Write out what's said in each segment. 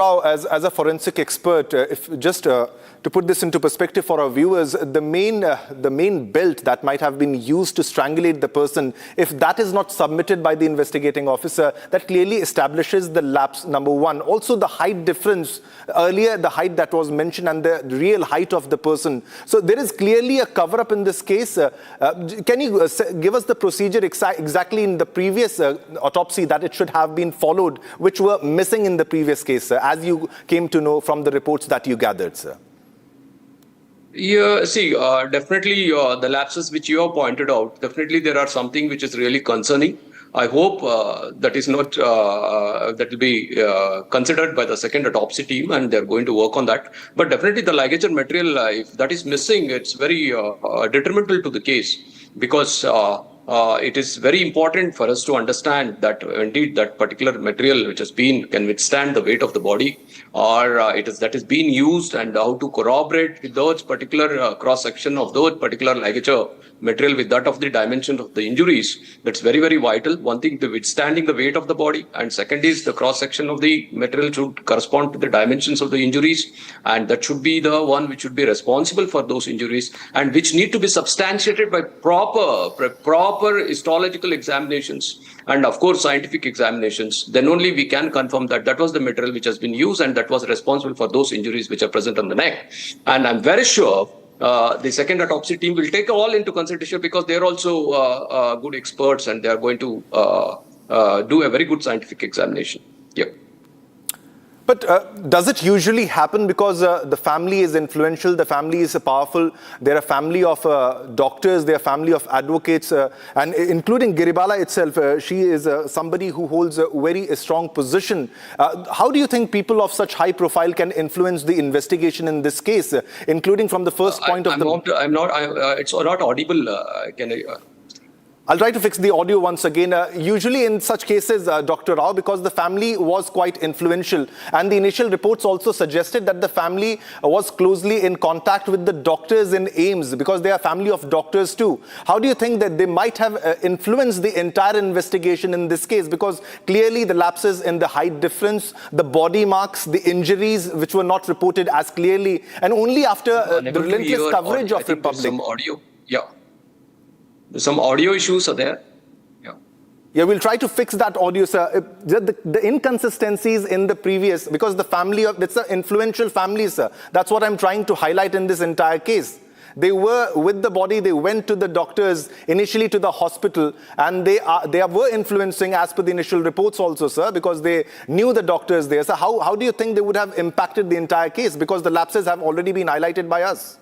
As a forensic expert, to put this into perspective for our viewers, the main belt that might have been used to strangulate the person, if that is not submitted by the investigating officer, that clearly establishes the lapse, number one. Also, the height difference, earlier the height that was mentioned and the real height of the person. So there is clearly a cover-up in this case. Can you give us the procedure exactly in the previous autopsy that it should have been followed, which were missing in the previous case, as you came to know from the reports that you gathered, sir? Yeah, see, definitely the lapses which you have pointed out, definitely there are something which is really concerning. I hope that is not, that will be considered by the second autopsy team, and they're going to work on that. But definitely the ligature material, if that is missing, it's very detrimental to the case, because it is very important for us to understand that indeed that particular material which has been can withstand the weight of the body, or that is being used, and how to corroborate with those particular cross section of those particular ligature material with that of the dimension of the injuries. That's very, very vital. One thing, the withstanding the weight of the body, and second is the cross section of the material should correspond to the dimensions of the injuries, and that should be the one which should be responsible for those injuries, and which need to be substantiated by proper histological examinations and of course scientific examinations. Then only we can confirm that that was the material which has been used and that was responsible for those injuries which are present on the neck. And I'm very sure the second autopsy team will take all into consideration, because they're also good experts, and they are going to do a very good scientific examination. Yep. But does it usually happen because the family is influential, the family is powerful, they're a family of doctors, they're a family of advocates, and including Giribala itself, she is somebody who holds a very strong position. How do you think people of such high profile can influence the investigation in this case, including from the first point of it's not audible. I'll try to fix the audio once again. Usually in such cases, Dr. Rao, because the family was quite influential, and the initial reports also suggested that the family was closely in contact with the doctors in AIIMS, because they are a family of doctors too. How do you think that they might have influenced the entire investigation in this case? Because clearly the lapses in the height difference, the body marks, the injuries which were not reported as clearly, and only after the relentless coverage of Republic. Some audio, yeah. Some audio issues are there. Yeah, we'll try to fix that audio, sir. The inconsistencies in the previous, because the family, it's an influential family, sir. That's what I'm trying to highlight in this entire case. They were with the body, they went to the doctors, initially to the hospital, and they were influencing as per the initial reports also, sir, because they knew the doctors there. So how do you think they would have impacted the entire case? Because the lapses have already been highlighted by us.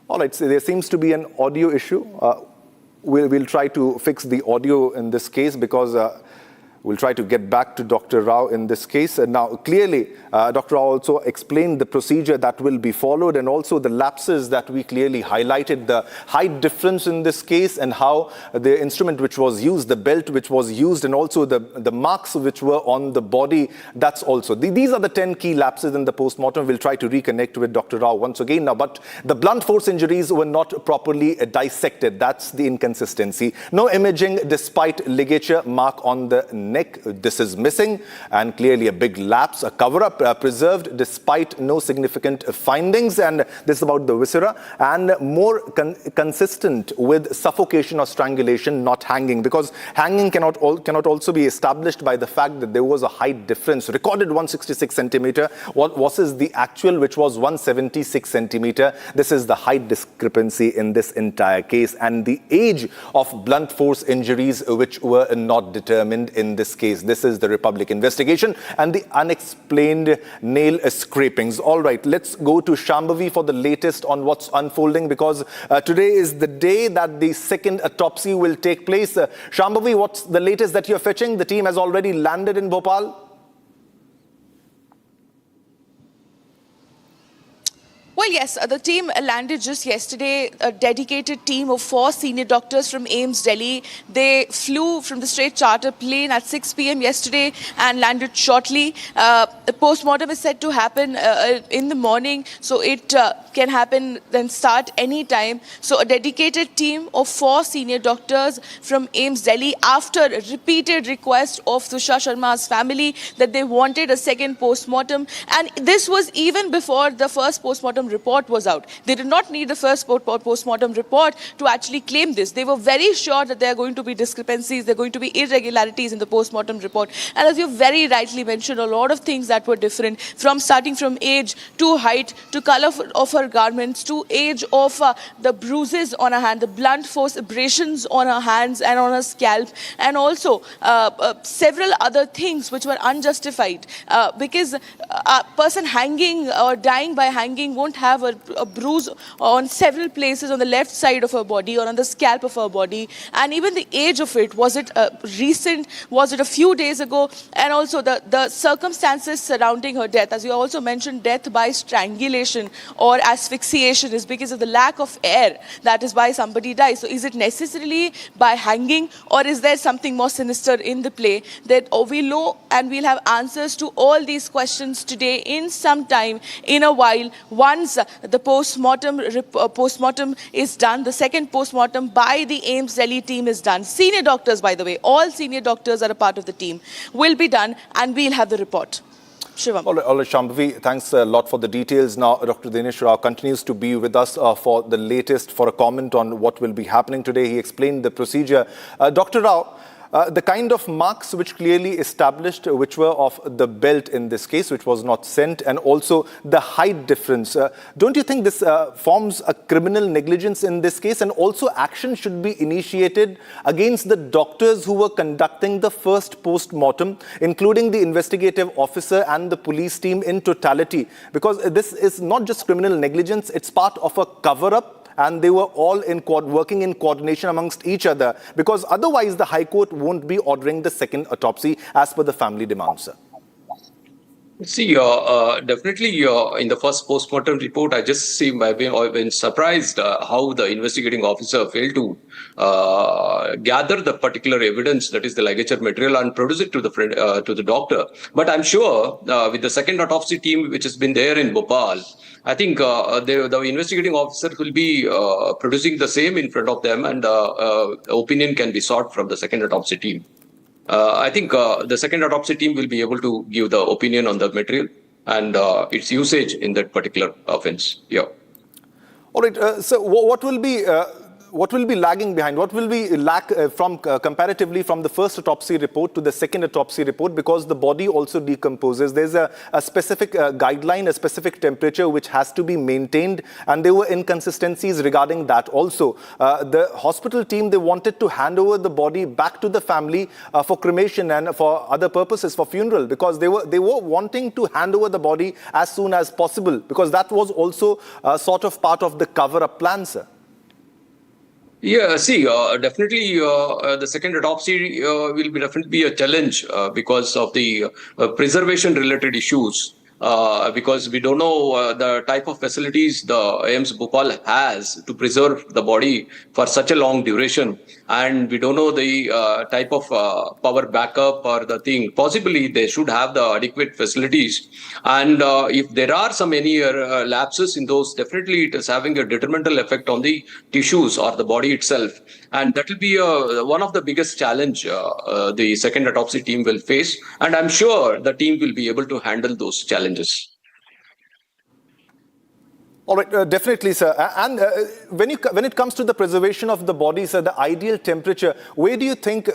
All right, so there seems to be an audio issue. We'll try to fix the audio in this case, because we'll try to get back to Dr. Rao in this case. And now, clearly, Dr. Rao also explained the procedure that will be followed, and also the lapses that we clearly highlighted, the height difference in this case, and how the instrument which was used, the belt which was used, and also the marks which were on the body, that's also. These are the 10 key lapses in the post-mortem. We'll try to reconnect with Dr. Rao once again now. But the blunt force injuries were not properly dissected. That's the inconsistency. No imaging despite ligature mark on the neck. This is missing, and clearly a big lapse. A cover-up preserved despite no significant findings, and this is about the viscera, and more consistent with suffocation or strangulation, not hanging, because hanging cannot also be established by the fact that there was a height difference recorded 166 centimeter. What was the actual, which was 176 centimeter? This is the height discrepancy in this entire case, and the age of blunt force injuries which were not determined in this case. This is the Republic investigation and the unexplained nail scrapings. All right, let's go to Shambhavi for the latest on what's unfolding, because today is the day that the second autopsy will take place. Shambhavi, what's the latest that you're fetching? The team has already landed in Bopal. Well, yes, the team landed just yesterday, a dedicated team of 4 senior doctors from AIIMS Delhi. They flew from the straight charter plane at 6 p.m. yesterday and landed shortly. The post-mortem is set to happen in the morning, so it can happen, then start any time. So a dedicated team of 4 senior doctors from AIIMS Delhi, after a repeated request of Twisha Sharma's family that they wanted a second post-mortem. And this was even before the first post-mortem report was out. They did not need the first post-mortem report to actually claim this. They were very sure that there are going to be discrepancies, there are going to be irregularities in the post-mortem report. And as you very rightly mentioned, a lot of things that were different, from starting from age to height, to color of her garments, to age of the bruises on her hand, the blunt force abrasions on her hands and on her scalp, and also several other things which were unjustified. Because a person hanging or dying by hanging won't have a bruise on several places on the left side of her body or on the scalp of her body. And even the age of it, was it recent, was it a few days ago, and also the circumstances surrounding her death. As you also mentioned, death by strangulation or asphyxiation is because of the lack of air. That is why somebody dies. So is it necessarily by hanging, or is there something more sinister in the play? That we know, and we'll have answers to all these questions today in some time, in a while, once the post-mortem is done, the second post-mortem by the AIIMS Delhi team is done. Senior doctors, by the way, all senior doctors are a part of the team, will be done, and we'll have the report. Shivam. All right, Shambhavi, thanks a lot for the details. Now, Dr. Dinesh Rao continues to be with us for the latest, for a comment on what will be happening today. He explained the procedure. Dr. Rao, the kind of marks which clearly established, which were of the belt in this case, which was not sent, and also the height difference. Don't you think this forms a criminal negligence in this case? And also action should be initiated against the doctors who were conducting the first post-mortem, including the investigative officer and the police team in totality. Because this is not just criminal negligence, it's part of a cover-up. And they were all working in coordination amongst each other, because otherwise the High Court won't be ordering the second autopsy as per the family demand, sir. See, definitely in the first post-mortem report, I just see I've been surprised how the investigating officer failed to gather the particular evidence, that is the ligature material, and produce it to the doctor. But I'm sure with the second autopsy team, which has been there in Bopal, I think the investigating officer will be producing the same in front of them, and opinion can be sought from the second autopsy team. I think the second autopsy team will be able to give the opinion on the material and its usage in that particular offense. Yeah. All right. So what will be lagging behind? What will be lack from comparatively from the first autopsy report to the second autopsy report? Because the body also decomposes. There's a specific guideline, a specific temperature which has to be maintained, and there were inconsistencies regarding that also. The hospital team, they wanted to hand over the body back to the family for cremation and for other purposes, for funeral, because they were wanting to hand over the body as soon as possible, because that was also sort of part of the cover-up plan, sir. Yeah, see, definitely the second autopsy will definitely be a challenge because of the preservation-related issues. Because we don't know the type of facilities the AIIMS Bopal has to preserve the body for such a long duration. And we don't know the type of power backup or the thing. Possibly they should have the adequate facilities. And if there are any lapses in those, definitely it is having a detrimental effect on the tissues or the body itself. And that will be one of the biggest challenge the second autopsy team will face. And I'm sure the team will be able to handle those challenges. All right, definitely, sir. And when it comes to the preservation of the body, sir, the ideal temperature, where do you think,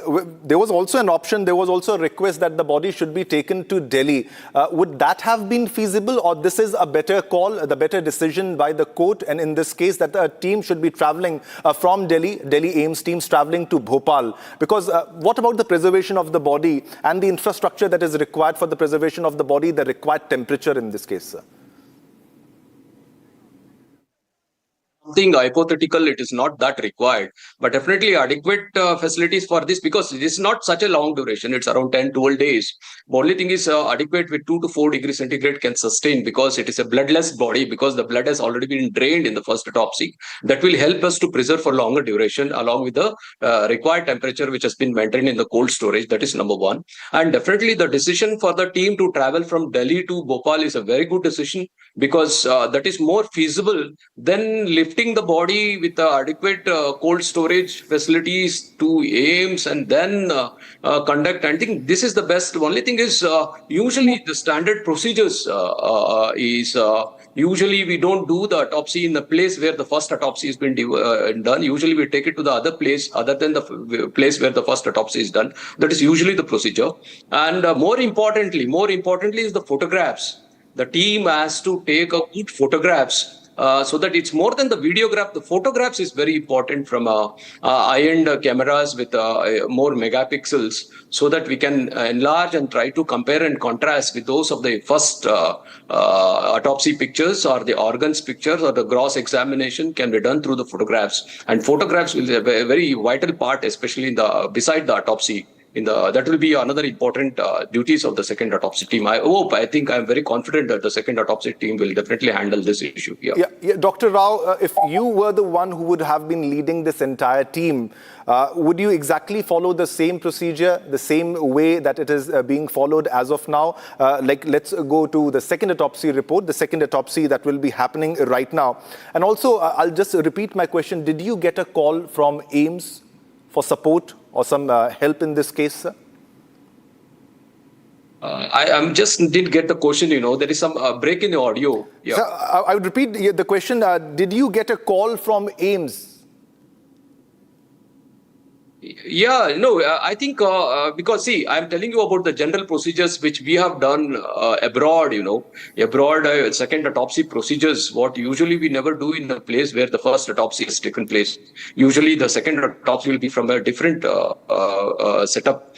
there was also an option, there was also a request that the body should be taken to Delhi. Would that have been feasible, or this is a better call, the better decision by the court, and in this case that a team should be traveling from Delhi AIIMS teams traveling to Bhopal? Because what about the preservation of the body and the infrastructure that is required for the preservation of the body, the required temperature in this case, sir? something hypothetical, it is not that required, but definitely adequate facilities for this, because it is not such a long duration. It's around 10-12 days. The only thing is adequate with 2 to 4 degrees centigrade can sustain, because it is a bloodless body, because the blood has already been drained in the first autopsy. That will help us to preserve for longer duration, along with the required temperature which has been maintained in the cold storage. That is number one. And definitely the decision for the team to travel from Delhi to Bhopal is a very good decision, because that is more feasible than lifting the body with adequate cold storage facilities to AIIMS and then conduct. I think this is the best. The only thing is usually the standard procedures is usually we don't do the autopsy in the place where the first autopsy has been done. Usually we take it to the other place other than the place where the first autopsy is done. That is usually the procedure. And more importantly is the photographs. The team has to take a good photographs so that it's more than the videograph. The photographs is very important from high-end cameras with more megapixels, so that we can enlarge and try to compare and contrast with those of the first autopsy pictures or the organs pictures, or the gross examination can be done through the photographs. And photographs will be a very vital part, especially in the beside the autopsy. That will be another important duties of the second autopsy team. I think I'm very confident that the second autopsy team will definitely handle this issue. Yeah. Dr. Rao, if you were the one who would have been leading this entire team, would you exactly follow the same procedure, the same way that it is being followed as of now? Let's go to the second autopsy report, the second autopsy that will be happening right now. And also, I'll just repeat my question. Did you get a call from AIIMS for support or some help in this case, sir? I just didn't get the question, there is some break in the audio. Yeah. Sir, I would repeat the question. Did you get a call from AIIMS? Yeah, no, I think because see, I'm telling you about the general procedures which we have done abroad, second autopsy procedures, what usually we never do in a place where the first autopsy has taken place. Usually the second autopsy will be from a different setup,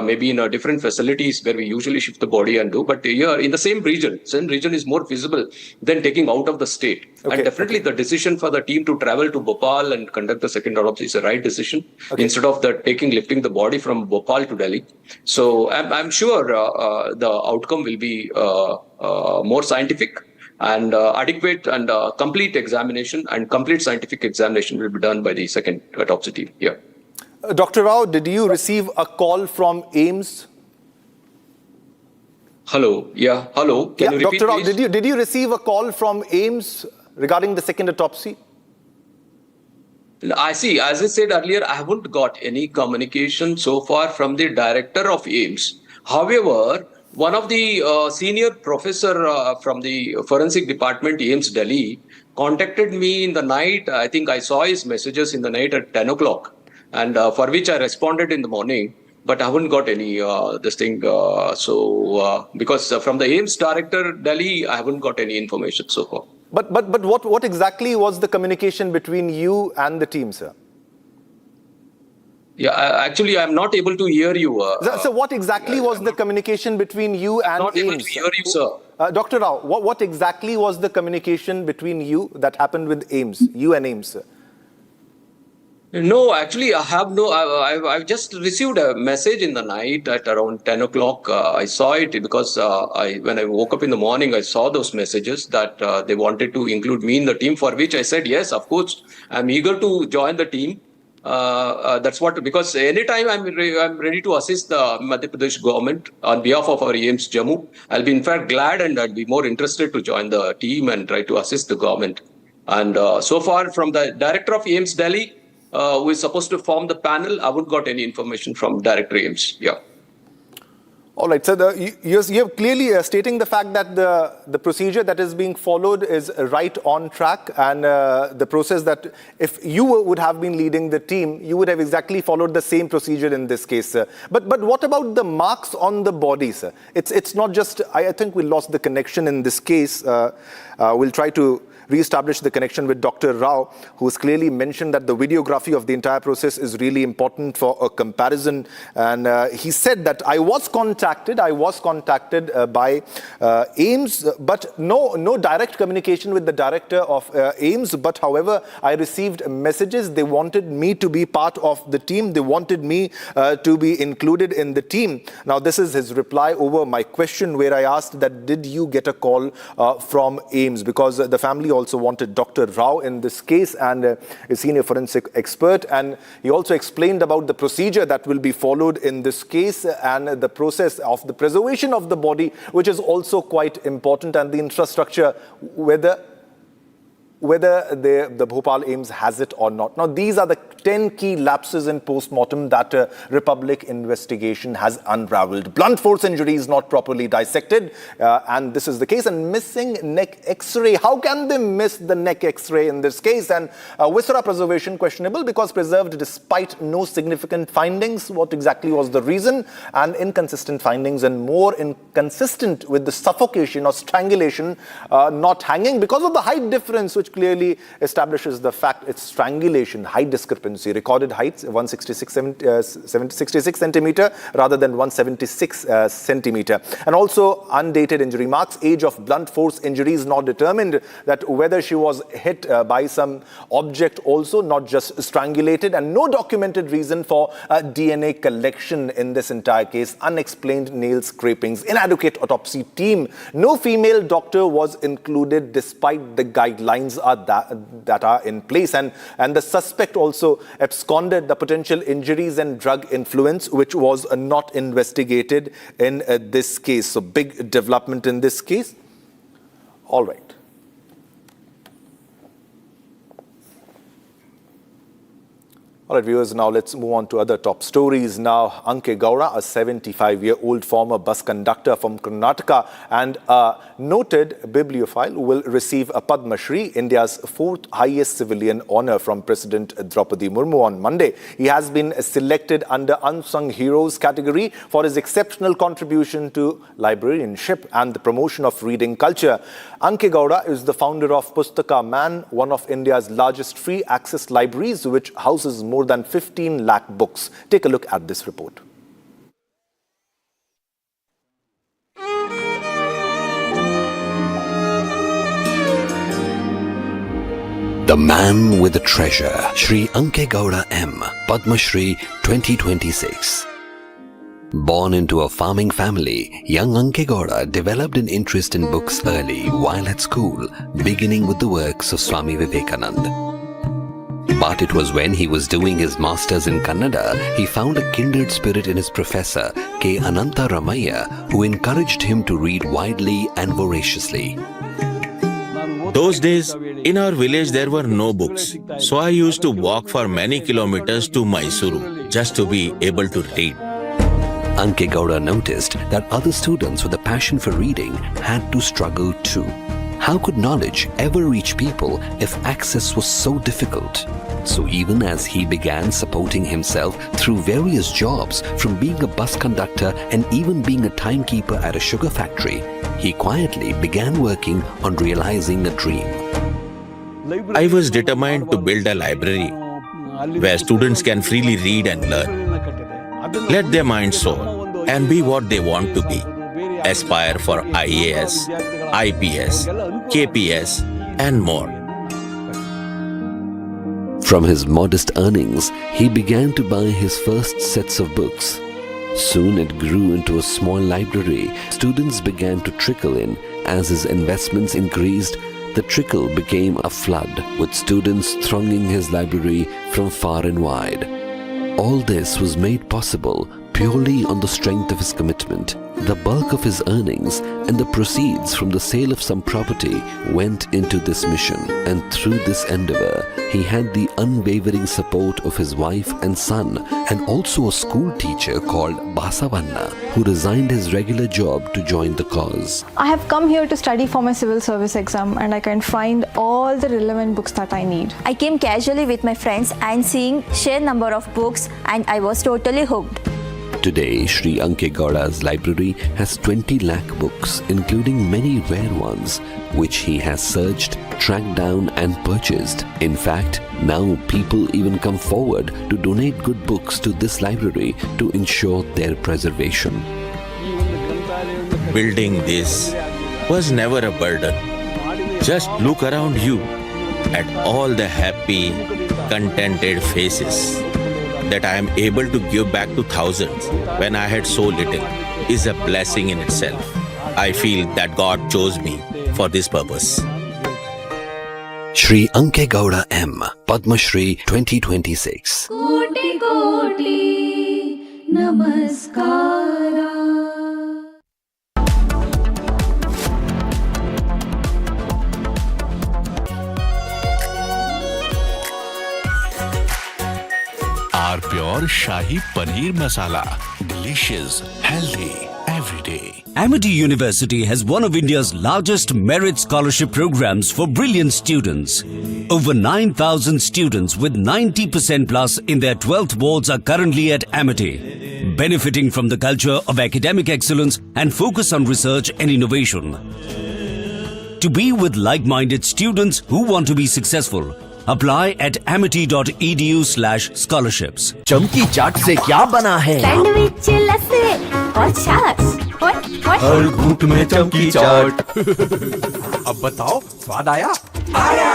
maybe in a different facilities where we usually shift the body and do. But here in the same region is more feasible than taking out of the state. Okay, and definitely the decision for the team to travel to Bopal and conduct the second autopsy is the right decision. Okay. Instead of lifting the body from Bopal to Delhi. So I'm sure the outcome will be more scientific and adequate, and complete examination and complete scientific examination will be done by the second autopsy team. Yeah. Dr. Rao, did you receive a call from AIIMS? Hello. Yeah. Hello. Can you repeat, Dr. Rao, please? did you receive a call from AIIMS regarding the second autopsy? I see. As I said earlier, I haven't got any communication so far from the director of AIIMS. However, one of the senior professor from the forensic department, AIIMS Delhi, contacted me in the night. I think I saw his messages in the night at 10 o'clock, and for which I responded in the morning. But I haven't got any because from the AIIMS director Delhi, I haven't got any information so far. But what exactly was the communication between you and the team, sir? Yeah, actually, I'm not able to hear you. So what exactly was the communication between you and AIIMS? I'm not able to hear you, sir. Dr. Rao, what exactly was the communication between you that happened with AIIMS, you and AIIMS, sir? No, actually, I've just received a message in the night at around 10 o'clock. I saw it because when I woke up in the morning, I saw those messages that they wanted to include me in the team, for which I said, yes, of course, I'm eager to join the team. That's what, because anytime I'm ready to assist the Madhya Pradesh government on behalf of our AIIMS Jammu. I'll be in fact glad, and I'll be more interested to join the team and try to assist the government. And so far from the director of AIIMS Delhi, who is supposed to form the panel, I haven't got any information from Director AIIMS. Yeah. All right. So you're clearly stating the fact that the procedure that is being followed is right on track, and the process that if you would have been leading the team, you would have exactly followed the same procedure in this case, sir. But what about the marks on the body, sir? It's not just, I think we lost the connection in this case. We'll try to re-establish the connection with Dr. Rao, who has clearly mentioned that the videography of the entire process is really important for a comparison. And he said that I was contacted by AIIMS, but no direct communication with the director of AIIMS. But however, I received messages. They wanted me to be part of the team. They wanted me to be included in the team. Now, this is his reply over my question, where I asked that, did you get a call from AIIMS? Because the family also wanted Dr. Rao in this case, and a senior forensic expert. And he also explained about the procedure that will be followed in this case and the process of the preservation of the body, which is also quite important, and the infrastructure, whether the Bhopal AIIMS has it or not. Now, these are the 10 key lapses in post-mortem that Republic investigation has unraveled. Blunt force injuries not properly dissected, and this is the case. And missing neck X-ray. How can they miss the neck X-ray in this case? And viscera preservation questionable because preserved despite no significant findings. What exactly was the reason? And inconsistent findings, and more inconsistent with the suffocation or strangulation, not hanging because of the height difference, which clearly establishes the fact it's strangulation, height discrepancy. Recorded heights 166 centimeter rather than 176 centimeter. And also undated injury marks, age of blunt force injuries not determined, that whether she was hit by some object also, not just strangulated, and no documented reason for DNA collection in this entire case. Unexplained nail scrapings, inadequate autopsy team. No female doctor was included despite the guidelines that are in place. And the suspect also absconded, the potential injuries and drug influence, which was not investigated in this case. So big development in this case. All right. All right, viewers, now let's move on to other top stories. Now, Anke Gowda, a 75-year-old former bus conductor from Karnataka and a noted bibliophile, will receive a Padma Shri, India's fourth highest civilian honor from President Draupadi Murmu on Monday. He has been selected under Unsung Heroes category for his exceptional contribution to librarianship and the promotion of reading culture. Anke Gowda is the founder of Pustaka Man, one of India's largest free access libraries, which houses more than 15 lakh books. Take a look at this report. The man with the treasure, Shri Anke Gowda M, Padma Shri 2026. Born into a farming family, young Anke Gowda developed an interest in books early while at school, beginning with the works of Swami Vivekananda. But it was when he was doing his masters in Kannada, he found a kindred spirit in his professor, K. Ananta Ramaiah, who encouraged him to read widely and voraciously. Those days, in our village there were no books, so I used to walk for many kilometers to Mysuru just to be able to read. Anke Gowda noticed that other students with a passion for reading had to struggle too. How could knowledge ever reach people if access was so difficult? So even as he began supporting himself through various jobs, from being a bus conductor and even being a timekeeper at a sugar factory, he quietly began working on realizing a dream. I was determined to build a library where students can freely read and learn. Let their minds soar and be what they want to be. Aspire for IAS, IPS, KPS, and more. From his modest earnings, he began to buy his first sets of books. Soon it grew into a small library. Students began to trickle in. As his investments increased, the trickle became a flood, with students thronging his library from far and wide. All this was made possible purely on the strength of his commitment. The bulk of his earnings and the proceeds from the sale of some property went into this mission, and through this endeavor, he had the unwavering support of his wife and son, and also a school teacher called Basavanna, who resigned his regular job to join the cause. I have come here to study for my civil service exam, and I can find all the relevant books that I need. I came casually with my friends and seeing sheer number of books, and I was totally hooked. Today, Sri Anke Gowda's library has 20 lakh books, including many rare ones, which he has searched, tracked down and purchased. In fact, now people even come forward to donate good books to this library to ensure their preservation. Building this was never a burden. Just look around you at all the happy, contented faces that I am able to give back to thousands when I had so little is a blessing in itself. I feel that God chose me for this purpose. Sri Anke Gowda M. Padma Shri 2026. Koti Koti Namaskara. Our pure Shahi Paneer Masala. Delicious, healthy, every day. Amity University has one of India's largest merit scholarship programs for brilliant students. Over 9,000 students with 90% plus in their 12th boards are currently at Amity, benefiting from the culture of academic excellence and focus on research and innovation. To be with like-minded students who want to be successful, apply at amity.edu/scholarships. चमकी चाट से क्या बना है? Sandwich लस्सी और छाछ हर घूंट में चमकी चाट। अब बताओ स्वाद आया? आया।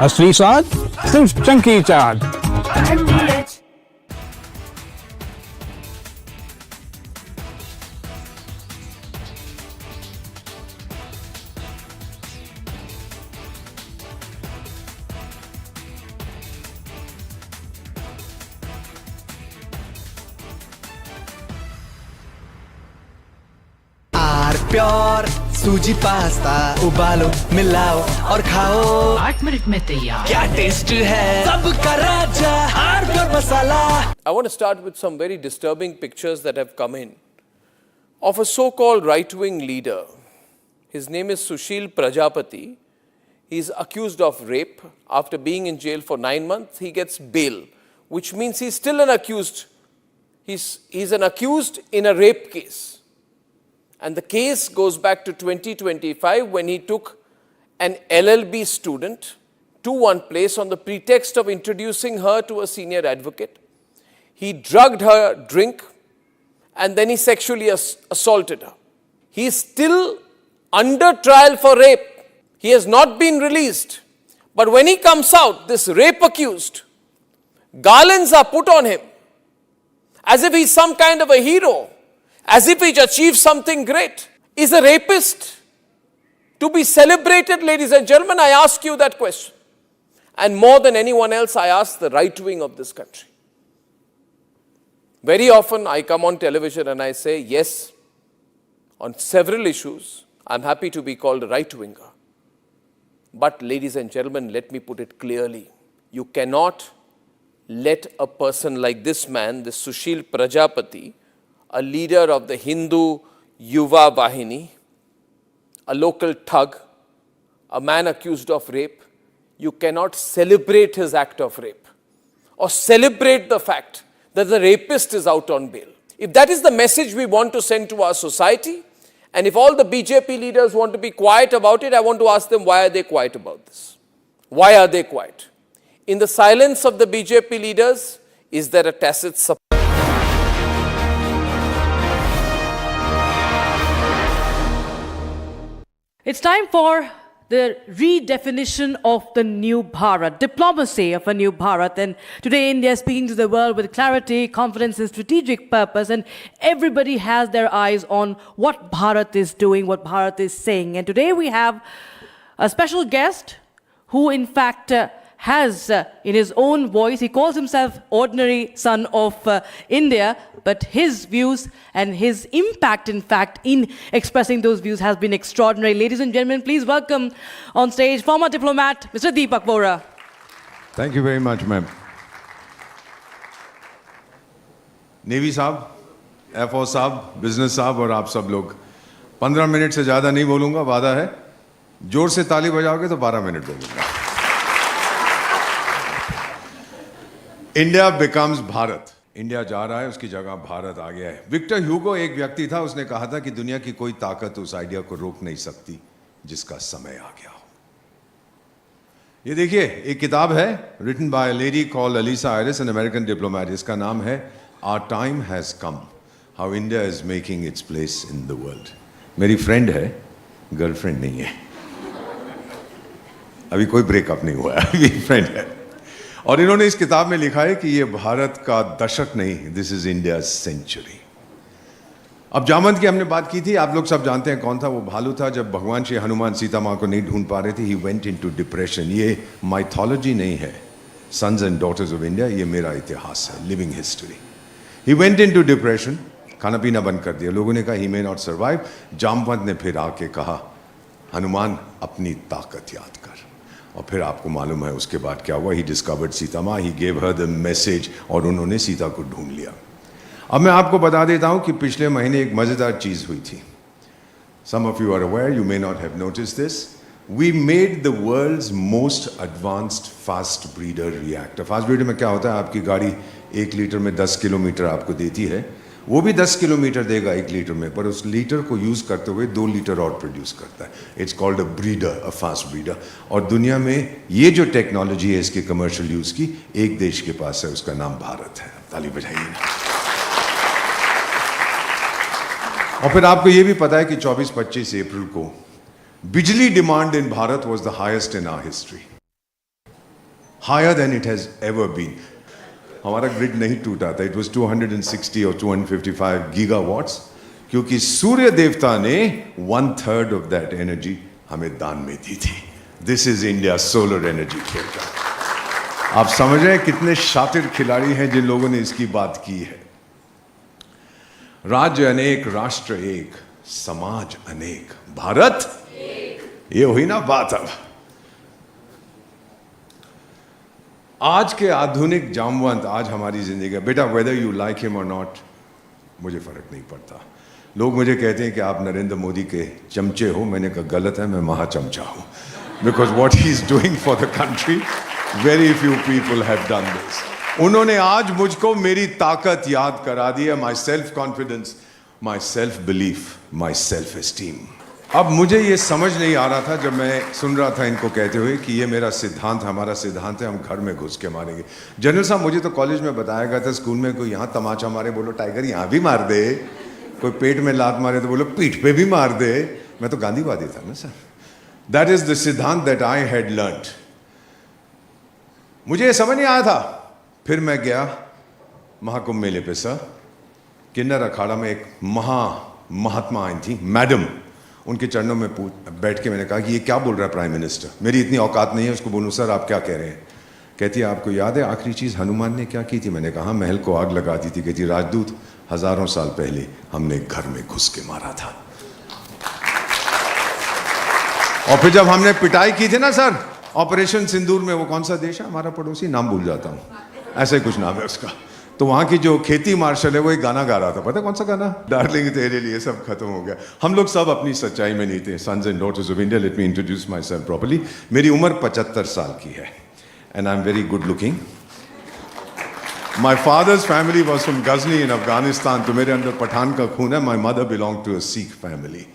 असली स्वाद सिर्फ चमकी चाट। प्योर सूजी पास्ता उबालो मिलाओ और खाओ 8 मिनट में तैयार क्या टेस्ट है सबका राजा R pure masala I want to start with some very disturbing pictures that have come in of a so-called right-wing leader. His name is Sushil Prajapati. He is accused of rape. After being in jail for 9 months, he gets bail, which means he's still an accused. He's an accused in a rape case. And the case goes back to 2025 when he took an LLB student to one place on the pretext of introducing her to a senior advocate. He drugged her drink and then he sexually assaulted her. He is still under trial for rape. He has not been released. But when he comes out, this rape accused, garlands are put on him as if he's some kind of a hero. As if he's achieved something great. Is a rapist to be celebrated, ladies and gentlemen? I ask you that question. And more than anyone else, I ask the right wing of this country. Very often I come on television and I say, yes, on several issues, I'm happy to be called a right-winger. But ladies and gentlemen, let me put it clearly. You cannot let a person like this man, this Sushil Prajapati, a leader of the Hindu Yuva Vahini, a local thug, a man accused of rape, you cannot celebrate his act of rape or celebrate the fact that the rapist is out on bail. If that is the message we want to send to our society, and if all the BJP leaders want to be quiet about it, I want to ask them, why are they quiet about this? Why are they quiet? In the silence of the BJP leaders, is there a tacit support? It's time for the redefinition of the new Bharat, diplomacy of a new Bharat. And today India is speaking to the world with clarity, confidence and strategic purpose. And everybody has their eyes on what Bharat is doing, what Bharat is saying. And today we have a special guest who in fact has in his own voice, he calls himself ordinary son of India, but his views and his impact, in fact, in expressing those views has been extraordinary. Ladies and gentlemen, please welcome on stage former diplomat, Mr. Deepak Vora. Thank you very much, ma'am. Navy साहब, FO साहब, business साहब और आप सब लोग 15 minute से ज़्यादा नहीं बोलूँगा, वादा है. जोर से ताली बजाओगे तो 12 मिनट बोलूँगा. India becomes Bharat. इंडिया जा रहा है, उसकी जगह भारत आ गया है। विक्टर ह्यूगो एक व्यक्ति था, उसने कहा था कि दुनिया की कोई ताकत उस आइडिया को रोक नहीं सकती जिसका समय आ गया हो। ये देखिए, एक किताब है written by a lady called Alyssa Ayres, an American diplomat. इसका नाम है our time has come, how India is making its place in the world. मेरी फ्रेंड है, गर्लफ्रेंड नहीं है, अभी कोई ब्रेकअप नहीं हुआ है, अभी फ्रेंड है। और इन्होंने इस किताब में लिखा है कि ये भारत का दशक नहीं, दिस इज इंडिया सेंचुरी। अब जामवंत की हमने बात की थी, आप लोग सब जानते हैं कौन था वो भालू था। जब भगवान श्री हनुमान सीता माँ को नहीं ढूंढ पा रहे थे, ही वेंट इनटू डिप्रेशन। ये माइथोलॉजी नहीं है, sons and daughters of India, ये मेरा इतिहास है, living history. He went into depression, खाना पीना बंद कर दिया। लोगों ने कहा he may not survive. Jamwant ने फिर आके कहा हनुमान अपनी ताकत याद कर। और फिर आपको मालूम है उसके बाद क्या हुआ, ही डिस्कवर्ड सीता माँ, he gave her the message, और उन्होंने सीता को ढूंढ लिया। अब मैं आपको बता देता हूं कि पिछले महीने एक मजेदार चीज हुई थी। Some of you are aware, you may not have noticed this. We made the world's most advanced fast breeder reactor. Fast breeder में क्या होता है, आपकी गाड़ी 1 लीटर में 10 किलोमीटर आपको देती है, वो भी 10 किलोमीटर देगा 1 लीटर में, पर उस लीटर को यूज करते हुए 2 लीटर और प्रोड्यूस करता है। It's called a breeder, a fast breeder. और दुनिया में ये जो टेक्नोलॉजी है इसके कमर्शियल यूज की, एक देश के पास है, उसका नाम भारत है। ताली बजाइए। और फिर आपको यह भी पता है कि 24-25 अप्रैल को बिजली demand in Bharat was the highest in our history, higher than it has ever been. हमारा ग्रिड नहीं टूटा था, इट वाज 260 और 255 गीगावाट्स, क्योंकि सूर्य देवता ने 1/3 ऑफ दैट एनर्जी हमें दान में दी थी। This is India solar energy खेल रहा। आप समझ रहे हैं कितने शातिर खिलाड़ी हैं जिन लोगों ने इसकी बात की है। राज्य अनेक, राष्ट्र एक, समाज अनेक, भारत ये हुई ना बात। अब आज के आधुनिक जामवंत आज हमारी जिंदगी, बेटा वेदर यू लाइक हिम और नॉट, मुझे फर्क नहीं पड़ता। लोग मुझे कहते हैं कि आप नरेंद्र मोदी के चमचे हो, मैंने कहा गलत है, मैं महाचमचा हूं। Because what he is doing for the country, very few people have done this. उन्होंने आज मुझको मेरी ताकत याद करा दी है, my self confidence, my self belief, my self esteem. अब मुझे ये समझ नहीं आ रहा था जब मैं सुन रहा था इनको कहते हुए कि ये मेरा सिद्धांत, हमारा सिद्धांत है, हम घर में घुस के मारेंगे। जनरल साहब, मुझे तो कॉलेज में बताया गया था, स्कूल में कोई यहाँ तमाचा मारे बोलो टाइगर यहाँ भी मार दे, कोई पेट में लात मारे तो बोलो पीठ पे भी मार दे। मैं तो गांधीवादी था ना सर। दैट इज द सिद्धांत दैट आई हैड लर्न्ड। मुझे ये समझ नहीं आया था। फिर मैं गया महाकुंभ मेले पे सर, किन्नर अखाड़ा में एक महात्मा आई थी, मैडम, उनके चरणों में बैठ के मैंने कहा कि ये क्या बोल रहा है प्राइम मिनिस्टर। मेरी इतनी औकात नहीं है उसको बोलूं सर आप क्या कह रहे हैं। कहती है आपको याद है आखिरी चीज हनुमान ने क्या की थी। मैंने कहा महल को आग लगा दी थी। कहती राजदूत, हजारों साल पहले हमने घर में घुस के मारा था। और फिर जब हमने पिटाई की थी ना सर, ऑपरेशन सिंदूर में, वो कौन सा देश है हमारा पड़ोसी, नाम भूल जाता हूं, ऐसा ही कुछ नाम है उसका, तो वहां की जो खेती मार्शल है वो एक गाना गा रहा था, पता है कौन सा गाना, डार्लिंग तेरे लिए सब खत्म हो गया। हम लोग सब अपनी सच्चाई में नहीं थे। Sons and daughters of India, let me introduce myself properly. मेरी उम्र 75 साल की है and I am very good looking. My father's family was from Ghazni in Afghanistan, तो मेरे अंदर पठान का खून है। My mother belong to a Sikh family.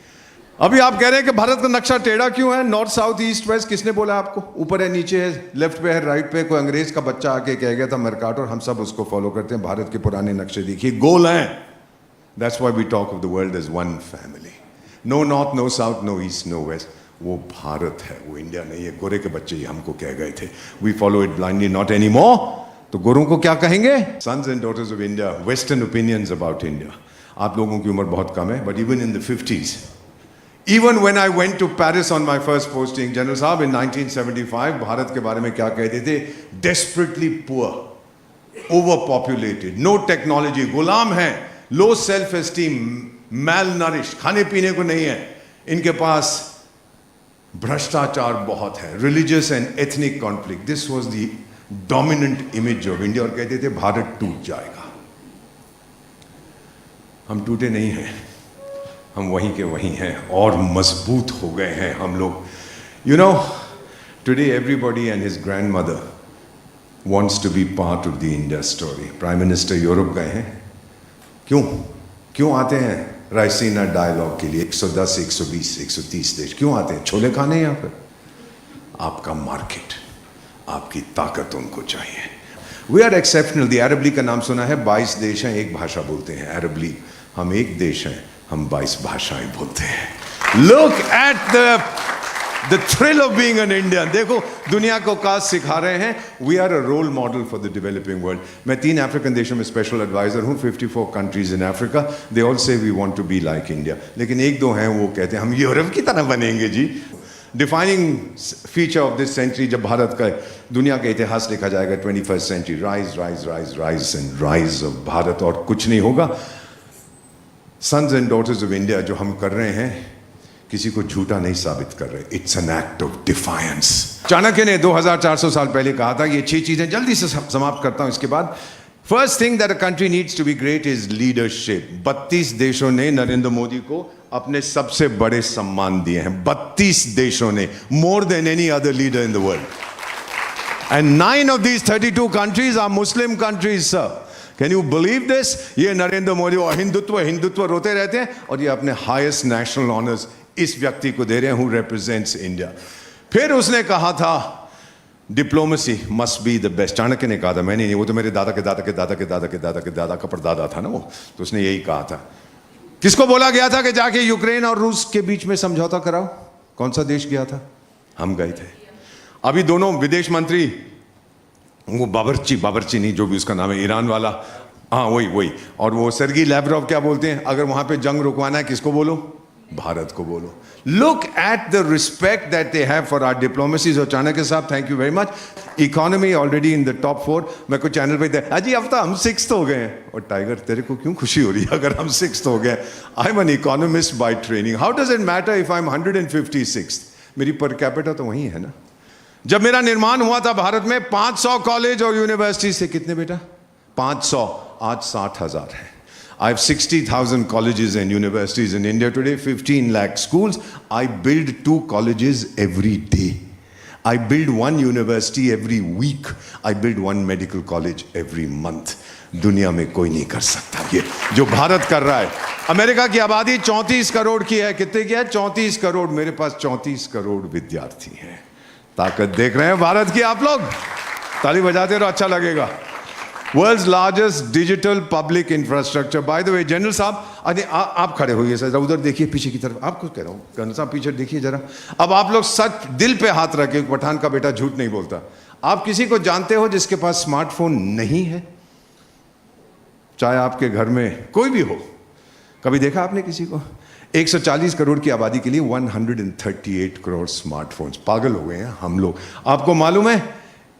अभी आप कह रहे हैं कि भारत का नक्शा टेढ़ा क्यों है, नॉर्थ साउथ ईस्ट वेस्ट, किसने बोला आपको? ऊपर है, नीचे है, लेफ्ट पे है, राइट पे। कोई अंग्रेज का बच्चा आके कह गया था मरकाट, और हम सब उसको फॉलो करते हैं। भारत के पुराने नक्शे देखिए, गोल हैं। That's why we talk of the world as one family. No north, no south, no east, no west. वो भारत है, वो इंडिया नहीं है। गोरे के बच्चे ही हमको कह गए थे, we follow it blindly, not any more. तो गोरों को क्या कहेंगे? Sons and daughters of India, western opinions about India. आप लोगों की उम्र बहुत कम है, but even in the 50s, even when I went to Paris on my first posting, General Saab in 1975, Bharat के बारे में क्या कहते थे? Desperately poor, overpopulated, no technology, गुलाम हैं, low self-esteem, malnourished, खाने पीने को नहीं है, इनके पास भ्रष्टाचार बहुत है, religious and ethnic conflict. This was the dominant image of India, और कहते थे भारत टूट जाएगा। हम टूटे नहीं हैं, हम वहीं के वहीं हैं और मजबूत हो गए हैं हम लोग। You know, today everybody and his grandmother wants to be part of the India story. Prime Minister Europe गए हैं, क्यों आते हैं रायसीना डायलॉग के लिए? 110, 120, 130 देश क्यों आते हैं? छोले खाने यहाँ पर? आपका मार्केट, आपकी ताकत उनको चाहिए. We are exceptional. The Arab League का नाम सुना है? 22 देश हैं, एक भाषा बोलते हैं. Arab League. हम एक देश हैं, हम 22 भाषाएं बोलते हैं. Look at the thrill of being an Indian. देखो दुनिया को क्या सिखा रहे हैं. We are a role model for the developing world. मैं 3 अफ्रीकन देशों में स्पेशल एडवाइजर हूँ. 54 countries in Africa. They all say we want to be like India. लेकिन एक दो हैं वो कहते हैं हम यूरोप की तरह बनेंगे जी. Defining feature of this century, जब भारत का दुनिया का इतिहास लिखा जाएगा 21st century, rise and rise of Bharat, और कुछ नहीं होगा. Sons and daughters of India जो हम कर रहे हैं किसी को झूठा नहीं साबित कर रहे. It's an act of defiance. Chanakya ने 2400 साल पहले कहा था. ये 6 चीजें जल्दी से समाप्त करता हूं. इसके बाद First thing that a country needs to be great is leadership. 32 देशों ने नरेंद्र मोदी को अपने सबसे बड़े सम्मान दिए हैं. 32 देशों ने, more than any other leader in the world. And 9 of these 32 countries are Muslim countries, sir. Can you believe this? ये नरेंद्र मोदी और हिंदुत्व रोते रहते हैं, और ये अपने highest national honors इस व्यक्ति को दे रहे हैं who represents India. फिर उसने कहा था diplomacy must be the best. Chanakya ने कहा था, मैंने नहीं, वो तो मेरे दादा के दादा के दादा के दादा के दादा के दादा का परदादा था ना वो, तो उसने यही कहा था. किसको बोला गया था कि जाके यूक्रेन और रूस के बीच में समझौता कराओ? कौन सा देश गया था? हम गए थे. अभी दोनों विदेश मंत्री, वो बाबरची नहीं, जो भी उसका नाम है, ईरान वाला, हाँ वही, और वो सर्गी लैवरोव क्या बोलते हैं, अगर वहां पे जंग रुकवाना है किसको बोलो? भारत को बोलो. Look at the respect that they have for our diplomacy. So Chanakya साहब, thank you very much. Economy already in the top 4. मैं कुछ चैनल पे अजी अब तो हम 6th हो गए हैं. और टाइगर तेरे को क्यों खुशी हो रही है अगर हम 6th हो गए? I'm an economist by training. How does it matter if I'm 156th? मेरी per capita तो वही है ना. जब मेरा निर्माण हुआ था भारत में 500 कॉलेज और यूनिवर्सिटी से, कितने बेटा? 500. आज 60,000 है. I have 60,000 colleges and universities in India today, 15 lakh schools. I build 2 colleges every day. I build 1 university every week. I build 1 medical college every month. दुनिया में कोई नहीं कर सकता ये जो भारत कर रहा है. अमेरिका की आबादी 34 करोड़ की है. कितने की है? 34 करोड़. मेरे पास 34 करोड़ विद्यार्थी हैं. ताकत देख रहे हैं भारत की आप लोग? ताली बजाते रहो, अच्छा लगेगा. World's largest digital public infrastructure. By the way, general साहब, अरे आप खड़े होइए सर, उधर देखिए पीछे की तरफ. आपको कह रहा हूँ जनरल साहब, पीछे देखिए जरा. अब आप लोग सच दिल पे हाथ रखे, पठान का बेटा झूठ नहीं बोलता. आप किसी को जानते हो जिसके पास स्मार्टफोन नहीं है? चाहे आपके घर में कोई भी हो, कभी देखा आपने किसी को? 140 करोड़ की आबादी के लिए 138 करोड़ स्मार्टफोन्स. पागल हो गए हैं हम लोग. आपको मालूम है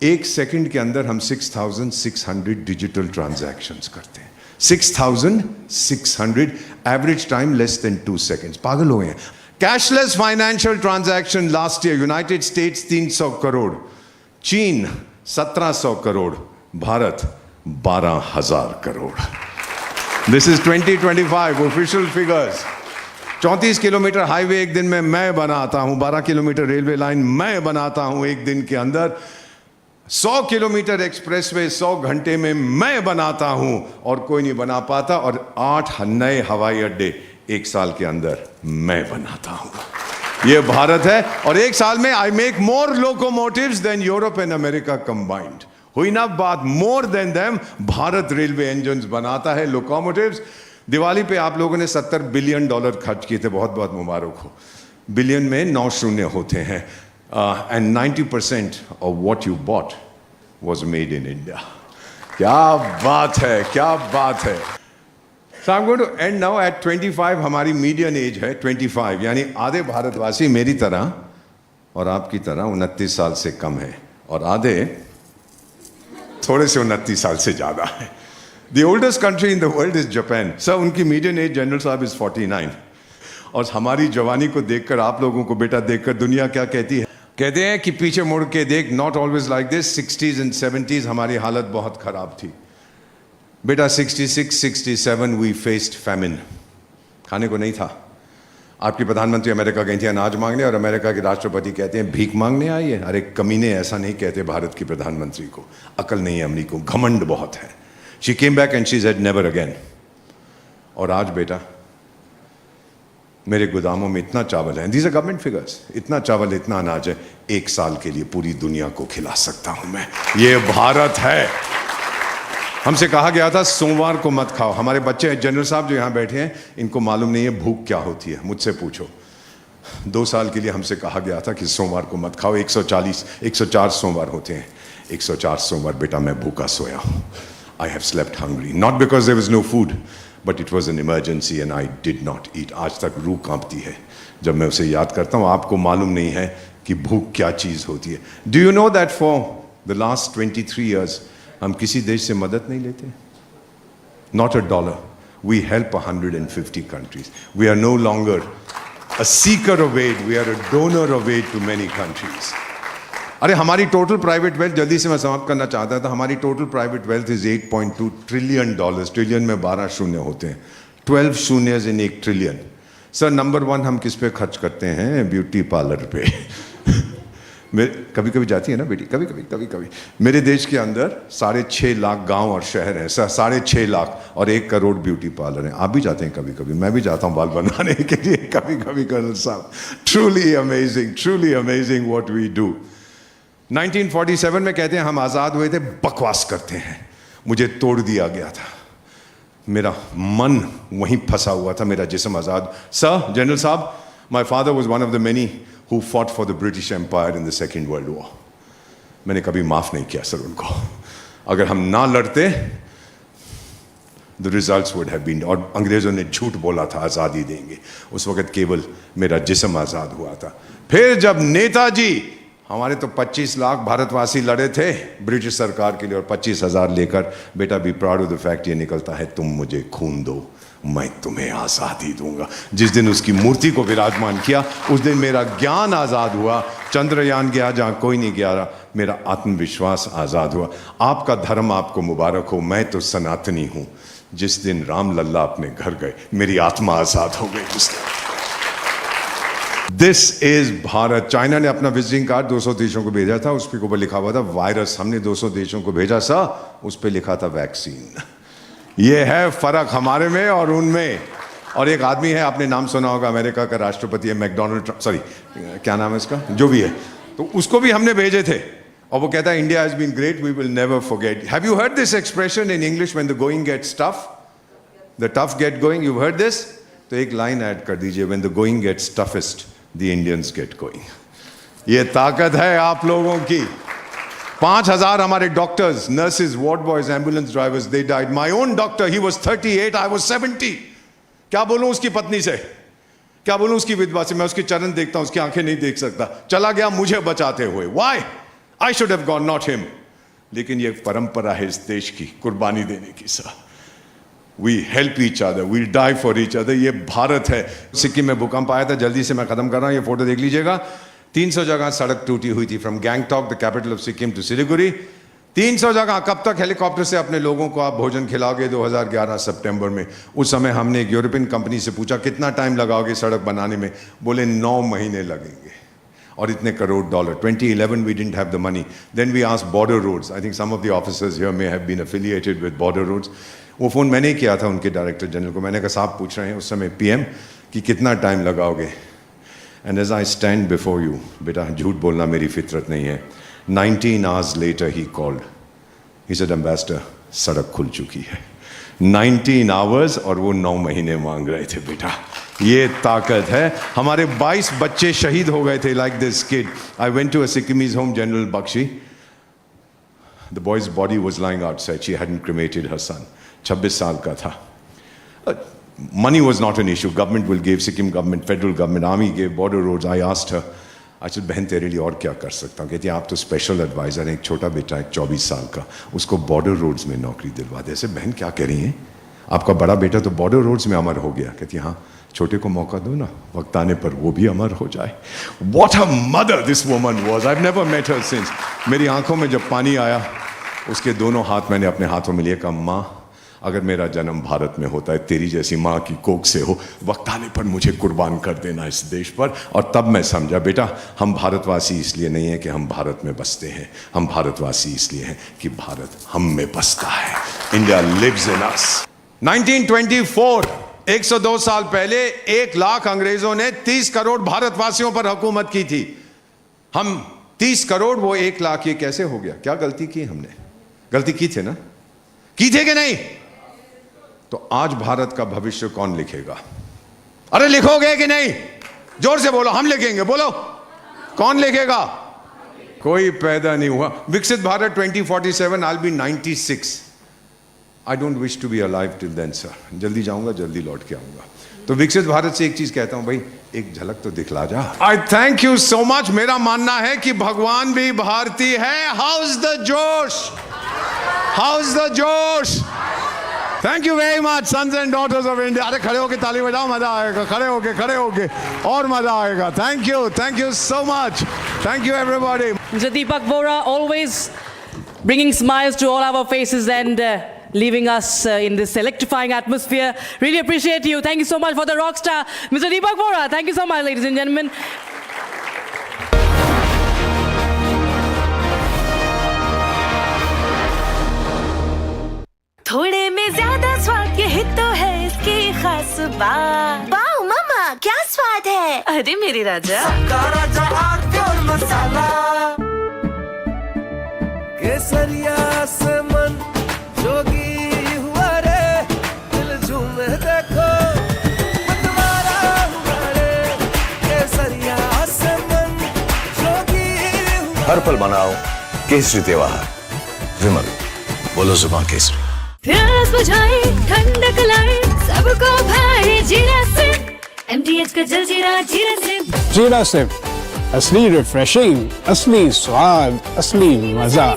1 सेकंड के अंदर हम 6,600 डिजिटल ट्रांजैक्शंस करते हैं. 6,600. Average time less than 2 seconds. पागल हो गए हैं. Cashless financial transaction last year United states 300 crore, चीन 1700 crore, Bharat 12,000 crore. This is 2025 official figures. 34 kilometre highway एक दिन में मैं बनाता हूं. 12 किलोमीटर रेलवे लाइन मैं बनाता हूं एक दिन के अंदर. 100 किलोमीटर एक्सप्रेसवे 100 घंटे में मैं बनाता हूं, और कोई नहीं बना पाता. और 8 नए हवाई अड्डे 1 साल के अंदर मैं बनाता हूं. ये भारत है. और 1 साल में I make more locomotives than Europe and America combined. हुई ना बात? More than them. Bharat railway engines बनाता है, लोकोमोटिव्स. दिवाली पे आप लोगों ने $70 बिलियन खर्च किए थे. बहुत बहुत मुबारक हो. बिलियन में 9 शून्य होते हैं. And 90% of what you bought was made in India. क्या बात है, क्या बात है. So I'm going to end now at 25. हमारी median age है 25, यानी आधे भारतवासी मेरी तरह और आपकी तरह 29 साल से कम है, और आधे थोड़े से 29 साल से ज़्यादा है. The oldest country in the world is Japan. Sir, उनकी median age जनरल साहब is 49. और हमारी जवानी को देखकर, आप लोगों को बेटा देखकर दुनिया क्या कहती है? कहते हैं कि पीछे मुड़ के देख. Not always like this. 60s and 70s हमारी हालत बहुत खराब थी बेटा. 66, 67 वी फेस्ड फैमिन. खाने को नहीं था. आपकी प्रधानमंत्री अमेरिका गई थी अनाज मांगने और अमेरिका के राष्ट्रपति कहते हैं भीख मांगने आई है। अरे कमीने, ऐसा नहीं कहते भारत की प्रधानमंत्री को, अकल नहीं है अमरीका को, घमंड बहुत है। She came back and she said never again. और आज बेटा मेरे गोदामों में इतना चावल है, दीज आर गवर्नमेंट फिगर्स, इतना चावल इतना अनाज है, 1 साल के लिए पूरी दुनिया को खिला सकता हूं मैं। ये भारत है। हमसे कहा गया था सोमवार को मत खाओ। हमारे बच्चे जनरल साहब जो यहाँ बैठे हैं, इनको मालूम नहीं है भूख क्या होती है, मुझसे पूछो। 2 साल के लिए हमसे कहा गया था कि सोमवार को मत खाओ। 104 सोमवार होते हैं, 104 सोमवार बेटा मैं भूखा सोया हूँ। I have slept hungry, not because there was no food but it was an emergency and I did not eat. आज तक रूह कांपती है जब मैं उसे याद करता हूँ। आपको मालूम नहीं है कि भूख क्या चीज़ होती है। Do you know that for the last 23 years हम किसी देश से मदद नहीं लेते, not a dollar. We help 150 countries. We are no longer a seeker of aid, we are a donor of aid to many countries. अरे हमारी total private wealth, जल्दी से मैं समाप्त करना चाहता था, हमारी total private wealth is $8.2 trillion. Trillion में 12 शून्य होते हैं, 12 शून्य इन 1 ट्रिलियन। सर नंबर 1 हम किस पे खर्च करते हैं? ब्यूटी पार्लर पे। कभी कभी जाती है ना बेटी, कभी कभी मेरे देश के अंदर 6.5 लाख गांव और शहर हैं, 6.5 लाख और 1 करोड़ ब्यूटी पार्लर हैं। आप भी जाते हैं कभी कभी, मैं भी जाता हूं बाल बनाने के लिए कभी कभी। कर्नल साहब, truly amazing what we do. 1947 में कहते हैं हम आज़ाद हुए थे, बकवास करते हैं। मुझे तोड़ दिया गया था, मेरा मन वहीं फंसा हुआ था, मेरा जिस्म आज़ाद। सर जनरल साहब, my father was one of the many who fought for the British Empire in the Second World War. मैंने कभी माफ नहीं किया सर उनको। अगर हम ना लड़ते the results would have been, और अंग्रेजों ने झूठ बोला था आज़ादी देंगे, उस वक्त केवल मेरा जिस्म आज़ाद हुआ था। फिर जब नेताजी, हमारे तो 25 लाख भारतवासी लड़े थे ब्रिटिश सरकार के लिए और 25,000 लेकर, बेटा be proud of the fact ये निकलता है तुम मुझे खून दो मैं तुम्हें आज़ादी दूंगा। जिस दिन उसकी मूर्ति को विराजमान किया उस दिन मेरा ज्ञान आज़ाद हुआ। चंद्रयान गया जहाँ कोई नहीं गया, मेरा आत्मविश्वास आज़ाद हुआ। आपका धर्म आपको मुबारक हो, मैं तो सनातनी हूँ। जिस दिन राम लल्ला अपने घर गए मेरी आत्मा आज़ाद हो गई उस दिन। This is Bharat. चाइना ने अपना विजिटिंग कार्ड 200 देशों को भेजा था, उस पर ऊपर लिखा हुआ था वायरस। हमने 200 देशों को भेजा सा, उस पर लिखा था वैक्सीन। ये है फर्क हमारे में और उनमें। और एक आदमी है, आपने नाम सुना होगा, अमेरिका का राष्ट्रपति है मैकडोनल्ड, सॉरी क्या नाम है इसका, जो भी है, तो उसको भी हमने भेजे थे और वो कहता है India has been great, we will never forget. Have you heard this expression in English, when the going gets tough the tough get going? You heard this? तो एक लाइन ऐड कर दीजिए, when the going gets toughest the Indians get going. ये ताकत है आप लोगों की। 5,000 हमारे doctors, nurses, ward boys, ambulance drivers, they died. My own doctor, he was 38, I was 70। क्या बोलूं उसकी पत्नी से, क्या बोलूं उसकी विधवा से? मैं उसके चरण देखता हूं, उसकी आंखें नहीं देख सकता। चला गया मुझे बचाते हुए। Why? I should have gone, not him. लेकिन ये परंपरा है इस देश की, कुर्बानी देने की। Sir we help each other, we die for each other. ये भारत है। सिक्किम में भूकंप आया था, जल्दी से मैं खत्म कर रहा हूं, ये फोटो देख लीजिएगा। 300 जगह सड़क टूटी हुई थी, from Gangtok the capital of Sikkim to Siliguri. 300 जगह। कब तक हेलीकॉप्टर से अपने लोगों को आप भोजन खिलाओगे? 2011 सितंबर में। उस समय हमने एक यूरोपियन कंपनी से पूछा कितना टाइम लगाओगे सड़क बनाने में? बोले 9 महीने लगेंगे और इतने crore dollar. 2011 we didn't have the money. Then we asked border roads. I think some of the officers here may have been affiliated with border roads. वो फ़ोन मैंने किया था उनके डायरेक्टर जनरल को। मैंने कहा साहब पूछ रहे हैं उस समय पीएम कि कितना टाइम लगाओगे? And as I stand before you, बेटा झूठ बोलना मेरी फितरत नहीं है। 19 hours later he called. He said, Ambassador, सड़क खुल चुकी है। 19 hours और वो 9 महीने मांग रहे थे। बेटा ये ताकत है। हमारे 22 बच्चे शहीद हो गए थे, like this kid. I went to a Sikkimese home, General Bakshi. The boy's body was lying outside. She hadn't cremated her son. 26 साल का था। Money was not an issue. Government will give, Sikkim government, federal government, army gave, border roads. I asked her, I said, बहन तेरे लिए और क्या कर सकता हूँ? कहती है आप तो स्पेशल एडवाइज़र हैं, एक छोटा बेटा है 24 साल का, उसको बॉर्डर रोड्स में नौकरी दिलवा दे। ऐसे बहन क्या कह रही हैं? आपका बड़ा बेटा तो बॉर्डर रोड्स में अमर हो गया। कहती है हाँ, छोटे को मौका दो ना, वक्त आने पर वो भी अमर हो जाए। What a mother this woman was. I've never met her since. मेरी आंखों में जब पानी आया, उसके दोनों हाथ मैंने अपने हाथों में लिए, कहा माँ अगर मेरा जन्म भारत में होता है, तेरी जैसी माँ की कोख से हो, वक्त आने पर मुझे कुर्बान कर देना इस देश पर। और तब मैं समझा, बेटा हम भारतवासी इसलिए नहीं है कि हम भारत में बसते हैं, हम भारतवासी इसलिए हैं कि भारत हम में बसता है। इंडिया लिव्स इन अस। 1924, 102 साल पहले 1 लाख अंग्रेजों ने 30 करोड़ भारतवासियों पर हुकूमत की थी। हम 30 करोड़, वो 1 लाख, ये कैसे हो गया? क्या गलती की हमने? गलती की थे ना? की थे कि नहीं? तो आज भारत का भविष्य कौन लिखेगा? अरे लिखोगे कि नहीं? जोर से बोलो, हम लिखेंगे। बोलो, कौन लिखेगा? कोई पैदा नहीं हुआ। विकसित Bharat 2047, I'll be 96. I don't wish to be alive till then, sir. जल्दी जाऊंगा, जल्दी लौट के आऊंगा। तो विकसित भारत से एक चीज कहता हूं, भाई एक झलक तो दिखला जा। I thank you so much. मेरा मानना है कि भगवान भी भारतीय है। How's the josh, how's the josh. Thank you very much sons and daughters of India. अरे खड़े होके ताली बजाओ, मजा आएगा। खड़े होके और मजा आएगा। Thank you so much. Thank you everybody. Mr. Deepak Vora, always bringing smiles to all our faces and leaving us in this electrifying atmosphere. Really appreciate you. Thank you so much for the rock star, Mr. Deepak Vora. Thank you so much, ladies and gentlemen. थोड़े में ज्यादा स्वाद, यही तो है इसकी खास बात। वाओ मामा, क्या स्वाद है? अरे मेरे राजा, राजा और मसाला, केसरिया से मन जोगी हुआ रे, दिल झूमे देखो मतवारा हुआ रे, केसरिया से मन जोगी हुआ। हर पल मनाओ केसरी त्योहार। विमल, बोलो जुबान केसरी। प्यास बुझाए, ठंडक लाए, सबको भाए जीरा सिप। MTH का जल जीरा, जीरा सिप। जीरा सिप, असली रिफ्रेशिंग, असली स्वाद, असली मजा।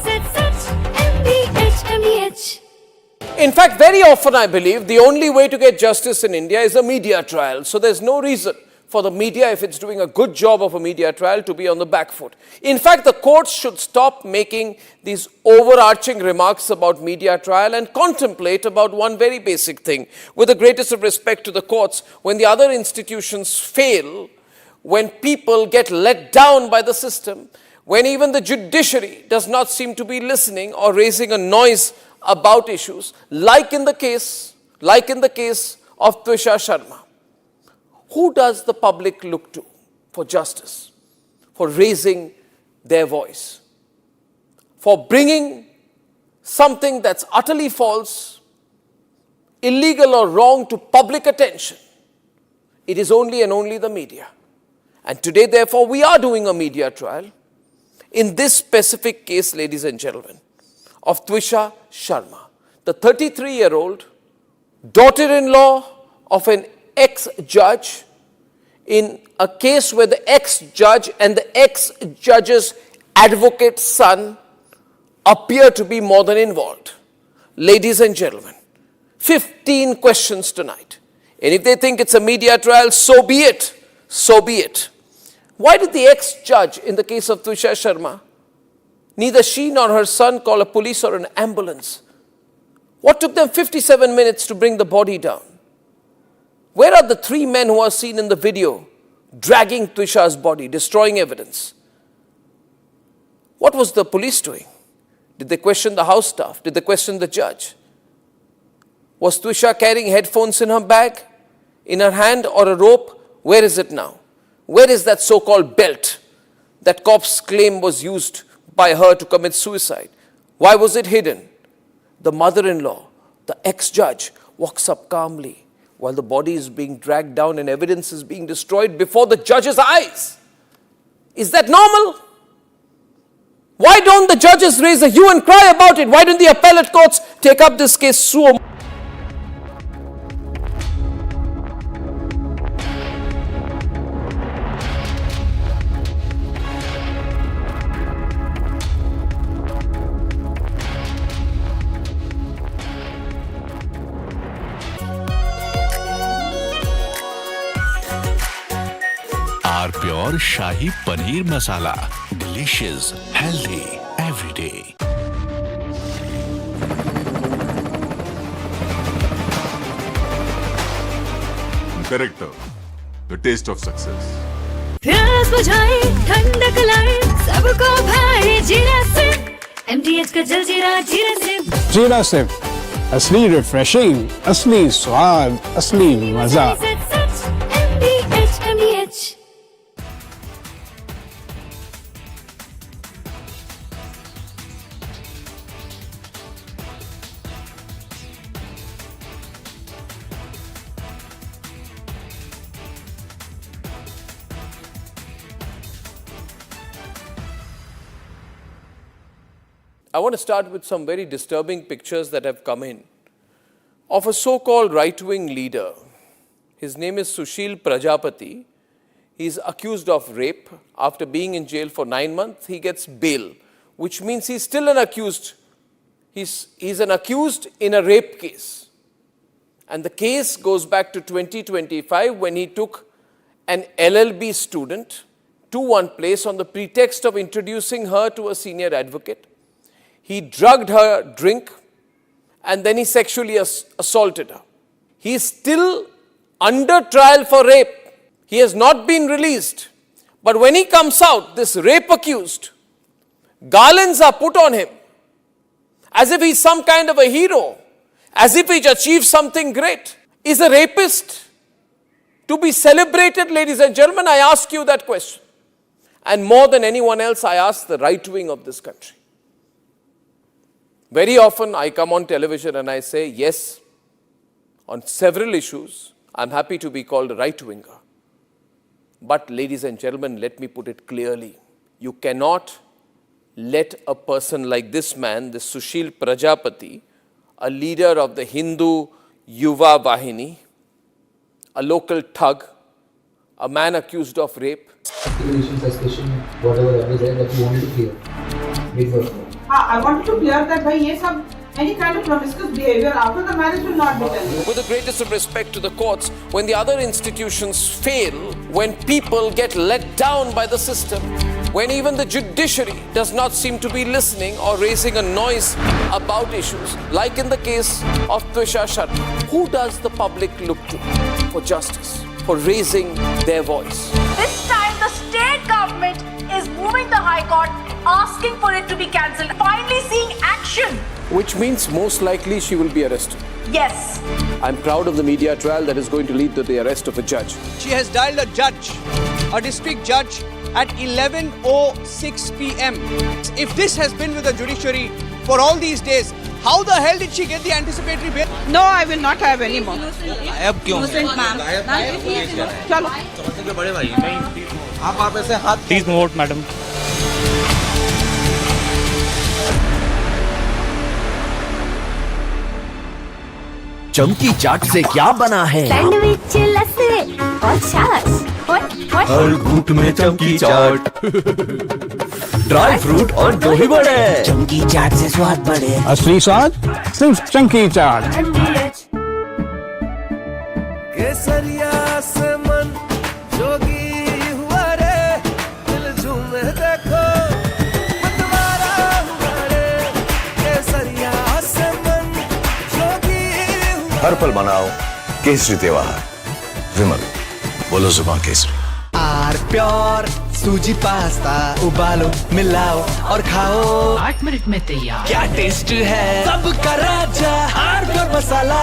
In fact, very often I believe the only way to get justice in India is a media trial. So there's no reason for the media, if it's doing a good job of a media trial, to be on the back foot. In fact, the courts should stop making these overarching remarks about media trial and contemplate about one very basic thing. With the greatest of respect to the courts, when the other institutions fail, when people get let down by the system, when even the judiciary does not seem to be listening or raising a noise about issues, like in the case of Twisha Sharma, who does the public look to for justice, for raising their voice, for bringing something that's utterly false, illegal or wrong to public attention? It is only and only the media. And today, therefore, we are doing a media trial in this specific case, ladies and gentlemen, of Twisha Sharma, the 33-year-old daughter-in-law of an ex-judge, in a case where the ex-judge and the ex-judge's advocate's son appear to be more than involved. Ladies and gentlemen, 15 questions tonight. And if they think it's a media trial, so be it. So be it. Why did the ex-judge in the case of Twisha Sharma, neither she nor her son call a police or an ambulance? What took them 57 minutes to bring the body down? Where are the 3 men who are seen in the video dragging Twisha's body, destroying evidence? What was the police doing? Did they question the house staff? Did they question the judge? Was Twisha carrying headphones in her bag, in her hand, or a rope? Where is it now? Where is that so-called belt that cops claim was used by her to commit suicide? Why was it hidden? The mother-in-law, the ex-judge, walks up calmly while the body is being dragged down and evidence is being destroyed before the judge's eyes. Is that normal? Why don't the judges raise a hue and cry about it? Why don't the appellate courts take up this case suo? R pure shahi paneer masala, delicious, healthy every day. Corrector, the taste of success. प्यास बुझाए ठंडक लाए सबको भाए जीरा सिर्फ MTH का जल जीरा जीरा सिर्फ जीरा सिर्फ असली रिफ्रेशिंग, असली स्वाद, असली मजा। MTH I want to start with some very disturbing pictures that have come in of a so-called right-wing leader. His name is Sushil Prajapati. He's accused of rape. After being in jail for 9 months, he gets bail, which means he's still an accused. He's an accused in a rape case. And the case goes back to 2025 when he took an LLB student to one place on the pretext of introducing her to a senior advocate. He drugged her drink and then he sexually assaulted her. He is still under trial for rape. He has not been released. But when he comes out, this rape accused, garlands are put on him as if he's some kind of a hero, as if he's achieved something great. Is a rapist to be celebrated, ladies and gentlemen? I ask you that question. And more than anyone else, I ask the right wing of this country. Very often I come on television and I say, yes, on several issues, I'm happy to be called a right-winger. But ladies and gentlemen, let me put it clearly. You cannot let a person like this man, this Sushil Prajapati, a leader of the Hindu Yuva Vahini, a local thug, a man accused of rape. Whatever that is there that you wanted to clear. I wanted to clear that any kind of promiscuous behavior after the marriage will not be done. With the greatest of respect to the courts, when the other institutions fail, when people get let down by the system, when even the judiciary does not seem to be listening or raising a noise about issues, like in the case of Twisha Sharma, who does the public look to for justice, for raising their voice? This time the state government is moving the High Court, asking for it to be cancelled, finally seeing action. Which means most likely she will be arrested. Yes. I'm proud of the media trial that is going to lead to the arrest of a judge. She has dialed a district judge at 11:06 p.m. If this has been with the judiciary for all these days, how the hell did she get the anticipatory bail? No, I will not have any more. गायब क्यों? चलो. आप ऐसे हाथ. Please note, madam. चमकी चाट से क्या बना है? सैंडविच, लस्सी और छाछ हर घूंट में चमकी चाट ड्राई फ्रूट और दही बड़े चमकी चाट से स्वाद बढ़े असली स्वाद सिर्फ चमकी चाट केसरिया से मन जोगी हुआ रे दिल झूमे देखो मतवारा हुआ रे केसरिया से मन जोगी हर पल मनाओ केसरी त्योहार विमल बोलो जुबान केसरी आर प्योर सूजी पास्ता उबालो मिलाओ और खाओ 8 मिनट में तैयार क्या टेस्ट है सबका राजा R pure masala.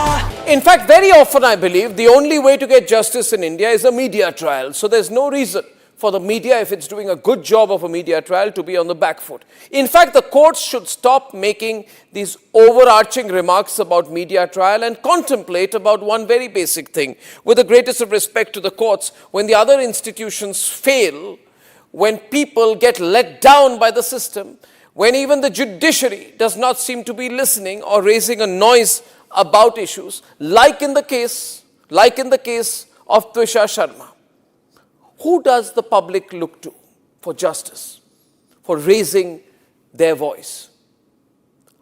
In fact, very often I believe the only way to get justice in India is a media trial. So there's no reason for the media, if it's doing a good job of a media trial, to be on the back foot. In fact, the courts should stop making these overarching remarks about media trial and contemplate about one very basic thing. With the greatest of respect to the courts, when the other institutions fail, when people get let down by the system, when even the judiciary does not seem to be listening or raising a noise about issues, like in the case of Twisha Sharma, who does the public look to for justice, for raising their voice,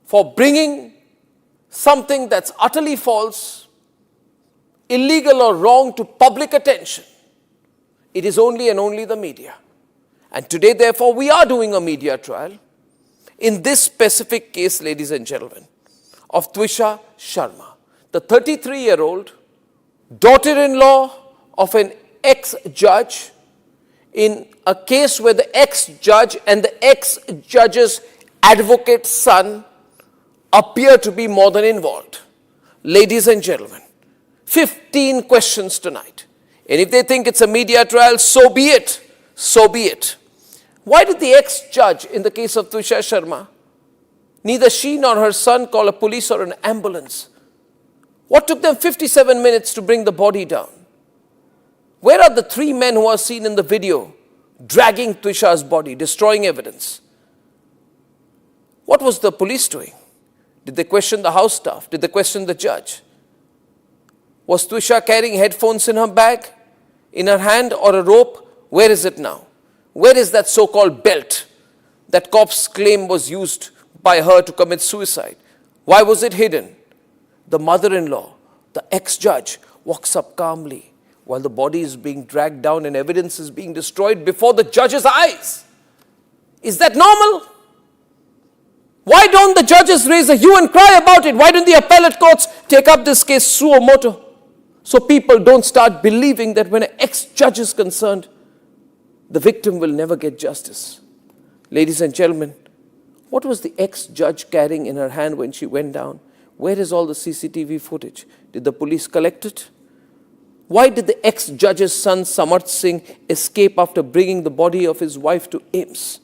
for bringing something that's utterly false, illegal or wrong to public attention? It is only and only the media. And today, therefore, we are doing a media trial in this specific case, ladies and gentlemen, of Twisha Sharma, the 33-year-old daughter-in-law of an ex-judge in a case where the ex-judge and the ex-judge's advocate's son appear to be more than involved. Ladies and gentlemen, 15 questions tonight. And if they think it's a media trial, so be it. So be it. Why did the ex-judge in the case of Twisha Sharma, neither she nor her son call a police or an ambulance? What took them 57 minutes to bring the body down? Where are the 3 men who are seen in the video dragging Twisha's body, destroying evidence? What was the police doing? Did they question the house staff? Did they question the judge? Was Twisha carrying headphones in her bag, in her hand, or a rope? Where is it now? Where is that so-called belt that cops claim was used by her to commit suicide? Why was it hidden? The mother-in-law, the ex-judge, walks up calmly while the body is being dragged down and evidence is being destroyed before the judge's eyes. Is that normal? Why don't the judges raise a hue and cry about it? Why don't the appellate courts take up this case suo motu? So people don't start believing that when an ex-judge is concerned, the victim will never get justice. Ladies and gentlemen, what was the ex-judge carrying in her hand when she went down? Where is all the CCTV footage? Did the police collect it? Why did the ex-judge's son, Samarth Singh, escape after bringing the body of his wife to AIIMS?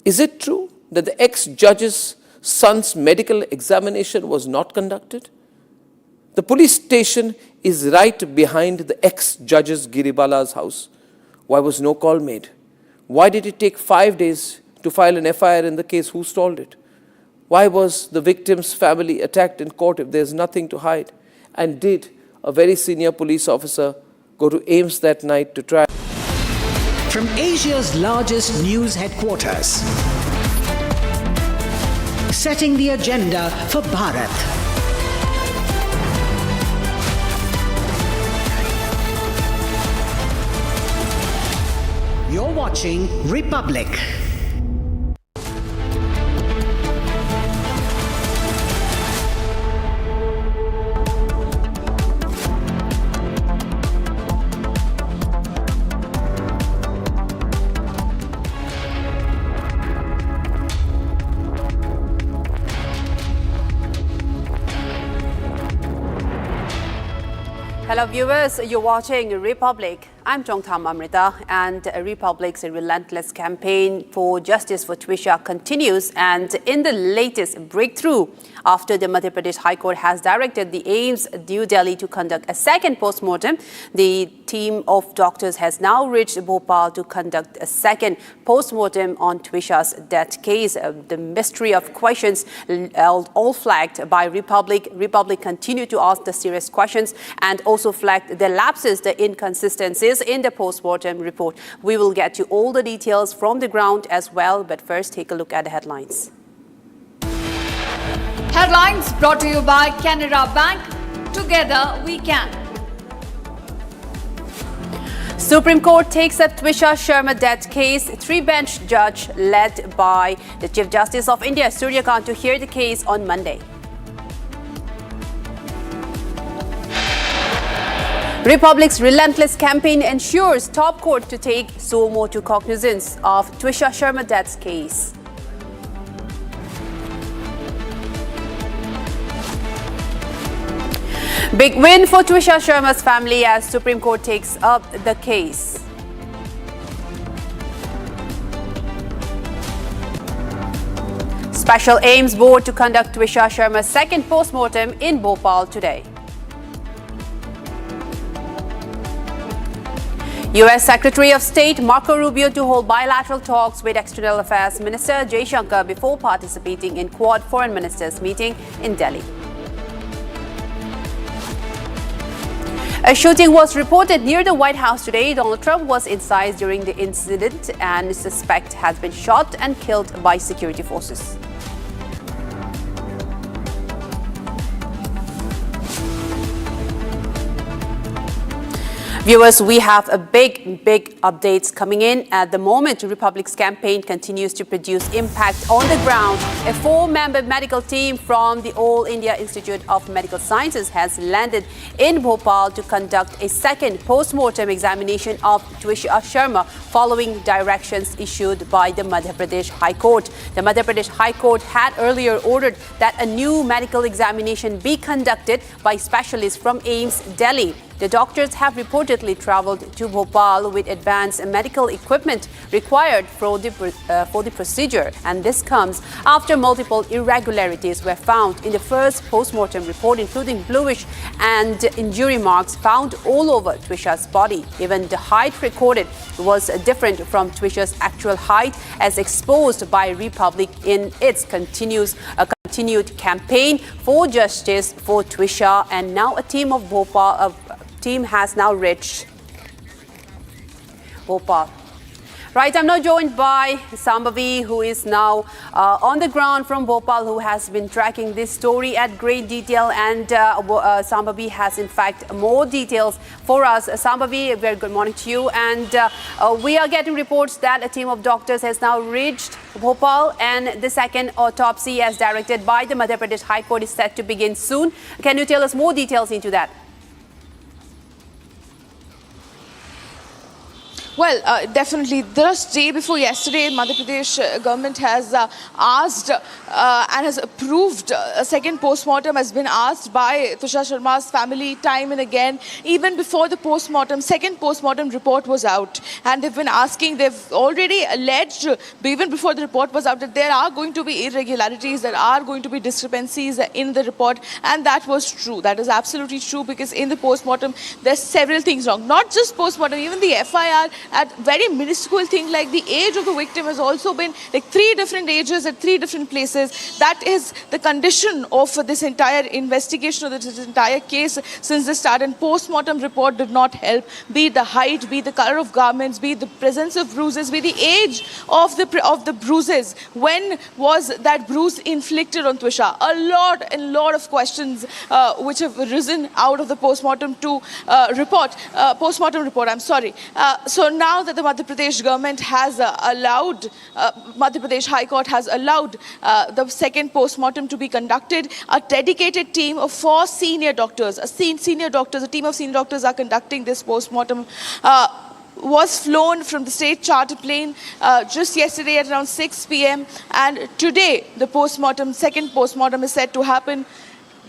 Is it true that the ex-judge's son's medical examination was not conducted? The police station is right behind the ex-judge's Giribala's house. Why was no call made? Why did it take 5 days to file an FIR in the case? Who stalled it? Why was the victim's family attacked in court if there's nothing to hide? And did a very senior police officer go to AIIMS that night to try? From Asia's largest news headquarters, setting the agenda for Bharat. You're watching Republic. Hello viewers, you're watching Republic. I'm Chongtham Amrita, and Republic's relentless campaign for justice for Twisha continues. And in the latest breakthrough, after the Madhya Pradesh High Court has directed the AIIMS New Delhi to conduct a second post-mortem, the team of doctors has now reached Bopal to conduct a second post-mortem on Twisha's death case. The mystery of questions all flagged by Republic. Republic continue to ask the serious questions and also flagged the lapses, the inconsistencies in the post-mortem report. We will get to all the details from the ground as well, but first take a look at the headlines. Headlines brought to you by Canara Bank. Together we can. Supreme Court takes up Twisha Sharma death case. 3-bench judge led by the Chief Justice of India, Surya Kant, to hear the case on Monday. Republic's relentless campaign ensures top court to take suo motu cognizance of Twisha Sharma death case. Big win for Twisha Sharma's family as Supreme Court takes up the case. Special AIIMS board to conduct Twisha Sharma's second post-mortem in Bopal today. U.S. Secretary of State Marco Rubio to hold bilateral talks with External Affairs Minister Jay Shankar before participating in Quad Foreign Ministers meeting in Delhi. A shooting was reported near the White House today. Donald Trump was inside during the incident, and the suspect has been shot and killed by security forces. Viewers, we have a big updates coming in. At the moment, Republic's campaign continues to produce impact on the ground. A 4-member medical team from the All India Institute of Medical Sciences has landed in Bhopal to conduct a second post-mortem examination of Twisha Sharma following directions issued by the Madhya Pradesh High Court. The Madhya Pradesh High Court had earlier ordered that a new medical examination be conducted by specialists from AIIMS, Delhi. The doctors have reportedly travelled to Bopal with advanced medical equipment required for the procedure, and this comes after multiple irregularities were found in the first post-mortem report, including bluish and injury marks found all over Twisha's body. Even the height recorded was different from Twisha's actual height, as exposed by Republic in its continued campaign for justice for Twisha. And now a team of Bopal team has now reached Bopal. Right, I'm now joined by Sambhavi, who is now on the ground from Bopal, who has been tracking this story at great detail. And Sambhavi has, in fact, more details for us. Sambhavi, very good morning to you. And we are getting reports that a team of doctors has now reached Bopal, and the second autopsy, as directed by the Madhya Pradesh High Court, is set to begin soon. Can you tell us more details into that? Well, definitely. Just day before yesterday, Madhya Pradesh government has asked and has approved a second post-mortem, has been asked by Twisha Sharma's family time and again, even before the second post-mortem report was out. And they've been asking, they've already alleged, even before the report was out, that there are going to be irregularities, there are going to be discrepancies in the report. And that was true. That is absolutely true, because in the post-mortem, there's several things wrong. Not just post-mortem, even the FIR, at very minuscule thing like the age of the victim has also been like 3 different ages at 3 different places. That is the condition of this entire investigation, of this entire case since the start. And post-mortem report did not help, be it the height, be it the color of garments, be it the presence of bruises, be the age of the bruises. When was that bruise inflicted on Twisha? A lot of questions which have risen out of the post-mortem report. So now that the Madhya Pradesh government has allowed, Madhya Pradesh High Court has allowed the second post-mortem to be conducted, a dedicated team of 4 senior doctors, a team of senior doctors are conducting this post-mortem. Was flown from the state charter plane just yesterday at around 6 p.m. and today the second post-mortem is set to happen.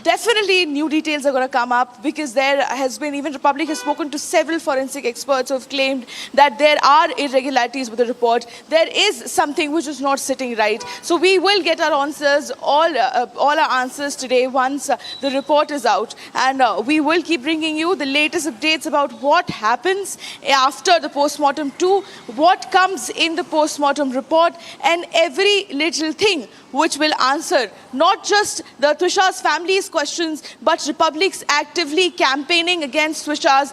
Definitely new details are going to come up, because there has been, even Republic has spoken to several forensic experts who have claimed that there are irregularities with the report. There is something which is not sitting right. So we will get our answers, all our answers today once the report is out. And we will keep bringing you the latest updates about what happens after the post-mortem too, what comes in the post-mortem report, and every little thing which will answer not just the Twisha's family's questions, but Republic's actively campaigning against Twisha's,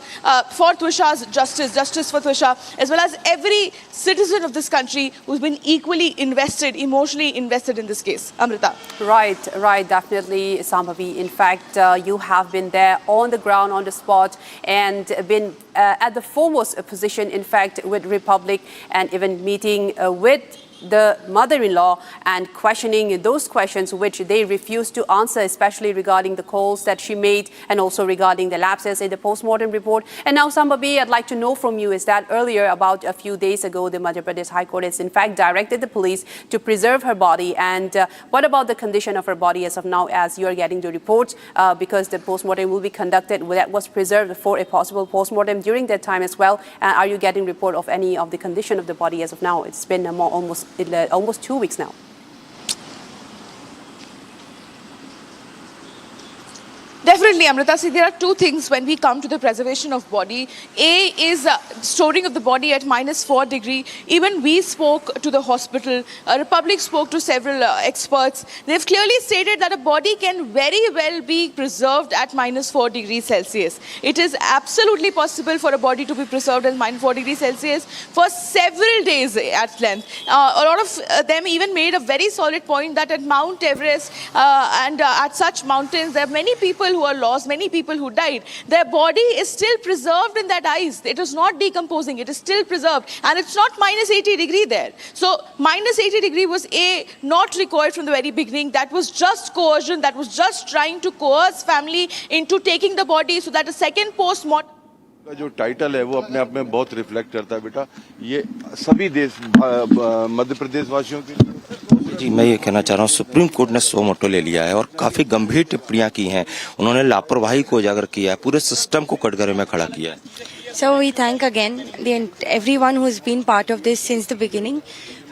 for Twisha's justice for Twisha, as well as every citizen of this country who's been equally invested, emotionally invested in this case. Amrita. Right, definitely, Sambhavi. In fact, you have been there on the ground, on the spot, and been at the foremost position, in fact, with Republic, and even meeting with the mother-in-law and questioning those questions which they refused to answer, especially regarding the calls that she made and also regarding the lapses in the post-mortem report. And now, Sambhavi, I'd like to know from you is that earlier, about a few days ago, the Madhya Pradesh High Court has in fact directed the police to preserve her body. And what about the condition of her body as of now, as you are getting the reports, because the post-mortem will be conducted, that was preserved for a possible post-mortem during that time as well. Are you getting report of any of the condition of the body as of now? It's been almost 2 weeks now. Definitely, Amrita. See, there are 2 things when we come to the preservation of body. A is storing of the body at -4 degrees. Even we spoke to the hospital. Republic spoke to several experts. They've clearly stated that a body can very well be preserved at -4 degrees Celsius. It is absolutely possible for a body to be preserved at -4 degrees Celsius for several days at length. A lot of them even made a very solid point that at Mount Everest and at such mountains, there are many people who are in-laws, many people who died, their body is still preserved in that ice. It is not decomposing. It is still preserved. And it's not minus 80 degree there. So minus 80 degree was not required from the very beginning. That was just coercion. That was just trying to coerce family into taking the body so that a second post-mortem का जो title है वो अपने आप में बहुत reflect करता है बेटा। ये सभी देश मध्य प्रदेश वासियों के लिए। जी मैं ये कहना चाह रहा हूँ, सुप्रीम कोर्ट ने सो मोटो ले लिया है और काफी गंभीर टिप्पणियां की हैं। उन्होंने लापरवाही को उजागर किया है, पूरे सिस्टम को कटघरे में खड़ा किया है। So we thank again everyone who has been part of this since the beginning.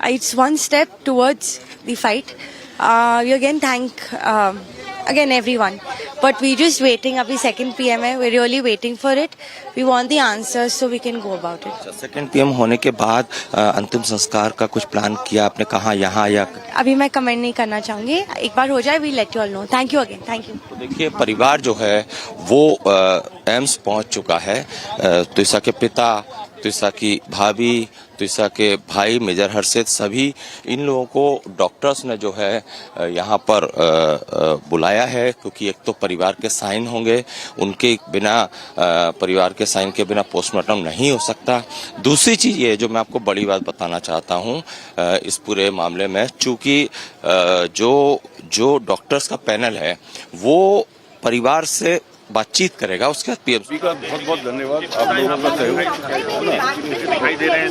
It's one step towards the fight. We again thank again everyone. But we're just waiting. Abhi second PM hai. We're really waiting for it. We want the answers so we can go about it. Second PM होने के बाद अंतिम संस्कार का कुछ plan किया आपने, कहा यहाँ या? अभी मैं कमेंट नहीं करना चाहूंगी, एक बार हो जाए we let you all know. Thank you again, thank you. तो देखिए परिवार जो है वो एम्स पहुंच चुका है। त्विषा के पिता, त्विषा की भाभी, त्विषा के भाई मेजर हर्षित, सभी इन लोगों को डॉक्टर्स ने जो है यहाँ पर बुलाया है, क्योंकि एक तो परिवार के साइन होंगे, उनके बिना परिवार के साइन के बिना पोस्टमार्टम नहीं हो सकता। दूसरी चीज ये जो मैं आपको बड़ी बात बताना चाहता हूँ इस पूरे मामले में, चूंकि जो डॉक्टर्स का पैनल है वो परिवार से बातचीत करेगा, उसके बाद पीएम का बहुत बहुत धन्यवाद आप लोगों का सहयोग दिखाई दे रहे हैं।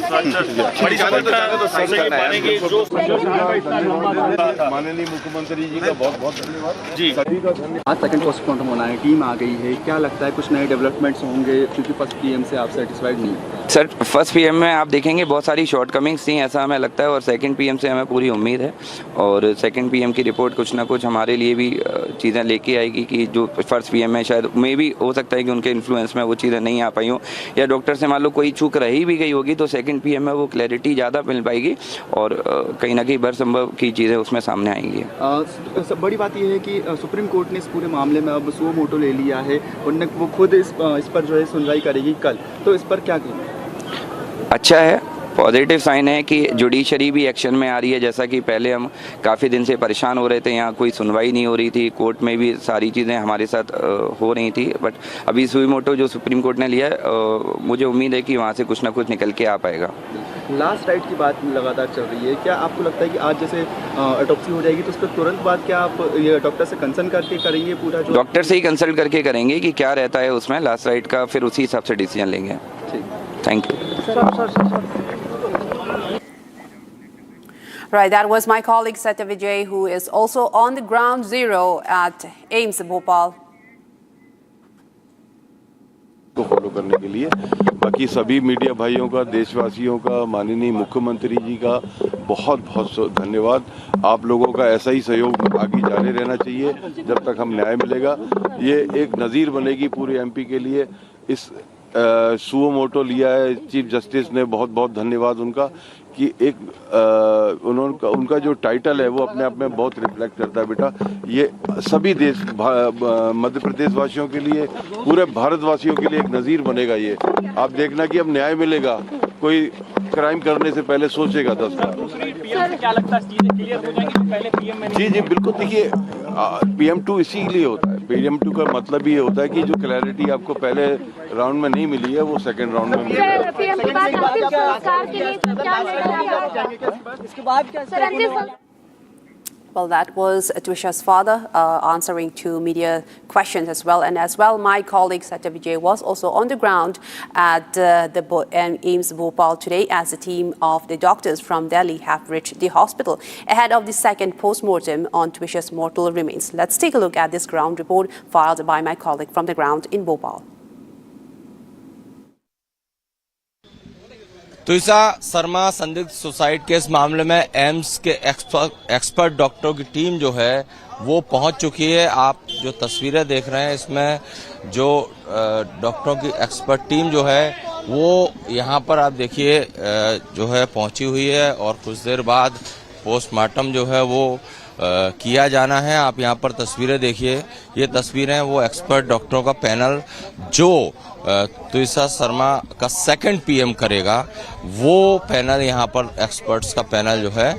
माननीय मुख्यमंत्री जी का बहुत बहुत धन्यवाद जी, सभी का धन्यवाद। आज सेकंड पोस्टमार्टम होना है, टीम आ गई है, क्या लगता है कुछ नए डेवलपमेंट्स होंगे, क्योंकि फर्स्ट पीएम से आप सेटिस्फाइड नहीं? सर फर्स्ट पीएम में आप देखेंगे बहुत सारी शॉर्टकमिंग्स थी, ऐसा हमें लगता है, और सेकंड पीएम से हमें पूरी उम्मीद है और सेकंड पीएम की रिपोर्ट कुछ ना कुछ हमारे लिए भी चीज़ें लेके आएगी कि जो फर्स्ट पीएम है शायद मे भी हो सकता है कि उनके इन्फ्लुएंस में वो चीज़ें नहीं आ पाई हों, या डॉक्टर से मान लो कोई चूक रही भी गई होगी तो सेकंड पीएम में वो क्लैरिटी ज़्यादा मिल पाएगी और कहीं ना कहीं भरसंभव की चीज़ें उसमें सामने आएंगी। बड़ी बात यह है कि सुप्रीम कोर्ट ने इस पूरे मामले में अब सो मोटो ले लिया है, उन्होंने वो खुद इस पर जो है सुनवाई करेगी कल, तो इस पर क्या कहेंगे? अच्छा है, पॉजिटिव साइन है कि जुडिशरी भी एक्शन में आ रही है। जैसा कि पहले हम काफ़ी दिन से परेशान हो रहे थे, यहाँ कोई सुनवाई नहीं हो रही थी, कोर्ट में भी सारी चीज़ें हमारे साथ हो रही थी, बट अभी सुई मोटो जो सुप्रीम कोर्ट ने लिया है मुझे उम्मीद है कि वहाँ से कुछ ना कुछ निकल के आ पाएगा। लास्ट राइट की बात लगातार चल रही है, क्या आपको लगता है कि आज जैसे ऑटोप्सी हो जाएगी तो उसके तुरंत बाद क्या आप ये डॉक्टर से कंसल्ट करके करेंगे? पूरा जो डॉक्टर से ही कंसल्ट करके करेंगे कि क्या रहता है उसमें लास्ट राइट का, फिर उसी हिसाब से डिसीजन लेंगे। Thank you. Right, that was my colleague Satya Vijay, who is also on the ground zero at AIIMS Bopal. को फॉलो करने के लिए बाकी सभी मीडिया भाइयों का, देशवासियों का, माननीय मुख्यमंत्री जी का बहुत बहुत धन्यवाद। आप लोगों का ऐसा ही सहयोग आगे जारी रहना चाहिए जब तक हम न्याय मिलेगा। ये एक नज़ीर बनेगी पूरे एमपी के लिए। इस सुओ मोटो लिया है चीफ जस्टिस ने, बहुत बहुत धन्यवाद उनका कि एक उनका जो टाइटल है वो अपने आप में बहुत रिफ्लेक्ट करता है बेटा। ये सभी देश मध्य प्रदेश वासियों के लिए, पूरे भारतवासियों के लिए एक नज़ीर बनेगा। ये आप देखना कि अब न्याय मिलेगा, कोई क्राइम करने से पहले सोचेगा 10 बार। क्या लगता है चीजें क्लियर हो जाएंगी पहले पीएम में? जी जी बिल्कुल। देखिए PM2 इसीलिए होता है, PM2 का मतलब ये होता है कि जो क्लैरिटी आपको पहले राउंड में नहीं मिली है वो सेकंड राउंड में मिलेगी। Well, that was Twisha's father answering to media questions as well. And as well, my colleague Satya Vijay was also on the ground at the AIIMS Bopal today as a team of the doctors from Delhi have reached the hospital ahead of the second post-mortem on Twisha's mortal remains. Let's take a look at this ground report filed by my colleague from the ground in Bopal. त्विषा Sharma संदिग्ध suicide के इस मामले में AIIMS के expert डॉक्टरों की team जो है वो पहुंच चुकी है। आप जो तस्वीरें देख रहे हैं इसमें जो डॉक्टरों की एक्सपर्ट टीम जो है वो यहाँ पर आप देखिए जो है पहुंची हुई है और कुछ देर बाद पोस्टमार्टम जो है वो किया जाना है। आप यहाँ पर तस्वीरें देखिए, ये तस्वीरें वो एक्सपर्ट डॉक्टरों का पैनल जो त्विषा शर्मा का सेकंड PM करेगा, वो पैनल यहाँ पर एक्सपर्ट्स का पैनल जो है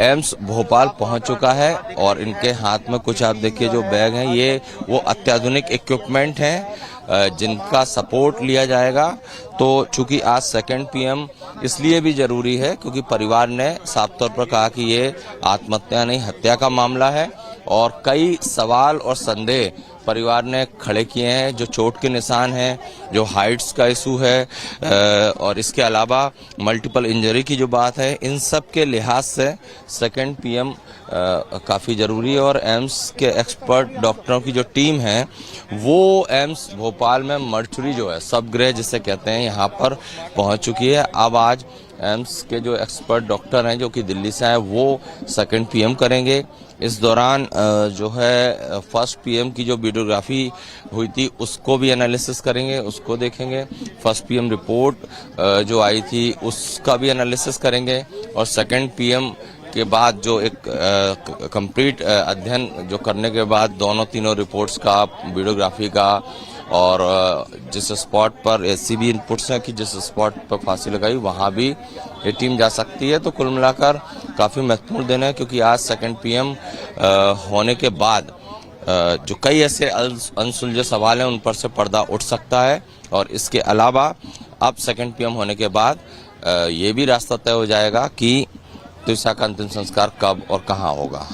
एम्स भोपाल पहुंच चुका है और इनके हाथ में कुछ आप देखिए जो बैग हैं, ये वो अत्याधुनिक इक्विपमेंट हैं जिनका सपोर्ट लिया जाएगा। तो चूंकि आज सेकंड पीएम इसलिए भी जरूरी है क्योंकि परिवार ने साफ तौर पर कहा कि ये आत्महत्या नहीं हत्या का मामला है और कई सवाल और संदेह परिवार ने खड़े किए हैं, जो चोट के निशान हैं, जो हाइट्स का इशू है और इसके अलावा मल्टीपल इंजरी की जो बात है, इन सब के लिहाज से सेकंड पीएम काफ़ी ज़रूरी है। और एम्स के एक्सपर्ट डॉक्टरों की जो टीम है वो एम्स भोपाल में मर्चुरी जो है सब गृह जिसे कहते हैं यहाँ पर पहुँच चुकी है। अब आज एम्स के जो एक्सपर्ट डॉक्टर हैं जो कि दिल्ली से आए वो सेकंड पीएम करेंगे। इस दौरान जो है फर्स्ट पीएम की जो वीडियोग्राफी हुई थी उसको भी एनालिसिस करेंगे, उसको देखेंगे। फर्स्ट पीएम रिपोर्ट जो आई थी उसका भी एनालिसिस करेंगे और सेकंड पीएम के बाद जो एक कंप्लीट अध्ययन जो करने के बाद दोनों तीनों रिपोर्ट्स का, वीडियोग्राफी का और जिस स्पॉट पर ऐसी भी इनपुट्स हैं कि जिस स्पॉट पर फांसी लगाई वहाँ भी ये टीम जा सकती है। तो कुल मिलाकर काफ़ी महत्वपूर्ण दिन है क्योंकि आज सेकंड पीएम होने के बाद जो कई ऐसे अनसुलझे सवाल हैं उन पर से पर्दा उठ सकता है और इसके अलावा अब सेकंड पीएम होने के बाद ये भी रास्ता तय हो जाएगा कि त्विषा का अंतिम संस्कार कब और कहाँ होगा।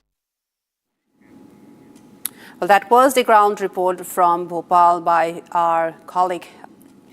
Well, that was the ground report from Bopal by our colleague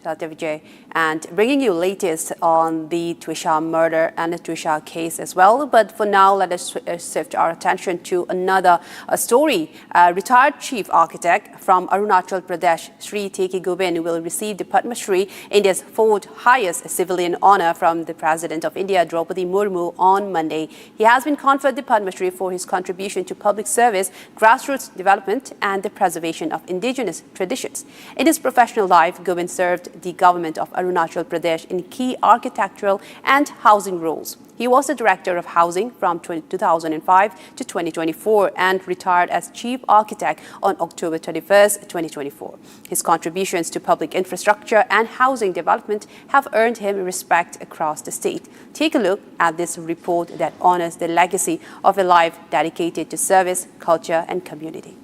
Vijay, and bringing you latest on the Twisha murder and the Twisha case as well. But for now, let us shift our attention to another story. Retired Chief Architect from Arunachal Pradesh, Sri Teki Gobind, will receive the Padma Shri, India's fourth highest civilian honor from the President of India, Draupadi Murmu, on Monday. He has been conferred the Padma Shri for his contribution to public service, grassroots development and the preservation of indigenous traditions. In his professional life, Gobind served the government of Arunachal Pradesh in key architectural and housing roles. He was the Director of Housing from 2005 to 2024 and retired as Chief Architect on October 31st, 2024. His contributions to public infrastructure and housing development have earned him respect across the state. Take a look at this report that honors the legacy of a life dedicated to service, culture and community.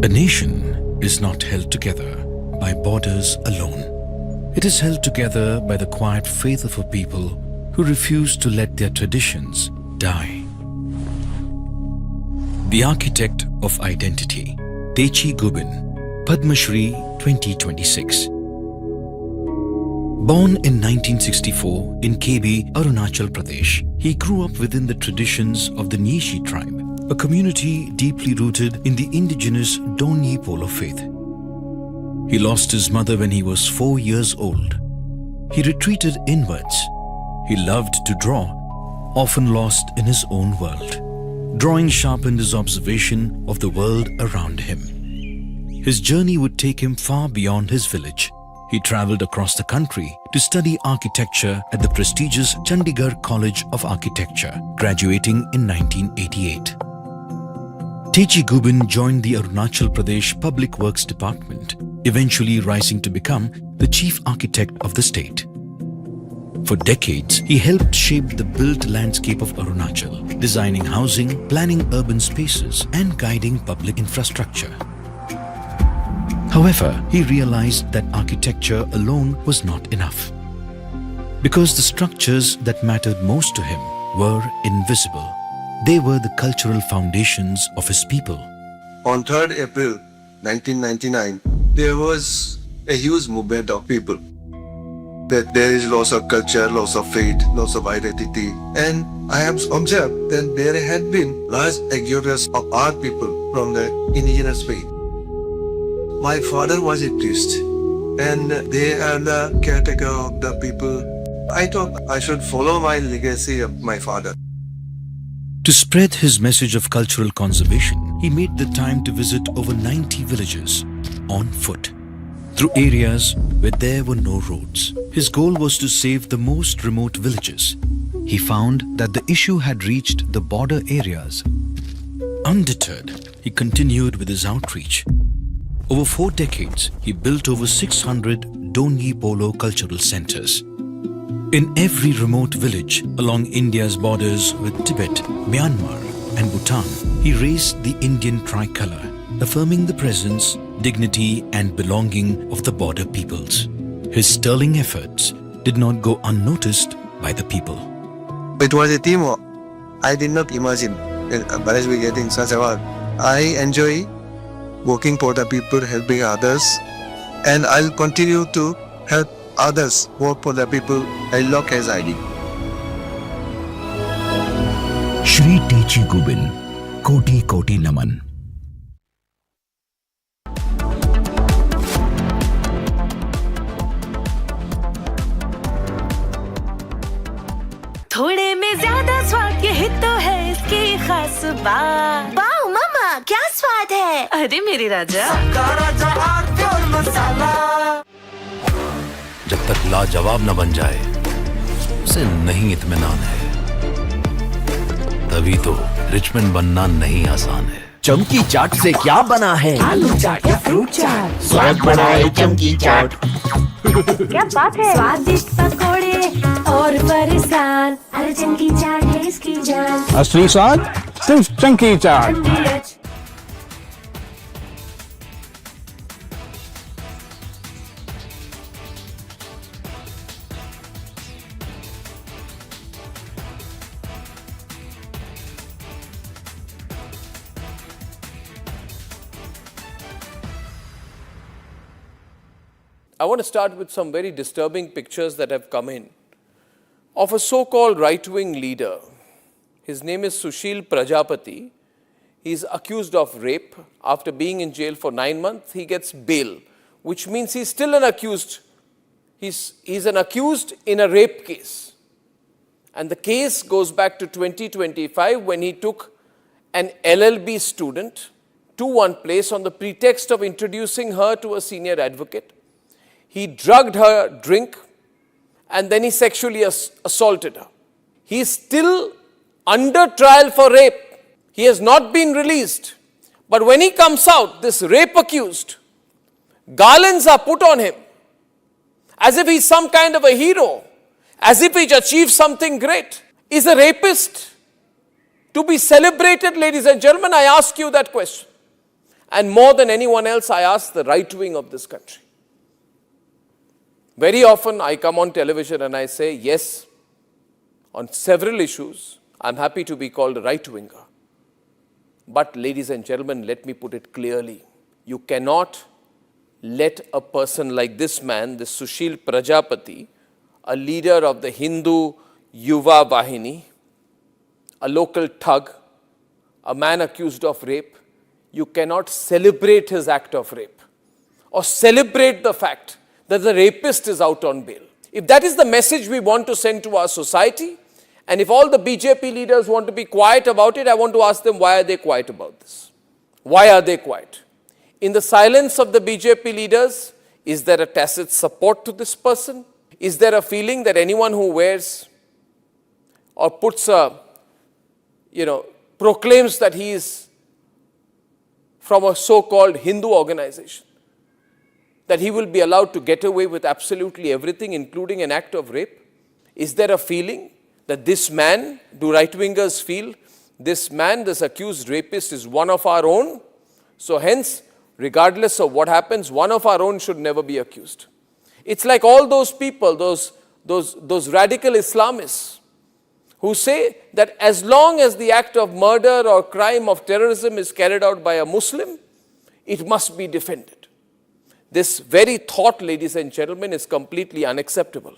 A nation is not held together by borders alone. It is held together by the quiet faith of a people who refuse to let their traditions die. The architect of identity, Techi Gobind, Padma Shri 2026. Born in 1964 in KB, Arunachal Pradesh, he grew up within the traditions of the Nishi tribe, a community deeply rooted in the indigenous Donyi Polo faith. He lost his mother when he was 4 years old. He retreated inwards. He loved to draw, often lost in his own world. Drawing sharpened his observation of the world around him. His journey would take him far beyond his village. He travelled across the country to study architecture at the prestigious Chandigarh College of Architecture, graduating in 1988. Techi Gobind joined the Arunachal Pradesh Public Works Department, eventually rising to become the chief architect of the state. For decades, he helped shape the built landscape of Arunachal, designing housing, planning urban spaces, and guiding public infrastructure. However, he realized that architecture alone was not enough, because the structures that mattered most to him were invisible. They were the cultural foundations of his people. On 3rd April 1999, there was a huge movement of people. That there is loss of culture, loss of faith, loss of identity. And I have observed that there had been large exodus of our people from the indigenous faith. My father was a priest and they are the caretaker of the people. I thought I should follow my legacy of my father. To spread his message of cultural conservation, he made the time to visit over 90 villages on foot, through areas where there were no roads. His goal was to save the most remote villages. He found that the issue had reached the border areas. Undeterred, he continued with his outreach. Over 4 decades, he built over 600 Donyi Polo cultural centers. In every remote village along India's borders with Tibet, Myanmar and Bhutan, he raised the Indian tricolour, affirming the presence, dignity and belonging of the border peoples. His sterling efforts did not go unnoticed by the people. It was a teamwork. I did not imagine Bharat we getting such award. I enjoy working for the people, helping others, and I'll continue to help others work for the people as long as I do. Shri Techi Gubin, Koti Koti Naman. थोड़े में ज्यादा स्वाद यही तो है इसकी खास बात। वाओ मम्मा क्या स्वाद है। अरे मेरे राजा राजा और मसाला। जब तक लाजवाब न बन जाए उसे नहीं इत्मीनान है, तभी तो रिचमंड बनना नहीं आसान है। चमकी चाट से क्या बना है? आलू चाट या फ्रूट चाट, स्वाद बनाए चमकी चाट। क्या बात है। स्वादिष्ट पकोड़े और फरसान, अरे चमकी चाट है इसकी जान। असली स्वाद सिर्फ चंकी चाट। I want to start with some very disturbing pictures that have come in of a so-called right-wing leader. His name is Sushil Prajapati. He is accused of rape. After being in jail for 9 months, he gets bail, which means he's still an accused. He's an accused in a rape case. And the case goes back to 2025 when he took an LLB student to one place on the pretext of introducing her to a senior advocate. He drugged her drink and then he sexually assaulted her. He is still under trial for rape. He has not been released. But when he comes out, this rape accused, garlands are put on him as if he's some kind of a hero, as if he's achieved something great. Is a rapist to be celebrated, ladies and gentlemen? I ask you that question. And more than anyone else, I ask the right wing of this country. Very often I come on television and I say, yes, on several issues, I'm happy to be called a right-winger. But ladies and gentlemen, let me put it clearly. You cannot let a person like this man, this Sushil Prajapati, a leader of the Hindu Yuva Vahini, a local thug, a man accused of rape, you cannot celebrate his act of rape or celebrate the fact that the rapist is out on bail. If that is the message we want to send to our society, and if all the BJP leaders want to be quiet about it, I want to ask them, why are they quiet about this? Why are they quiet? In the silence of the BJP leaders, is there a tacit support to this person? Is there a feeling that anyone who wears or puts a, proclaims that he is from a so-called Hindu organization, that he will be allowed to get away with absolutely everything, including an act of rape? Is there a feeling that this man, do right-wingers feel, this man, this accused rapist is one of our own? So hence, regardless of what happens, one of our own should never be accused. It's like all those people, those radical Islamists who say that as long as the act of murder or crime of terrorism is carried out by a Muslim, it must be defended. This very thought, ladies and gentlemen, is completely unacceptable.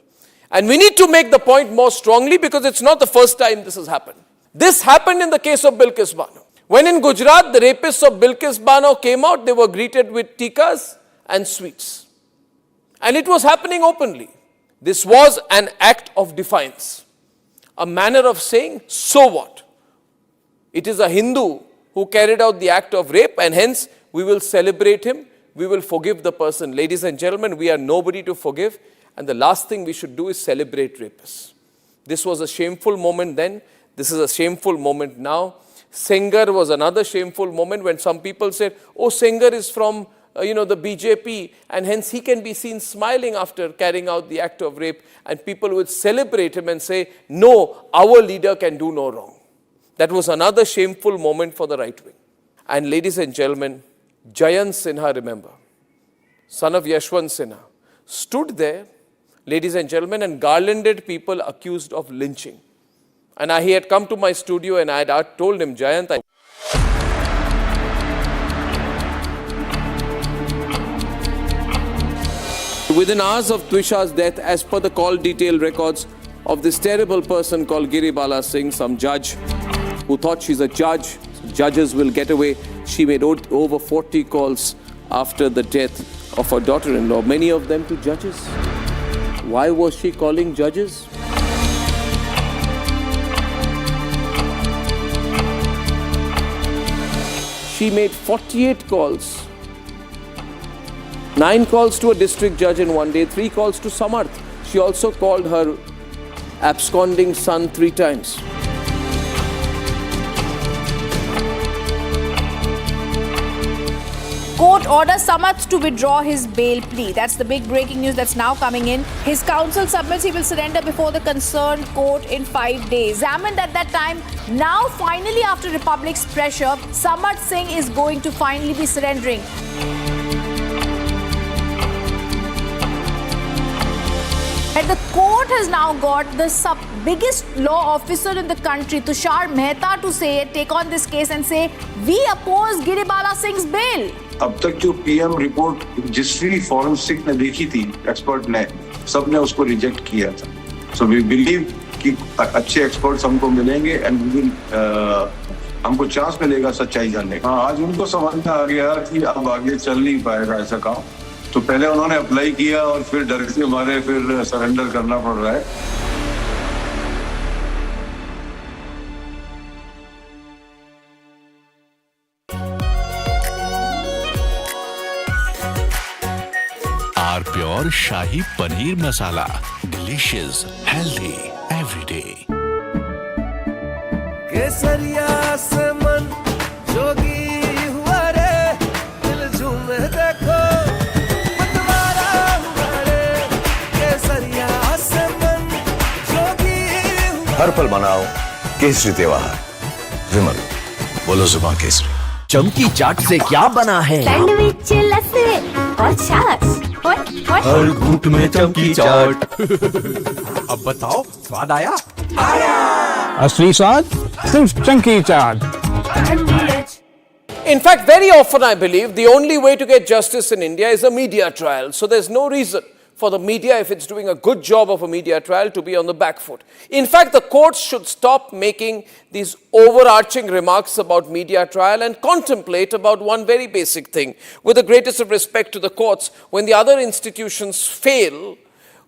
And we need to make the point more strongly because it's not the first time this has happened. This happened in the case of Bilkis Bano. When in Gujarat, the rapists of Bilkis Bano came out, they were greeted with tikas and sweets. And it was happening openly. This was an act of defiance. A manner of saying, so what? It is a Hindu who carried out the act of rape and hence we will celebrate him. We will forgive the person. Ladies and gentlemen, we are nobody to forgive. And the last thing we should do is celebrate rapists. This was a shameful moment then. This is a shameful moment now. Sengar was another shameful moment when some people said, oh, Sengar is from the BJP, and hence he can be seen smiling after carrying out the act of rape, and people would celebrate him and say, no, our leader can do no wrong. That was another shameful moment for the right wing. And ladies and gentlemen, Jayant Sinha, remember, son of Yashwant Sinha, stood there, ladies and gentlemen, and garlanded people accused of lynching. And he had come to my studio and I had told him, Jayant, within hours of Twisha's death, as per the call detail records of this terrible person called Giribala Singh, some judge who thought she's a judge, so judges will get away. She made over 40 calls after the death of her daughter-in-law, many of them to judges. Why was she calling judges? She made 48 calls. 9 calls to a district judge in one day, 3 calls to Samarth. She also called her absconding son 3 times. Court orders Samarth to withdraw his bail plea. That's the big breaking news that's now coming in. His counsel submits he will surrender before the concerned court in 5 days. Examined at that time, now finally after Republic's pressure, Samarth Singh is going to finally be surrendering. And the court has now got the biggest law officer in the country, Tushar Mehta, to take on this case and say, we oppose Giribala Singh's bail. अब तक जो PM report जिस भी forensic ने देखी थी, expert ने, सबने उसको रिजेक्ट किया था. सो वी बिलीव कि अच्छे एक्सपर्ट्स हमको मिलेंगे एंड वी विल हमको चांस मिलेगा सच्चाई जानने का. आज उनको समझ में आ गया कि अब आगे चल नहीं पाएगा ऐसा काम. तो पहले उन्होंने अप्लाई किया और फिर डर के मारे फिर सरेंडर करना पड़ रहा है. R pure shahi paneer masala, delicious, healthy everyday. केसरिया से मन जोगी हुआ रे, दिल झूमे देखो. हर पल मनाओ केसरी त्योहार. विमल, बोलो जुबान केसरी. चमकी चाट से क्या बना है? सैंडविच, लस्सी और छाछ और हर घूंट में चमकी चाट. अब बताओ, स्वाद आया? असली स्वाद सिर्फ चमकी चाट. In fact, very often I believe the only way to get justice in India is a media trial. So there's no reason for the media, if it's doing a good job of a media trial, to be on the back foot. In fact, the courts should stop making these overarching remarks about media trial and contemplate about one very basic thing. With the greatest of respect to the courts, when the other institutions fail,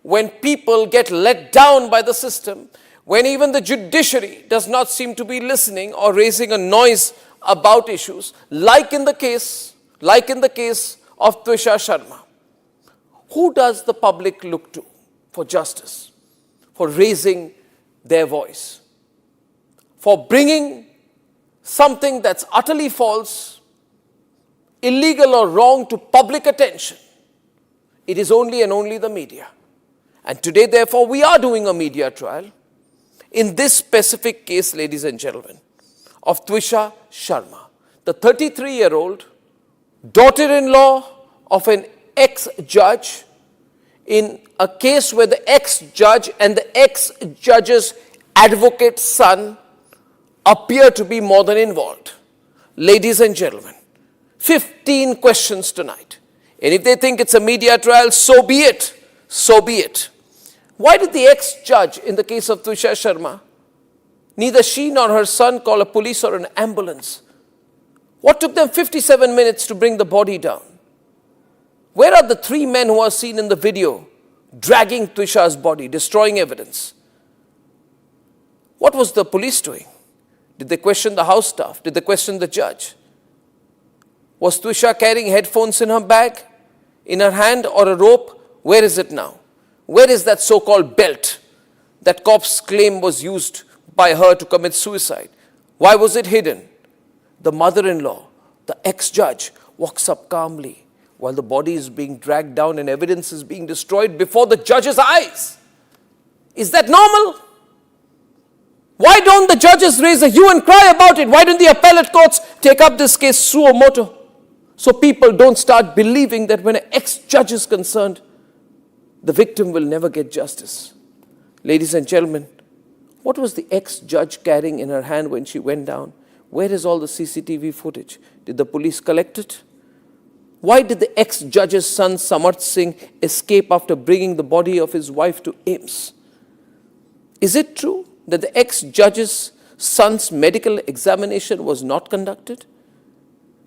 when people get let down by the system, when even the judiciary does not seem to be listening or raising a noise about issues, like in the case of Twisha Sharma. Who does the public look to for justice, for raising their voice, for bringing something that's utterly false, illegal or wrong to public attention? It is only and only the media. And today, therefore, we are doing a media trial in this specific case, ladies and gentlemen, of Twisha Sharma, the 33-year-old daughter-in-law of an ex-judge, in a case where the ex-judge and the ex-judge's advocate son appear to be more than involved. Ladies and gentlemen, 15 questions tonight. And if they think it's a media trial, so be it. So be it. Why did the ex-judge in the case of Twisha Sharma, neither she nor her son call a police or an ambulance? What took them 57 minutes to bring the body down? Where are the 3 men who are seen in the video dragging Twisha's body, destroying evidence? What was the police doing? Did they question the house staff? Did they question the judge? Was Twisha carrying headphones in her bag, in her hand, or a rope? Where is it now? Where is that so-called belt that cops claim was used by her to commit suicide? Why was it hidden? The mother-in-law, the ex-judge, walks up calmly, while the body is being dragged down and evidence is being destroyed before the judge's eyes. Is that normal? Why don't the judges raise a hue and cry about it? Why don't the appellate courts take up this case suo motu? So people don't start believing that when an ex-judge is concerned, the victim will never get justice. Ladies and gentlemen, what was the ex-judge carrying in her hand when she went down? Where is all the CCTV footage? Did the police collect it? Why did the ex-judge's son Samarth Singh escape after bringing the body of his wife to AIIMS? Is it true that the ex-judge's son's medical examination was not conducted?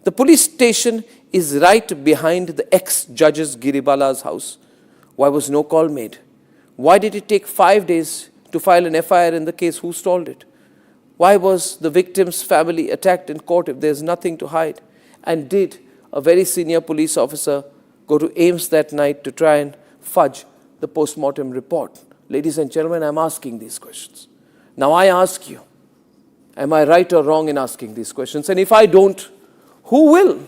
The police station is right behind the ex-judge's Giribala's house. Why was no call made? Why did it take 5 days to file an FIR in the case? Who stalled it? Why was the victim's family attacked in court if there's nothing to hide? And did a very senior police officer go to AIIMS that night to try and fudge the post-mortem report? Ladies and gentlemen, I'm asking these questions. Now I ask you, am I right or wrong in asking these questions? And if I don't, who will?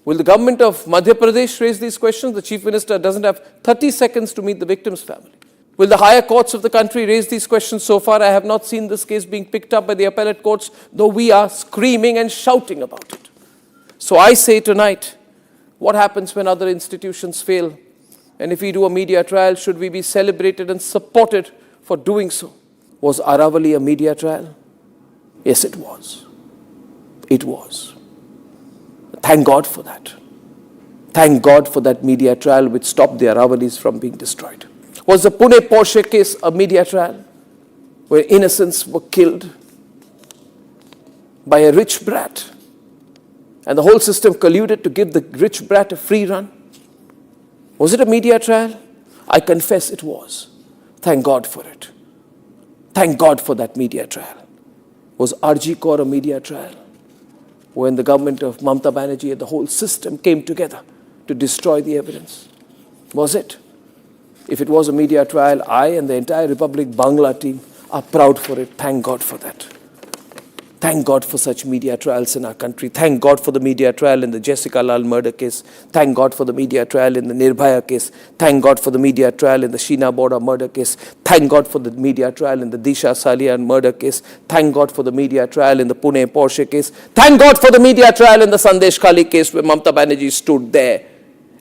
Will the government of Madhya Pradesh raise these questions? The Chief Minister doesn't have 30 seconds to meet the victim's family. Will the higher courts of the country raise these questions? So far, I have not seen this case being picked up by the appellate courts, though we are screaming and shouting about it. So I say tonight, what happens when other institutions fail? And if we do a media trial, should we be celebrated and supported for doing so? Was Aravali a media trial? Yes, it was. It was. Thank God for that. Thank God for that media trial which stopped the Aravalis from being destroyed. Was the Pune Porsche case a media trial where innocents were killed by a rich brat and the whole system colluded to give the rich brat a free run? Was it a media trial? I confess it was. Thank God for it. Thank God for that media trial. Was RG Kaur a media trial? When the government of Mamata Banerjee and the whole system came together to destroy the evidence? Was it? If it was a media trial, I and the entire Republic Bangla team are proud for it. Thank God for that. Thank God for such media trials in our country. Thank God for the media trial in the Jessica Lal murder case. Thank God for the media trial in the Nirbhaya case. Thank God for the media trial in the Sheena Boda murder case. Thank God for the media trial in the Disha Salian murder case. Thank God for the media trial in the Pune Porsche case. Thank God for the media trial in the Sandesh Khali case where Mamata Banerjee stood there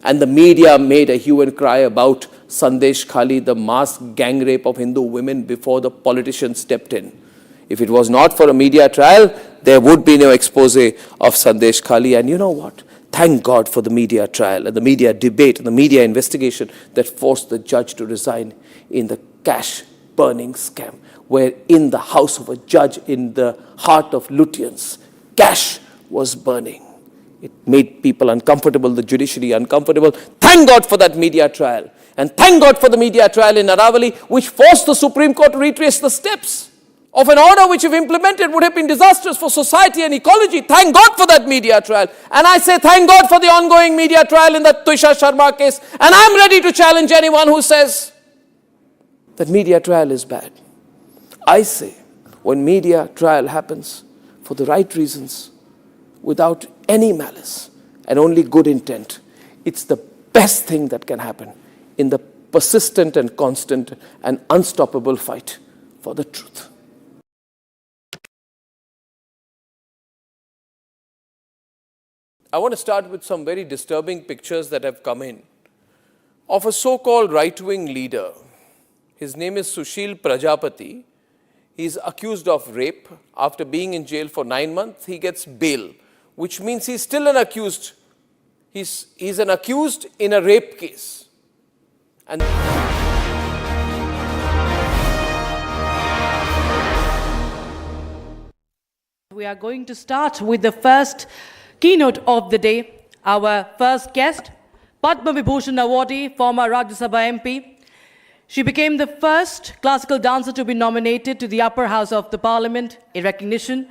and the media made a hue and cry about Sandesh Khali, the mass gang rape of Hindu women before the politicians stepped in. If it was not for a media trial, there would be no expose of Sandesh Khali. And you know what? Thank God for the media trial and the media debate and the media investigation that forced the judge to resign in the cash burning scam, where in the house of a judge in the heart of Lutyens, cash was burning. It made people uncomfortable, the judiciary uncomfortable. Thank God for that media trial. And thank God for the media trial in Aravali, which forced the Supreme Court to retrace the steps of an order which, if implemented, would have been disastrous for society and ecology. Thank God for that media trial. And I say thank God for the ongoing media trial in the Twisha Sharma case. And I'm ready to challenge anyone who says that media trial is bad. I say when media trial happens for the right reasons, without any malice and only good intent, it's the best thing that can happen in the persistent and constant and unstoppable fight for the truth. I want to start with some very disturbing pictures that have come in of a so-called right-wing leader. His name is Sushil Prajapati. He's accused of rape. After being in jail for 9 months, he gets bail, which means he's still an accused. He's an accused in a rape case. And we are going to start with the first keynote of the day. Our first guest, Padma Vibhushan awardee, former Rajya Sabha MP. She became the first classical dancer to be nominated to the upper house of the parliament in recognition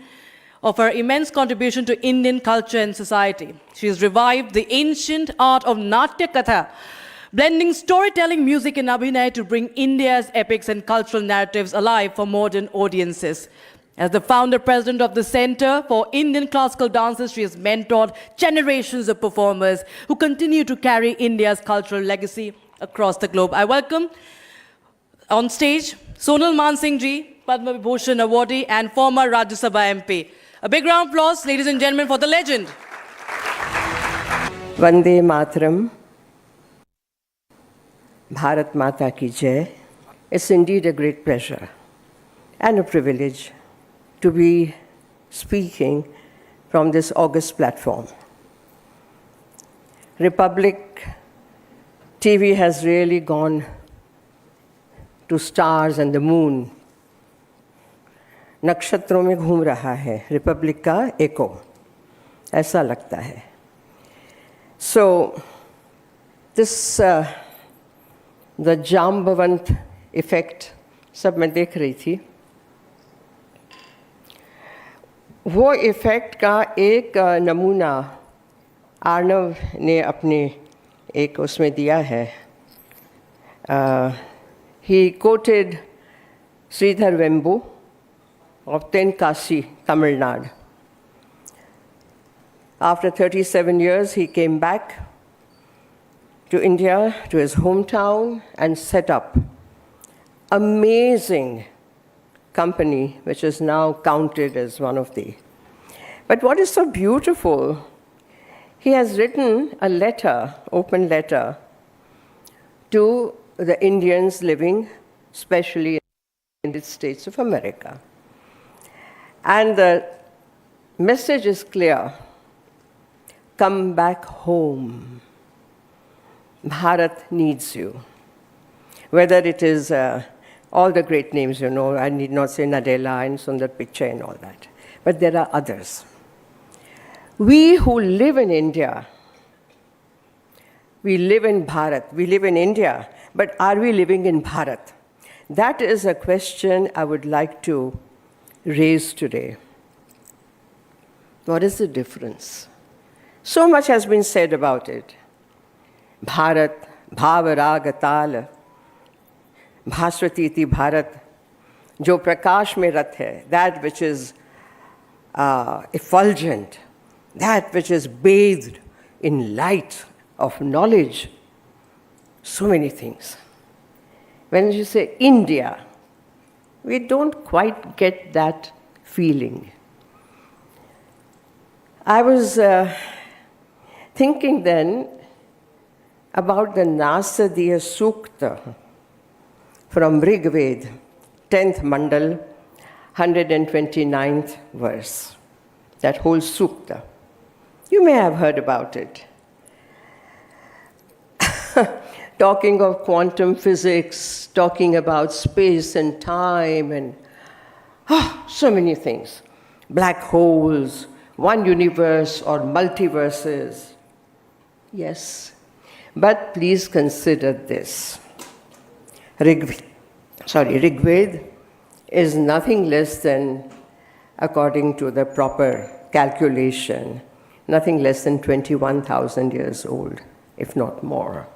of her immense contribution to Indian culture and society. She has revived the ancient art of Natya Katha, blending storytelling, music and abhinay to bring India's epics and cultural narratives alive for modern audiences. As the founder president of the Center for Indian Classical Dances, she has mentored generations of performers who continue to carry India's cultural legacy across the globe. I welcome on stage Sonal Mansingh ji, Padma Vibhushan awardee and former Rajya Sabha MP. A big round of applause, ladies and gentlemen, for the legend. Vande Mataram, Bharat Mata Ki Jai. It's indeed a great pleasure and a privilege to be speaking from this august platform. Republic TV has really gone to stars and the moon. नक्षत्रों में घूम रहा है Republic का एको, ऐसा लगता है. So this the Jambavant effect सब मैं देख रही थी. वो इफ़ेक्ट का एक नमूना आर्नव ने अपने एक उसमें दिया है. He quoted Sridhar Vembu of Tenkasi, Tamil Nadu. After 37 years, he came back to India, to his hometown, and set up amazing company, which is now counted as one of the. But what is so beautiful, he has written a letter, open letter, to the Indians living, especially in the States of America. And the message is clear: come back home. Bharat needs you. Whether it is all the great names, you know, I need not say Nadella and Sundar Pichai and all that. But there are others. We who live in India, we live in Bharat, we live in India, but are we living in Bharat? That is a question I would like to raise today. What is the difference? So much has been said about it. Bharat, Bhava Raga Tala, Bhaswati iti Bharat, jo prakash mein rat hai, that which is effulgent, that which is bathed in light of knowledge. So many things. When you say India, we don't quite get that feeling. I was thinking then about the Nasadiya Sukta from Rig Veda, 10th Mandal, 129th verse, that whole sukta. You may have heard about it. Talking of quantum physics, talking about space and time, and so many things. Black holes, one universe or multiverses. Yes, but please consider this. Rig Veda is nothing less than, according to the proper calculation, nothing less than 21,000 years old, if not more.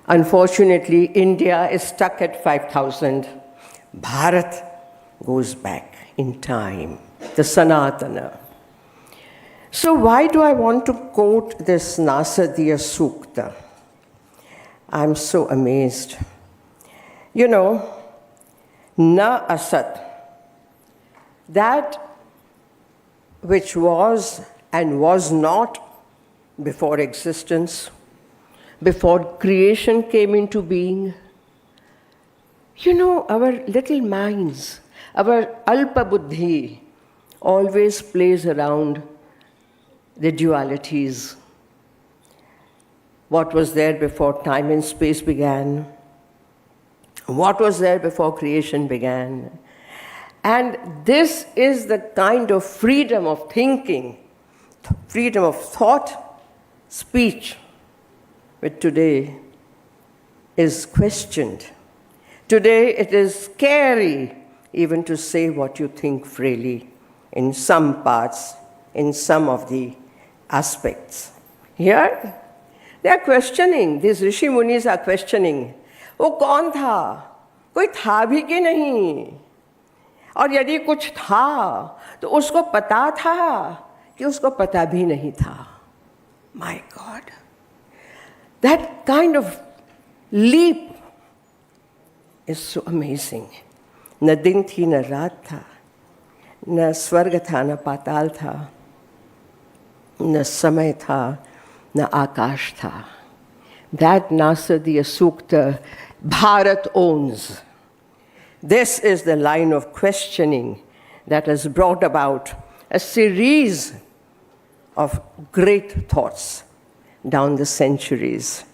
Unfortunately, India is stuck at 5,000. Bharat goes back in time, the Sanatana. So why do I want to quote this Nasadiya Sukta? I'm so amazed. You know, na asat, that which was and was not before existence, before creation came into being. You know, our little minds, our alpa buddhi, always plays around the dualities. What was there before time and space began? What was there before creation began? And this is the kind of freedom of thinking, freedom of thought, speech, which today is questioned. Today it is scary even to say what you think freely in some parts, in some of the aspects. Here, they are questioning, these Rishi Munis are questioning, वो कौन था? कोई था भी कि नहीं? और यदि कुछ था तो उसको पता था कि उसको पता भी नहीं था. My God, that kind of leap is so amazing. न दिन थी न रात था, न स्वर्ग था न पाताल था, न समय था न आकाश था. That Nasadiya Sukta Bharat owns. This is the line of questioning that has brought about a series of great thoughts down the centuries.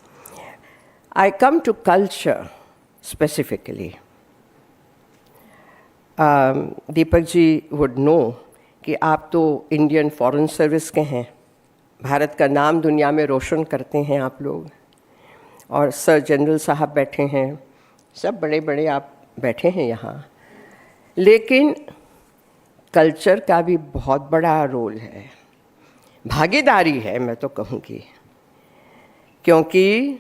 I come to culture specifically. Deepak ji would know कि आप तो Indian foreign service के हैं, भारत का नाम दुनिया में रोशन करते हैं आप लोग, और सर जनरल साहब बैठे हैं, सब बड़े बड़े आप बैठे हैं यहाँ. लेकिन कल्चर का भी बहुत बड़ा रोल है, भागीदारी है मैं तो कहूँगी, क्योंकि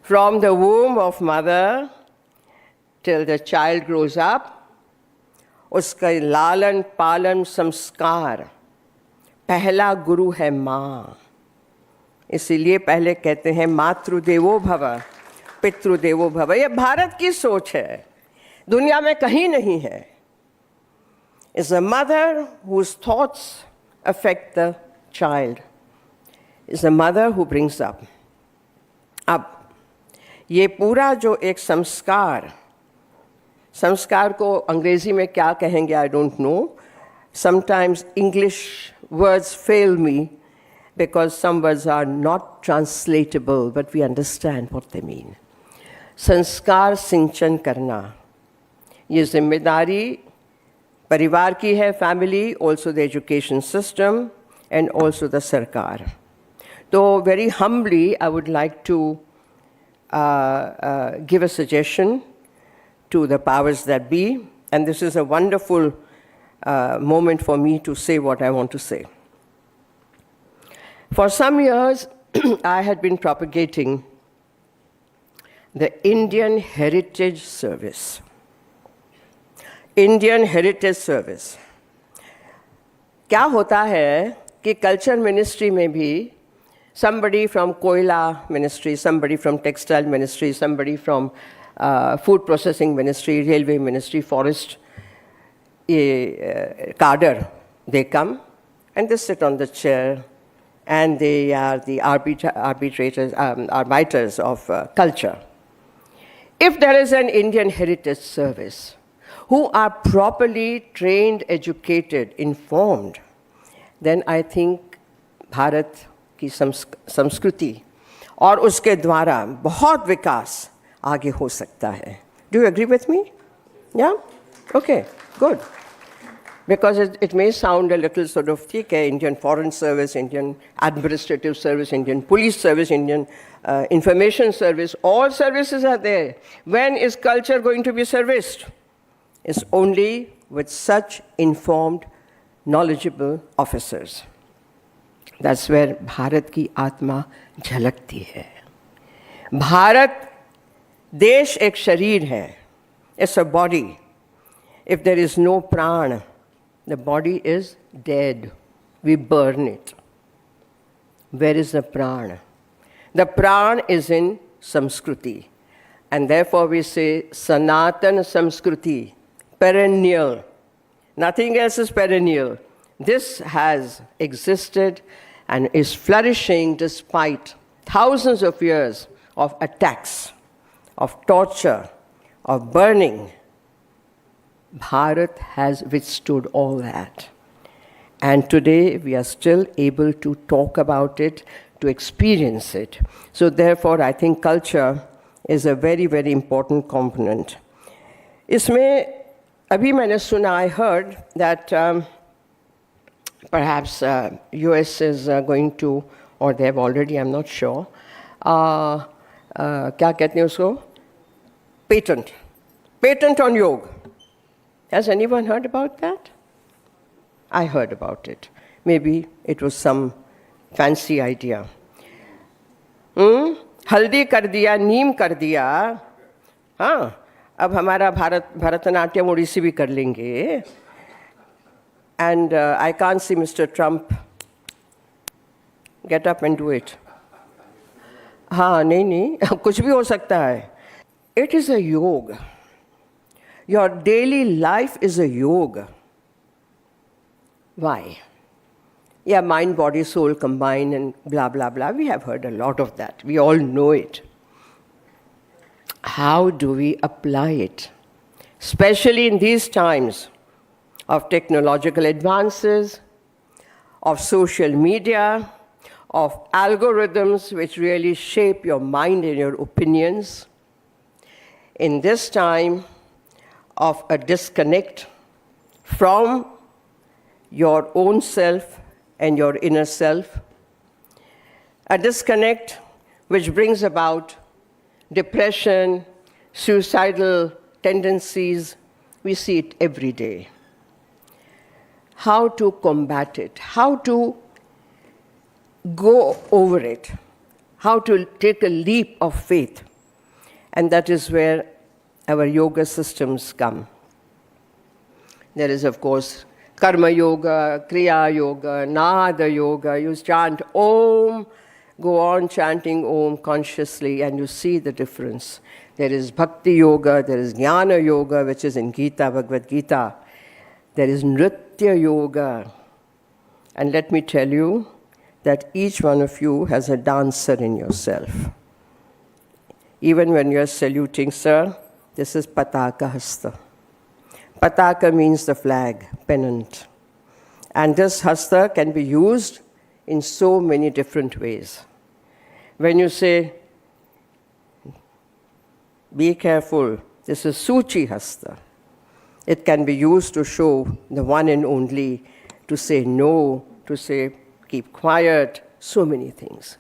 from the वूम of mother till the child grows up, उसका लालन पालन संस्कार पहला गुरु है माँ. इसीलिए पहले कहते हैं मातृदेवो भव पितृदेवो भव. ये भारत की सोच है, दुनिया में कहीं नहीं है. It's a mother whose thoughts affect the child. It's a mother who brings up. अब ये पूरा जो एक संस्कार को अंग्रेजी में क्या कहेंगे I don't know. Sometimes English words fail me because some words are not translatable, but we understand what they mean. संस्कार सिंचन करना, ये जिम्मेदारी परिवार की है, family, also the education system, and also the सरकार. So very humbly, I would like to give a suggestion to the powers that be, and this is a wonderful moment for me to say what I want to say. For some years, I had been propagating the Indian Heritage Service. Indian Heritage Service. क्या होता है कि culture ministry में भी somebody from Koila Ministry, somebody from Textile Ministry, somebody from Food Processing Ministry, Railway Ministry, Forest cadre, they come and they sit on the chair and they are the arbitrators of culture. If there is an Indian Heritage Service who are properly trained, educated, informed, then I think Bharat की संस्कृति और उसके द्वारा बहुत विकास आगे हो सकता है. Do you agree with me? Yeah? Okay, good. Because it may sound a little sort of ठीक है, Indian Foreign Service, Indian Administrative Service, Indian Police Service, Indian Information Service, all services are there. When is culture going to be serviced? It's only with such informed, knowledgeable officers. That's where Bharat की आत्मा झलकती है. भारत देश एक शरीर है. It's a body. If there is no prana, the body is dead. We burn it. Where is the prana? The prana is in Samskruti. And therefore we say Sanatan Samskruti, perennial. Nothing else is perennial. This has existed and is flourishing despite thousands of years of attacks, of torture, of burning. Bharat has withstood all that. And today we are still able to talk about it, to experience it. So therefore I think culture is a very, very important component. इसमें अभी मैंने सुना, I heard that perhaps US is going to, or they have already, I'm not sure, क्या कहते हैं उसको? Patent on yoga. Has anyone heard about that? I heard about it. Maybe it was some fancy idea. हल्दी कर दिया, नीम कर दिया, हाँ, अब हमारा भरतनाट्यम ओडिसी भी कर लेंगे. And I can't see Mr. Trump. Get up and do it. हाँ नहीं कुछ भी हो सकता है. It is a yoga. Your daily life is a yoga. Why? Yeah, mind, body, soul combine and blah, blah, blah. We have heard a lot of that. We all know it. How do we apply it? Especially in these times of technological advances, of social media, of algorithms which really shape your mind and your opinions. In this time of a disconnect from your own self and your inner self, a disconnect which brings about depression, suicidal tendencies. We see it every day. How to combat it, how to go over it, how to take a leap of faith. And that is where our yoga systems come. There is, of course, Karma Yoga, Kriya Yoga, Nada Yoga. You chant Om, go on chanting Om consciously, and you see the difference. There is Bhakti Yoga, there is Jnana Yoga, which is in Gita, Bhagavad Gita. There is Nritya Yoga. And let me tell you that each one of you has a dancer in yourself. Even when you're saluting, sir, this is Pataka Hasta. Pataka means the flag, pennant. And this hasta can be used in so many different ways. When you say, be careful, this is Suchi hasta. It can be used to show the one and only, to say no, to say keep quiet, so many things.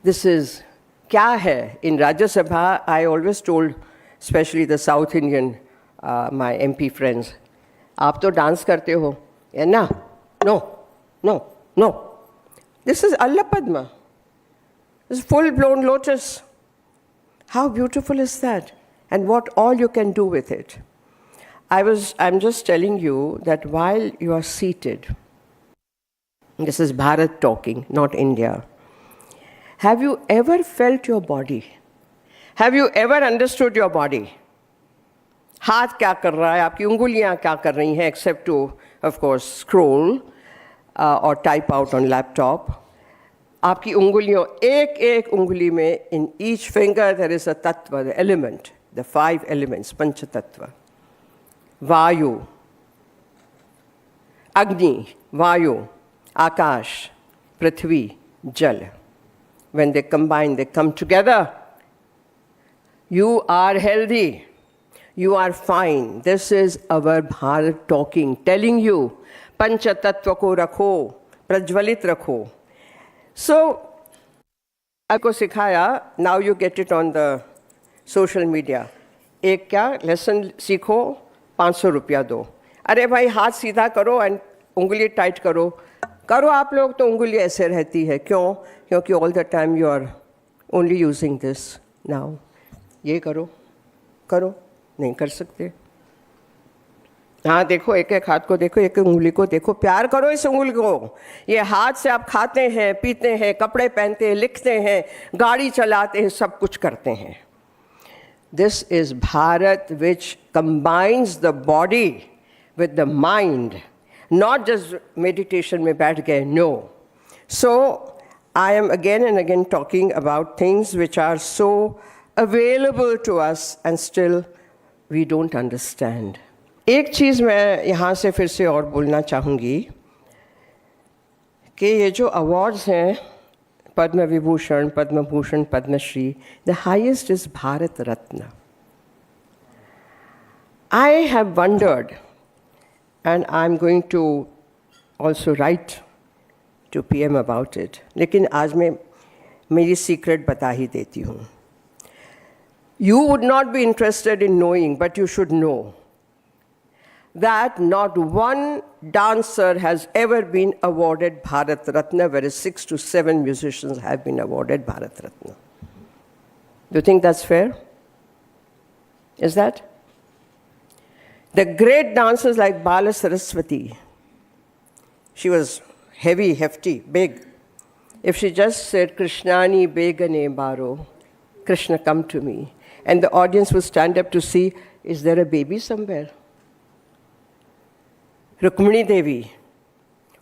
This is kya hai? In Rajya Sabha, I always told, especially the South Indian, my MP friends, आप तो dance करते हो, या ना? No, no, no. This is Allah Padma. This is full-blown lotus. How beautiful is that? And what all you can do with it. I'm just telling you that while you are seated, this is Bharat talking, not India. Have you ever felt your body? Have you ever understood your body? हाथ क्या कर रहा है, आपकी उंगलियां क्या कर रही हैं, except to, of course, scroll or type out on laptop. आपकी उंगलियों, एक उंगली में, in each finger there is a tattva, the element, the 5 elements, panch tattva. Vayu, Agni, Vayu, Akash, Prithvi, Jal. When they combine, they come together. You are healthy. You are fine. This is our Bharat talking, telling you, Pancha Tattva ko rakho, prajwalit rakho. So, आपको सिखाया, now you get it on the social media. एक क्या lesson सीखो, 500 रुपया दो. अरे भाई हाथ सीधा करो and उंगली टाइट करो. करो आप लोग तो उंगली ऐसे रहती है. क्यों? क्योंकि all the time you are only using this now. ये करो, करो. नहीं कर सकते. हाँ देखो, एक हाथ को देखो, एक उंगली को देखो, प्यार करो इस उंगली को. ये हाथ से आप खाते हैं, पीते हैं, कपड़े पहनते हैं, लिखते हैं, गाड़ी चलाते हैं, सब कुछ करते हैं. This is Bharat which combines the body with the mind, not just meditation में बैठ गए, no. So I am again and again talking about things which are so available to us and still we don't understand. एक चीज़ मैं यहाँ से फिर से और बोलना चाहूँगी कि ये जो अवार्ड्स हैं, Padma Vibhushan, Padma Bhushan, Padmashri, the highest is Bharat Ratna. I have wondered, and I'm going to also write to PM about it. लेकिन आज मैं मेरी secret बता ही देती हूँ. You would not be interested in knowing, but you should know that not one dancer has ever been awarded Bharat Ratna, whereas 6 to 7 musicians have been awarded Bharat Ratna. Do you think that's fair? Is that? The great dancers like Bala Saraswati, she was heavy, hefty, big. If she just said, Krishnani begane baro, Krishna come to me, and the audience would stand up to see, is there a baby somewhere? Rukmini Devi,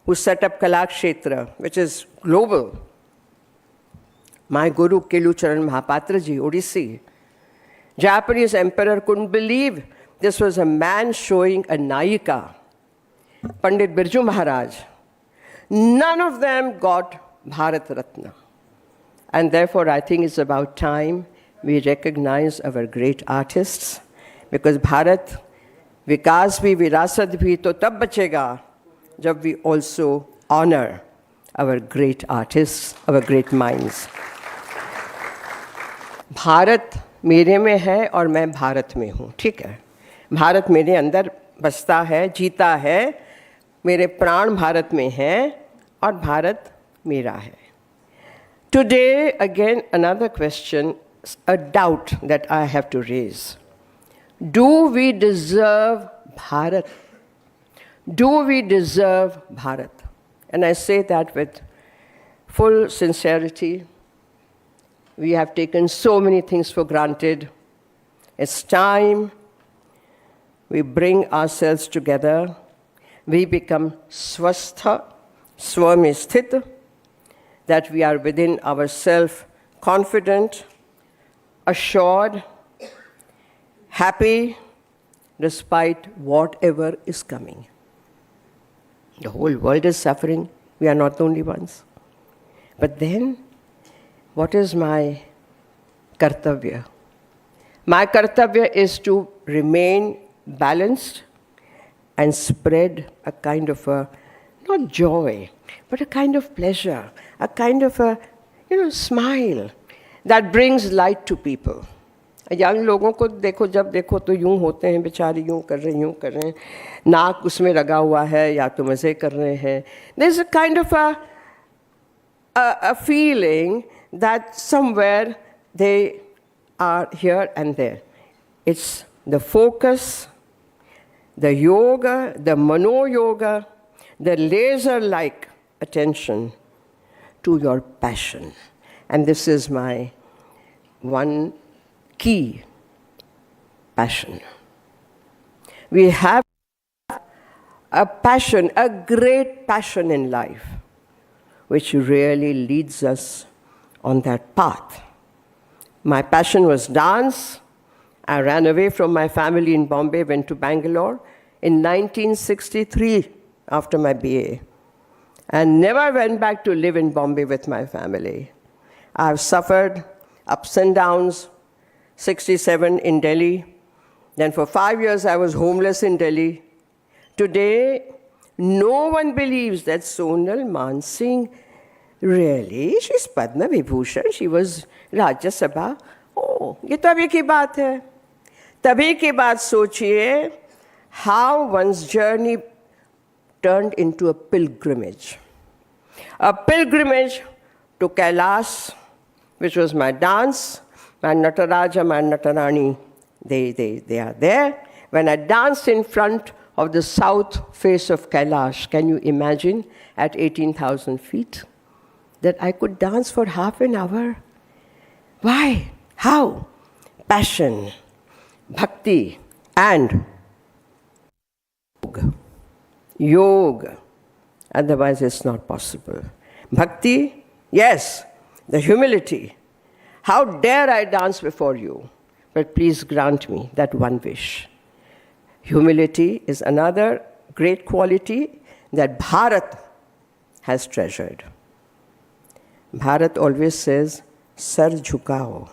who set up Kalakshetra, which is global. My Guru Kelucharan Mahapatra ji, Odissi. Japanese emperor couldn't believe this was a man showing a Nayika. Pandit Birju Maharaj. None of them got Bharat Ratna. And therefore, I think it's about time we recognize our great artists, because Bharat, Vikas bhi, Virasat bhi, to tab bachega, jab we also honor our great artists, our great minds. Bharat मेरे में है और मैं भारत में हूँ, ठीक है? भारत मेरे अंदर बसता है, जीता है, मेरे प्राण भारत में हैं और भारत मेरा है. Today, again, another question, a doubt that I have to raise. Do we deserve Bharat? Do we deserve Bharat? And I say that with full sincerity. We have taken so many things for granted. It's time we bring ourselves together. We become swastha, swam sthit, that we are within ourselves confident, assured, happy, despite whatever is coming. The whole world is suffering. We are not the only ones. But then, what is my kartavya? My kartavya is to remain balanced and spread a kind of a, not joy, but a kind of pleasure, a kind of a, smile that brings light to people. Young लोगों को देखो, जब देखो तो यूं होते हैं, बेचारे यूं कर रहे हैं, नाक उसमें लगा हुआ है या तो मज़े कर रहे हैं. There's a kind of a feeling that somewhere they are here and there. It's the focus, the yoga, the mano yoga, the laser-like attention to your passion. And this is my one key passion. We have a passion, a great passion in life, which really leads us on that path. My passion was dance. I ran away from my family in Bombay, went to Bangalore in 1963 after my BA, and never went back to live in Bombay with my family. I've suffered ups and downs. 67 in Delhi. Then for 5 years I was homeless in Delhi. Today, no one believes that Sonal Mansingh, really, she's Padma Vibhushan, she was Rajya Sabha. Oh, ये तभी की बात है. तभी की बात सोचिए how one's journey turned into a pilgrimage. A pilgrimage to Kailash, which was my dance. My Nataraja, my Natarani, they are there. When I danced in front of the south face of Kailash, can you imagine, at 18,000 feet, that I could dance for half an hour? Why? How? Passion, bhakti, and yoga. Otherwise, it's not possible. Bhakti, yes, the humility. How dare I dance before you? But please grant me that one wish. Humility is another great quality that Bharat has treasured. Bharat always says, sar jhukao.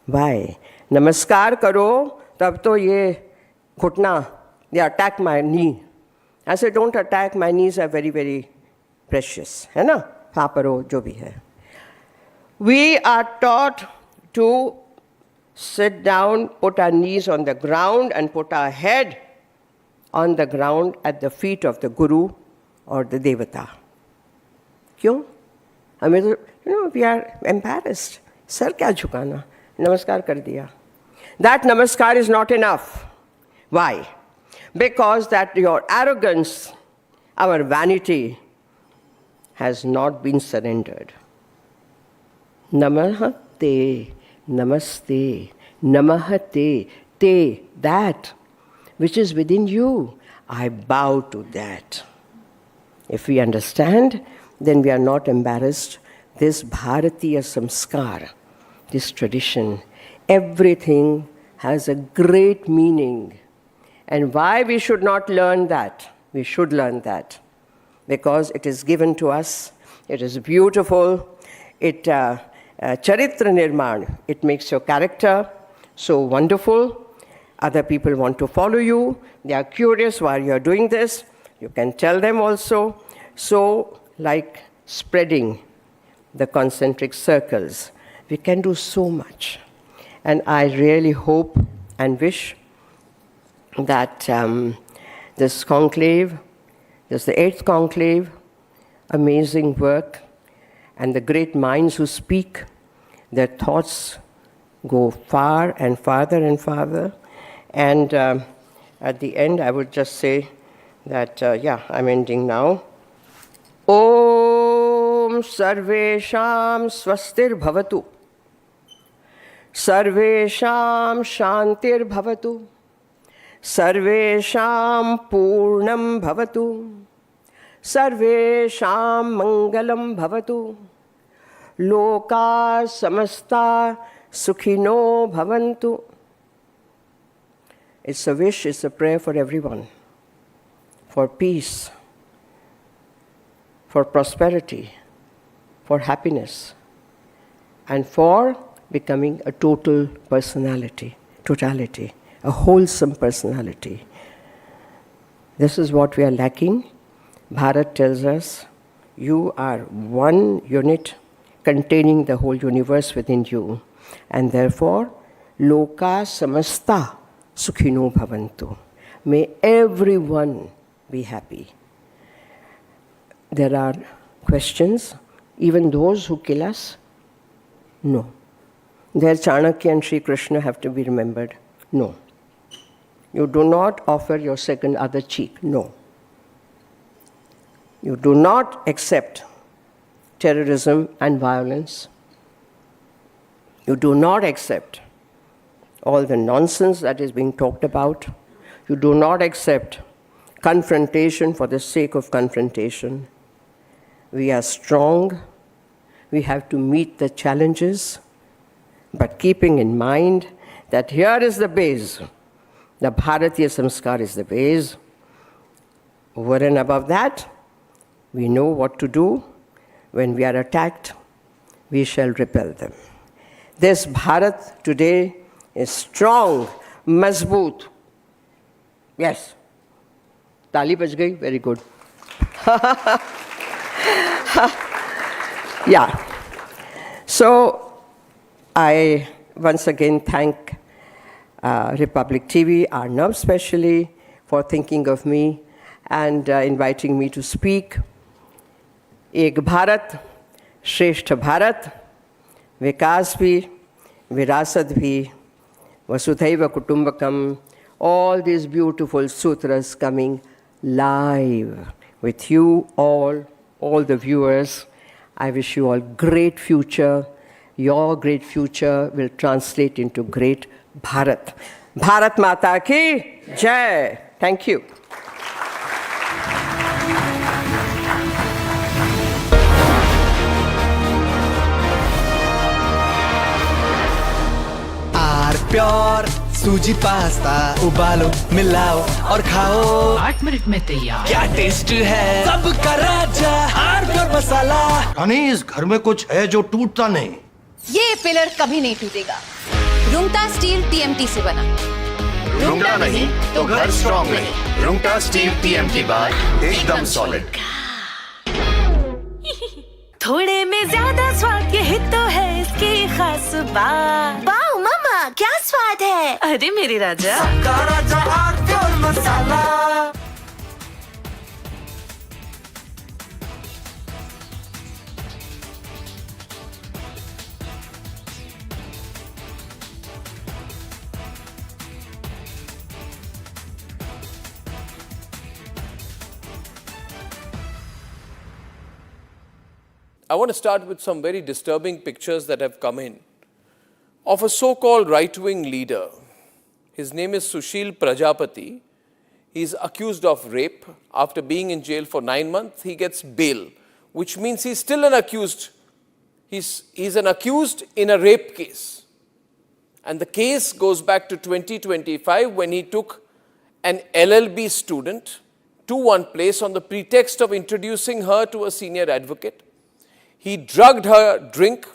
Why? Namaskar karo, tab to ye ghutna, they attack my knee. I say, don't attack, my knees are very, very precious. है ना? Paparo jo bhi hai. We are taught to sit down, put our knees on the ground, and put our head on the ground at the feet of the Guru or the Devata. Kyun? I mean, we are embarrassed. Sir, kya jhukana? Namaskar kar diya. That namaskar is not enough. Why? because that your arrogance, our vanity, has not been surrendered. Namahate, namaste, namahate, te, that which is within you, I bow to that. If we understand, then we are not embarrassed. This Bharatiya samskar, this tradition, everything has a great meaning. And why we should not learn that? We should learn that. Because it is given to us, it is beautiful, it charitra nirman, it makes your character so wonderful. Other people want to follow you, they are curious why you are doing this, you can tell them also. So, like spreading the concentric circles, we can do so much. And I really hope and wish that this conclave, this is the 8th conclave, amazing work, and the great minds who speak, their thoughts go far and farther and farther. And at the end, I would just say that, I'm ending now. Om Sarvesham Swastir Bhavatu. Sarvesham Shantir Bhavatu. Sarvesham Purnam Bhavatu. Sarvesham Mangalam Bhavatu. Loka Samasta Sukhino Bhavantu. It's a wish, it's a prayer for everyone. For peace, for prosperity, for happiness, and for becoming a total personality, totality, a wholesome personality. This is what we are lacking. Bharat tells us, you are one unit containing the whole universe within you. And therefore, loka samasta sukhino bhavantu. May everyone be happy. There are questions, even those who kill us? No. There Chanakya and Sri Krishna have to be remembered? No. You do not offer your second other cheek? No. You do not accept terrorism and violence. You do not accept all the nonsense that is being talked about. You do not accept confrontation for the sake of confrontation. We are strong. We have to meet the challenges, but keeping in mind that here is the base. The Bharatiya Samskar is the base. Over and above that, we know what to do. When we are attacked, we shall repel them. This Bharat today is strong, mazboot. Yes. Tali baj gayi, very good. Yeah. So I once again thank Republic TV, Arnab especially, for thinking of me and inviting me to speak. Ek Bharat, Shreshth Bharat, Vikas bhi, Virasat bhi, Vasudhaiva Kutumbakam, all these beautiful sutras coming live with you all the viewers. I wish you all great future. Your great future will translate into great Bharat. Bharat Mata ki Jai. Thank you. Pure सूजी pasta उबालो मिलाओ और खाओ 8 minute में तैयार क्या taste है सबका राजा प्योर मसाला। रानी इस घर में कुछ है जो टूटता नहीं। ये पिलर कभी नहीं टूटेगा। रुंगटा स्टील टीएमटी से बना। रुंगटा नहीं तो घर स्ट्रॉन्ग नहीं। रुंगटा स्टील टीएमटी बाद एकदम सॉलिड। थोड़े में ज्यादा स्वाद यही तो है इसकी खास बात। वाओ मामा क्या स्वाद है। अरे मेरे राजा सबका राजा pure masala. I want to start with some very disturbing pictures that have come in of a so-called right-wing leader. His name is Sushil Prajapati. He's accused of rape. After being in jail for 9 months, he gets bail, which means he's still an accused. He's an accused in a rape case. And the case goes back to 2025 when he took an LLB student to one place on the pretext of introducing her to a senior advocate. He drugged her drink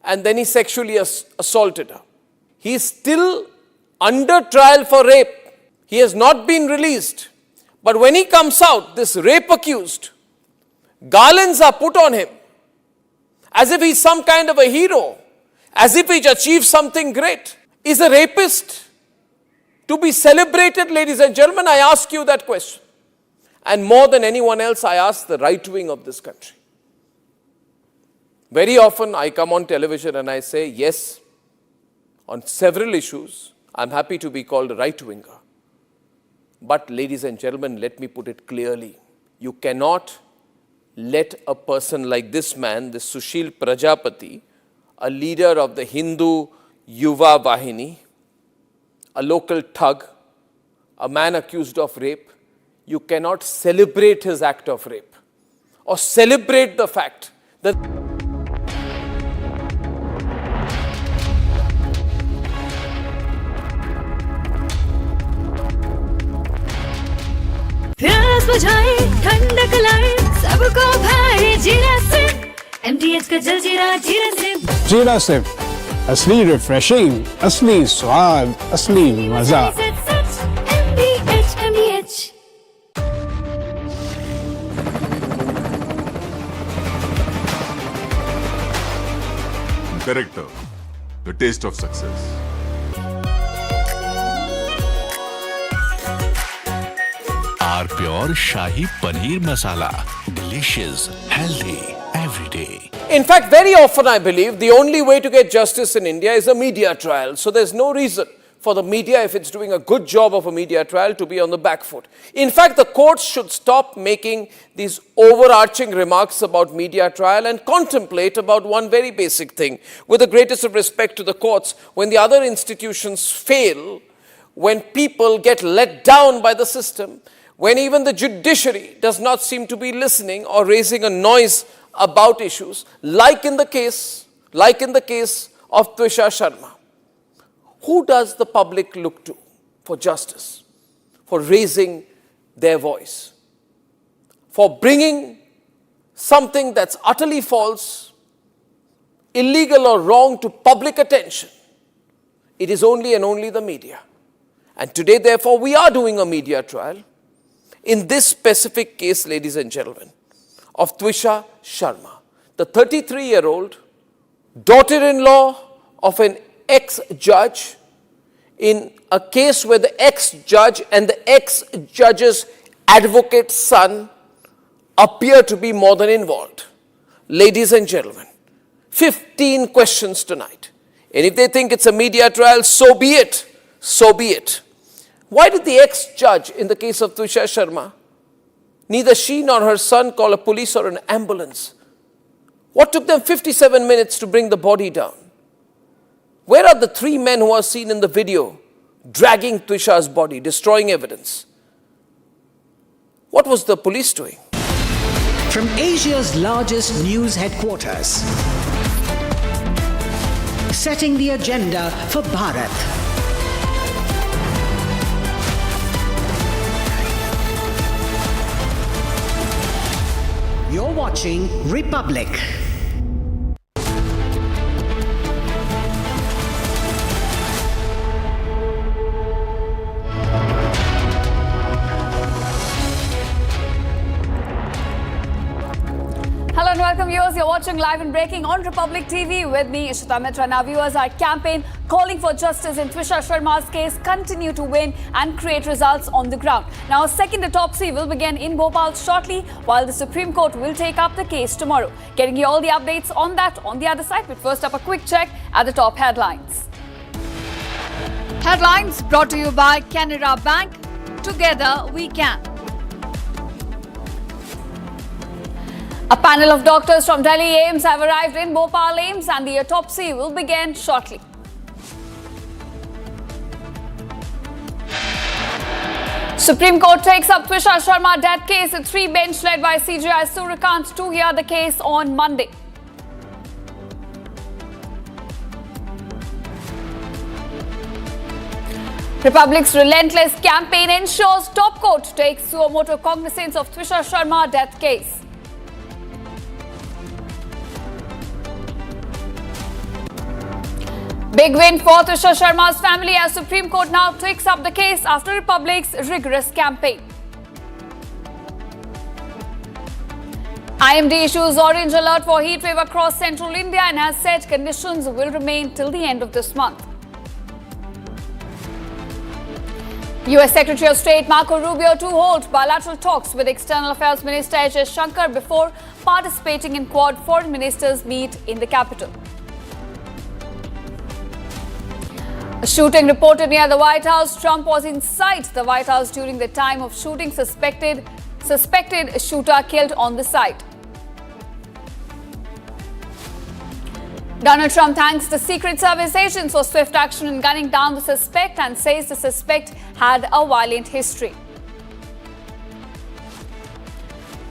and then he sexually assaulted her. He is still under trial for rape. He has not been released. But when he comes out, this rape accused, garlands are put on him as if he's some kind of a hero, as if he's achieved something great. Is a rapist to be celebrated, ladies and gentlemen? I ask you that question. And more than anyone else, I ask the right wing of this country. Very often I come on television and I say, yes, on several issues, I'm happy to be called a right-winger. But ladies and gentlemen, let me put it clearly. You cannot let a person like this man, this Sushil Prajapati, a leader of the Hindu Yuva Vahini, a local thug, a man accused of rape, you cannot celebrate his act of rape or celebrate the fact that प्यास बुझाए ठंडक लाए सबको भाए जीरा से MTH का जलजीरा जीरा से जीरा सिप असली रिफ्रेशिंग, असली स्वाद, असली मजा। MTH Character, the taste of success. Our pure Shahi Paneer Masala. Delicious, healthy, every day. In fact, very often I believe the only way to get justice in India is a media trial. So there's no reason for the media, if it's doing a good job of a media trial, to be on the back foot. In fact, the courts should stop making these overarching remarks about media trial and contemplate about one very basic thing. With the greatest of respect to the courts, when the other institutions fail, when people get let down by the system, when even the judiciary does not seem to be listening or raising a noise about issues, like in the case of Twisha Sharma. Who does the public look to for justice, for raising their voice, for bringing something that's utterly false, illegal or wrong to public attention? It is only and only the media. And today, therefore, we are doing a media trial in this specific case, ladies and gentlemen, of Twisha Sharma, the 33-year-old daughter-in-law of an ex-judge, in a case where the ex-judge and the ex-judge's advocate's son appear to be more than involved. Ladies and gentlemen, 15 questions tonight. And if they think it's a media trial, so be it. So be it. Why did the ex-judge in the case of Twisha Sharma, neither she nor her son call a police or an ambulance? What took them 57 minutes to bring the body down? Where are the 3 men who are seen in the video dragging Twisha's body, destroying evidence? What was the police doing? From Asia's largest news headquarters, setting the agenda for Bharat. You're watching Republic. Hello and welcome viewers. You're watching Live and Breaking on Republic TV with me, Ishita Mitra. Now viewers, our campaign calling for justice in Twisha Sharma's case continue to win and create results on the ground. Now a second autopsy will begin in Bopal shortly, while the Supreme Court will take up the case tomorrow. Getting you all the updates on that on the other side, but first up a quick check at the top headlines. Headlines brought to you by Canara Bank. Together we can. A panel of doctors from Delhi AIIMS have arrived in Bopal AIIMS and the autopsy will begin shortly. Supreme Court takes up Twisha Sharma death case. A three-bench led by CJI Surikant to hear the case on Monday. Republic's relentless campaign ensures top court takes suo motu cognizance of Twisha Sharma death case. Big win for Twisha Sharma's family as Supreme Court now takes up the case after Republic's rigorous campaign. IMD issues orange alert for heat wave across central India and has said conditions will remain till the end of this month. US Secretary of State Marco Rubio to hold bilateral talks with External Affairs Minister H.S. Shankar before participating in Quad foreign ministers meet in the capital. A shooting reported near the White House. Trump was inside the White House during the time of shooting. Suspected shooter killed on the site. Donald Trump thanks the Secret Service agents for swift action in gunning down the suspect and says the suspect had a violent history.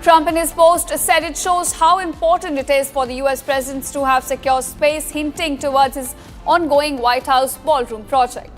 Trump in his post said it shows how important it is for the US president to have secure space, hinting towards his ongoing White House ballroom project.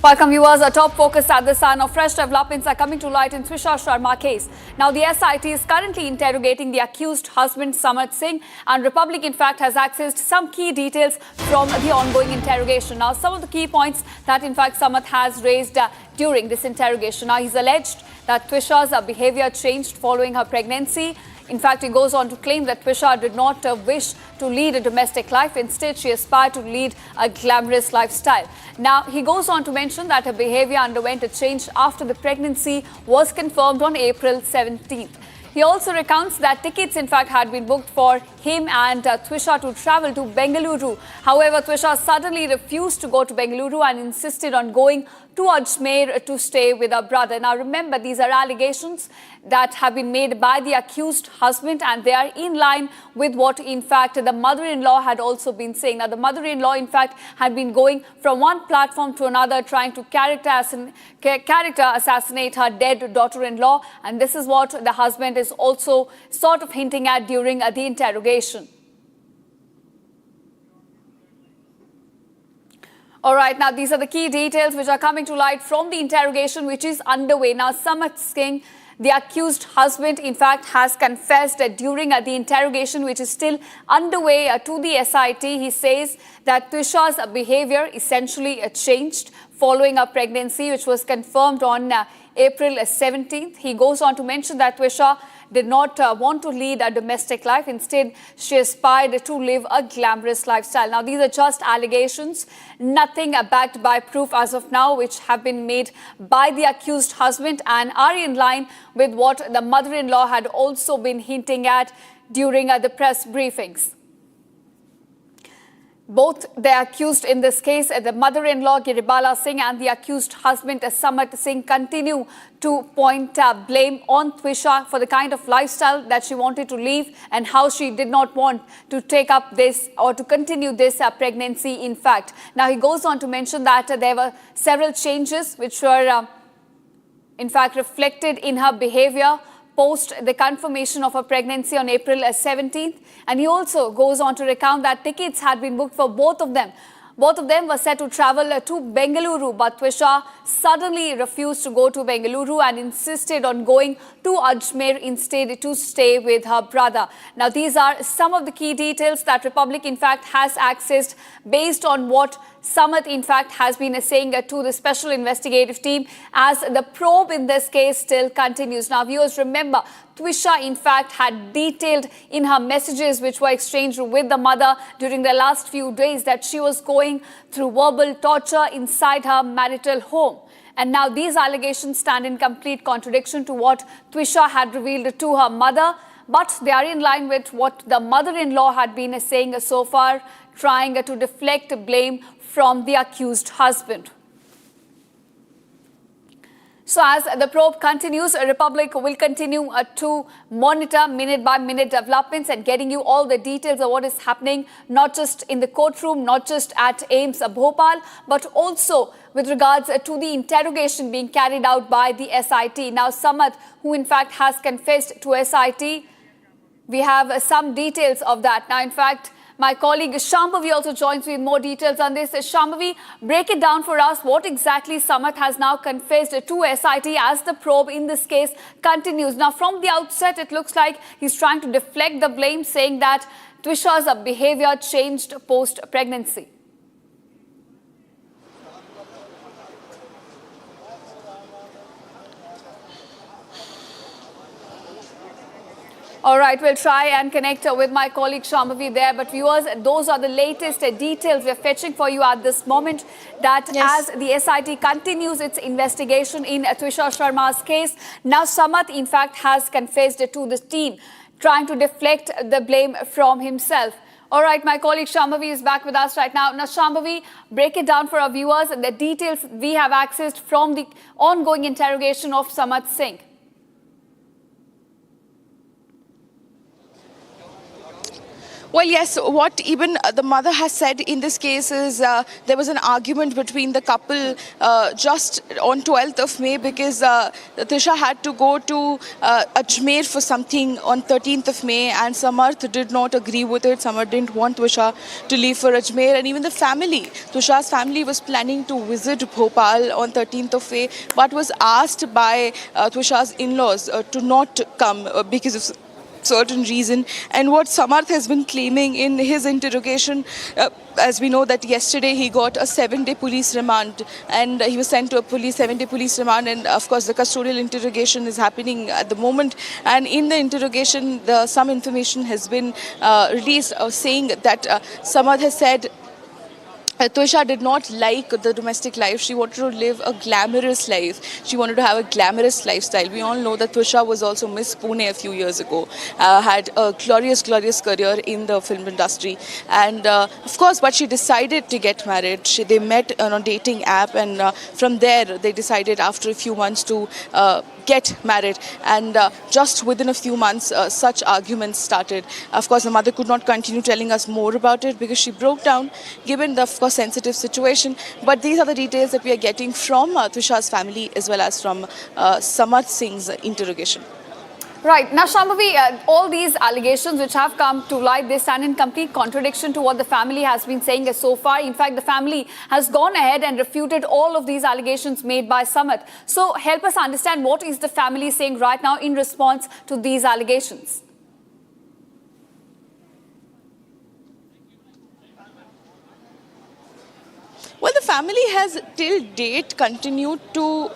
Welcome viewers, a top focus at the Sun of fresh developments are coming to light in Twisha Sharma case. Now the SIT is currently interrogating the accused husband Samarth Singh, and Republic in fact has accessed some key details from the ongoing interrogation. Now some of the key points that in fact Samarth has raised during this interrogation. Now he's alleged that Twisha's behavior changed following her pregnancy. In fact, he goes on to claim that Twisha did not wish to lead a domestic life. Instead, she aspired to lead a glamorous lifestyle. Now, he goes on to mention that her behavior underwent a change after the pregnancy was confirmed on April 17th. He also recounts that tickets, in fact, had been booked for him and Twisha to travel to Bengaluru. However, Twisha suddenly refused to go to Bengaluru and insisted on going to Ajmer to stay with her brother. Now, remember, these are allegations that have been made by the accused husband, and they are in line with what, in fact, the mother-in-law had also been saying. Now, the mother-in-law, in fact, had been going from one platform to another, trying to character assassinate her dead daughter-in-law, and this is what the husband is also sort of hinting at during the interrogation. All right, now these are the key details which are coming to light from the interrogation which is underway. Now, Samarth Singh, the accused husband, in fact, has confessed that during the interrogation which is still underway to the SIT, he says that Twisha's behavior essentially changed following a pregnancy which was confirmed on April 17th. He goes on to mention that Twisha did not want to lead a domestic life. Instead, she aspired to live a glamorous lifestyle. Now, these are just allegations, nothing backed by proof as of now, which have been made by the accused husband and are in line with what the mother-in-law had also been hinting at during the press briefings. Both the accused in this case, the mother-in-law Giribala Singh and the accused husband Samarth Singh, continue to point blame on Twisha for the kind of lifestyle that she wanted to live and how she did not want to take up this or to continue this pregnancy, in fact. Now, he goes on to mention that there were several changes which were, in fact, reflected in her behavior post the confirmation of her pregnancy on April 17th. And he also goes on to recount that tickets had been booked for both of them. Both of them were set to travel to Bengaluru, but Twisha suddenly refused to go to Bengaluru and insisted on going to Ajmer instead to stay with her brother. Now, these are some of the key details that Republic, in fact, has accessed based on what Samarth, in fact, has been saying to the special investigative team as the probe in this case still continues. Now, viewers, remember, Twisha, in fact, had detailed in her messages which were exchanged with the mother during the last few days that she was going through verbal torture inside her marital home. And now these allegations stand in complete contradiction to what Twisha had revealed to her mother, but they are in line with what the mother-in-law had been saying so far trying to deflect blame from the accused husband. So as the probe continues, Republic will continue to monitor minute-by-minute developments and getting you all the details of what is happening, not just in the courtroom, not just at AIIMS Bhopal, but also with regards to the interrogation being carried out by the SIT. Now, Samarth, who in fact has confessed to SIT, we have some details of that. Now, in fact, my colleague Shambhavi also joins me with more details on this. Shambhavi, break it down for us. What exactly Samarth has now confessed to SIT as the probe in this case continues? Now, from the outset, it looks like he's trying to deflect the blame, saying that Twisha's behavior changed post-pregnancy. All right, we'll try and connect with my colleague Shambhavi there. But viewers, those are the latest details we're fetching for you at this moment. That as the SIT continues its investigation in Twisha Sharma's case, now Samarth in fact has confessed to the team, trying to deflect the blame from himself. All right, my colleague Shambhavi is back with us right now. Now, Shambhavi, break it down for our viewers, the details we have accessed from the ongoing interrogation of Samarth Singh. Well, yes, what even the mother has said in this case is there was an argument between the couple just on 12th of May because Twisha had to go to Ajmer for something on 13th of May and Samarth did not agree with it. Samarth didn't want Twisha to leave for Ajmer, and even the family, Twisha's family was planning to visit Bhopal on 13th of May but was asked by Twisha's in-laws to not come because of certain reason. And what Samarth has been claiming in his interrogation, as we know that yesterday he got a 7-day police remand and he was sent to a 7-day police remand, and of course the custodial interrogation is happening at the moment, and in the interrogation some information has been released saying that Samarth has said Twisha did not like the domestic life. She wanted to live a glamorous life. She wanted to have a glamorous lifestyle. We all know that Twisha was also Miss Pune a few years ago, had a glorious career in the film industry. And of course, but she decided to get married. They met on a dating app, and from there they decided after a few months to get married. And just within a few months, such arguments started. Of course, the mother could not continue telling us more about it because she broke down, given the, of course, sensitive situation. But these are the details that we are getting from Twisha's family as well as from Samarth Singh's interrogation. Right. Now, Shambhavi, all these allegations which have come to light, they stand in complete contradiction to what the family has been saying so far. In fact, the family has gone ahead and refuted all of these allegations made by Samarth. So help us understand, what is the family saying right now in response to these allegations? Well, the family has till date continued to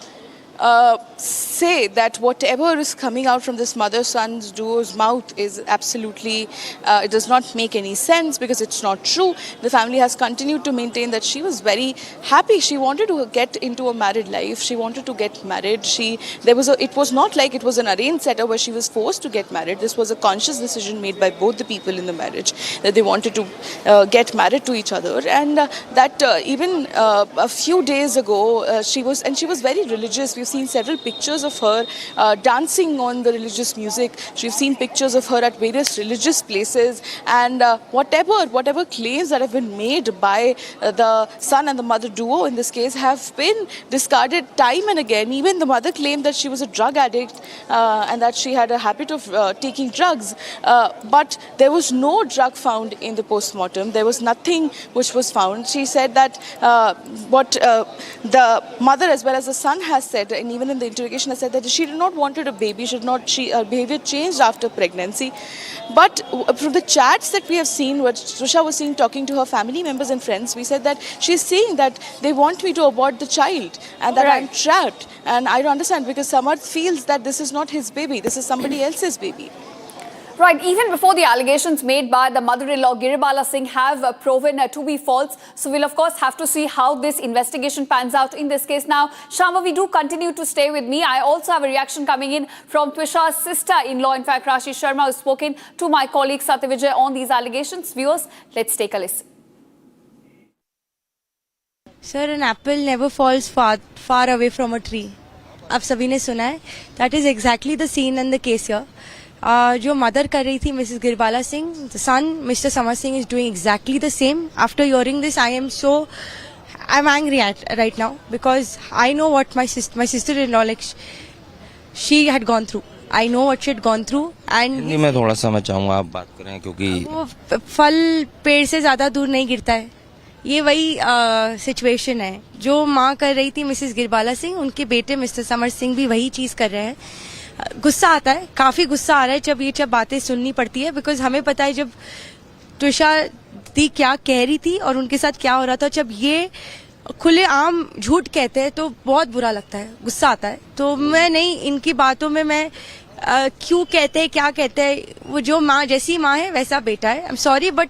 say that whatever is coming out from this mother-son's duo's mouth is absolutely, it does not make any sense because it's not true. The family has continued to maintain that she was very happy. She wanted to get into a married life. She wanted to get married. It was not like it was an arranged setup where she was forced to get married. This was a conscious decision made by both the people in the marriage that they wanted to get married to each other. And even a few days ago, she was very religious. We've seen several pictures of her dancing on the religious music. We've seen pictures of her at various religious places, and whatever claims that have been made by the son and the mother duo in this case have been discarded time and again. Even the mother claimed that she was a drug addict and that she had a habit of taking drugs, but there was no drug found in the post-mortem. There was nothing which was found. She said that what the mother as well as the son has said, and even in the interrogation has said that she did not wanted a baby. Her behavior changed after pregnancy. But from the chats that we have seen, what Twisha was seeing talking to her family members and friends, we said that she's saying that they want me to abort the child and that I'm trapped. And I don't understand because Samarth feels that this is not his baby. This is somebody else's baby. Right, even before the allegations made by the mother-in-law Giribala Singh have proven to be false. So we'll of course have to see how this investigation pans out in this case. Now, Sharma, do continue to stay with me. I also have a reaction coming in from Twisha's sister-in-law, in fact, Rashi Sharma, who's spoken to my colleague Satyavijay on these allegations. Viewers, let's take a listen. Sir an apple never falls far away from a tree. आप सभी ने सुना है. That is exactly the scene in the case here. जो mother कर रही थी Mrs Girbala Singh, the son mister Samarth Singh is doing exactly the same. After hearing this I'm angry right now because I know what my sister-in-law, like, she had gone through. I know what she had gone through and Hindi में थोड़ा सा मैं चाहूँगा आप बात करें क्योंकि वो फल पेड़ से ज्यादा दूर नहीं गिरता है. ये वही सिचुएशन है जो माँ कर रही थी मिसेस गिरबाला सिंह. उनके बेटे मिस्टर समर्थ सिंह भी वही चीज कर रहे हैं. गुस्सा आता है, काफी गुस्सा आ रहा है जब बातें सुननी पड़ती है. बिकॉज हमें पता है जब ट्विशा दी क्या कह रही थी और उनके साथ क्या हो रहा था. जब ये खुले आम झूठ कहते हैं तो बहुत बुरा लगता है, गुस्सा आता है. तो मैं नहीं, इनकी बातों में मैं क्यों कहते हैं, क्या कहते हैं, वो जो माँ जैसी माँ है वैसा बेटा है. आई एम सॉरी बट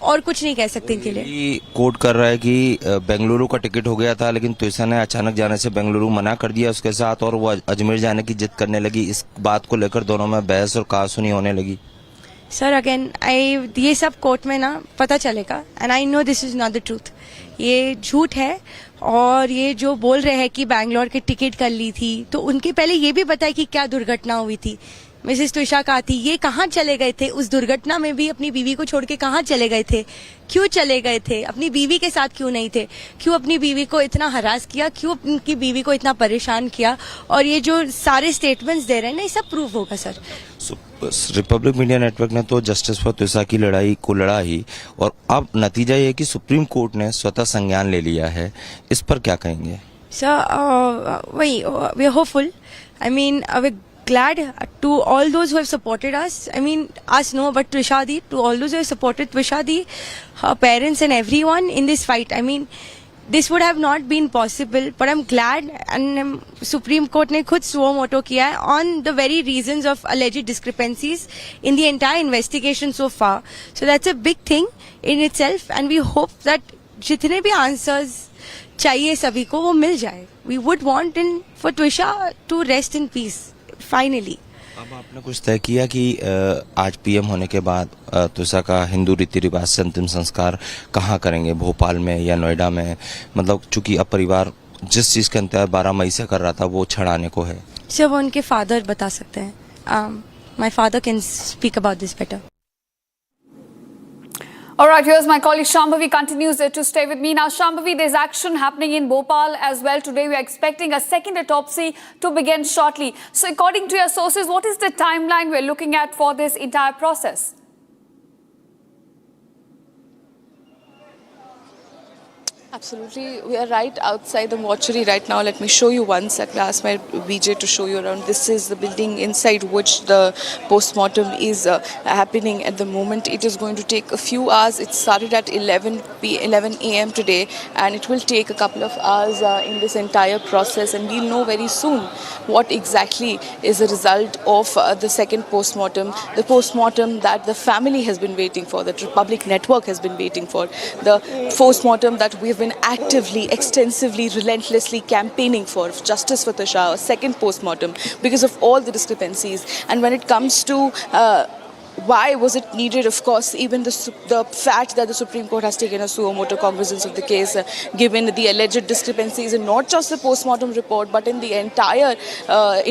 और कुछ नहीं कह सकते इनके लिए. कोर्ट कर रहा है कि बेंगलुरु का टिकट हो गया था लेकिन त्विशा ने अचानक जाने से बेंगलुरु मना कर दिया उसके साथ और वो अजमेर जाने की जिद करने लगी. इस बात को लेकर दोनों में बहस और कहासुनी होने लगी. सर अगेन ये सब कोर्ट में ना पता चलेगा. And I know this is not the truth. ये झूठ है. और ये जो बोल रहे हैं कि बैंगलोर की टिकट कर ली थी, तो उनके पहले ये भी पता है कि क्या दुर्घटना हुई थी. मिसेस त्विशा कहा थी ये कहाँ चले गए थे उस दुर्घटना में भी, अपनी बीवी को छोड़ के कहाँ चले गए थे, क्यों चले गए थे, अपनी बीवी के साथ क्यों नहीं थे, क्यों अपनी बीवी को इतना हरास किया, क्यों उनकी बीवी को इतना परेशान किया. और ये जो सारे स्टेटमेंट्स दे रहे हैं ना, ये सब प्रूफ होगा सर. रिपब्लिक मीडिया नेटवर्क ने तो जस्टिस फॉर त्विशा की लड़ाई को लड़ा ही और अब नतीजा ये है कि सुप्रीम कोर्ट ने स्वतः संज्ञान ले लिया है. इस पर क्या कहेंगे सर? वही we are hopeful. I mean we glad to all those who have supported us. I mean, us no, but Twisha Di, to all those who have supported Twisha Di, her parents and everyone in this fight. I mean, this would have not been possible, but I'm glad and Supreme Court ने खुद suo moto किया है on the very reasons of alleged discrepancies in the entire investigation so far. So that's a big thing in itself and we hope that जितने भी answers चाहिए सभी को वो मिल जाए. We would want for Twisha to rest in peace. Finally अब आपने कुछ तय किया कि आज पीएम होने के बाद त्विशा का हिंदू रीति रिवाज से अंतिम संस्कार कहाँ करेंगे, भोपाल में या नोएडा में? मतलब चूंकि अब परिवार जिस चीज का इंतजार 12 मई से कर रहा था वो क्षण आने को है. सर वो उनके फादर बता सकते हैं. My father can speak about this better. All right, here's my colleague Shambhavi continues to stay with me. Now, Shambhavi, there's action happening in Bopal as well. Today, we are expecting a second autopsy to begin shortly. So, according to your sources, what is the timeline we're looking at for this entire process? Absolutely. We are right outside the mortuary right now. Let me show you one second. I asked my VJ to show you around. This is the building inside which the post-mortem is happening at the moment. It is going to take a few hours. It started at 11 a.m. today and it will take a couple of hours in this entire process, and we'll know very soon what exactly is the result of the second post-mortem. The post-mortem that the family has been waiting for, that Republic Network has been waiting for. The post-mortem that we've been actively, extensively, relentlessly campaigning for justice for Twisha, a second post-mortem, because of all the discrepancies. And when it comes to why was it needed, of course, even the fact that the Supreme Court has taken a suo motu cognizance of the case, given the alleged discrepancies in not just the post-mortem report, but in the entire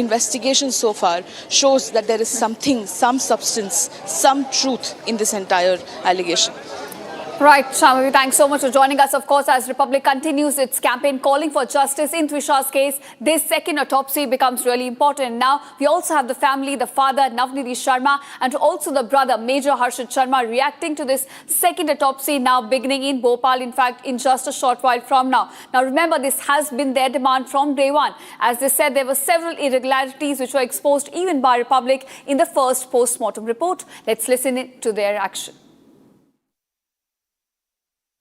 investigation so far, shows that there is something, some substance, some truth in this entire allegation. Right, Shambhavi, thanks so much for joining us. Of course, as Republic continues its campaign calling for justice in Twisha's case, this second autopsy becomes really important. Now, we also have the family, the father, Navnidhi Sharma, and also the brother, Major Harshit Sharma, reacting to this second autopsy now beginning in Bopal, in fact, in just a short while from now. Now, remember, this has been their demand from day one. As they said, there were several irregularities which were exposed even by Republic in the first post-mortem report. Let's listen to their action.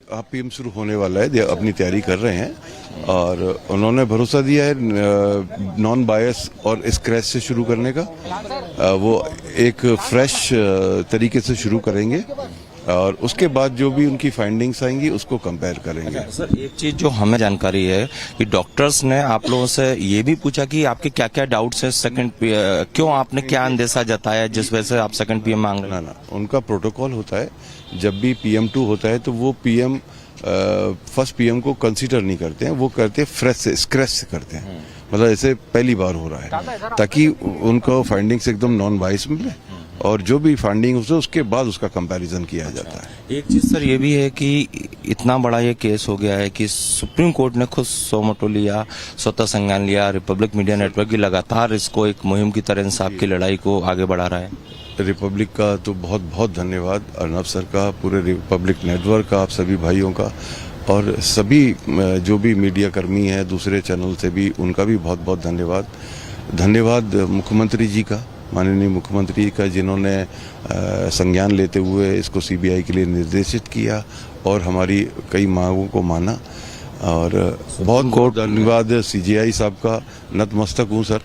अब PM शुरू होने वाला है, अपनी तैयारी कर रहे हैं और उन्होंने भरोसा दिया है नॉन बायस और स्क्रैच से शुरू करने का. वो एक फ्रेश तरीके से शुरू करेंगे और उसके बाद जो भी उनकी फाइंडिंग्स आएंगी उसको कंपेयर करेंगे. सर, एक चीज जो हमें जानकारी है कि डॉक्टर्स ने आप लोगों से ये भी पूछा कि आपके क्या क्या डाउट्स हैं सेकंड, क्यों आपने क्या अंदेशा जताया जिस वजह से आप सेकंड पीएम मांग रहे हैं? ना, उनका प्रोटोकॉल होता है. जब भी PM2 होता है तो वो PM फर्स्ट पीएम को कंसीडर नहीं करते हैं, वो करते हैं फ्रेश से, स्क्रैच से करते हैं। मतलब ऐसे पहली बार हो रहा है, ताकि उनको फाइंडिंग्स एकदम नॉन बाइस मिले और जो भी फाइंडिंग हो उसके बाद उसका कंपैरिजन किया जाता है। एक चीज सर ये भी है कि इतना बड़ा ये केस हो गया है कि सुप्रीम कोर्ट ने खुद सोमोटो लिया, स्वतः संज्ञान लिया। रिपब्लिक मीडिया नेटवर्क भी लगातार इसको एक मुहिम की तरह इंसाफ की लड़ाई को आगे बढ़ा रहा है। रिपब्लिक का तो बहुत बहुत धन्यवाद, अर्नब सर का, पूरे रिपब्लिक नेटवर्क का, आप सभी भाइयों का, और सभी जो भी मीडिया कर्मी हैं दूसरे चैनल से भी, उनका भी बहुत बहुत धन्यवाद। धन्यवाद मुख्यमंत्री जी का, माननीय मुख्यमंत्री का, जिन्होंने संज्ञान लेते हुए इसको सीबीआई के लिए निर्देशित किया और हमारी कई मांगों को माना। और बहुत बहुत धन्यवाद सीजीआई साहब का, नतमस्तक हूँ सर।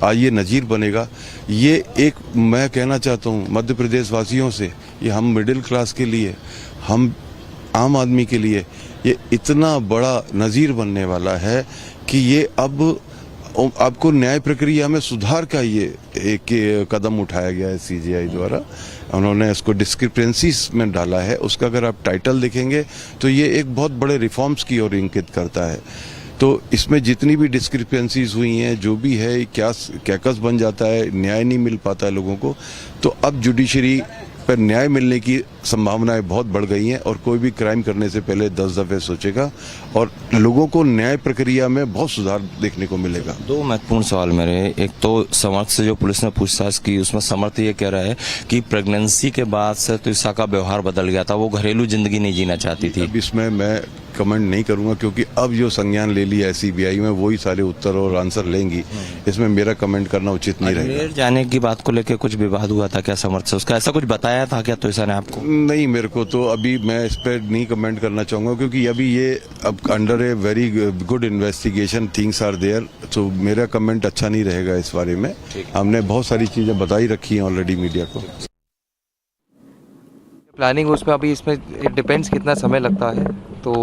आज ये नज़ीर बनेगा। ये एक मैं कहना चाहता हूँ मध्य प्रदेश वासियों से, ये हम मिडिल क्लास के लिए, हम आम आदमी के लिए ये इतना बड़ा नज़ीर बनने वाला है कि ये अब आपको न्याय प्रक्रिया में सुधार का ये एक कदम उठाया गया है सीजीआई द्वारा। उन्होंने इसको डिस्क्रिपेंसीज में डाला है। उसका अगर आप टाइटल देखेंगे तो ये एक बहुत बड़े रिफॉर्म्स की ओर इंगित करता है। तो इसमें जितनी भी डिस्क्रिपेंसीज हुई हैं, जो भी है, क्या कैकस बन जाता है, न्याय नहीं मिल पाता है लोगों को, तो अब जुडिशरी पर न्याय मिलने की संभावनाएं बहुत बढ़ गई हैं और कोई भी क्राइम करने से पहले 10 दफे सोचेगा और लोगों को न्याय प्रक्रिया में बहुत सुधार देखने को मिलेगा। दो महत्वपूर्ण सवाल मेरे, एक तो समर्थ से जो पुलिस ने पूछताछ की, उसमें समर्थ ये कह रहा है कि प्रेगनेंसी के बाद से त्विषा का व्यवहार बदल गया था, वो घरेलू जिंदगी नहीं जीना चाहती थी। अब इसमें मैं कमेंट नहीं करूंगा क्योंकि अब जो संज्ञान ले लिया है सीबीआई में वही सारे उत्तर और आंसर लेंगी। इसमें मेरा कमेंट करना उचित नहीं रहेगा। जाने की बात को लेकर कुछ विवाद हुआ था क्या समर्थ से? उसका ऐसा कुछ बताया था क्या त्विषा ने आपको? नहीं, मेरे को तो अभी मैं इस पर नहीं कमेंट करना चाहूंगा क्योंकि अभी ये अब under a very good investigation things are there, तो मेरा कमेंट अच्छा नहीं रहेगा इस बारे में। हमने बहुत सारी चीजें बताई रखी हैं ऑलरेडी मीडिया को। प्लानिंग उसमें अभी इसमें इट डिपेंड्स कितना समय लगता है, तो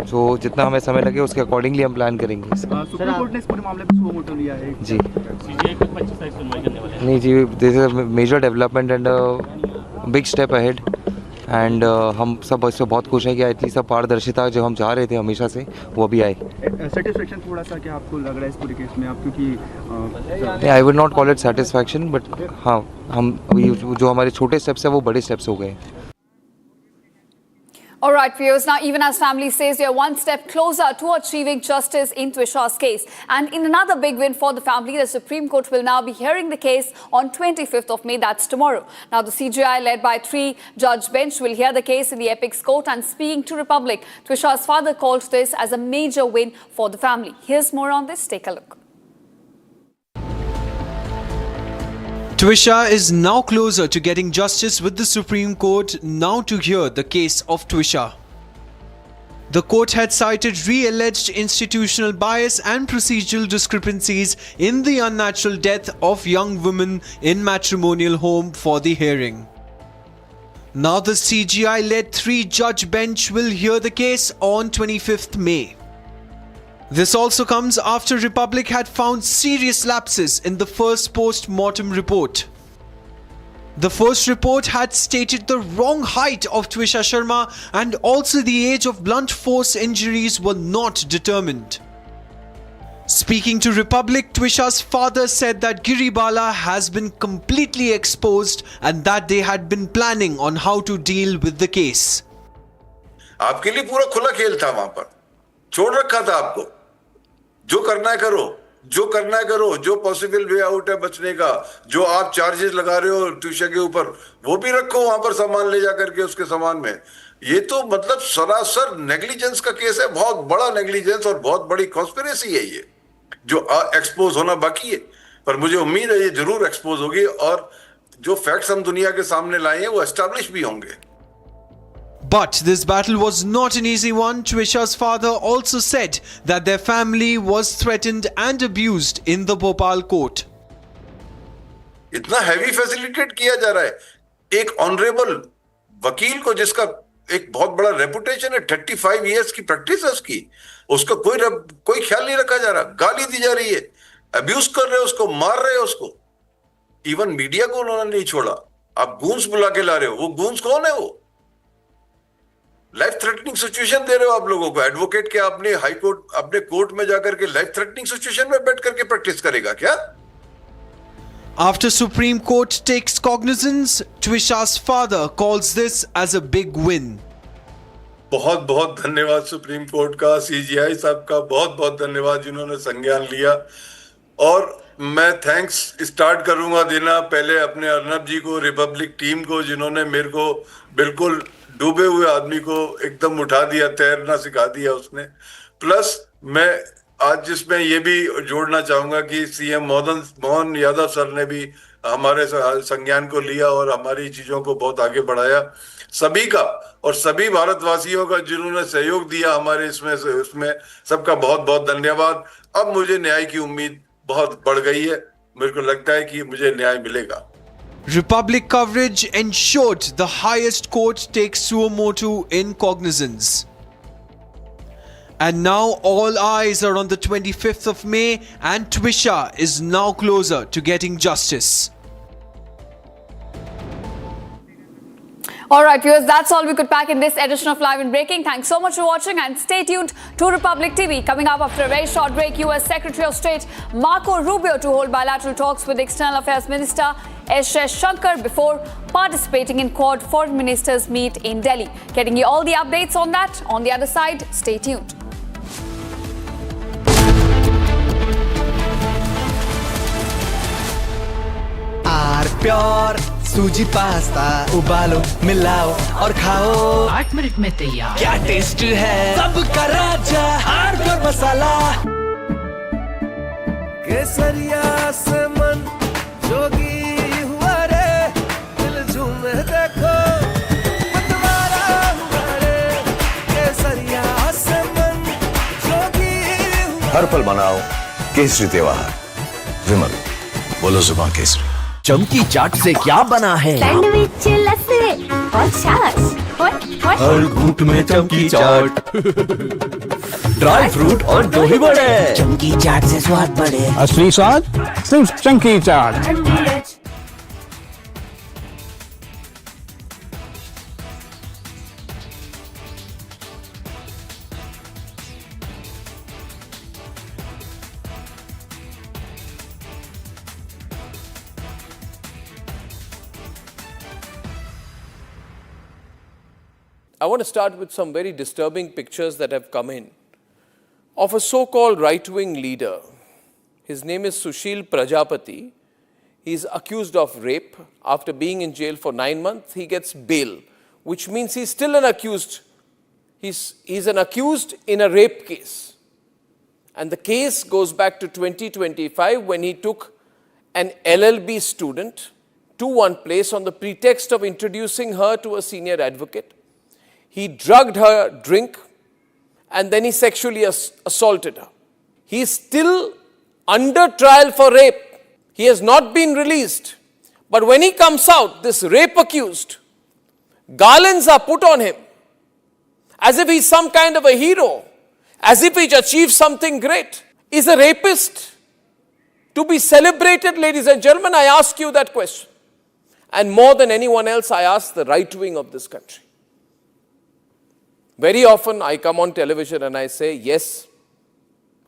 जो जितना हमें समय लगे उसके अकॉर्डिंगली हम प्लान करेंगे। सुप्रीम कोर्ट ने इस पूरे मामले में सुमोटो लिया है जी। नहीं जी, this is a major development and big step ahead and हम सब इससे बहुत खुश हैं कि एटलीस्ट सब पारदर्शिता जो हम चाह रहे थे हमेशा से वो भी आए। सेटिस्फेक्शन थोड़ा सा क्या आपको लग रहा है इस पूरे केस में आप, क्योंकि I would not call it satisfaction, but हाँ, हम अभी जो हमारे छोटे स्टेप्स हैं वो बड़े स्टेप्स हो गए। All right, viewers. Now, even as family says, we are one step closer to achieving justice in Twisha's case. And in another big win for the family, the Supreme Court will now be hearing the case on 25th of May. That's tomorrow. Now, the CJI, led by 3-judge bench, will hear the case in the Apex Court. And speaking to Republic, Twisha's father called this as a major win for the family. Here's more on this. Take a look. Twisha is now closer to getting justice with the Supreme Court, now to hear the case of Twisha. The court had cited re-alleged institutional bias and procedural discrepancies in the unnatural death of young women in matrimonial home for the hearing. Now the CGI-led 3-judge bench will hear the case on 25th May. This also comes after Republic had found serious lapses in the first post-mortem report. The first report had stated the wrong height of Twisha Sharma and also the age of blunt force injuries were not determined. Speaking to Republic, Twisha's father said that Giribala has been completely exposed and that they had been planning on how to deal with the case. आपके लिए पूरा खुला खेल था, वहां पर छोड़ रखा था आपको। जो करना है करो, जो करना है करो, जो पॉसिबल वे आउट है बचने का, जो आप चार्जेस लगा रहे हो ट्विशा के ऊपर वो भी रखो वहां पर सामान ले जा करके उसके सामान में। ये तो मतलब सरासर नेग्लिजेंस का केस है, बहुत बड़ा नेग्लिजेंस और बहुत बड़ी कॉन्स्पिरेसी है ये, जो एक्सपोज होना बाकी है। पर मुझे उम्मीद है ये जरूर एक्सपोज होगी और जो फैक्ट्स हम दुनिया के सामने लाए हैं वो एस्टैब्लिश भी होंगे। But this battle was not an easy one. Twisha's father also said that their family was threatened and abused in the Bopal court. इतना हैवी फैसिलिटेट किया जा रहा है एक ऑनरेबल वकील को जिसका एक बहुत बड़ा रेपुटेशन है, 35 इयर्स की प्रैक्टिस है उसकी, उसका कोई ख्याल नहीं रखा जा रहा, गाली दी जा रही है, अब्यूज कर रहे हो उसको, मार रहे हो उसको। इवन मीडिया को उन्होंने नहीं छोड़ा। आप गूंस बुला के ला रहे हो, वो गूंस कौन है? वो लाइफ थ्रेटनिंग सिचुएशन दे रहे हो आप लोगों को। एडवोकेट क्या अपने हाई कोर्ट अपने कोर्ट में जाकर के लाइफ थ्रेटनिंग सिचुएशन में बैठ करके प्रैक्टिस करेगा क्या? After Supreme Court takes cognizance, Twisha's father calls this as a big win. बहुत बहुत धन्यवाद सुप्रीम कोर्ट का, सीजीआई साहब का बहुत बहुत धन्यवाद जिन्होंने संज्ञान लिया। और मैं थैंक्स स्टार्ट करूंगा देना पहले अपने अर्नब जी को, रिपब्लिक टीम को, जिन्होंने मेरे को बिल्कुल डूबे हुए आदमी को एकदम उठा दिया, तैरना सिखा दिया उसने। प्लस मैं आज जिसमें ये भी जोड़ना चाहूंगा कि सीएम मोहन यादव सर ने भी हमारे संज्ञान को लिया और हमारी चीजों को बहुत आगे बढ़ाया। सभी का और सभी भारतवासियों का जिन्होंने सहयोग दिया हमारे इसमें सबका बहुत बहुत धन्यवाद। अब मुझे न्याय की उम्मीद बहुत बढ़ गई है, मेरे को लगता है कि मुझे न्याय मिलेगा। Republic coverage ensured the highest court takes suo motu in cognizance. And now all eyes are on the 25th of May and Twisha is now closer to getting justice. All right, viewers, that's all we could pack in this edition of Live and Breaking. Thanks so much for watching and stay tuned to Republic TV. Coming up after a very short break, US Secretary of State Marco Rubio to hold bilateral talks with External Affairs Minister S. Shankar before participating in Quad Foreign Ministers meet in Delhi. Getting you all the updates on that on the other side. Stay tuned. Pure सूजी pasta उबालो मिलाओ और खाओ 8 minute में तैयार। क्या taste है सबका राजा हार्डवेयर मसाला। केसरिया से मन जोगी हुआ रे, दिल झूमे देखो मतवारा हुआ रे। केसरिया से मन जोगी हुआ। हर पल मनाओ केसरी त्योहार। विमल, बोलो जुबान केसरी। चमकी चाट से क्या बना है? सैंडविच, लस्सी और छाछ और हर घूंट में चमकी चाट। ड्राई फ्रूट और दही बड़े। चमकी चाट से स्वाद बढ़े। असली स्वाद सिर्फ चमकी चाट। I want to start with some very disturbing pictures that have come in of a so-called right-wing leader. His name is Sushil Prajapati. He is accused of rape. After being in jail for 9 months, he gets bail, which means he's still an accused. He's an accused in a rape case. And the case goes back to 2025 when he took an LLB student to one place on the pretext of introducing her to a senior advocate. He drugged her drink and then he sexually assaulted her. He is still under trial for rape. He has not been released. But when he comes out, this rape accused, garlands are put on him as if he's some kind of a hero, as if he's achieved something great. Is a rapist to be celebrated, ladies and gentlemen? I ask you that question. And more than anyone else, I ask the right wing of this country. Very often I come on television and I say, yes,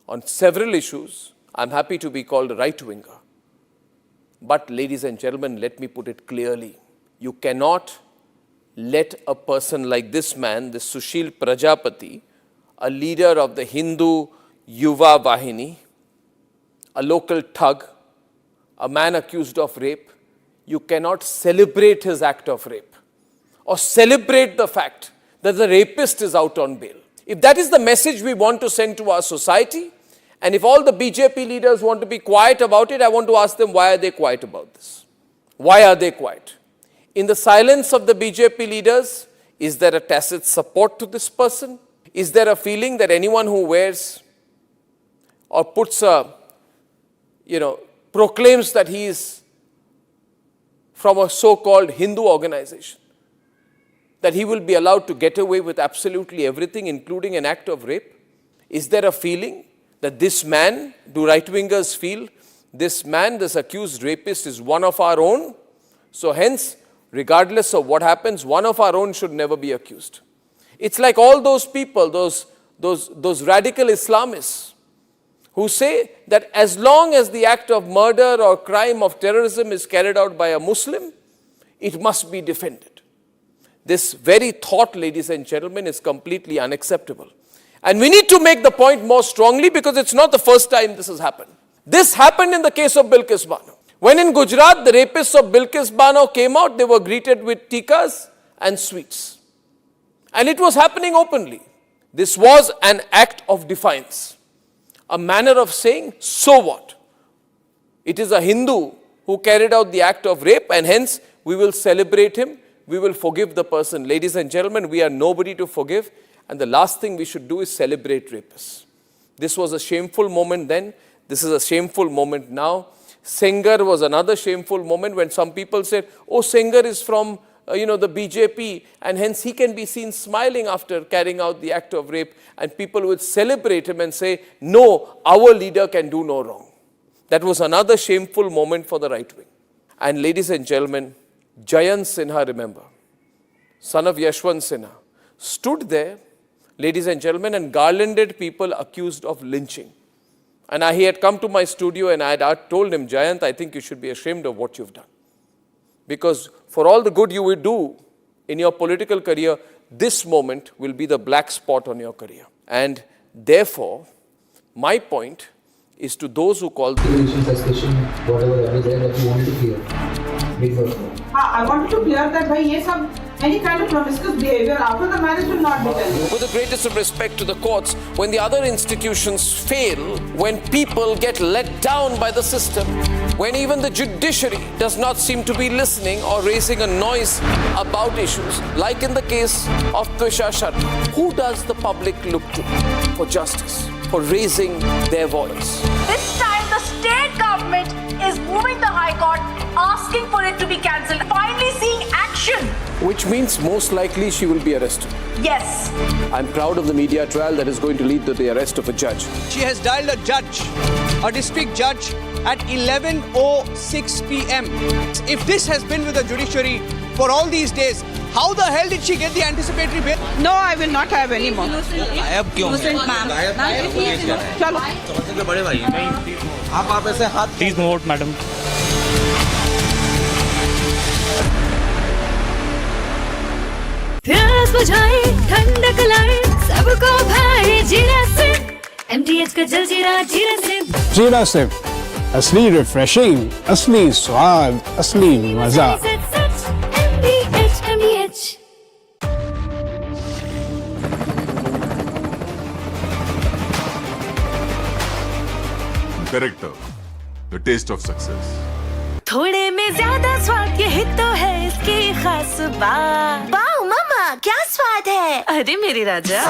on several issues, I'm happy to be called a right-winger. But ladies and gentlemen, let me put it clearly. You cannot let a person like this man, this Sushil Prajapati, a leader of the Hindu Yuva Vahini, a local thug, a man accused of rape, you cannot celebrate his act of rape or celebrate the fact that the rapist is out on bail. If that is the message we want to send to our society, and if all the BJP leaders want to be quiet about it, I want to ask them, why are they quiet about this? Why are they quiet? In the silence of the BJP leaders, is there a tacit support to this person? Is there a feeling that anyone who wears or puts a, proclaims that he is from a so-called Hindu organization, that he will be allowed to get away with absolutely everything, including an act of rape? Is there a feeling that this man, do right-wingers feel, this man, this accused rapist is one of our own? So hence, regardless of what happens, one of our own should never be accused. It's like all those people, those radical Islamists who say that as long as the act of murder or crime of terrorism is carried out by a Muslim, it must be defended. This very thought, ladies and gentlemen, is completely unacceptable. And we need to make the point more strongly because it's not the first time this has happened. This happened in the case of Bilkis Bano. When in Gujarat, the rapists of Bilkis Bano came out, they were greeted with tikas and sweets. And it was happening openly. This was an act of defiance. A manner of saying, so what? It is a Hindu who carried out the act of rape and hence we will celebrate him, we will forgive the person. Ladies and gentlemen, we are nobody to forgive and the last thing we should do is celebrate rapists. This was a shameful moment then, this is a shameful moment now. Sengar was another shameful moment when some people said, oh, Sengar is from the BJP and hence he can be seen smiling after carrying out the act of rape and people would celebrate him and say, no, our leader can do no wrong. That was another shameful moment for the right wing. And ladies and gentlemen, Jayant Sinha, remember, son of Yashwant Sinha, stood there, ladies and gentlemen, and garlanded people accused of lynching. And he had come to my studio and I had told him, Jayant, I think you should be ashamed of what you've done. Because for all the good you will do in your political career, this moment will be the black spot on your career. And therefore, my point is to those who call suspicion, whatever is there that you wanted to clear. I wanted to clear that any kind of promiscuous behavior after the marriage will not be done. With the greatest of respect to the courts, when the other institutions fail, when people get let down by the system, when even the judiciary does not seem to be listening or raising a noise about issues, like in the case of Twisha Sharma, who does the public look to for justice, for raising their voice? This time the state government is moving the High Court, asking for it to be cancelled, finally seeing action. Which means most likely she will be arrested. Yes. I'm proud of the media trial that is going to lead to the arrest of a judge. She has dialed a district judge at 11:06 p.m. If this has been with the judiciary for all these days, how the hell did she get the anticipatory bail? No, I will not have any more. गायब क्यों? चलो बड़े भाई आप ऐसे हाथ please note madam प्यास बुझाए ठंडक लाए सबको भाए जीरा से MTH का जल जीरा जीरा से जीरा से असली रिफ्रेशिंग, असली स्वाद, असली मजा। MTH Character, the taste of success. थोड़े में ज्यादा स्वाद यही तो है इसकी खास बात। वाओ मामा क्या स्वाद है? अरे मेरी राजा।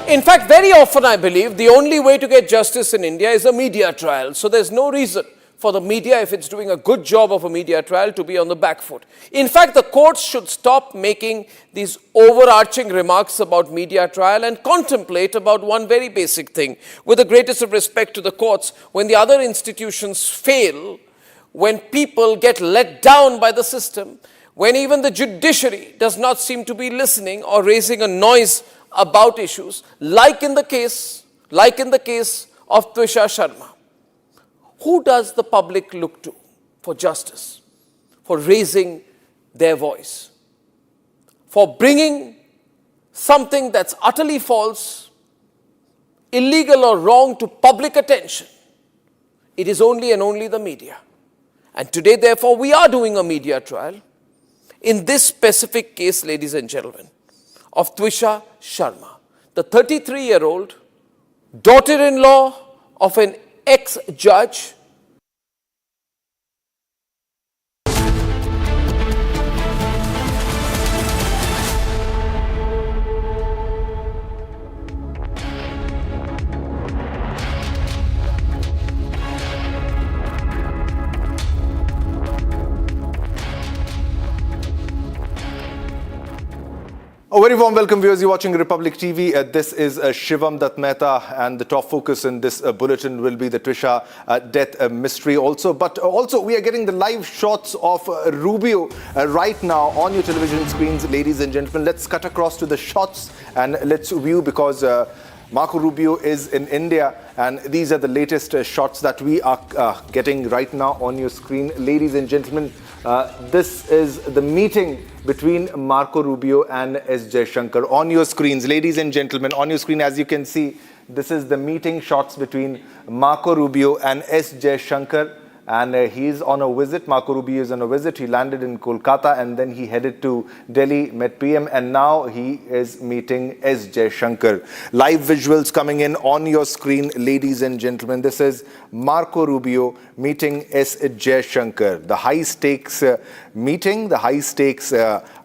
In fact, very often I believe the only way to get justice in India is a media trial. So there's no reason for the media, if it's doing a good job of a media trial, to be on the back foot. In fact, the courts should stop making these overarching remarks about media trial and contemplate about one very basic thing. With the greatest of respect to the courts, when the other institutions fail, when people get let down by the system, when even the judiciary does not seem to be listening or raising a noise about issues, like in the case of Twisha Sharma, who does the public look to for justice, for raising their voice, for bringing something that's utterly false, illegal or wrong to public attention? It is only and only the media. And today, therefore, we are doing a media trial in this specific case, ladies and gentlemen, of Twisha Sharma, the 33-year-old daughter-in-law of an ex-judge. very warm welcome, viewers. You're watching Republic TV. This is Shivam Dutt Mehta, and the top focus in this bulletin will be the Twisha death mystery also. But also, we are getting the live shots of Rubio right now on your television screens, ladies and gentlemen. Let's cut across to the shots and let's view, because Marco Rubio is in India, and these are the latest shots that we are getting right now on your screen, ladies and gentlemen. This is the meeting between Marco Rubio and S. Jaishankar on your screens, ladies and gentlemen. On your screen, as you can see, this is the meeting shots between Marco Rubio and S. Jaishankar. And he's on a visit. Marco Rubio is on a visit. He landed in Kolkata and then he headed to Delhi, met PM, and now he is meeting S. Jaishankar. Live visuals coming in on your screen, ladies and gentlemen. This is Marco Rubio meeting S. Jaishankar. The high stakes meeting, the high stakes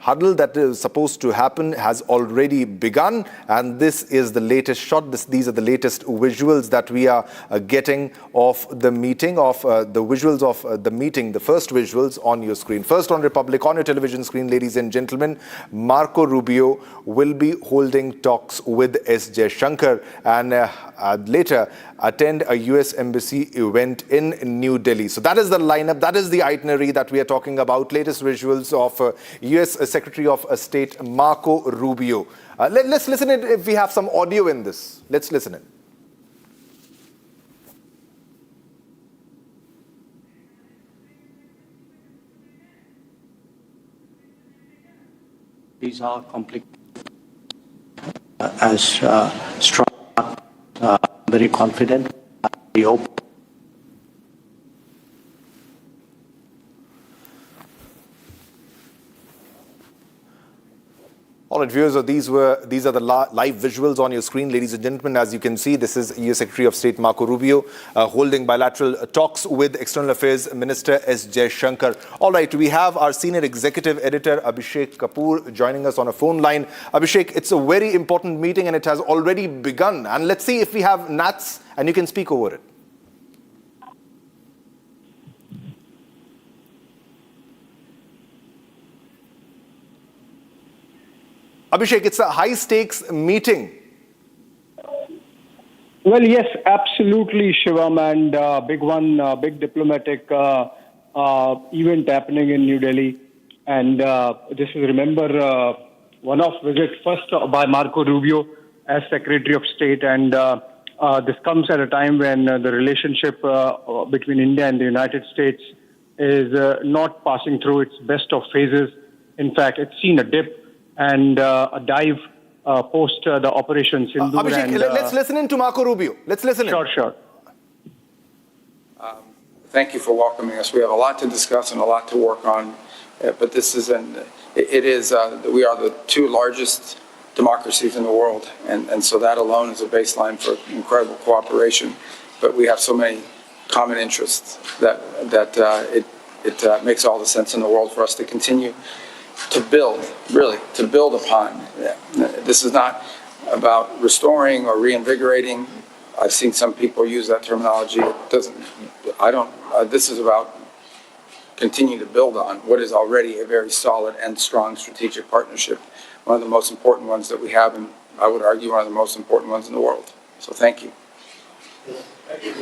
huddle that is supposed to happen has already begun, and this is the latest shot. These are the latest visuals that we are getting of the meeting, of the visuals of the meeting, the first visuals on your screen. First on Republic, on your television screen, ladies and gentlemen, Marco Rubio will be holding talks with S. Jaishankar and later attend a US embassy event in New Delhi. So that is the lineup, that is the itinerary that we are talking about. Latest visuals of US Secretary of State Marco Rubio. Let's listen in if we have some audio in this. Let's listen in. These are complicated, as strong, very confident, very open. All right, viewers, these are the live visuals on your screen, ladies and gentlemen. As you can see, this is US Secretary of State Marco Rubio holding bilateral talks with External Affairs Minister S. Jaishankar. All right, we have our senior executive editor Abhishek Kapoor joining us on a phone line. Abhishek, it's a very important meeting and it has already begun. And let's see if we have Nats and you can speak over it. Abhishek, it's a high-stakes meeting. Well, yes, absolutely, Shivam, and big one, big diplomatic event happening in New Delhi. And this is, remember, one-off visit first by Marco Rubio as Secretary of State. And this comes at a time when the relationship between India and the United States is not passing through its best of phases. In fact, it's seen a dip and a dive post the Operation Sindoor. Abhishek, let's listen in to Marco Rubio. Let's listen in. Sure. Thank you for welcoming us. We have a lot to discuss and a lot to work on, but this is we are the two largest democracies in the world, and so that alone is a baseline for incredible cooperation. But we have so many common interests that it makes all the sense in the world for us to continue to build, really, to build upon. This is not about restoring or reinvigorating. I've seen some people use that terminology. This is about continuing to build on what is already a very solid and strong strategic partnership, one of the most important ones that we have, and I would argue one of the most important ones in the world. So thank you. Thank you.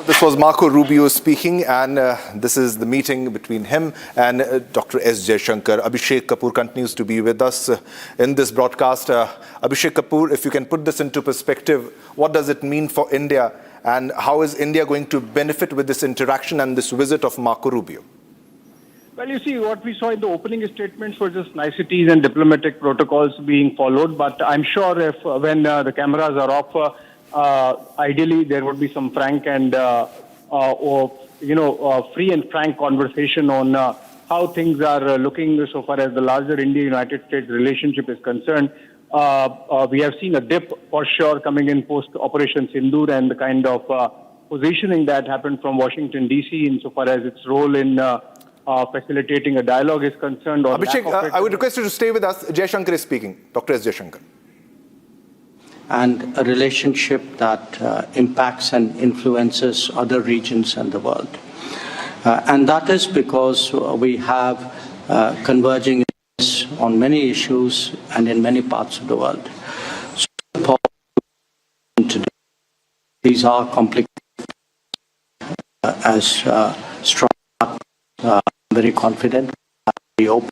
This was Marco Rubio speaking, and this is the meeting between him and Dr. S. Jaishankar. Abhishek Kapoor continues to be with us in this broadcast. Abhishek Kapoor, if you can put this into perspective, what does it mean for India, and how is India going to benefit with this interaction and this visit of Marco Rubio? Well, you see, what we saw in the opening statements were just niceties and diplomatic protocols being followed, but I'm sure if when the cameras are off, ideally, there would be some frank and, free and frank conversation on how things are looking so far as the larger India-United States relationship is concerned. We have seen a dip for sure coming in post-Operation Sindoor and the kind of positioning that happened from Washington, D.C. insofar as its role in facilitating a dialogue is concerned. Abhishek, I would request you to stay with us. Jaishankar is speaking. Dr. S. Jaishankar. and a relationship that impacts and influences other regions in the world. And that is because we have converging interests on many issues and in many parts of the world. So today, these are complicated as strong, very confident, very open.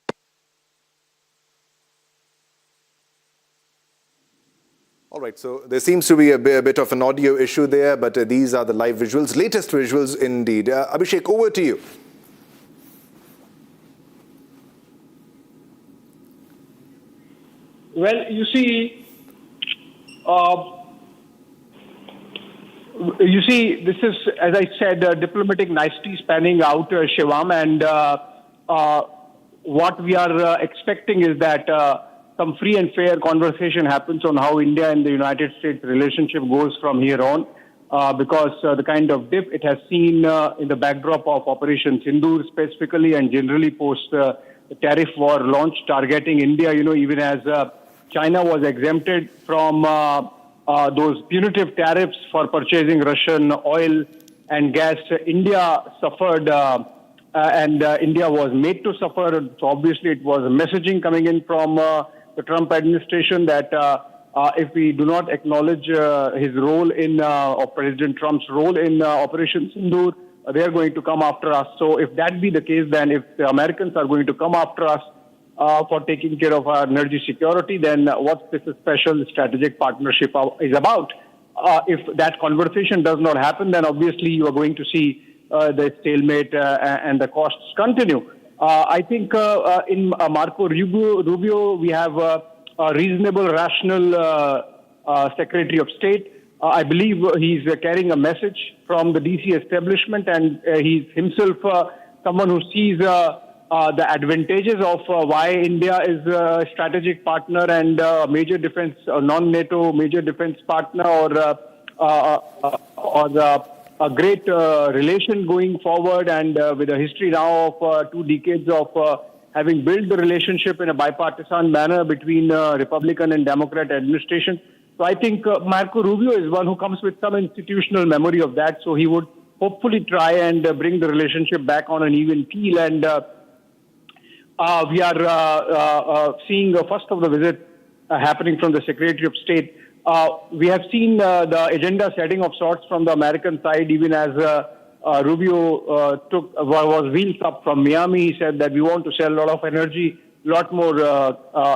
All right, so there seems to be a bit of an audio issue there, but these are the live visuals, latest visuals indeed. Abhishek, over to you. Well, you see, this is, as I said, diplomatic nicety spanning out, Shivam, and what we are expecting is that some free and fair conversation happens on how India and the United States relationship goes from here on, because the kind of dip it has seen in the backdrop of Operation Sindoor specifically and generally post the tariff war launch targeting India, even as China was exempted from those punitive tariffs for purchasing Russian oil and gas. India suffered and India was made to suffer. So obviously it was a messaging coming in from the Trump administration that if we do not acknowledge his role in, or President Trump's role in Operation Sindoor, they are going to come after us. So if that be the case, then if the Americans are going to come after us for taking care of our energy security, then what this special strategic partnership is about. If that conversation does not happen, then obviously you are going to see the stalemate and the costs continue. I think in Marco Rubio, we have a reasonable, rational Secretary of State. I believe he's carrying a message from the DC establishment, and he's himself someone who sees the advantages of why India is a strategic partner and major defense, non-NATO major defense partner, or a great relation going forward, and with a history now of 2 decades of having built the relationship in a bipartisan manner between Republican and Democrat administration. So I think Marco Rubio is one who comes with some institutional memory of that. So he would hopefully try and bring the relationship back on an even keel. And we are seeing first of the visit happening from the Secretary of State. We have seen the agenda setting of sorts from the American side, even as Rubio was wheels up from Miami. He said that we want to sell a lot of energy, lot more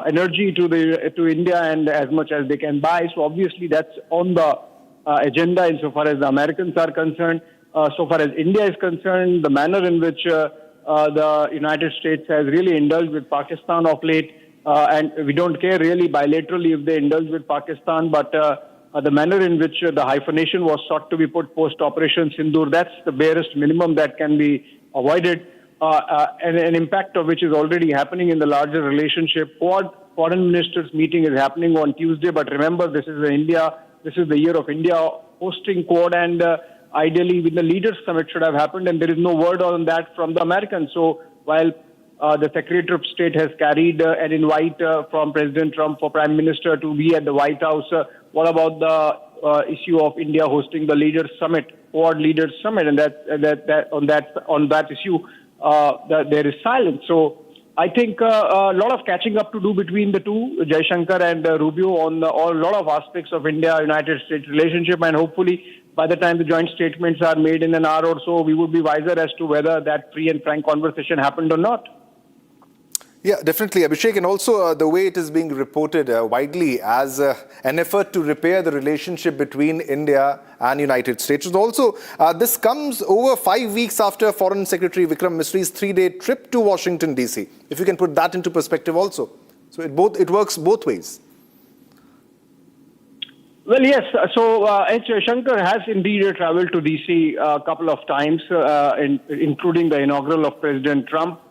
energy to India, and as much as they can buy. So obviously that's on the agenda insofar as the Americans are concerned. So far as India is concerned, the manner in which the United States has really indulged with Pakistan of late, and we don't care really bilaterally if they indulge with Pakistan, but the manner in which the hyphenation was sought to be put post-Operation Sindoor, that's the barest minimum that can be avoided, and an impact of which is already happening in the larger relationship. Quad foreign ministers meeting is happening on Tuesday, but remember, this is the year of India hosting Quad, and ideally with the leaders summit should have happened, and there is no word on that from the Americans. So while the Secretary of State has carried an invite from President Trump for Prime Minister to be at the White House, what about the issue of India hosting the Leaders Summit, Quad Leaders Summit, and on that issue, there is silence. So I think a lot of catching up to do between the two, Jaishankar and Rubio, on a lot of aspects of India-United States relationship, and hopefully by the time the joint statements are made in an hour or so, we would be wiser as to whether that free and frank conversation happened or not. Yeah, definitely, Abhishek, and also the way it is being reported widely as an effort to repair the relationship between India and United States. Also, this comes over 5 weeks after Foreign Secretary Vikram Misri's 3-day trip to Washington, D.C. If you can put that into perspective also. So it works both ways. Well, yes. So H. Shankar has indeed traveled to D.C. a couple of times, including the inaugural of President Trump.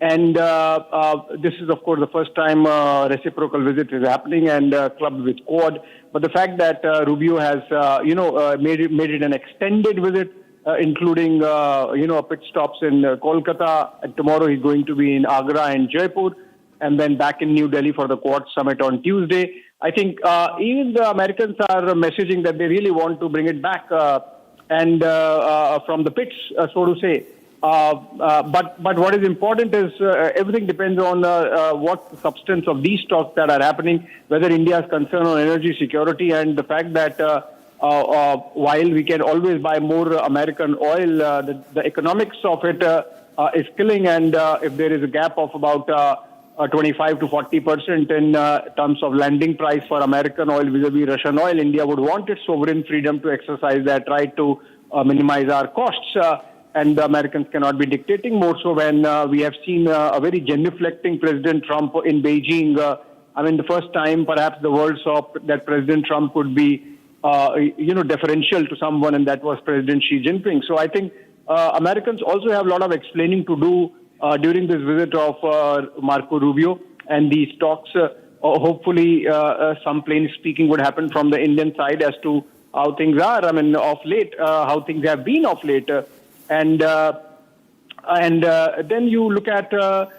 And this is, of course, the first time reciprocal visit is happening and clubbed with Quad. But the fact that Rubio has, made it an extended visit, including, pit stops in Kolkata. And tomorrow he's going to be in Agra and Jaipur, and then back in New Delhi for the Quad summit on Tuesday. I think even the Americans are messaging that they really want to bring it back and from the pits, so to say. But what is important is everything depends on what the substance of these talks that are happening, whether India is concerned on energy security and the fact that while we can always buy more American oil, the economics of it is killing, and if there is a gap of about 25 to 40% in terms of landing price for American oil vis-a-vis Russian oil, India would want its sovereign freedom to exercise that right to minimize our costs. And the Americans cannot be dictating, more so when we have seen a very genuflecting President Trump in Beijing. I mean, the first time perhaps the world saw that President Trump could be, deferential to someone, and that was President Xi Jinping. So I think Americans also have a lot of explaining to do during this visit of Marco Rubio and these talks. Hopefully, some plain speaking would happen from the Indian side as to how things are. I mean, of late, how things have been of late. And then you look at the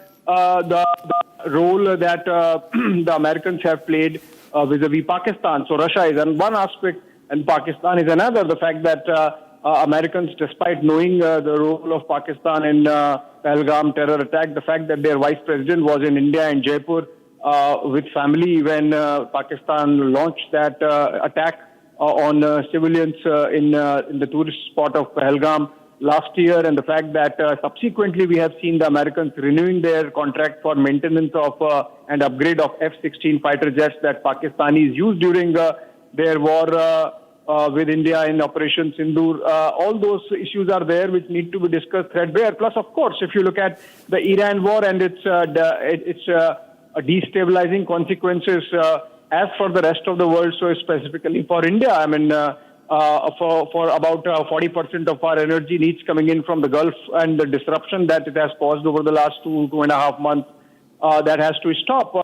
role that the Americans have played vis-a-vis Pakistan. So Russia is one aspect and Pakistan is another. The fact that Americans, despite knowing the role of Pakistan in Pahalgam terror attack, the fact that their vice president was in India and Jaipur with family when Pakistan launched that attack on civilians in the tourist spot of Pahalgam last year, and the fact that subsequently we have seen the Americans renewing their contract for maintenance of and upgrade of F-16 fighter jets that Pakistanis used during their war with India in Operation Sindoor. All those issues are there which need to be discussed threadbare. Plus, of course, if you look at the Iran war and its destabilizing consequences as for the rest of the world, so specifically for India, I mean, for about 40% of our energy needs coming in from the Gulf, and the disruption that it has caused over the last 2.5 months, that has to stop.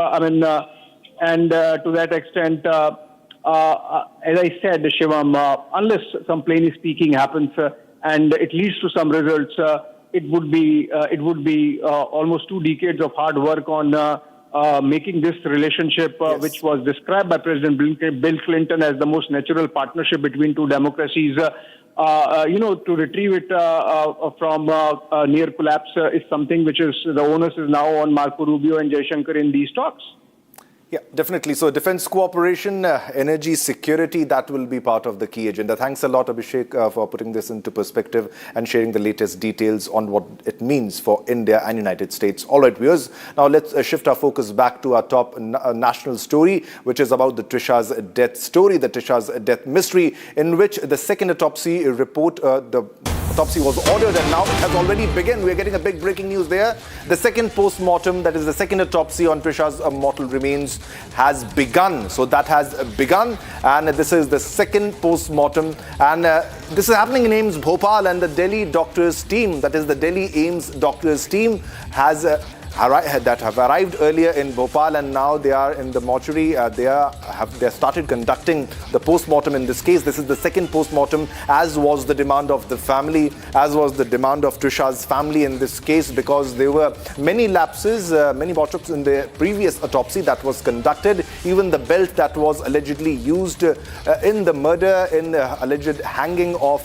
And to that extent, as I said, Shivam, unless some plain speaking happens and it leads to some results, it would be almost 2 decades of hard work on making this relationship, which was described by President Bill Clinton as the most natural partnership between two democracies, to retrieve it from near collapse is something which is, the onus is now on Marco Rubio and Jaishankar in these talks. Yeah, definitely. So defense cooperation, energy security, that will be part of the key agenda. Thanks a lot, Abhishek, for putting this into perspective and sharing the latest details on what it means for India and United States. All right, viewers. Now let's shift our focus back to our top national story, which is about the Twisha's death story, the Twisha's death mystery, in which the second autopsy report, the autopsy was ordered and now it has already begun. We're getting a big breaking news there. The second post-mortem, that is the second autopsy on Twisha's mortal remains, has begun. So that has begun, and this is the second post-mortem, and this is happening in AIIMS Bhopal, and the Delhi doctors team, that is the Delhi AIIMS doctors team, has have arrived earlier in Bopal, and now they are in the mortuary. They started conducting the post-mortem in this case. This is the second post-mortem, as was the demand of the family, as was the demand of Twisha's family in this case, because there were many lapses, many botch-ups in the previous autopsy that was conducted. Even the belt that was allegedly used in the murder, in the alleged hanging of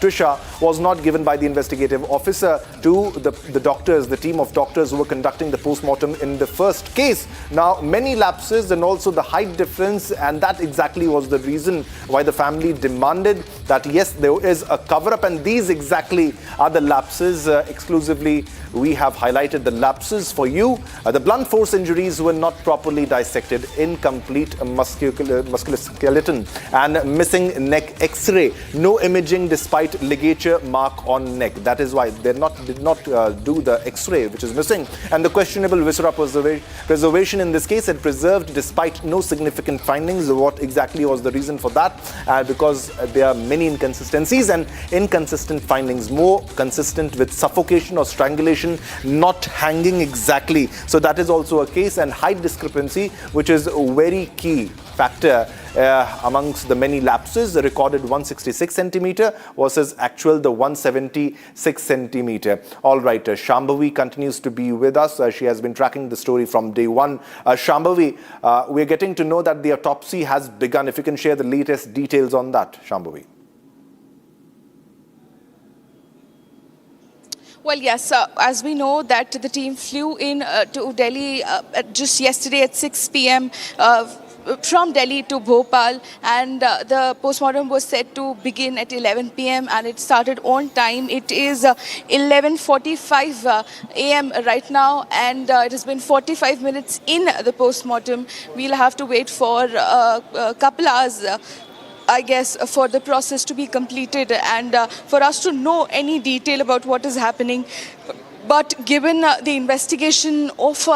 Twisha, was not given by the investigative officer to the doctors, the team of doctors who were conducting the post-mortem in the first case. Now, many lapses and also the height difference, and that exactly was the reason why the family demanded that, yes, there is a cover-up, and these exactly are the lapses. Exclusively, we have highlighted the lapses for you. The blunt force injuries were not properly dissected, incomplete musculoskeleton, and missing neck X-ray. No imaging despite ligature mark on neck. That is why they did not do the X-ray, which is missing. And the questionable viscera preservation in this case had preserved despite no significant findings. What exactly was the reason for that? Because there are many inconsistencies and inconsistent findings, more consistent with suffocation or strangulation, not hanging exactly. So that is also a case, and height discrepancy, which is a very key factor amongst the many lapses, the recorded 166 centimeter versus actual the 176 centimeter. All right, Shambhavi continues to be with us. She has been tracking the story from day one. Shambhavi, we're getting to know that the autopsy has begun. If you can share the latest details on that, Shambhavi. Well, yes, as we know that the team flew in to Delhi just yesterday at 6 p.m. From Delhi to Bhopal, and the postmortem was set to begin at 11 p.m. and it started on time. It is 11:45 a.m. right now, and it has been 45 minutes in the postmortem. We'll have to wait for a couple hours, I guess, for the process to be completed and for us to know any detail about what is happening. But given the investigation of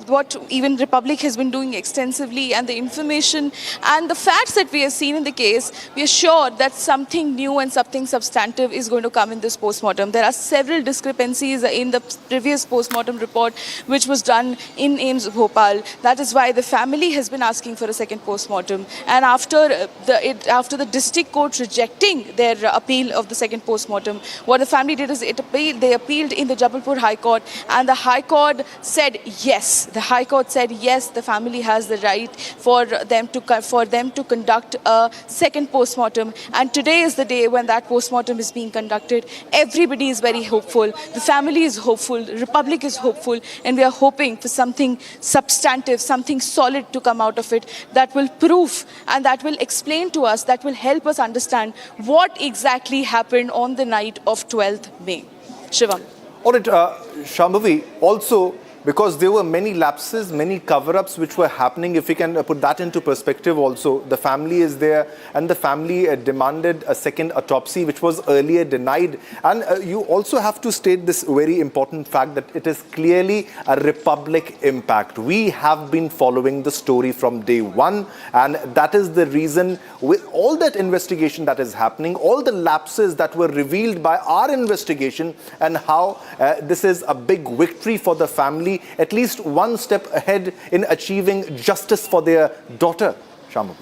what even Republic has been doing extensively and the information and the facts that we have seen in the case, we are sure that something new and something substantive is going to come in this postmortem. There are several discrepancies in the previous postmortem report which was done in AIIMS Bhopal. That is why the family has been asking for a second postmortem. And after the district court rejecting their appeal of the second postmortem, what the family did is they appealed in the Jabalpur High Court, and the High Court said yes. The High Court said yes, the family has the right for them to conduct a second postmortem. And today is the day when that postmortem is being conducted. Everybody is very hopeful. The family is hopeful. The Republic is hopeful, and we are hoping for something substantive, something solid to come out of it that will prove and that will explain to us, that will help us understand what exactly happened on the night of 12th May. Shivam. All right, Shambhavi, also because there were many lapses, many cover-ups which were happening. If we can put that into perspective also, the family is there and the family demanded a second autopsy which was earlier denied. And you also have to state this very important fact that it is clearly a Republic impact. We have been following the story from day one, and that is the reason with all that investigation that is happening, all the lapses that were revealed by our investigation, and how this is a big victory for the family, at least one step ahead in achieving justice for their daughter, Shambhavi.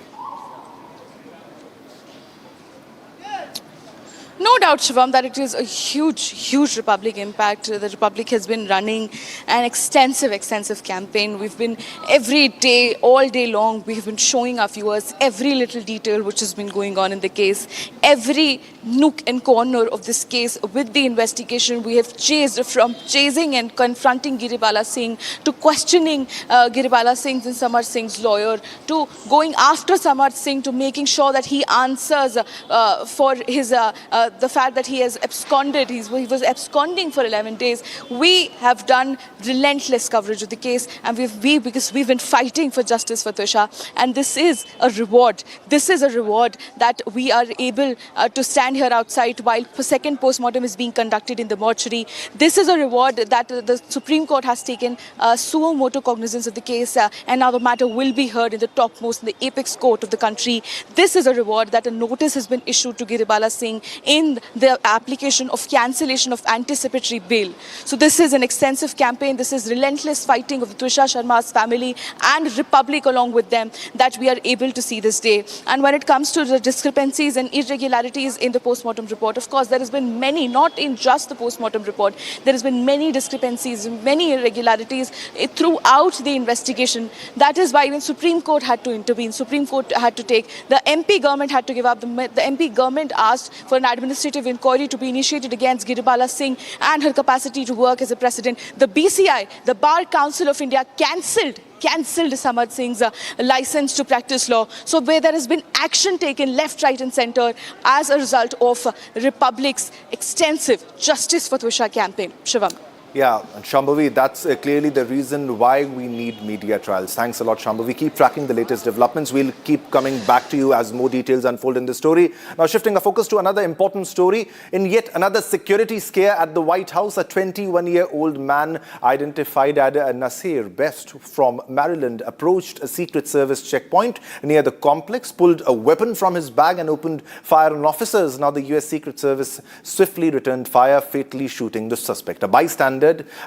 No doubt, Shivam, that it is a huge Republic impact. The Republic has been running an extensive campaign. We've been every day, all day long, we have been showing our viewers every little detail which has been going on in the case. Every nook and corner of this case with the investigation. We have chased, from chasing and confronting Giribala Singh to questioning Giribala Singh's and Samarth Singh's lawyer, to going after Samarth Singh, to making sure that he answers for his the fact that he has absconded. He was absconding for 11 days. We have done relentless coverage of the case, and because we've been fighting for justice for Twisha, and this is a reward. This is a reward that we are able to stand here outside while the second postmortem is being conducted in the mortuary. This is a reward that the Supreme Court has taken suo motu cognizance of the case, and now the matter will be heard in the topmost, in the apex court of the country. This is a reward that a notice has been issued to Giribala Singh in the application of cancellation of anticipatory bail. So this is an extensive campaign. This is relentless fighting of the Twisha Sharma's family and Republic along with them that we are able to see this day. And when it comes to the discrepancies and irregularities in the postmortem report, of course, there has been many, not in just the postmortem report, there has been many discrepancies, many irregularities throughout the investigation. That is why even Supreme Court had to intervene. Supreme Court had to take, the MP government had to give up. The MP government asked for an administrative inquiry to be initiated against Giribala Singh and her capacity to work as a president. The BCI, the Bar Council of India, cancelled Samarth Singh's license to practice law. So where there has been action taken left, right and centre as a result of Republic's extensive Justice for Twisha campaign. Shivam. Yeah, and Shambhavi, that's clearly the reason why we need media trials. Thanks a lot, Shambhavi. Keep tracking the latest developments. We'll keep coming back to you as more details unfold in the story. Now, shifting our focus to another important story. In yet another security scare at the White House, a 21-year-old man identified as Nasir Best from Maryland approached a Secret Service checkpoint near the complex, pulled a weapon from his bag and opened fire on officers. Now, the US Secret Service swiftly returned fire, fatally shooting the suspect. A bystander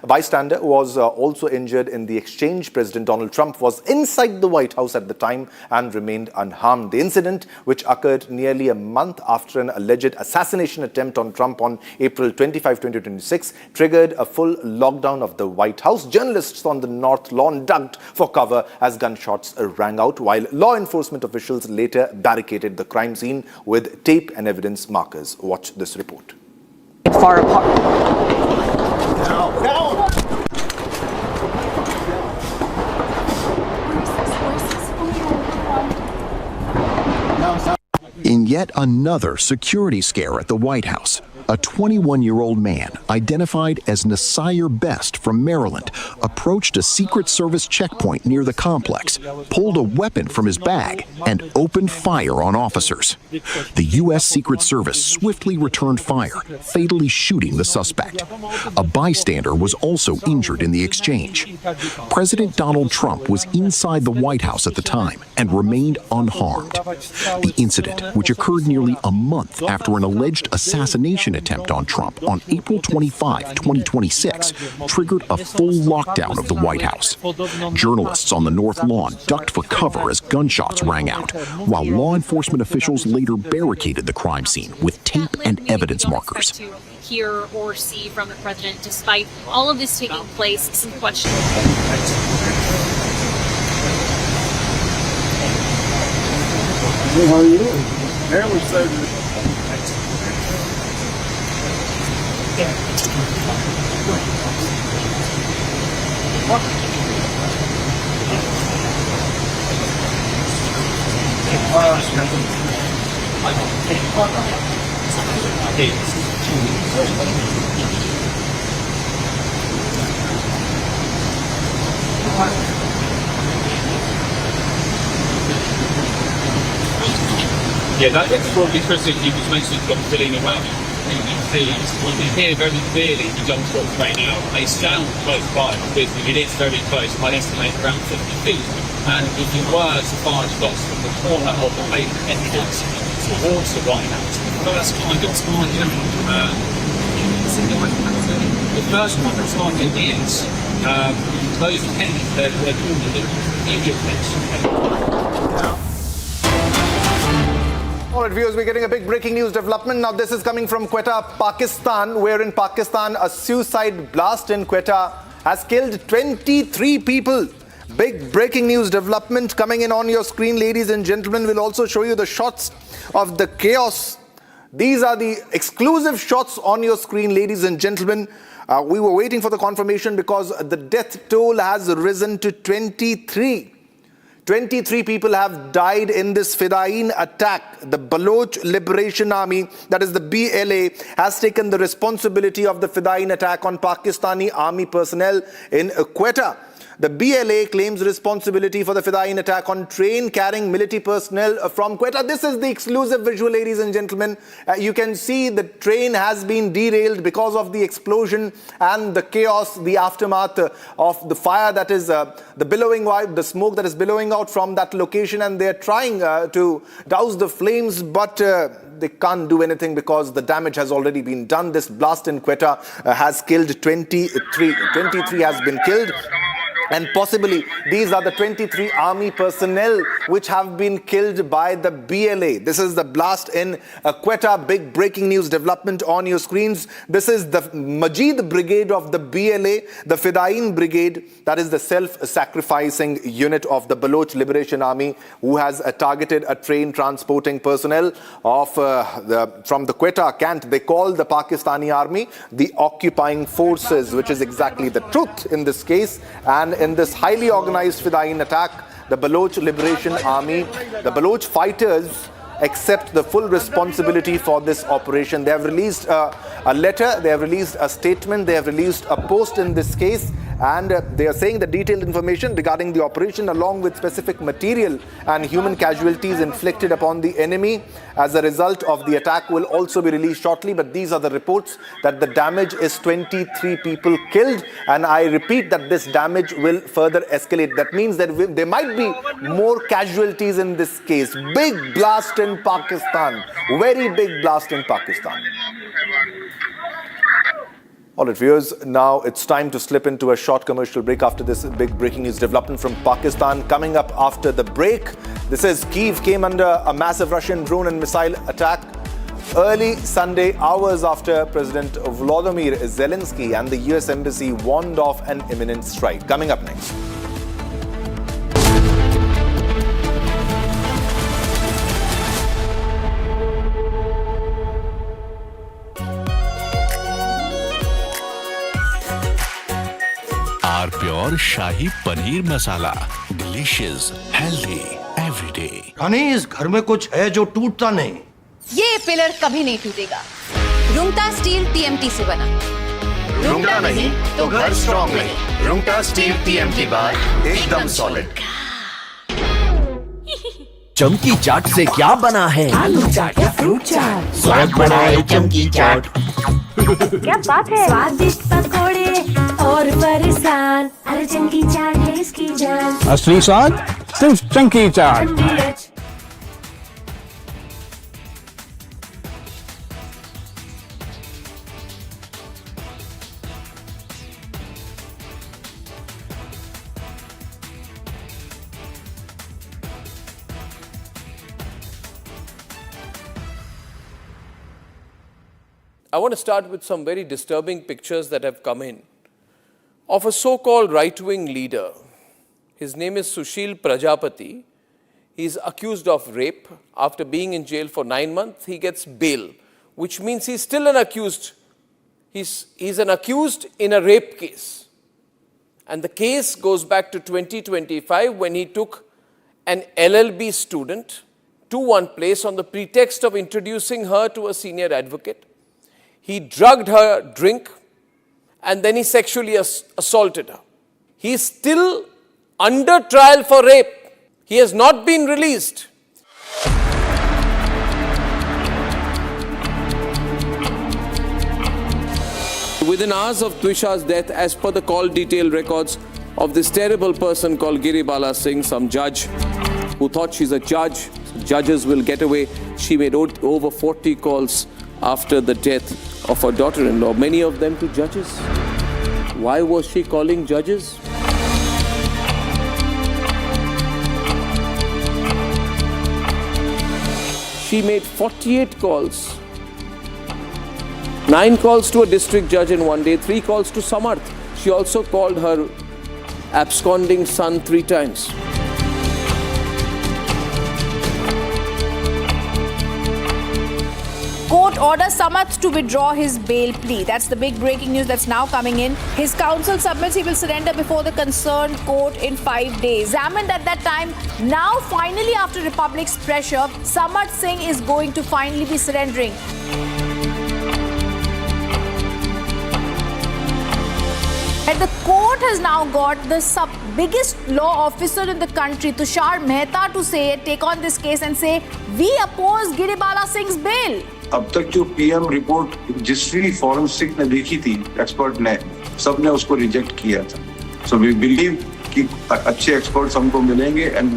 bystander who was also injured in the exchange. President Donald Trump was inside the White House at the time and remained unharmed. The incident, which occurred nearly a month after an alleged assassination attempt on Trump on April 25, 2026, triggered a full lockdown of the White House. Journalists on the North Lawn ducked for cover as gunshots rang out, while law enforcement officials later barricaded the crime scene with tape and evidence markers. Watch this report. Far apart. In yet another security scare at the White House, a 21-year-old man identified as Nasir Best from Maryland approached a Secret Service checkpoint near the complex, pulled a weapon from his bag, and opened fire on officers. The U.S. Secret Service swiftly returned fire, fatally shooting the suspect. A bystander was also injured in the exchange. President Donald Trump was inside the White House at the time and remained unharmed. The incident, which occurred nearly a month after an alleged assassination attempt on Trump on April 25, 2026, triggered a full lockdown of the White House. Journalists on the North Lawn ducked for cover as gunshots rang out, while law enforcement officials later barricaded the crime scene with tape and evidence markers. To hear or see from the president, despite all of this taking place, some questions. How are you? Apparently so. Yeah, that's probably interesting. You just mentioned John filling around. You can hear very clearly the gunshots right now. They sound close by because it is very close. I'd estimate around 50 feet. And if you were to fire shots from the corner of the main entrance towards the White House, the first kind of target the first kind of target is those attendants that are doing the immediate next. All right, viewers, we're getting a big breaking news development. Now, this is coming from Quetta, Pakistan, where in Pakistan, a suicide blast in Quetta has killed 23 people. Big breaking news development coming in on your screen, ladies and gentlemen. We'll also show you the shots of the chaos. These are the exclusive shots on your screen, ladies and gentlemen. We were waiting for the confirmation because the death toll has risen to 23. 23 people have died in this Fidain attack. The Baloch Liberation Army, that is the BLA, has taken the responsibility of the Fidain attack on Pakistani army personnel in Quetta. The BLA claims responsibility for the Fidain attack on train carrying military personnel from Quetta. This is the exclusive visual, ladies and gentlemen. You can see the train has been derailed because of the explosion and the chaos, the aftermath of the fire that is the smoke that is billowing out from that location, and they're trying to douse the flames, but they can't do anything because the damage has already been done. This blast in Quetta has killed 23. 23 has been killed. And possibly these are the 23 army personnel which have been killed by the BLA. This is the blast in Quetta. Big breaking news development on your screens. This is the Majid Brigade of the BLA, the Fidain Brigade, that is the self-sacrificing unit of the Baloch Liberation Army, who has targeted a train transporting personnel of from the Quetta camp. They call the Pakistani army the occupying forces, which is exactly the truth in this case. And in this highly organized Fidain attack, the Baloch Liberation Army, the Baloch fighters accept the full responsibility for this operation. They have released a letter, they have released a statement, they have released a post in this case, and they are saying the detailed information regarding the operation along with specific material and human casualties inflicted upon the enemy as a result of the attack will also be released shortly. But these are the reports that the damage is 23 people killed, and I repeat that this damage will further escalate. That means that there might be more casualties in this case. Big blast in Pakistan, very big blast in Pakistan. All right, viewers, now it's time to slip into a short commercial break after this big breaking news development from Pakistan. Coming up after the break, this is Kyiv came under a massive Russian drone and missile attack early Sunday, hours after President Volodymyr Zelensky and the US Embassy warned of an imminent strike. Coming up next. R pure shahi paneer masala, delicious, healthy everyday. Honey, इस घर में कुछ है जो टूटता नहीं। ये pillar कभी नहीं टूटेगा। रुंगटा स्टील टीएमटी से बना। रुंगटा नहीं तो घर स्ट्रॉन्ग नहीं। रुंगटा स्टील टीएमटी बार एकदम सॉलिड। चमकी चाट से क्या बना है? आलू चाट या फ्रूट चाट, स्वाद बनाए चमकी चाट। क्या बात है? स्वादिष्ट पकोड़े और परेशान, अरे चमकी चाट है इसकी जान। असली स्वाद सिर्फ चमकी चाट। I want to start with some very disturbing pictures that have come in of a so-called right-wing leader. His name is Sushil Prajapati. He's accused of rape. After being in jail for 9 months, he gets bail, which means he's still an accused. He's an accused in a rape case. And the case goes back to 2025 when he took an LLB student to one place on the pretext of introducing her to a senior advocate. He drugged her drink and then he sexually assaulted her. He is still under trial for rape. He has not been released. Within hours of Twisha's death, as per the call detail records of this terrible person called Giribala Singh, some judge who thought she's a judge, judges will get away. She made over 40 calls after the death of her daughter-in-law, many of them to judges. Why was she calling judges? She made 48 calls. 9 calls to a district judge in one day, 3 calls to Samarth. She also called her absconding son 3 times. Court orders Samarth to withdraw his bail plea. That's the big breaking news that's now coming in. His counsel submits he will surrender before the concerned court in 5 days. Examined at that time, now finally after Republic's pressure, Samarth Singh is going to finally be surrendering. And the court has now got the biggest law officer in the country, Tushar Mehta, to take on this case and say, we oppose Giribala Singh's bail. अब तक जो PM report जिस भी forensic ने देखी थी, expert ने, सबने उसको रिजेक्ट किया था. सो वी बिलीव कि अच्छे एक्सपर्ट्स हमको मिलेंगे एंड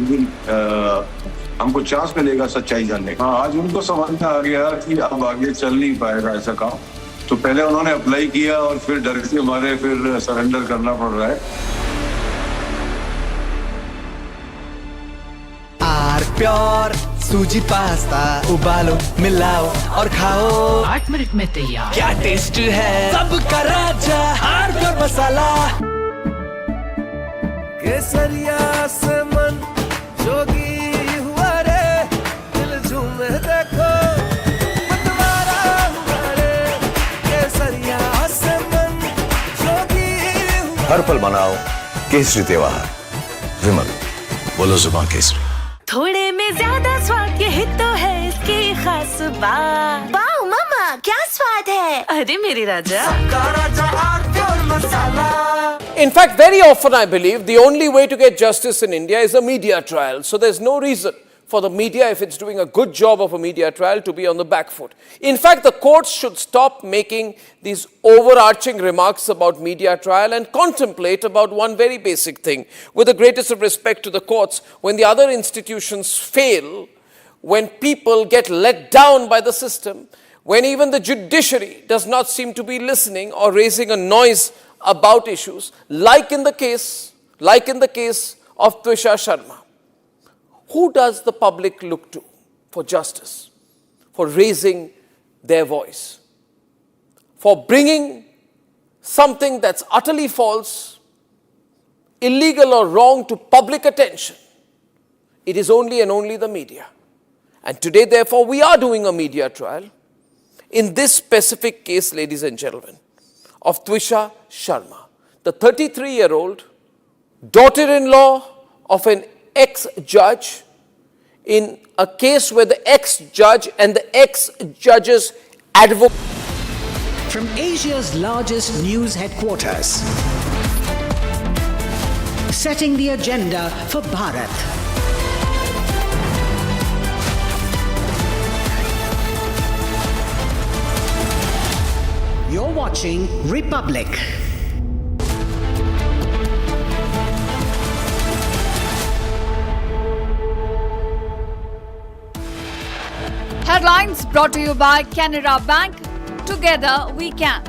हमको चांस मिलेगा सच्चाई जानने का. आज उनको समझ में आ गया कि अब आगे चल नहीं पाएगा ऐसा काम. तो पहले उन्होंने अप्लाई किया और फिर डर से हमारे फिर सरेंडर करना पड़ रहा है. आर प्योर सूजी पास्ता उबालो मिलाओ और खाओ 8 मिनट में तैयार. क्या टेस्ट है सबका राजा आर प्योर मसाला. केसरिया से मन जोगी हुआ रे, दिल झूमे देखो मतवारा हुआ रे. केसरिया से मन जोगी हुआ. हर पल बनाओ केसरी त्योहार. विमल, बोलो जुबान केसरी. थोड़े में ज्यादा स्वाद, यही तो है इसकी खास बात. वाओ मामा, क्या स्वाद है. अरे मेरे राजा, In fact, very often I believe the only way to get justice in India is a media trial. So there's no reason for the media, if it's doing a good job of a media trial, to be on the back foot. In fact, the courts should stop making these overarching remarks about media trial and contemplate about one very basic thing. With the greatest of respect to the courts, when the other institutions fail, when people get let down by the system, when even the judiciary does not seem to be listening or raising a noise about issues, like in the case of Twisha Sharma. Who does the public look to for justice, for raising their voice, for bringing something that's utterly false, illegal or wrong to public attention? It is only and only the media. And today, therefore, we are doing a media trial in this specific case, ladies and gentlemen, of Twisha Sharma, the 33-year-old daughter-in-law of an ex-judge, in a case where the ex-judge and the ex-judge's advocate. From Asia's largest news headquarters, setting the agenda for Bharat. You're watching Republic. Headlines brought to you by Canara Bank. Together we can.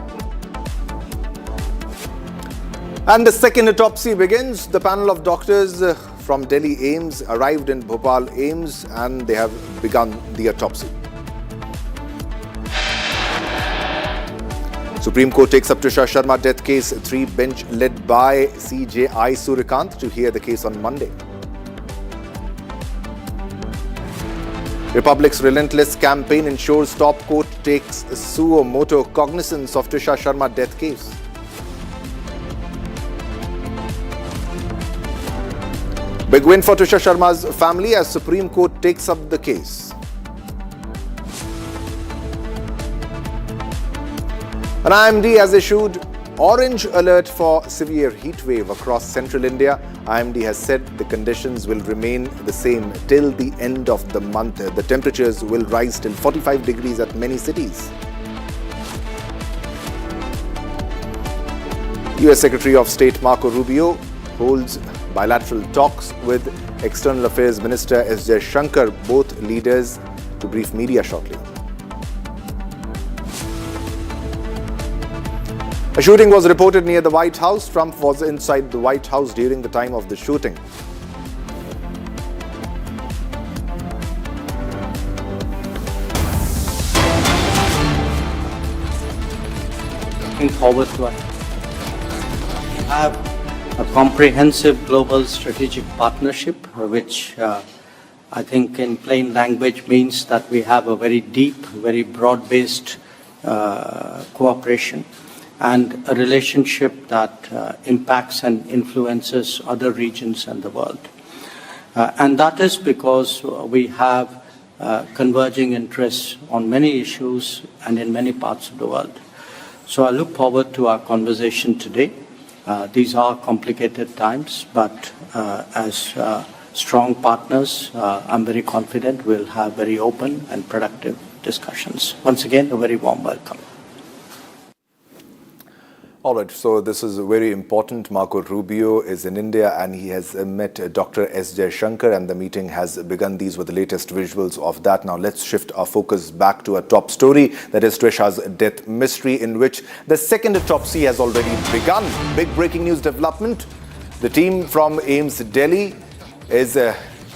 And the second autopsy begins. The panel of doctors from Delhi AIIMS arrived in Bhopal AIIMS and they have begun the autopsy. Supreme Court takes up Twisha Sharma death case. 3-bench led by CJI Surikant to hear the case on Monday. Republic's relentless campaign ensures top court takes suo moto cognizance of Twisha Sharma death case. Big win for Twisha Sharma's family as Supreme Court takes up the case. An IMD has issued orange alert for severe heat wave across central India. IMD has said the conditions will remain the same till the end of the month. The temperatures will rise till 45 degrees at many cities. US Secretary of State Marco Rubio holds bilateral talks with External Affairs Minister S. Jaishankar, both leaders to brief media shortly. A shooting was reported near the White House. Trump was inside the White House during the time of the shooting. Looking forward to it. We have a comprehensive global strategic partnership, which I think in plain language means that we have a very deep, very broad-based cooperation and a relationship that impacts and influences other regions and the world. And that is because we have converging interests on many issues and in many parts of the world. So I look forward to our conversation today. These are complicated times, but as strong partners, I'm very confident we'll have very open and productive discussions. Once again, a very warm welcome. All right, so this is very important. Marco Rubio is in India and he has met Dr. S. Jaishankar and the meeting has begun. These were the latest visuals of that. Now let's shift our focus back to a top story, that is Twisha's death mystery, in which the second autopsy has already begun. Big breaking news development. The team from AIIMS Delhi is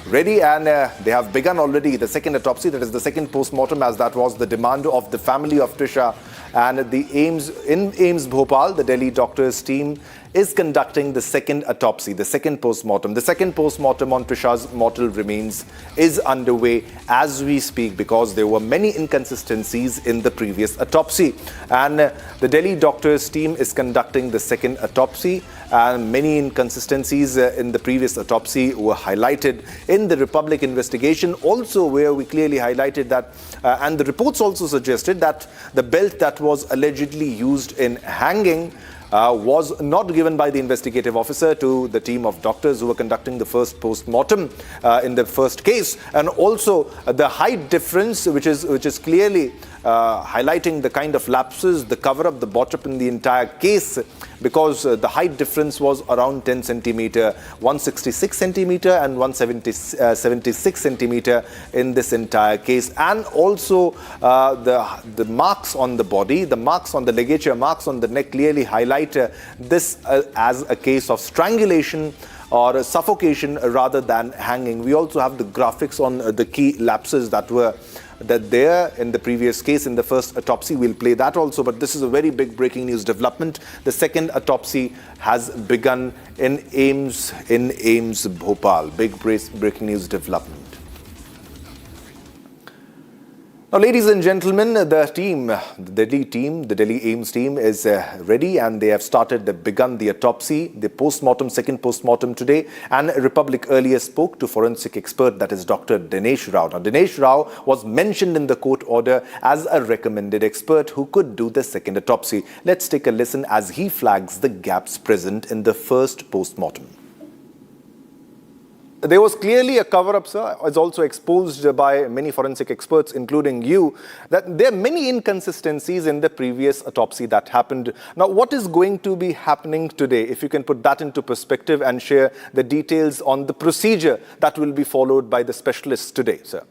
ready and they have begun already the second autopsy, that is the second post-mortem, as that was the demand of the family of Twisha. And the AIIMS Bhopal, the Delhi doctors team is conducting the second autopsy, the second post-mortem. The second post-mortem on Twisha's mortal remains is underway as we speak because there were many inconsistencies in the previous autopsy. And the Delhi doctors team is conducting the second autopsy, and many inconsistencies in the previous autopsy were highlighted in the Republic investigation also, where we clearly highlighted that and the reports also suggested that the belt that was allegedly used in hanging was not given by the investigative officer to the team of doctors who were conducting the first post-mortem in the first case, and also the height difference, which is clearly highlighting the kind of lapses, the cover-up, the botch-up in the entire case. because the height difference was around 10 centimeter, 166 centimeter and 176 centimeter in this entire case. And also the marks on the body, the marks on the ligature, marks on the neck clearly highlight this as a case of strangulation or suffocation rather than hanging. We also have the graphics on the key lapses that were there in the previous case in the first autopsy. We'll play that also, but this is a very big breaking news development. The second autopsy has begun in AIIMS Bhopal. Big breaking news development. Now, ladies and gentlemen, the Delhi AIIMS team is ready, and they have begun the autopsy, the post-mortem, second post-mortem today. And Republic earlier spoke to forensic expert, that is Dr. Dinesh Rao. Now, Dinesh Rao was mentioned in the court order as a recommended expert who could do the second autopsy. Let's take a listen as he flags the gaps present in the first post-mortem. There was clearly a cover-up, sir. It's also exposed by many forensic experts, including you, that there are many inconsistencies in the previous autopsy that happened. Now, what is going to be happening today? If you can put that into perspective and share the details on the procedure that will be followed by the specialists today, sir.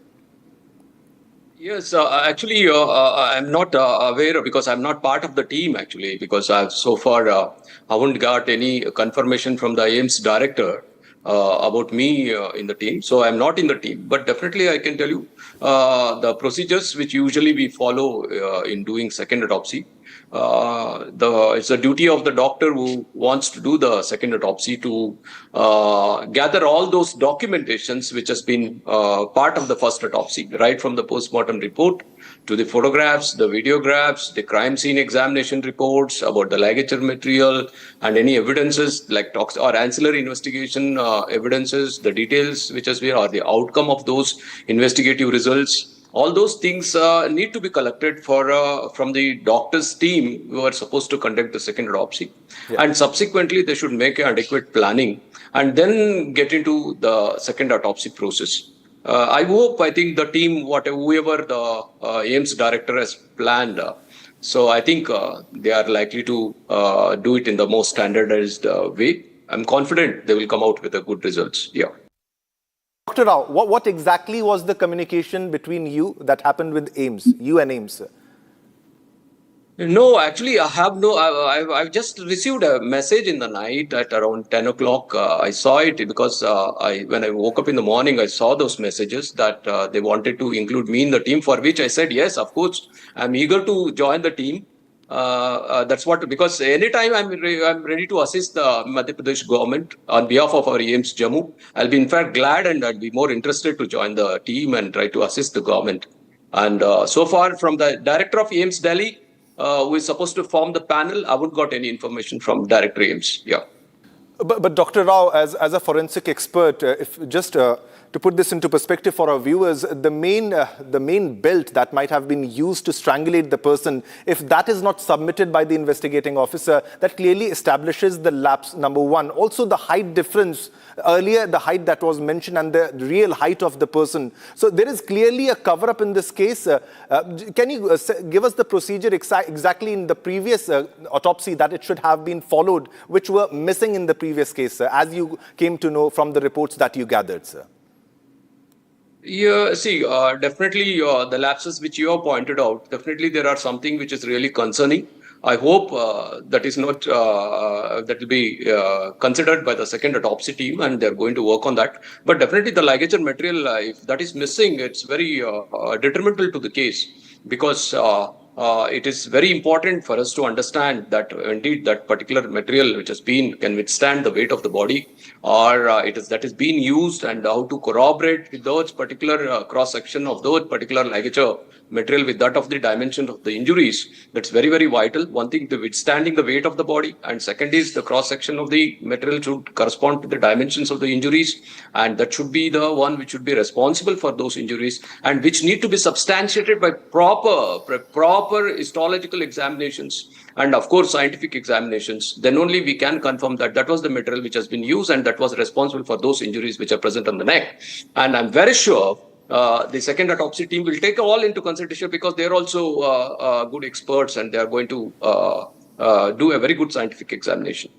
Yes, actually, I'm not aware because I'm not part of the team, actually, because so far I haven't got any confirmation from the AIIMS director about me in the team. So I'm not in the team, but definitely I can tell you the procedures which usually we follow in doing second autopsy. It's a duty of the doctor who wants to do the second autopsy to gather all those documentations which has been part of the first autopsy, right from the post-mortem report to the photographs, the videographs, the crime scene examination reports about the ligature material and any evidences like tox or ancillary investigation evidences, the details which has been or the outcome of those investigative results. All those things need to be collected from the doctor's team who are supposed to conduct the second autopsy. Yeah. And subsequently, they should make adequate planning and then get into the second autopsy process. I think the team, whoever the AIIMS director has planned, so I think they are likely to do it in the most standardized way. I'm confident they will come out with a good results. Yeah. Dr. Rao, what exactly was the communication between you that happened with AIIMS, you and AIIMS, sir? No, actually, I've just received a message in the night at around 10 o'clock. I saw it because when I woke up in the morning, I saw those messages that they wanted to include me in the team, for which I said, yes, of course, I'm eager to join the team. That's what, because anytime I'm ready to assist the Madhya Pradesh government on behalf of our AIIMS Jammu. I'll be in fact glad and I'll be more interested to join the team and try to assist the government. And so far from the director of AIIMS Delhi, who is supposed to form the panel, I haven't got any information from Director AIIMS. Yeah. But Dr. Rao, as a forensic expert, if just to put this into perspective for our viewers, the main belt that might have been used to strangulate the person, if that is not submitted by the investigating officer, that clearly establishes the lapse, number one. Also, the height difference, earlier the height that was mentioned and the real height of the person. So there is clearly a cover-up in this case. Can you give us the procedure exactly in the previous autopsy that it should have been followed, which were missing in the previous case, sir, as you came to know from the reports that you gathered, sir? Yeah, see, definitely the lapses which you have pointed out, definitely there are something which is really concerning. I hope that is not, that will be considered by the second autopsy team and they're going to work on that. But definitely the ligature material, if that is missing, it's very detrimental to the case because it is very important for us to understand that indeed that particular material which has been can withstand the weight of the body or that is being used and how to corroborate with those particular cross-section of those particular ligature material with that of the dimension of the injuries. That's very, very vital. One thing, the withstanding the weight of the body, and second is the cross-section of the material should correspond to the dimensions of the injuries, and that should be the one which should be responsible for those injuries and which need to be substantiated by proper histological examinations and of course scientific examinations. Then only we can confirm that that was the material which has been used and that was responsible for those injuries which are present on the neck. And I'm very sure the second autopsy team will take all into consideration because they're also good experts and they are going to do a very good scientific examination.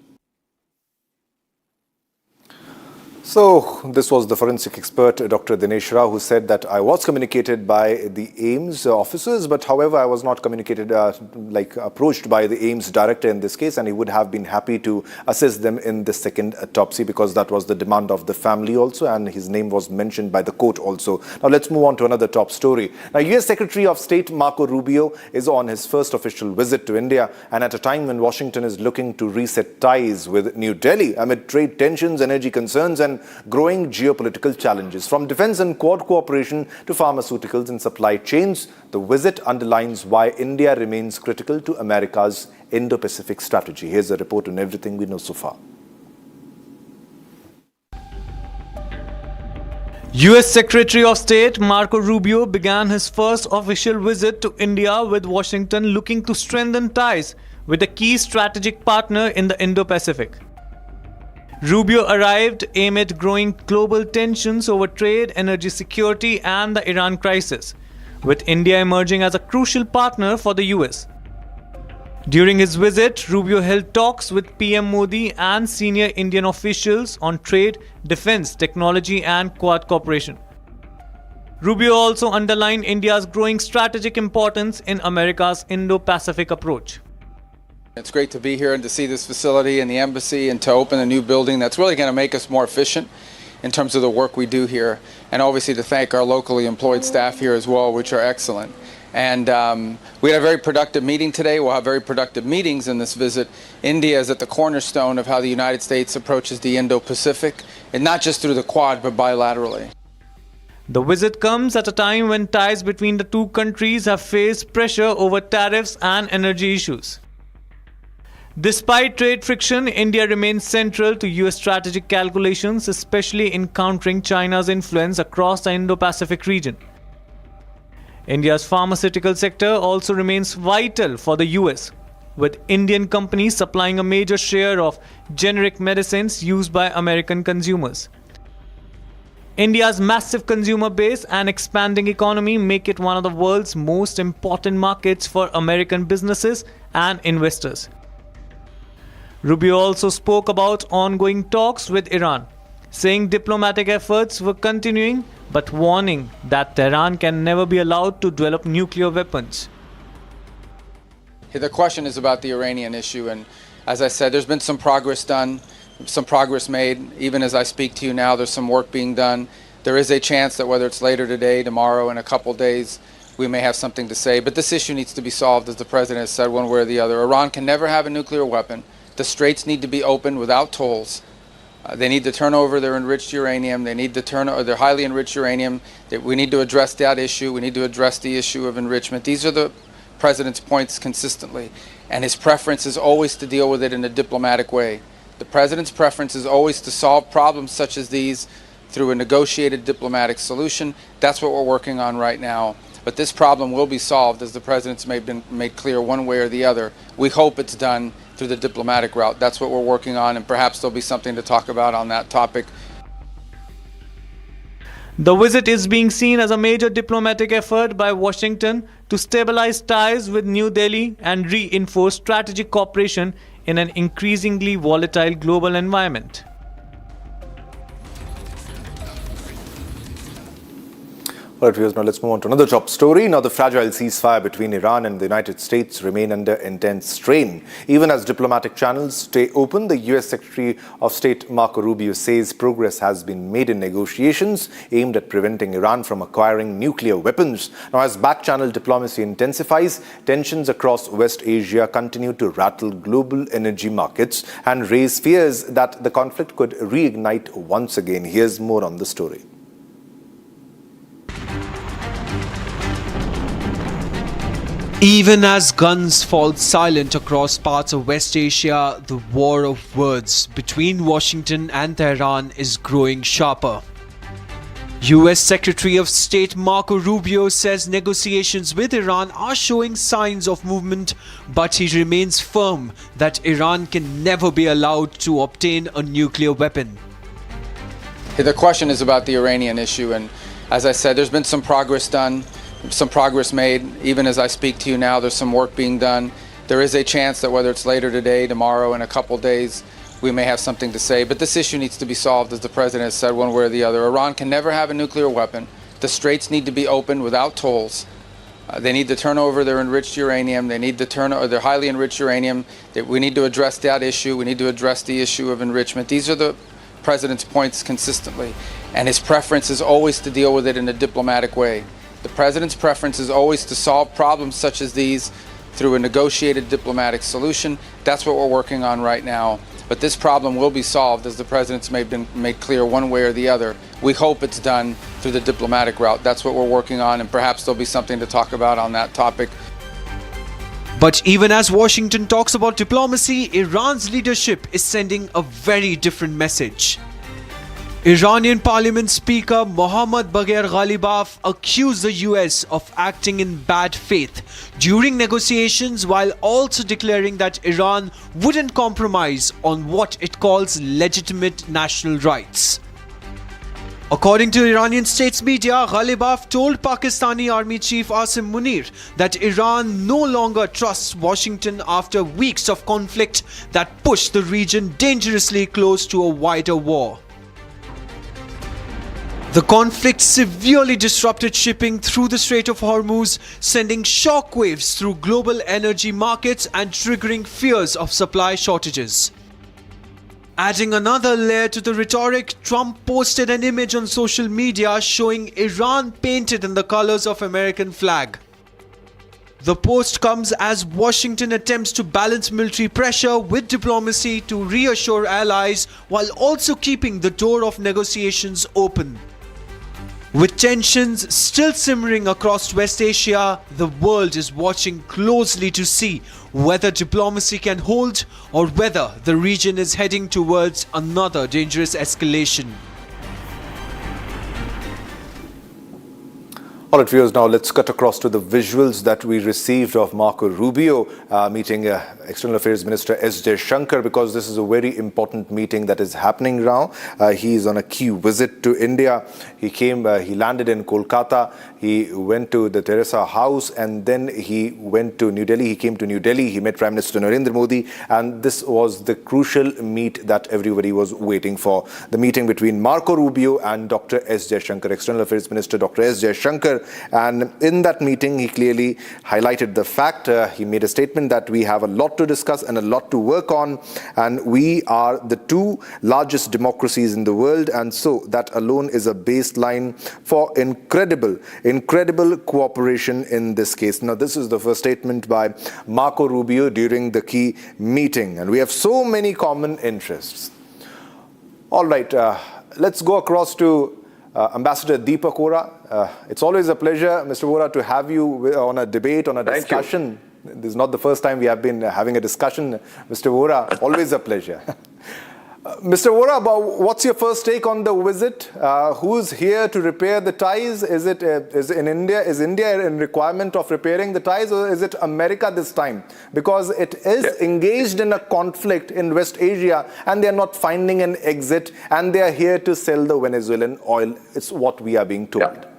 So, this was the forensic expert, Dr. Dinesh Rao, who said that I was communicated by the AIIMS officers, but however, I was not communicated, approached by the AIIMS director in this case, and he would have been happy to assist them in the second autopsy because that was the demand of the family also, and his name was mentioned by the court also. Now, let's move on to another top story. Now, US Secretary of State Marco Rubio is on his first official visit to India, and at a time when Washington is looking to reset ties with New Delhi amid trade tensions, energy concerns, and growing geopolitical challenges. From defense and Quad cooperation to pharmaceuticals and supply chains, the visit underlines why India remains critical to America's Indo-Pacific strategy. Here's a report on everything we know so far. US Secretary of State Marco Rubio began his first official visit to India, with Washington looking to strengthen ties with a key strategic partner in the Indo-Pacific. Rubio arrived amid growing global tensions over trade, energy security, and the Iran crisis, with India emerging as a crucial partner for the US. During his visit, Rubio held talks with PM Modi and senior Indian officials on trade, defense, technology, and Quad cooperation. Rubio also underlined India's growing strategic importance in America's Indo-Pacific approach. It's great to be here and to see this facility and the embassy and to open a new building that's really going to make us more efficient in terms of the work we do here. And obviously to thank our locally employed staff here as well, which are excellent. And we had a very productive meeting today. We'll have very productive meetings in this visit. India is at the cornerstone of how the United States approaches the Indo-Pacific, and not just through the Quad, but bilaterally. The visit comes at a time when ties between the two countries have faced pressure over tariffs and energy issues. Despite trade friction, India remains central to US strategic calculations, especially in countering China's influence across the Indo-Pacific region. India's pharmaceutical sector also remains vital for the US, with Indian companies supplying a major share of generic medicines used by American consumers. India's massive consumer base and expanding economy make it one of the world's most important markets for American businesses and investors. Rubio also spoke about ongoing talks with Iran, saying diplomatic efforts were continuing, but warning that Tehran can never be allowed to develop nuclear weapons. The question is about the Iranian issue, and as I said, there's been some progress done, some progress made. Even as I speak to you now, there's some work being done. There is a chance that whether it's later today, tomorrow, in a couple days, we may have something to say. But this issue needs to be solved, as the President has said, one way or the other. Iran can never have a nuclear weapon. The straits need to be opened without tolls. They need to turn over their enriched uranium. They need to turn over their highly enriched uranium. We need to address that issue. We need to address the issue of enrichment. These are the President's points consistently. And his preference is always to deal with it in a diplomatic way. The President's preference is always to solve problems such as these through a negotiated diplomatic solution. That's what we're working on right now. But this problem will be solved, as the President's made clear, one way or the other. We hope it's done through the diplomatic route. That's what we're working on, and perhaps there'll be something to talk about on that topic. The visit is being seen as a major diplomatic effort by Washington to stabilize ties with New Delhi and reinforce strategic cooperation in an increasingly volatile global environment. All right, viewers, now let's move on to another top story. Now, the fragile ceasefire between Iran and the United States remain under intense strain. Even as diplomatic channels stay open, the US Secretary of State Marco Rubio says progress has been made in negotiations aimed at preventing Iran from acquiring nuclear weapons. Now, as back-channel diplomacy intensifies, tensions across West Asia continue to rattle global energy markets and raise fears that the conflict could reignite once again. Here's more on the story. Even as guns fall silent across parts of West Asia, the war of words between Washington and Tehran is growing sharper. US Secretary of State Marco Rubio says negotiations with Iran are showing signs of movement, but he remains firm that Iran can never be allowed to obtain a nuclear weapon. The question is about the Iranian issue, and as I said, there's been some progress done. Some progress made. Even as I speak to you now, there's some work being done. There is a chance that whether it's later today, tomorrow, in a couple days, we may have something to say. But this issue needs to be solved, as the president has said, one way or the other. Iran can never have a nuclear weapon. The straits need to be opened without tolls. They need to turn over their enriched uranium. They need to turn over their highly enriched uranium. We need to address that issue. We need to address the issue of enrichment. These are the president's points consistently. And his preference is always to deal with it in a diplomatic way. The president's preference is always to solve problems such as these through a negotiated diplomatic solution. That's what we're working on right now. But this problem will be solved, as the president's made clear, one way or the other. We hope it's done through the diplomatic route. That's what we're working on, and perhaps there'll be something to talk about on that topic. But even as Washington talks about diplomacy, Iran's leadership is sending a very different message. Iranian Parliament Speaker Mohammad Bagher Ghalibaf accused the US of acting in bad faith during negotiations, while also declaring that Iran wouldn't compromise on what it calls legitimate national rights. According to Iranian states media, Ghalibaf told Pakistani Army Chief Asim Munir that Iran no longer trusts Washington after weeks of conflict that pushed the region dangerously close to a wider war. The conflict severely disrupted shipping through the Strait of Hormuz, sending shockwaves through global energy markets and triggering fears of supply shortages. Adding another layer to the rhetoric, Trump posted an image on social media showing Iran painted in the colors of American flag. The post comes as Washington attempts to balance military pressure with diplomacy to reassure allies while also keeping the door of negotiations open. With tensions still simmering across West Asia, the world is watching closely to see whether diplomacy can hold or whether the region is heading towards another dangerous escalation. All right, viewers, now let's cut across to the visuals that we received of Marco Rubio meeting External Affairs Minister S. Jaishankar, because this is a very important meeting that is happening now. He is on a key visit to India. He landed in Kolkata. He went to the Terrace House, and then he went to New Delhi. He came to New Delhi. He met Prime Minister Narendra Modi, and this was the crucial meet that everybody was waiting for. The meeting between Marco Rubio and Dr. S. Jaishankar, External Affairs Minister Dr. S. Jaishankar. And in that meeting, he clearly highlighted the fact, he made a statement that we have a lot to discuss and a lot to work on, and we are the two largest democracies in the world, and so that alone is a baseline for incredible cooperation in this case. Now, this is the first statement by Marco Rubio during the key meeting, and we have so many common interests. All right, let's go across to Ambassador Deepak Vora. It's always a pleasure, Mr. Vora, to have you on a debate, on a discussion. This is not the first time we have been having a discussion, Mr. Vora. Always a pleasure. Mr. Vora, what's your first take on the visit? Who's here to repair the ties? Is India in requirement of repairing the ties, or is it America this time? Because it is engaged in a conflict in West Asia, and they are not finding an exit, and they are here to sell the Venezuelan oil. It's what we are being told. Yeah.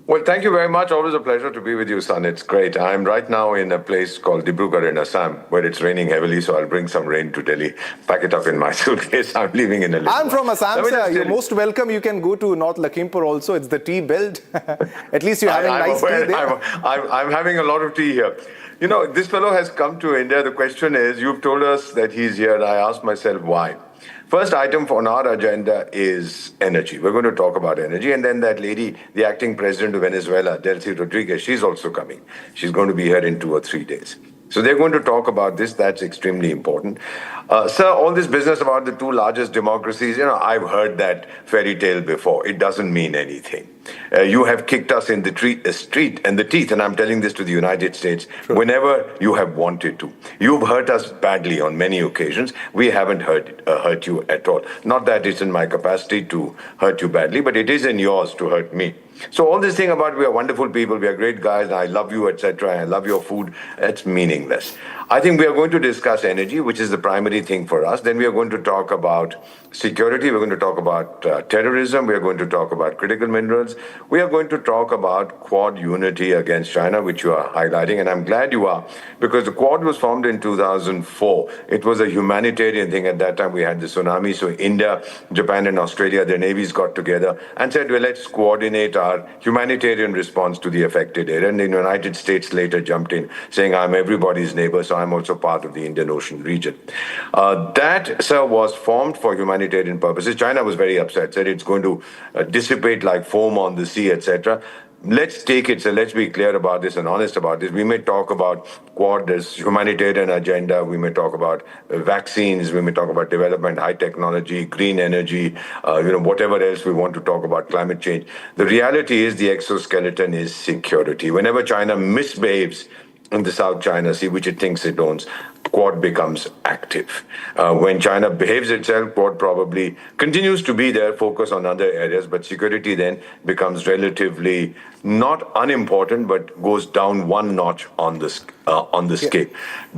Well, thank you very much. Always a pleasure to be with you, son. It's great. I'm right now in a place called Dibrugarh in Assam, where it's raining heavily, so I'll bring some rain to Delhi. Pack it up in my suitcase. I'm leaving in a little I'm from Assam, sir. You're most welcome. You can go to North Lakhimpur also. It's the tea belt. At least you're having nice tea there. I'm having a lot of tea here. You know, this fellow has come to India. The question is, you've told us that he's here. I asked myself why. First item on our agenda is energy. We're going to talk about energy. And then that lady, the acting president of Venezuela, Delcy Rodriguez, she's also coming. She's going to be here in 2 or 3 days. So they're going to talk about this. That's extremely important. Sir, all this business about the two largest democracies, I've heard that fairy tale before. It doesn't mean anything. You have kicked us in the street and the teeth, and I'm telling this to the United States, whenever you have wanted to. You've hurt us badly on many occasions. We haven't hurt you at all. Not that it's in my capacity to hurt you badly, but it is in yours to hurt me. So all this thing about we are wonderful people, we are great guys, I love you, etc., I love your food, it's meaningless. I think we are going to discuss energy, which is the primary thing for us. Then we are going to talk about security, we're going to talk about terrorism, we are going to talk about critical minerals, we are going to talk about Quad unity against China, which you are highlighting, and I'm glad you are, because the Quad was formed in 2004. It was a humanitarian thing. At that time we had the tsunami, so India, Japan and Australia, their navies got together and said, well, let's coordinate our humanitarian response to the affected area. And the United States later jumped in, saying, I'm everybody's neighbor, so I'm also part of the Indian Ocean region. That, sir, was formed for humanitarian purposes. China was very upset, said it's going to dissipate like foam on the sea, etc. Let's take it, so let's be clear about this and honest about this. We may talk about Quad as humanitarian agenda, we may talk about vaccines, we may talk about development, high technology, green energy, whatever else we want to talk about, climate change. The reality is the exoskeleton is security. Whenever China misbehaves in the South China Sea, which it thinks it owns, Quad becomes active. When China behaves itself, Quad probably continues to be there, focus on other areas, but security then becomes relatively not unimportant, but goes down one notch on the scale.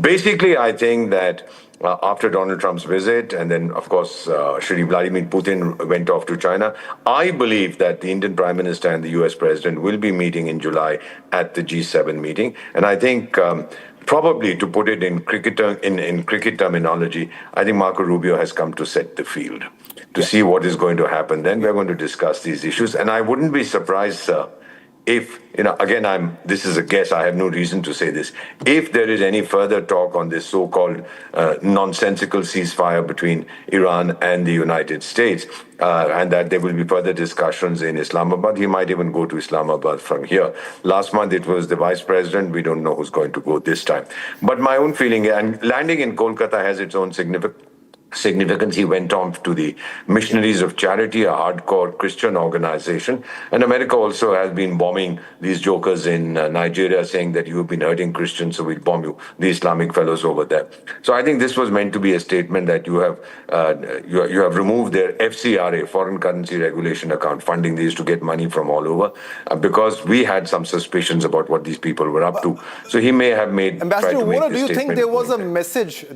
Basically, I think that after Donald Trump's visit, and then, of course, Shri Vladimir Putin went off to China, I believe that the Indian Prime Minister and the US President will be meeting in July at the G7 meeting. And I think probably, to put it in cricket terminology, I think Marco Rubio has come to set the field to see what is going to happen. Then we're going to discuss these issues. And I wouldn't be surprised, sir, if, again, this is a guess, I have no reason to say this, if there is any further talk on this so-called nonsensical ceasefire between Iran and the United States, and that there will be further discussions in Islamabad, he might even go to Islamabad from here. Last month it was the Vice President, we don't know who's going to go this time. But my own feeling, and landing in Kolkata has its own significance. He went on to the Missionaries of Charity, a hardcore Christian organization. And America also has been bombing these jokers in Nigeria, saying that you have been hurting Christians, so we'll bomb you, the Islamic fellows over there. So I think this was meant to be a statement that you have removed their FCRA, foreign currency regulation account, funding these to get money from all over, because we had some suspicions about what these people were up to. So he may have made... Ambassador Vora, do you think there was a message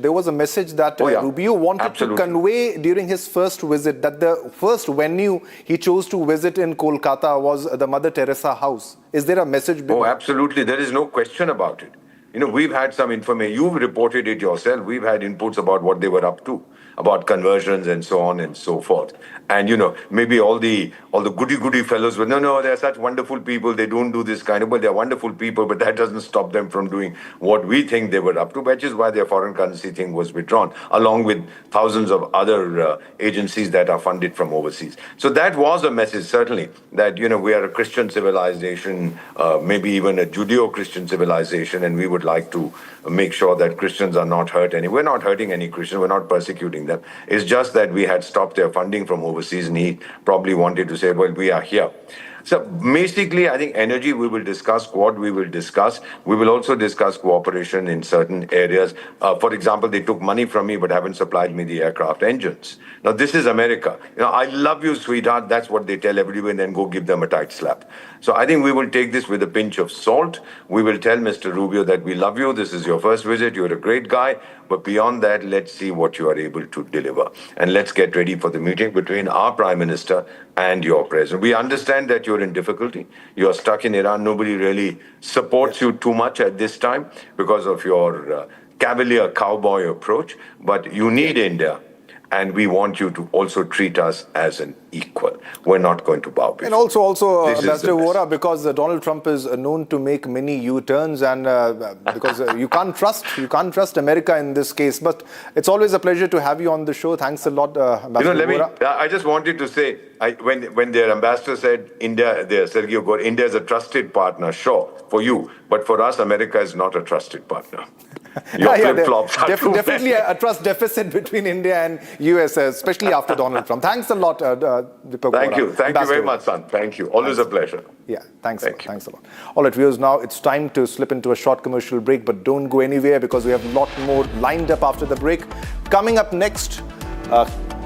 that Rubio wanted to convey during his first visit, that the first venue he chose to visit in Kolkata was the Mother Teresa house? Is there a message? Oh, absolutely. There is no question about it. We've had some information. You've reported it yourself. We've had inputs about what they were up to, about conversions and so on and so forth. And, maybe all the goody fellows were, no, they're such wonderful people. They don't do this kind of, but they're wonderful people, but that doesn't stop them from doing what we think they were up to, which is why their foreign currency thing was withdrawn, along with thousands of other agencies that are funded from overseas. So that was a message, certainly, that, we are a Christian civilization, maybe even a Judeo-Christian civilization, and we would like to make sure that Christians are not hurt any. We're not hurting any Christians, we're not persecuting them. It's just that we had stopped their funding from overseas, and he probably wanted to say, well, we are here. So basically, I think energy we will discuss, Quad we will discuss. We will also discuss cooperation in certain areas. For example, they took money from me but haven't supplied me the aircraft engines. Now, this is America. I love you, sweetheart. That's what they tell everyone, and then go give them a tight slap. So I think we will take this with a pinch of salt. We will tell Mr. Rubio that we love you. This is your first visit. You're a great guy. But beyond that, let's see what you are able to deliver. And let's get ready for the meeting between our Prime Minister and your President. We understand that you're in difficulty. You're stuck in Iran. Nobody really supports you too much at this time because of your cavalier cowboy approach. But you need India. And we want you to also treat us as an equal. We're not going to bow before. And also, Ambassador Vora, because Donald Trump is known to make many U-turns, and because you can't trust America in this case. But it's always a pleasure to have you on the show. Thanks a lot, Ambassador Vora. I just wanted to say, when their ambassador said India, Sergio Gore, India is a trusted partner, sure, for you. But for us, America is not a trusted partner. Your flip-flops are definitely a trust deficit between India and US, especially after Donald Trump. Thanks a lot, Thank you very much, son. Thank you. Always a pleasure. Yeah, thanks a lot. All right, viewers, now it's time to slip into a short commercial break, but don't go anywhere because we have a lot more lined up after the break. Coming up next,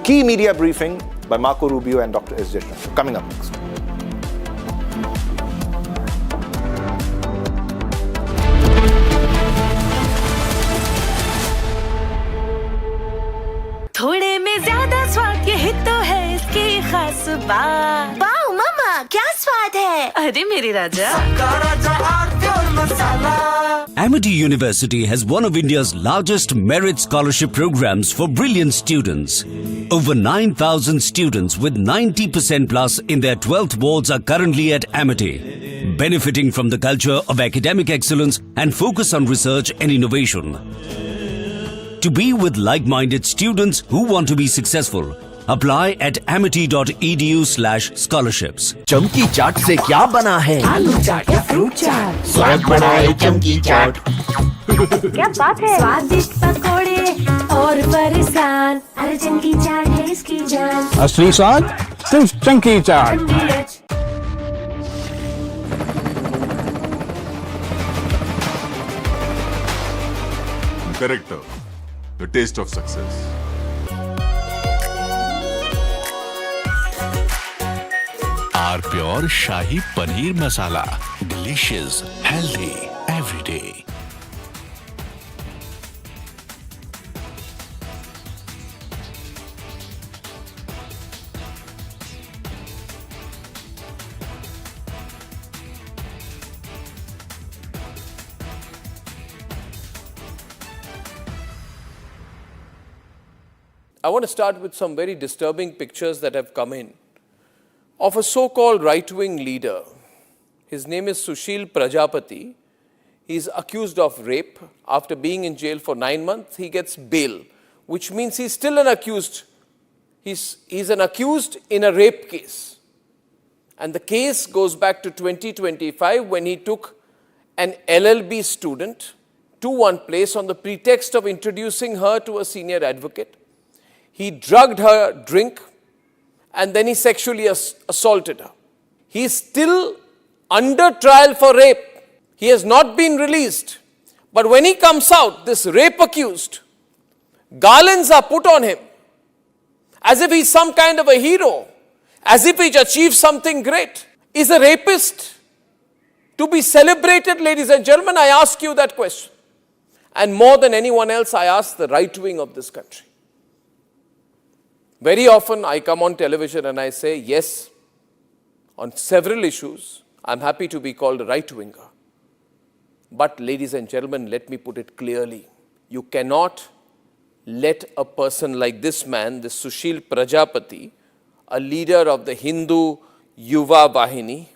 key media briefing by Marco Rubio and Dr. S. Jaishankar. Coming up next. वाह वाह मम्मा क्या स्वाद है अरे मेरे राजा Amity University has one of India's largest merit scholarship programs for brilliant students. Over 9,000 students with 90% plus in their 12th boards are currently at Amity, benefiting from the culture of academic excellence and focus on research and innovation. To be with like-minded students who want to be successful, apply at amity.edu/scholarships. चमकी चाट से क्या बना है? आलू चाट या fruit चाट? स्वाद बढ़ाए चमकी चाट। क्या बात है? स्वादिष्ट पकोड़े और फरसान, अरे चमकी चाट है इसकी जान। असली स्वाद सिर्फ चमकी चाट। Character, the taste of success. R pure shahi paneer masala, delicious, healthy, everyday. I want to start with some very disturbing pictures that have come in of a so-called right-wing leader. His name is Sushil Prajapati. He's accused of rape. After being in jail for 9 months, he gets bail, which means he's still an accused. He's an accused in a rape case. And the case goes back to 2025 when he took an LLB student to one place on the pretext of introducing her to a senior advocate. He drugged her drink and then he sexually assaulted her. He is still under trial for rape. He has not been released. But when he comes out, this rape accused, garlands are put on him as if he's some kind of a hero, as if he's achieved something great. Is a rapist to be celebrated, ladies and gentlemen? I ask you that question. And more than anyone else, I ask the right wing of this country. Very often I come on television and I say, yes, on several issues, I'm happy to be called a right-winger. But ladies and gentlemen, let me put it clearly. You cannot let a person like this man, this Sushil Prajapati, a leader of the Hindu Yuva Vahini,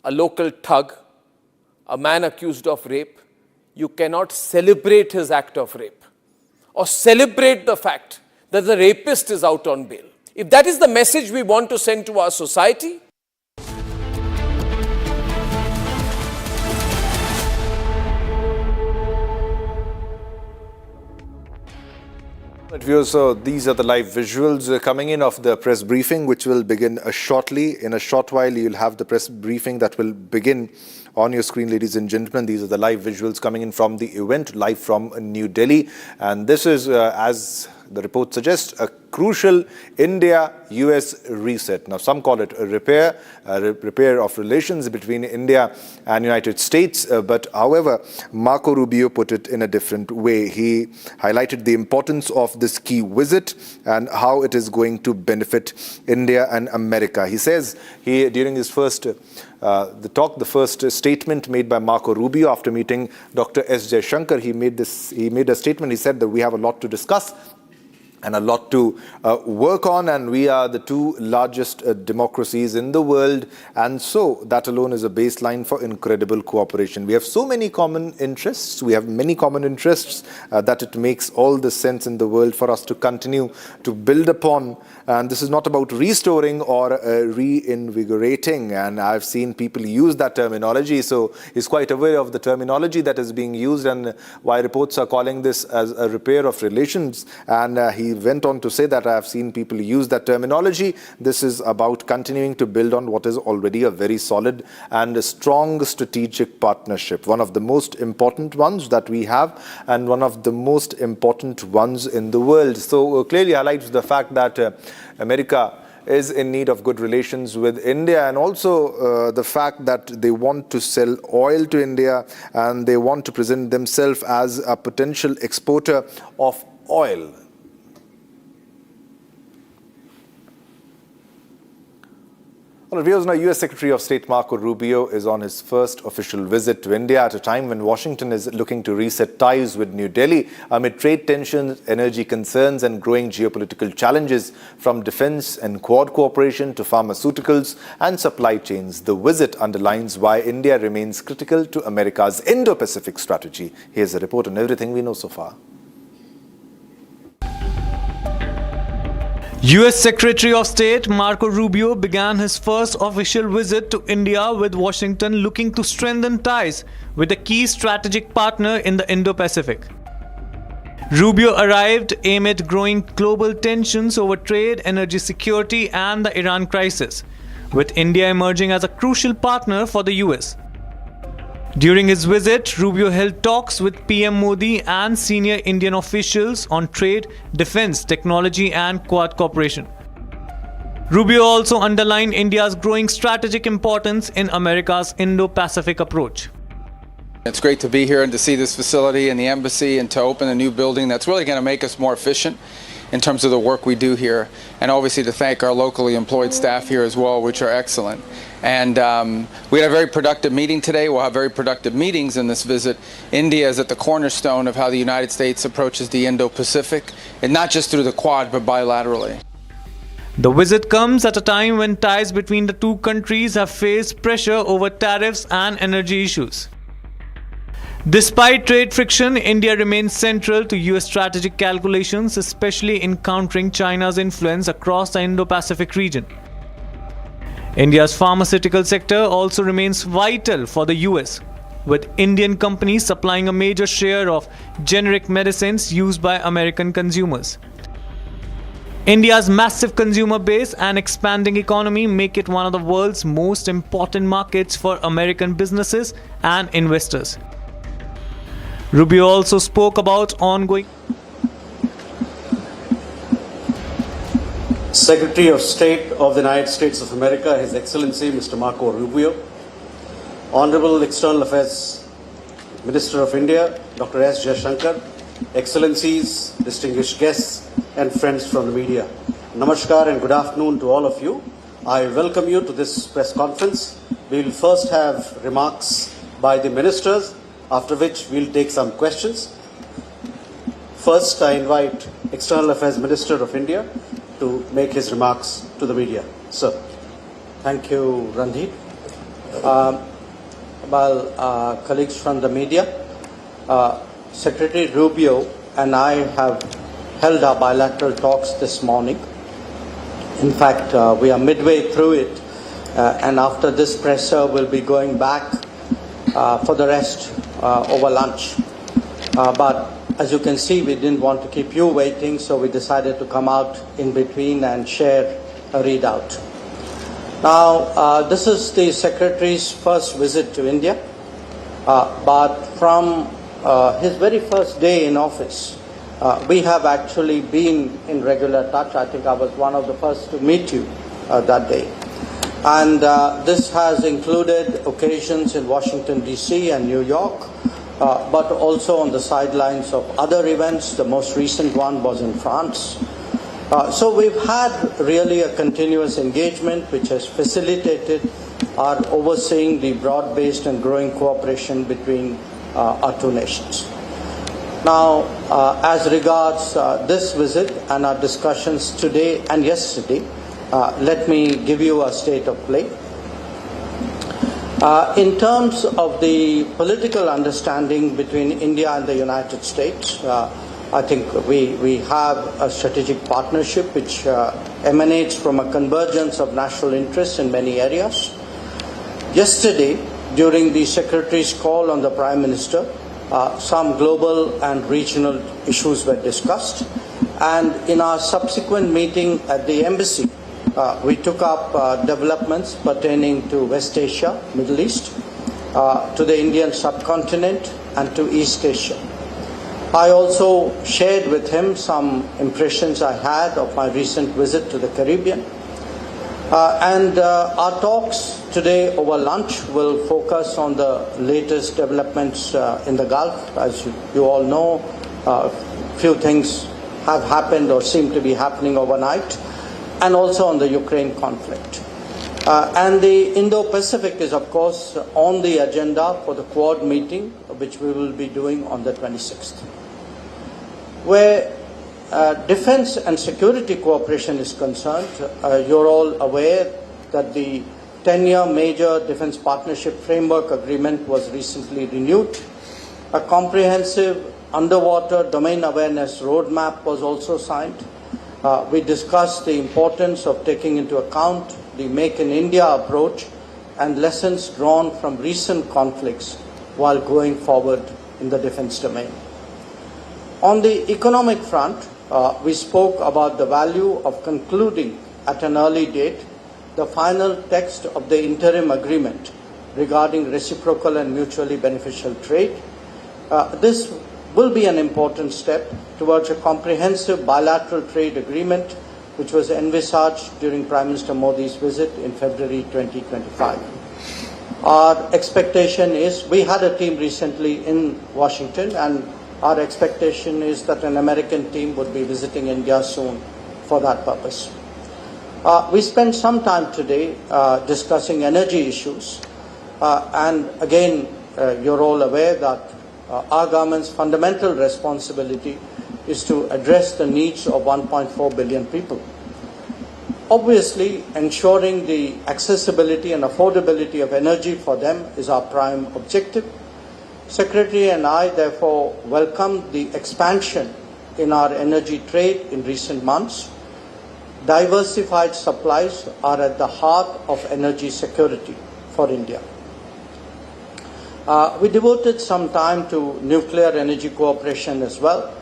a local thug, a man accused of rape, you cannot celebrate his act of rape or celebrate the fact that the rapist is out on bail. If that is the message we want to send to our society, Viewers, so these are the live visuals coming in of the press briefing, which will begin shortly. In a short while, you'll have the press briefing that will begin on your screen, ladies and gentlemen. These are the live visuals coming in from the event, live from New Delhi. And this is, as the report suggests, a crucial India-US reset. Now, some call it a repair of relations between India and United States. But however, Marco Rubio put it in a different way. He highlighted the importance of this key visit and how it is going to benefit India and America. He says, during his first the first statement made by Marco Rubio after meeting Dr. S. Jaishankar, he made a statement. He said that we have a lot to discuss and a lot to work on, and we are the two largest democracies in the world, and so that alone is a baseline for incredible cooperation. We have so many common interests, that it makes all the sense in the world for us to continue to build upon, and this is not about restoring or reinvigorating, and I've seen people use that terminology, so he's quite aware of the terminology that is being used and why reports are calling this as a repair of relations, and he went on to say that I have seen people use that terminology. This is about continuing to build on what is already a very solid and a strong strategic partnership, one of the most important ones that we have and one of the most important ones in the world. So clearly highlights the fact that America is in need of good relations with India, and also the fact that they want to sell oil to India and they want to present themselves as a potential exporter of oil. Well, viewers, now U.S. Secretary of State Marco Rubio is on his first official visit to India at a time when Washington is looking to reset ties with New Delhi amid trade tensions, energy concerns and growing geopolitical challenges from defense and Quad cooperation to pharmaceuticals and supply chains. The visit underlines why India remains critical to America's Indo-Pacific strategy. Here's a report on everything we know so far. US Secretary of State Marco Rubio began his first official visit to India with Washington looking to strengthen ties with a key strategic partner in the Indo-Pacific. Rubio arrived amid growing global tensions over trade, energy security and the Iran crisis, with India emerging as a crucial partner for the US. During his visit, Rubio held talks with PM Modi and senior Indian officials on trade, defense, technology and Quad cooperation. Rubio also underlined India's growing strategic importance in America's Indo-Pacific approach. It's great to be here and to see this facility and the embassy and to open a new building that's really going to make us more efficient in terms of the work we do here, and obviously to thank our locally employed staff here as well, which are excellent. And we had a very productive meeting today. We'll have very productive meetings in this visit. India is at the cornerstone of how the United States approaches the Indo-Pacific, and not just through the Quad, but bilaterally. The visit comes at a time when ties between the two countries have faced pressure over tariffs and energy issues. Despite trade friction, India remains central to US strategic calculations, especially in countering China's influence across the Indo-Pacific region. India's pharmaceutical sector also remains vital for the US, with Indian companies supplying a major share of generic medicines used by American consumers. India's massive consumer base and expanding economy make it one of the world's most important markets for American businesses and investors. Rubio also spoke about ongoing Secretary of State of the United States of America, His Excellency Mr. Marco Rubio, Honorable External Affairs Minister of India, Dr. S. Jaishankar, Excellencies, distinguished guests and friends from the media. Namaskar and good afternoon to all of you. I welcome you to this press conference. We will first have remarks by the ministers, after which we'll take some questions. First, I invite External Affairs Minister of India to make his remarks to the media. Sir. Thank you, Randeep. Colleagues from the media, Secretary Rubio and I have held our bilateral talks this morning. In fact, we are midway through it, and after this presser, we'll be going back for the rest over lunch. But as you can see, we didn't want to keep you waiting, so we decided to come out in between and share a readout. Now, this is the Secretary's first visit to India, but from his very first day in office, we have actually been in regular touch. I think I was one of the first to meet you that day. And this has included occasions in Washington, D.C. and New York, but also on the sidelines of other events. The most recent one was in France. So we've had really a continuous engagement which has facilitated our overseeing the broad-based and growing cooperation between our two nations. Now, as regards this visit and our discussions today and yesterday, let me give you a state of play. In terms of the political understanding between India and the United States, I think we have a strategic partnership which emanates from a convergence of national interests in many areas. Yesterday, during the Secretary's call on the Prime Minister, some global and regional issues were discussed, and in our subsequent meeting at the embassy, we took up developments pertaining to West Asia, Middle East, to the Indian subcontinent and to East Asia. I also shared with him some impressions I had of my recent visit to the Caribbean. And our talks today over lunch will focus on the latest developments in the Gulf. As you all know, a few things have happened or seem to be happening overnight, and also on the Ukraine conflict. And the Indo-Pacific is, of course, on the agenda for the Quad meeting, which we will be doing on the 26th. Where defense and security cooperation is concerned, you're all aware that the 10-year major defense partnership framework agreement was recently renewed. A comprehensive underwater domain awareness roadmap was also signed. We discussed the importance of taking into account the Make in India approach and lessons drawn from recent conflicts while going forward in the defense domain. On the economic front, we spoke about the value of concluding at an early date the final text of the interim agreement regarding reciprocal and mutually beneficial trade. This will be an important step towards a comprehensive bilateral trade agreement which was envisaged during Prime Minister Modi's visit in February 2025. Our expectation is, we had a team recently in Washington, and our expectation is that an American team would be visiting India soon for that purpose. We spent some time today discussing energy issues, and again, you're all aware that our government's fundamental responsibility is to address the needs of 1.4 billion people. Obviously, ensuring the accessibility and affordability of energy for them is our prime objective. Secretary and I therefore welcome the expansion in our energy trade in recent months. Diversified supplies are at the heart of energy security for India. We devoted some time to nuclear energy cooperation as well.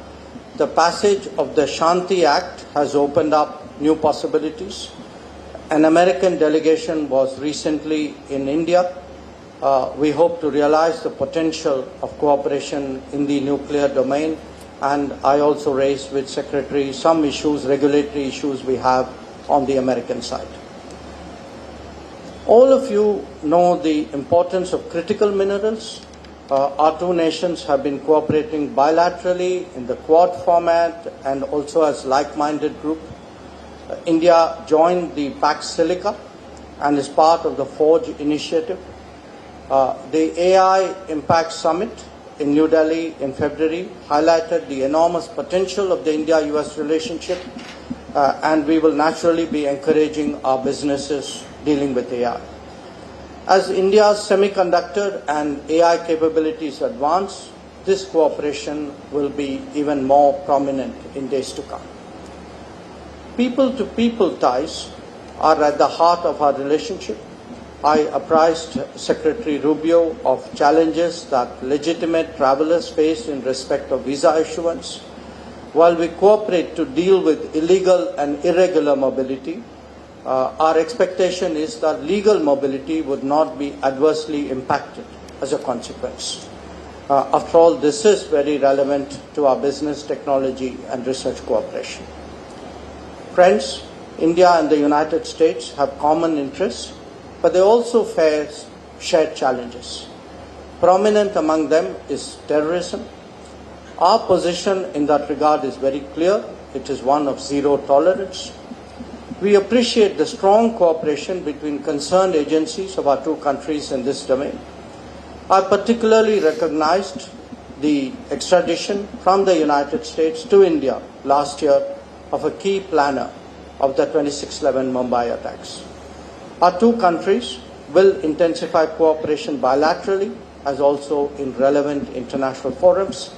The passage of the Shanti Act has opened up new possibilities. An American delegation was recently in India. We hope to realize the potential of cooperation in the nuclear domain, and I also raised with Secretary some issues, regulatory issues we have on the American side. All of you know the importance of critical minerals. Our two nations have been cooperating bilaterally in the Quad format and also as like-minded group. India joined the Pax Silica and is part of the Forge initiative. The AI Impact Summit in New Delhi in February highlighted the enormous potential of the India-US relationship, and we will naturally be encouraging our businesses dealing with AI. As India's semiconductor and AI capabilities advance, this cooperation will be even more prominent in days to come. People-to-people ties are at the heart of our relationship. I apprised Secretary Rubio of challenges that legitimate travelers face in respect of visa issuance. While we cooperate to deal with illegal and irregular mobility, our expectation is that legal mobility would not be adversely impacted as a consequence. After all, this is very relevant to our business, technology, and research cooperation. Friends, India and the United States have common interests, but they also face shared challenges. Prominent among them is terrorism. Our position in that regard is very clear. It is one of zero tolerance. We appreciate the strong cooperation between concerned agencies of our two countries in this domain. I particularly recognized the extradition from the United States to India last year of a key planner of the 26/11 Mumbai attacks. Our two countries will intensify cooperation bilaterally as also in relevant international forums.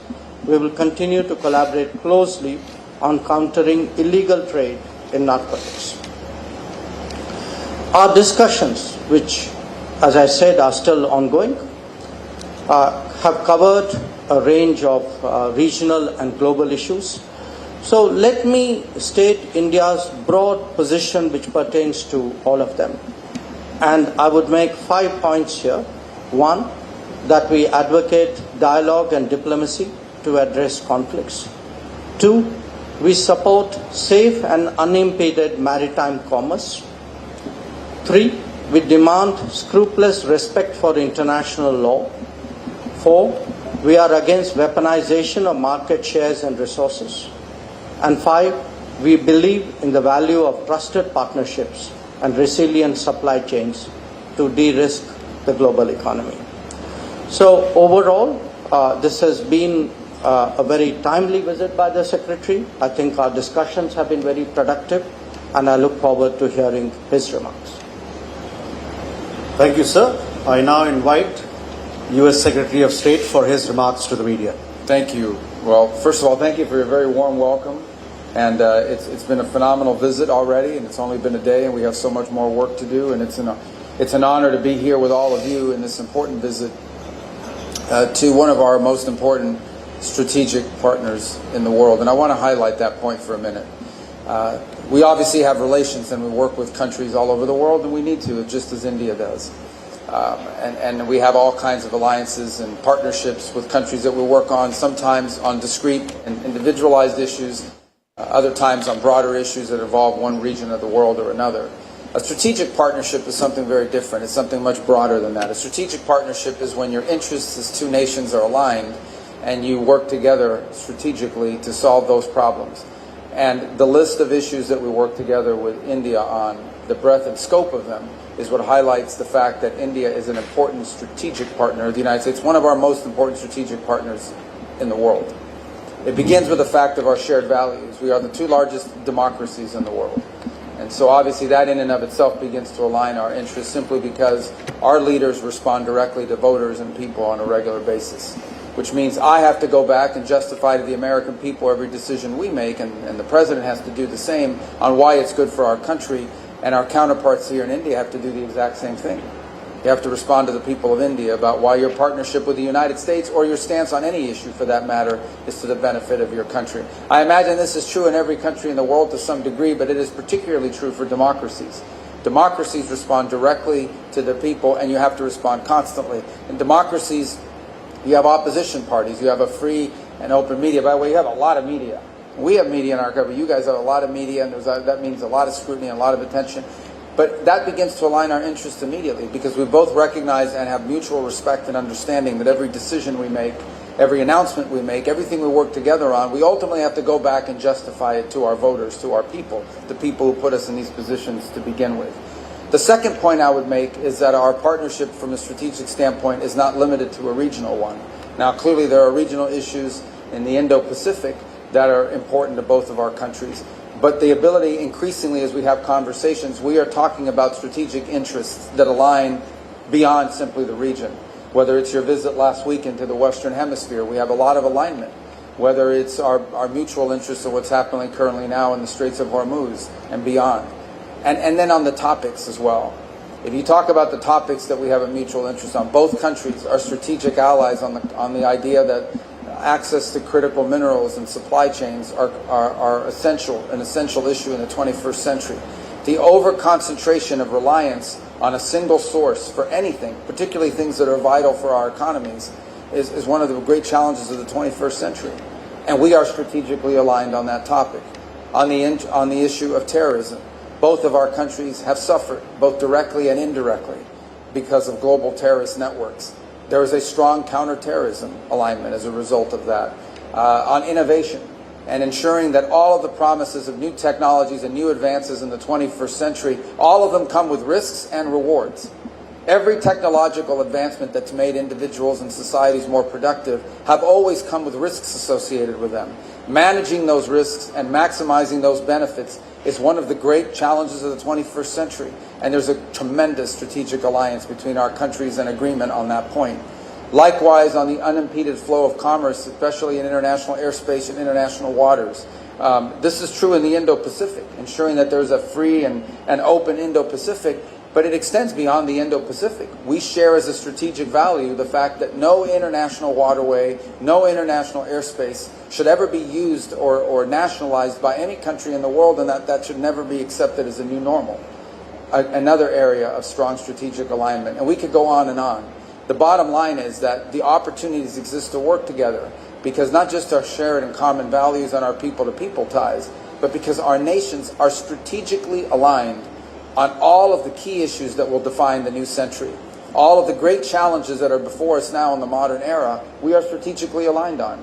We will continue to collaborate closely on countering illegal trade in narcotics. Our discussions, which, as I said, are still ongoing, have covered a range of regional and global issues. So let me state India's broad position which pertains to all of them. And I would make 5 points here. One, that we advocate dialogue and diplomacy to address conflicts. Two, we support safe and unimpeded maritime commerce. Three, we demand scrupulous respect for international law. Four, we are against weaponization of market shares and resources. And five, we believe in the value of trusted partnerships and resilient supply chains to de-risk the global economy. So overall, this has been a very timely visit by the Secretary. I think our discussions have been very productive, and I look forward to hearing his remarks. Thank you, sir. I now invite U.S. Secretary of State for his remarks to the media. Thank you. Well, first of all, thank you for your very warm welcome. And it's been a phenomenal visit already, and it's only been a day, and we have so much more work to do. And it's an honor to be here with all of you in this important visit to one of our most important strategic partners in the world. And I want to highlight that point for a minute. We obviously have relations, and we work with countries all over the world, and we need to, just as India does. And we have all kinds of alliances and partnerships with countries that we work on, sometimes on discrete and individualized issues, other times on broader issues that involve one region of the world or another. A strategic partnership is something very different. It's something much broader than that. A strategic partnership is when your interests as two nations are aligned and you work together strategically to solve those problems. And the list of issues that we work together with India on, the breadth and scope of them, is what highlights the fact that India is an important strategic partner of the United States, one of our most important strategic partners in the world. It begins with the fact of our shared values. We are the two largest democracies in the world. And so obviously that in and of itself begins to align our interests simply because our leaders respond directly to voters and people on a regular basis, which means I have to go back and justify to the American people every decision we make, and the president has to do the same on why it's good for our country, and our counterparts here in India have to do the exact same thing. You have to respond to the people of India about why your partnership with the United States, or your stance on any issue for that matter, is to the benefit of your country. I imagine this is true in every country in the world to some degree, but it is particularly true for democracies. Democracies respond directly to the people, and you have to respond constantly. In democracies, you have opposition parties. You have a free and open media. By the way, you have a lot of media. We have media in our country. You guys have a lot of media, and that means a lot of scrutiny and a lot of attention. But that begins to align our interests immediately because we both recognize and have mutual respect and understanding that every decision we make, every announcement we make, everything we work together on, we ultimately have to go back and justify it to our voters, to our people, the people who put us in these positions to begin with. The second point I would make is that our partnership from a strategic standpoint is not limited to a regional one. Now, clearly there are regional issues in the Indo-Pacific that are important to both of our countries. But the ability, increasingly as we have conversations, we are talking about strategic interests that align beyond simply the region. Whether it's your visit last week into the Western Hemisphere, we have a lot of alignment. Whether it's our mutual interest in what's happening currently now in the Straits of Hormuz and beyond. And then on the topics as well. If you talk about the topics that we have a mutual interest on, both countries are strategic allies on the idea that access to critical minerals and supply chains are an essential issue in the 21st century. The over-concentration of reliance on a single source for anything, particularly things that are vital for our economies, is one of the great challenges of the 21st century. And we are strategically aligned on that topic. On the issue of terrorism, both of our countries have suffered, both directly and indirectly, because of global terrorist networks. There is a strong counterterrorism alignment as a result of that. On innovation and ensuring that all of the promises of new technologies and new advances in the 21st century, all of them come with risks and rewards. Every technological advancement that's made individuals and societies more productive have always come with risks associated with them. Managing those risks and maximizing those benefits is one of the great challenges of the 21st century. And there's a tremendous strategic alliance between our countries and agreement on that point. Likewise, on the unimpeded flow of commerce, especially in international airspace and international waters. This is true in the Indo-Pacific, ensuring that there's a free and open Indo-Pacific, but it extends beyond the Indo-Pacific. We share as a strategic value the fact that no international waterway, no international airspace should ever be used or nationalized by any country in the world, and that should never be accepted as a new normal. Another area of strong strategic alignment. And we could go on and on. The bottom line is that the opportunities exist to work together because not just our shared and common values and our people-to-people ties, but because our nations are strategically aligned on all of the key issues that will define the new century. All of the great challenges that are before us now in the modern era, we are strategically aligned on.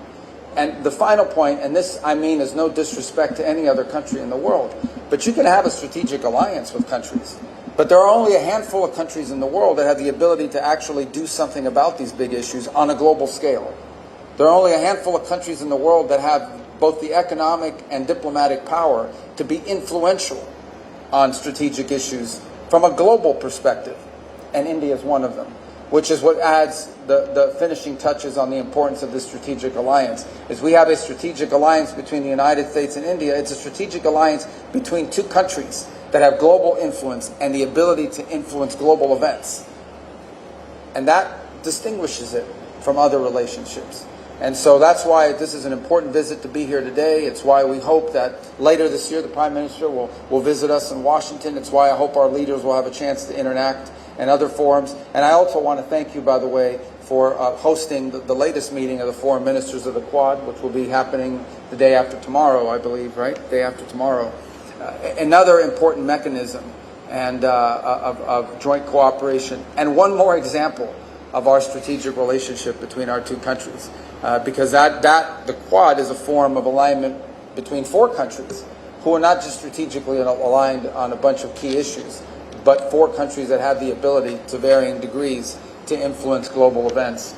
And the final point, and this I mean is no disrespect to any other country in the world, but you can have a strategic alliance with countries. But there are only a handful of countries in the world that have the ability to actually do something about these big issues on a global scale. There are only a handful of countries in the world that have both the economic and diplomatic power to be influential on strategic issues from a global perspective, and India is one of them, which is what adds the finishing touches on the importance of this strategic alliance. Is we have a strategic alliance between the United States and India. It's a strategic alliance between two countries that have global influence and the ability to influence global events. And that distinguishes it from other relationships. And so that's why this is an important visit to be here today. It's why we hope that later this year the Prime Minister will visit us in Washington. It's why I hope our leaders will have a chance to interact in other forums. And I also want to thank you, by the way, for hosting the latest meeting of the foreign ministers of the Quad, which will be happening the day after tomorrow, I believe, right? Day after tomorrow. Another important mechanism and of joint cooperation. And one more example of our strategic relationship between our two countries. Because the Quad is a form of alignment between four countries who are not just strategically aligned on a bunch of key issues, but four countries that have the ability to varying degrees to influence global events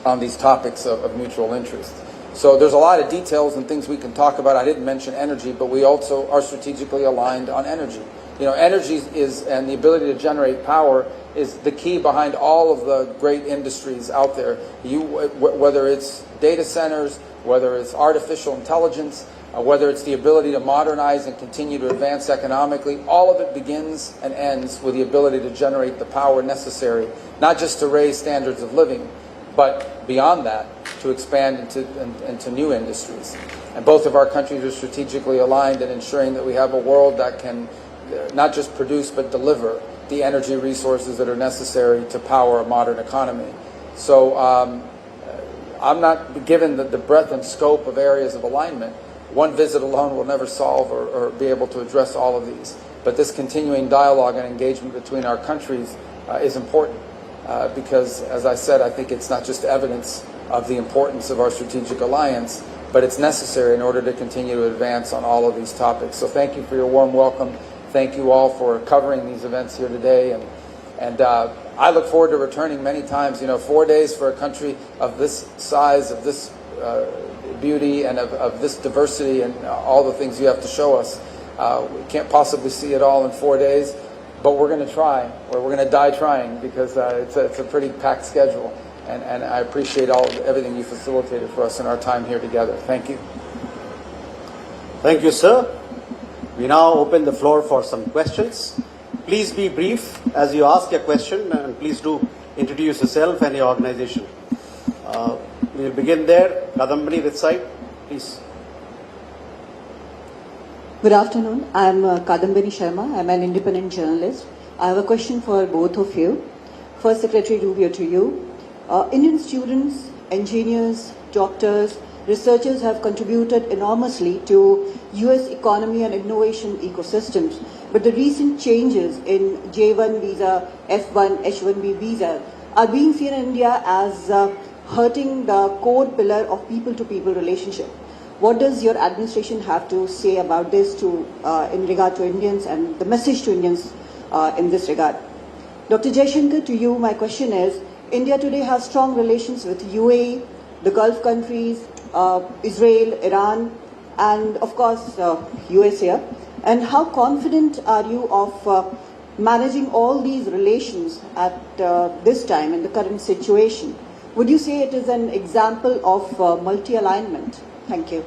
on these topics of mutual interest. So there's a lot of details and things we can talk about. I didn't mention energy, but we also are strategically aligned on energy. You know, energy is, and the ability to generate power is the key behind all of the great industries out there. Whether it's data centers, whether it's artificial intelligence, whether it's the ability to modernize and continue to advance economically, all of it begins and ends with the ability to generate the power necessary, not just to raise standards of living, but beyond that, to expand into new industries. And both of our countries are strategically aligned in ensuring that we have a world that can not just produce but deliver the energy resources that are necessary to power a modern economy. So I'm not given the breadth and scope of areas of alignment. One visit alone will never solve or be able to address all of these. But this continuing dialogue and engagement between our countries is important because, as I said, I think it's not just evidence of the importance of our strategic alliance, but it's necessary in order to continue to advance on all of these topics. So thank you for your warm welcome. Thank you all for covering these events here today. And I look forward to returning many times. You know, 4 days for a country of this size, of this beauty, and of this diversity, and all the things you have to show us. We can't possibly see it all in 4 days, but we're going to try, or we're going to die trying, because it's a pretty packed schedule. And I appreciate everything you facilitated for us in our time here together. Thank you. Thank you, sir. We now open the floor for some questions. Please be brief as you ask your question, and please do introduce yourself and your organization. We'll begin there. Kadambari, this side, please. Good afternoon. I'm Kadambari Sharma. I'm an independent journalist. I have a question for both of you. First, Secretary Rubio, to you. Indian students, engineers, doctors, researchers have contributed enormously to US economy and innovation ecosystems. But the recent changes in J1 visa, F1, H1B visa are being seen in India as hurting the core pillar of people-to-people relationship. What does your administration have to say about this in regard to Indians and the message to Indians in this regard? Dr. Jaishankar, to you, my question is, India today has strong relations with UAE, the Gulf countries, Israel, Iran, and of course US here. And how confident are you of managing all these relations at this time in the current situation? Would you say it is an example of multi-alignment? Thank you.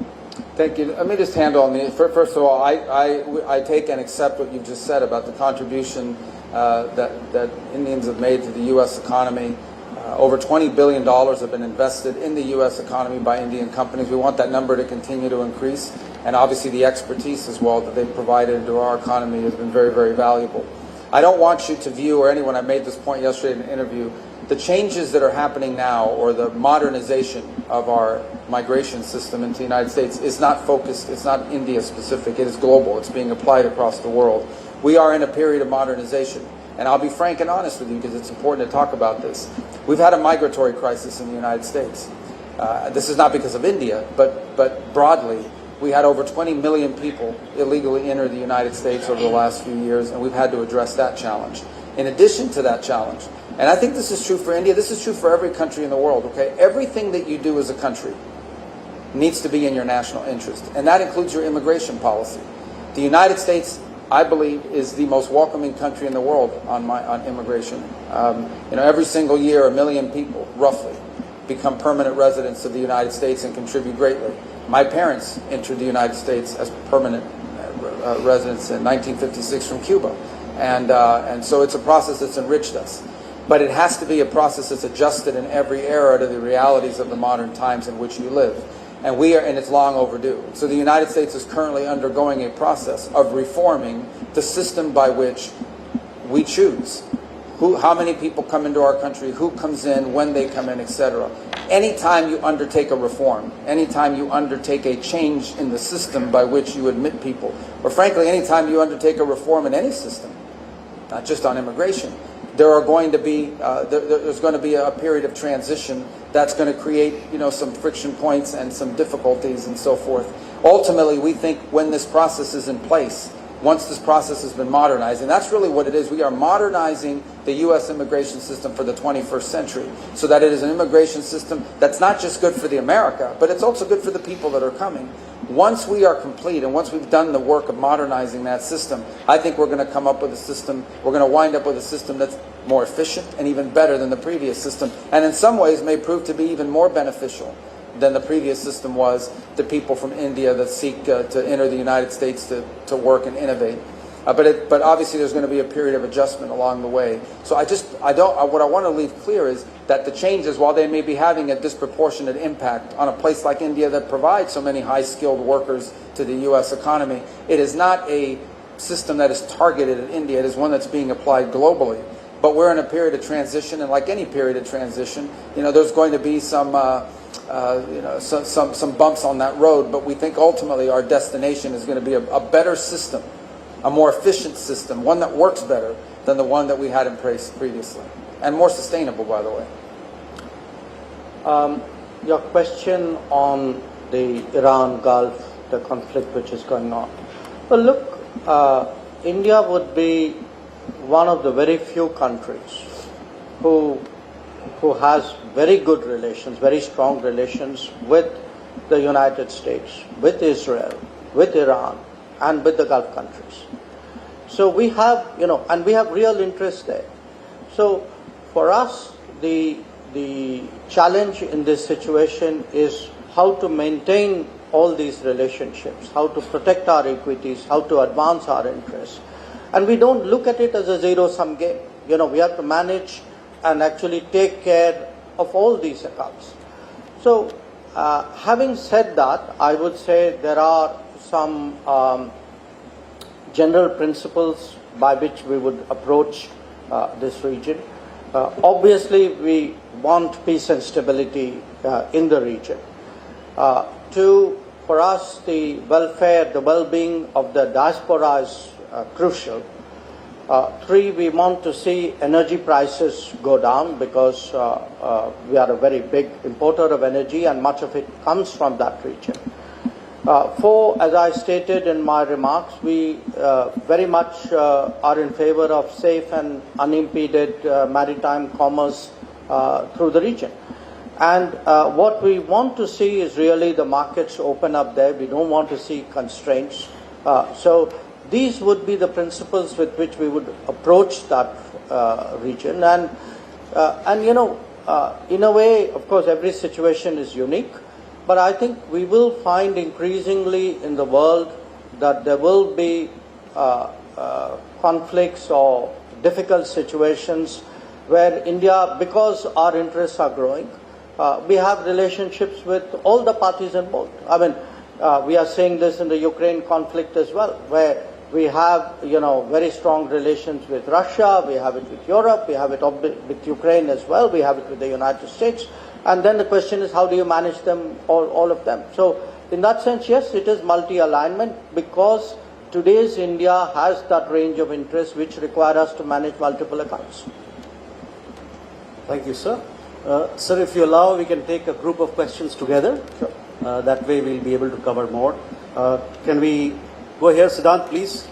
Thank you. Let me just handle on the first of all, I take and accept what you've just said about the contribution that Indians have made to the U.S. economy. Over $20 billion have been invested in the U.S. economy by Indian companies. We want that number to continue to increase. And obviously the expertise as well that they've provided into our economy has been very, very valuable. I don't want you to view, or anyone, I made this point yesterday in an interview, the changes that are happening now, or the modernization of our migration system into the United States, is not focused, it's not India specific, it is global, it's being applied across the world. We are in a period of modernization. And I'll be frank and honest with you because it's important to talk about this. We've had a migratory crisis in the United States. This is not because of India, but broadly, we had over 20 million people illegally enter the United States over the last few years, and we've had to address that challenge. In addition to that challenge, and I think this is true for India, this is true for every country in the world, okay? Everything that you do as a country needs to be in your national interest, and that includes your immigration policy. The United States, I believe, is the most welcoming country in the world on immigration. Every single year, 1 million people, roughly, become permanent residents of the United States and contribute greatly. My parents entered the United States as permanent residents in 1956 from Cuba, and so it's a process that's enriched us. But it has to be a process that's adjusted in every era to the realities of the modern times in which you live. And it's long overdue. So the United States is currently undergoing a process of reforming the system by which we choose how many people come into our country, who comes in, when they come in, etc. Anytime you undertake a reform, anytime you undertake a change in the system by which you admit people, or frankly, anytime you undertake a reform in any system, not just on immigration, there's going to be a period of transition that's going to create, some friction points and some difficulties and so forth. Ultimately, we think when this process is in place, once this process has been modernized, and that's really what it is, we are modernizing the U.S. immigration system for the 21st century so that it is an immigration system that's not just good for the America, but it's also good for the people that are coming. Once we are complete and once we've done the work of modernizing that system, I think we're going to come up with a system, we're going to wind up with a system that's more efficient and even better than the previous system, and in some ways may prove to be even more beneficial than the previous system was to people from India that seek to enter the United States to work and innovate. But obviously there's going to be a period of adjustment along the way. So what I want to leave clear is that the changes, while they may be having a disproportionate impact on a place like India that provides so many high-skilled workers to the U.S. economy, it is not a system that is targeted at India. It is one that's being applied globally. But we're in a period of transition, and like any period of transition, there's going to be some bumps on that road, but we think ultimately our destination is going to be a better system, a more efficient system, one that works better than the one that we had in place previously, and more sustainable, by the way. Your question on the Iran Gulf, the conflict which is going on. Well, look, India would be one of the very few countries who has very good relations, very strong relations with the United States, with Israel, with Iran, and with the Gulf countries. So we have, and we have real interest there. So for us, the challenge in this situation is how to maintain all these relationships, how to protect our equities, how to advance our interests. And we don't look at it as a zero-sum game. We have to manage and actually take care of all these accounts. So having said that, I would say there are some general principles by which we would approach this region. Obviously, we want peace and stability in the region. Two, for us, the welfare, the well-being of the diaspora is crucial. Three, we want to see energy prices go down because we are a very big importer of energy and much of it comes from that region. Four, as I stated in my remarks, we very much are in favor of safe and unimpeded maritime commerce through the region. And what we want to see is really the markets open up there. We don't want to see constraints. So these would be the principles with which we would approach that region. And in a way, of course, every situation is unique. But I think we will find increasingly in the world that there will be conflicts or difficult situations where India, because our interests are growing, we have relationships with all the parties involved. I mean, we are seeing this in the Ukraine conflict as well, where we have, very strong relations with Russia, we have it with Europe, we have it with Ukraine as well, we have it with the United States. And then the question is, how do you manage them, all of them? So in that sense, yes, it is multi-alignment because today's India has that range of interests which require us to manage multiple accounts. Thank you, sir. Sir, if you allow, we can take a group of questions together. That way we'll be able to cover more. Can we go here, Siddhant, please?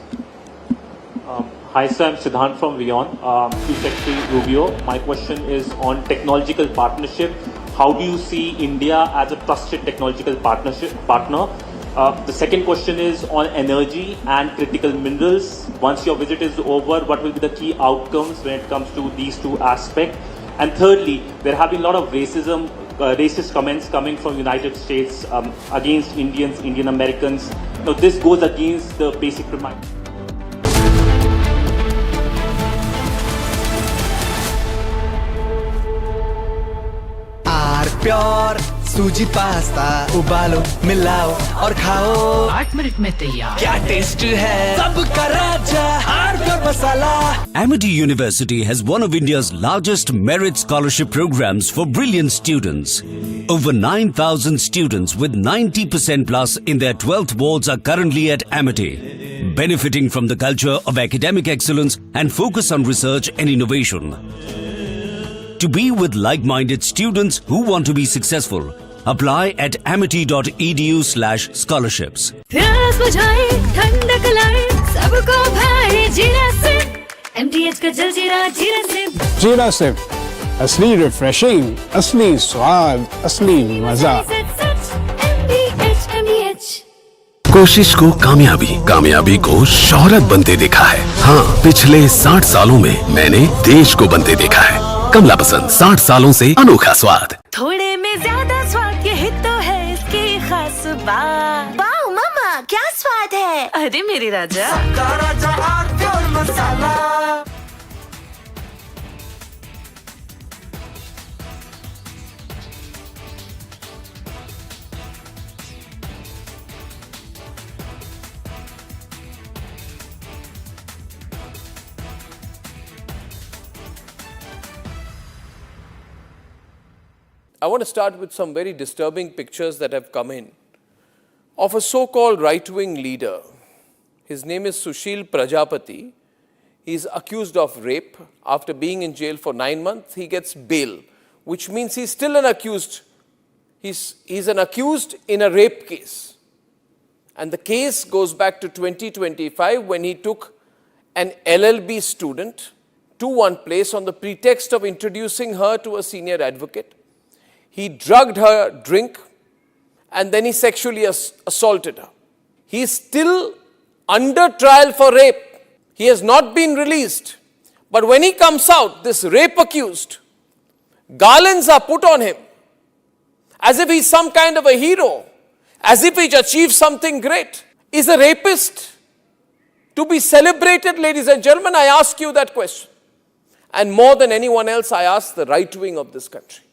Hi, sir. I'm Siddhant from WION. Chief Secretary Rubio. My question is on technological partnership. How do you see India as a trusted technological partner? The second question is on energy and critical minerals. Once your visit is over, what will be the key outcomes when it comes to these two aspects? And thirdly, there have been a lot of racist comments coming from United States against Indians, Indian Americans. Now, this goes against the basic premise. Pure सूजी pasta उबालो मिलाओ और खाओ 8 minute में तैयार क्या taste है सबका राजा hardware masala Amity University has one of India's largest merit scholarship programs for brilliant students. Over 9,000 students with 90% plus in their 12th boards are currently at Amity, benefiting from the culture of academic excellence and focus on research and innovation. To be with like-minded students who want to be successful, apply at amity.edu/scholarships. प्यास बुझाए ठंडक लाए सबको भाए जीरा से MTH का जलजीरा जीरा से जीरा सिप असली रिफ्रेशिंग असली स्वाद असली मजा MTH कोशिश को कामयाबी, कामयाबी को शोहरत बनते देखा है। हाँ, पिछले 60 सालों में मैंने देश को बनते देखा है। कमला पसंद 60 सालों से अनोखा स्वाद। थोड़े में ज्यादा स्वाद, यही तो है इसकी खास बात। वाओ मामा, क्या स्वाद है। अरे मेरे राजा, मसाला। I want to start with some very disturbing pictures that have come in of a so-called right-wing leader. His name is Sushil Prajapati. He is accused of rape. After being in jail for 9 months, he gets bail, which means he's still an accused. He's an accused in a rape case. And the case goes back to 2025 when he took an LLB student to one place on the pretext of introducing her to a senior advocate. He drugged her drink and then he sexually assaulted her. He is still under trial for rape. He has not been released. But when he comes out, this rape accused, garlands are put on him as if he's some kind of a hero, as if he's achieved something great. Is a rapist to be celebrated, ladies and gentlemen? I ask you that question. And more than anyone else, I ask the right wing of this country.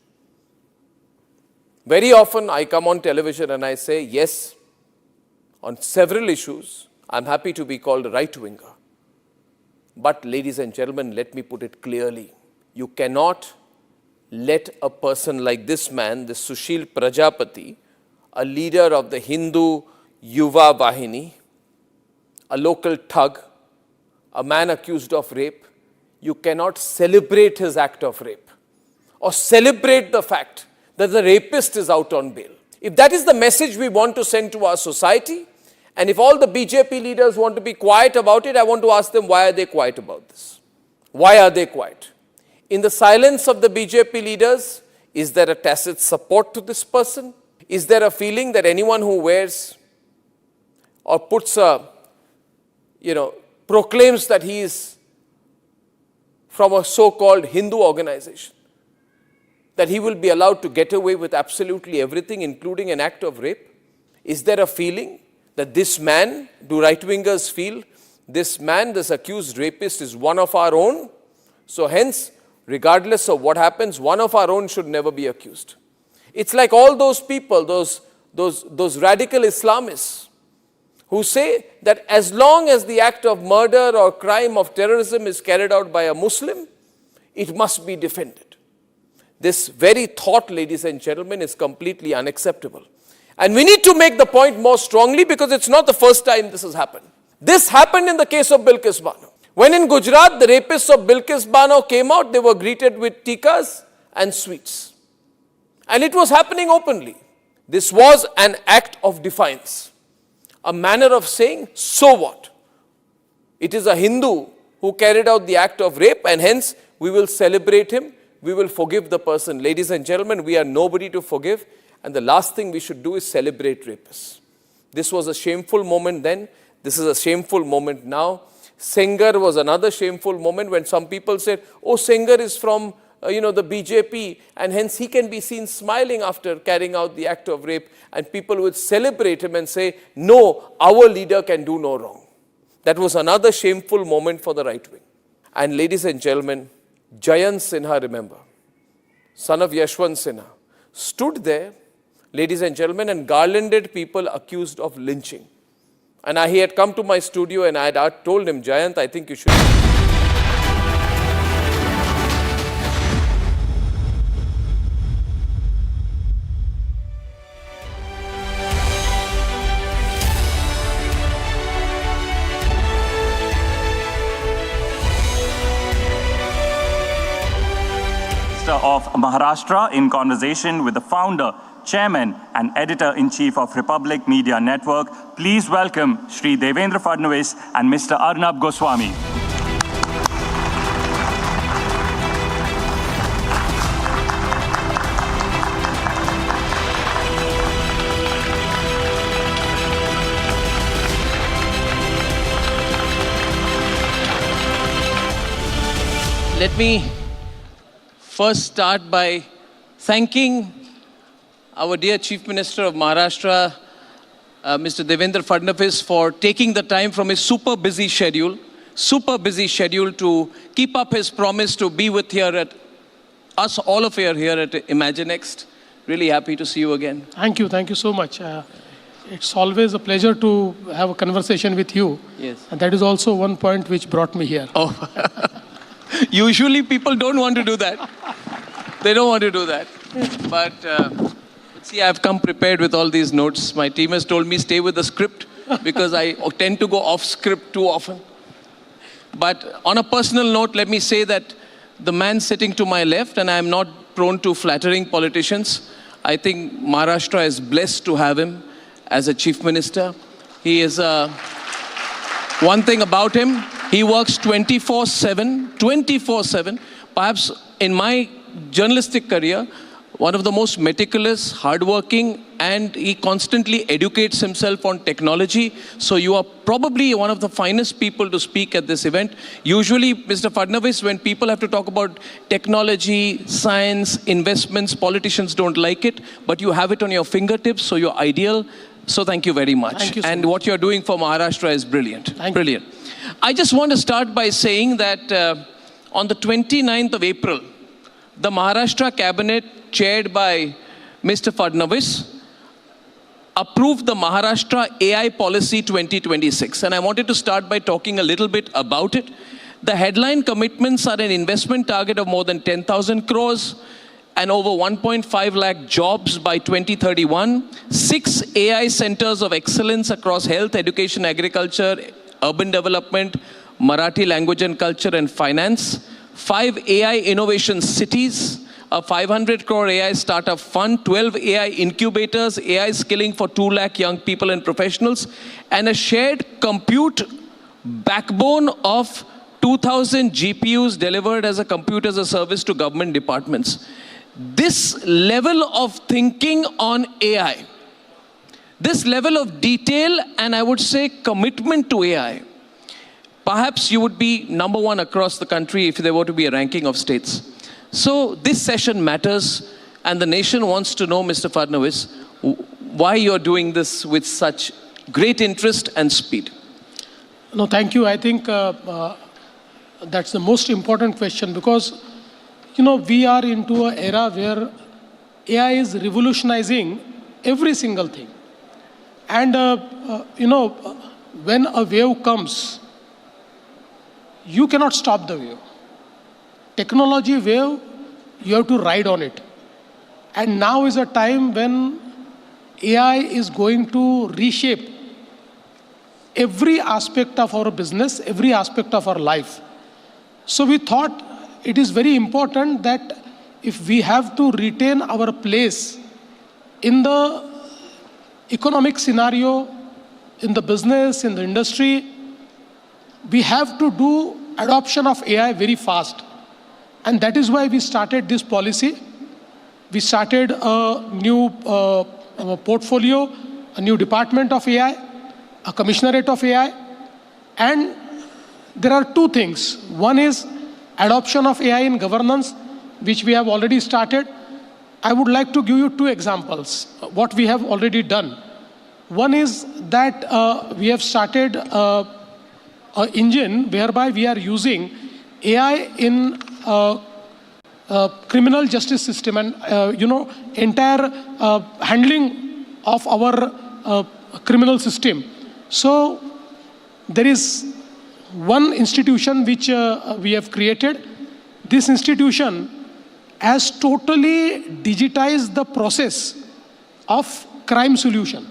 Very often I come on television and I say, yes, on several issues, I'm happy to be called a right-winger. But ladies and gentlemen, let me put it clearly. You cannot let a person like this man, this Sushil Prajapati, a leader of the Hindu Yuva Vahini, a local thug, a man accused of rape, you cannot celebrate his act of rape or celebrate the fact that the rapist is out on bail. If that is the message we want to send to our society, and if all the BJP leaders want to be quiet about it, I want to ask them, why are they quiet about this? Why are they quiet? In the silence of the BJP leaders, is there a tacit support to this person? Is there a feeling that anyone who wears or puts a, proclaims that he is from a so-called Hindu organization, that he will be allowed to get away with absolutely everything, including an act of rape? Is there a feeling that this man, do right-wingers feel, this man, this accused rapist is one of our own? So hence, regardless of what happens, one of our own should never be accused. It's like all those people, those radical Islamists who say that as long as the act of murder or crime of terrorism is carried out by a Muslim, it must be defended. This very thought, ladies and gentlemen, is completely unacceptable. And we need to make the point more strongly because it's not the first time this has happened. This happened in the case of Bilkis Bano. When in Gujarat, the rapists of Bilkis Bano came out, they were greeted with tikas and sweets. And it was happening openly. This was an act of defiance, a manner of saying, so what? It is a Hindu who carried out the act of rape, and hence we will celebrate him, we will forgive the person. Ladies and gentlemen, we are nobody to forgive, and the last thing we should do is celebrate rapists. This was a shameful moment then, this is a shameful moment now. Sengar was another shameful moment when some people said, oh, Sengar is from the BJP, and hence he can be seen smiling after carrying out the act of rape, and people would celebrate him and say, no, our leader can do no wrong. That was another shameful moment for the right wing. And ladies and gentlemen, Jayant Sinha, remember, son of Yashwant Sinha, stood there, ladies and gentlemen, and garlanded people accused of lynching. And he had come to my studio and I had told him, Jayant, I think you should... of Maharashtra in conversation with the founder, chairman and editor-in-chief of Republic Media Network. Please welcome Shri Devendra Fadnavis and Mr. Arnab Goswami. Let me first start by thanking our dear Chief Minister of Maharashtra, Mr. Devendra Fadnavis, for taking the time from his super busy schedule to keep up his promise to be with us all of you here at ImagineNext. Really happy to see you again. Thank you so much. It's always a pleasure to have a conversation with you. Yes. And that is also one point which brought me here. Oh. Usually people don't want to do that. They don't want to do that. But see, I've come prepared with all these notes. My team has told me stay with the script because I tend to go off script too often. But on a personal note, let me say that the man sitting to my left, and I am not prone to flattering politicians, I think Maharashtra is blessed to have him as a chief minister. He is one thing about him, he works 24/7. Perhaps in my journalistic career, one of the most meticulous, hardworking, and he constantly educates himself on technology. So you are probably one of the finest people to speak at this event. Usually, Mr. Fadnavis, when people have to talk about technology, science, investments, politicians don't like it, but you have it on your fingertips, so you're ideal. So thank you very much. Thank you so and much. What you're doing for Maharashtra is brilliant. Brilliant. I just want to start by saying that on the 29th of April, the Maharashtra cabinet, chaired by Mr. Fadnavis, approved the Maharashtra AI Policy 2026. And I wanted to start by talking a little bit about it. The headline commitments are an investment target of more than 10,000 crores and over 1.5 lakh jobs by 2031, 6 AI centers of excellence across health, education, agriculture, urban development, Marathi language and culture, and finance, 5 AI innovation cities, a 500 crore AI startup fund, 12 AI incubators, AI skilling for 2 lakh young people and professionals, and a shared compute backbone of 2,000 GPUs delivered as a computer as a service to government departments. This level of thinking on AI, this level of detail, and I would say commitment to AI, perhaps you would be number one across the country if there were to be a ranking of states. So this session matters, and the nation wants to know, Mr. Fadnavis, why you're doing this with such great interest and speed. No, thank you. I think that's the most important question because, we are into an era where AI is revolutionizing every single thing. And, when a wave comes, you cannot stop the wave. Technology wave, you have to ride on it. And now is a time when AI is going to reshape every aspect of our business, every aspect of our life. So we thought it is very important that if we have to retain our place in the economic scenario, in the business, in the industry, we have to do adoption of AI very fast. And that is why we started this policy. We started a new portfolio, a new department of AI, a commissionerate of AI. And there are two things. One is adoption of AI in governance, which we have already started. I would like to give you two examples, what we have already done. One is that we have started an engine whereby we are using AI in criminal justice system and, entire handling of our criminal system. So there is one institution which we have created. This institution has totally digitized the process of crime solution.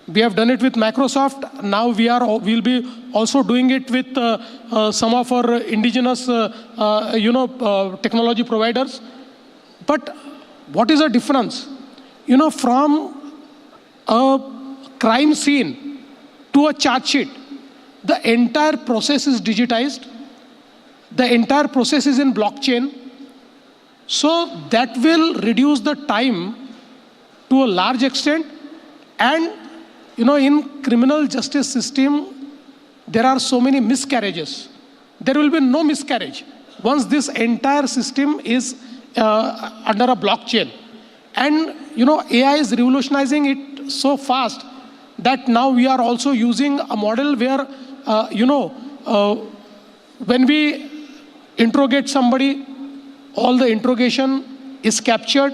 We have done it with Microsoft. Now we'll be also doing it with some of our indigenous, technology providers. But what is the difference? From a crime scene to a charge sheet, the entire process is digitized. The entire process is in blockchain. So that will reduce the time to a large extent. And in criminal justice system, there are so many miscarriages. There will be no miscarriage once this entire system is under a blockchain. And, AI is revolutionizing it so fast that now we are also using a model where, when we interrogate somebody, all the interrogation is captured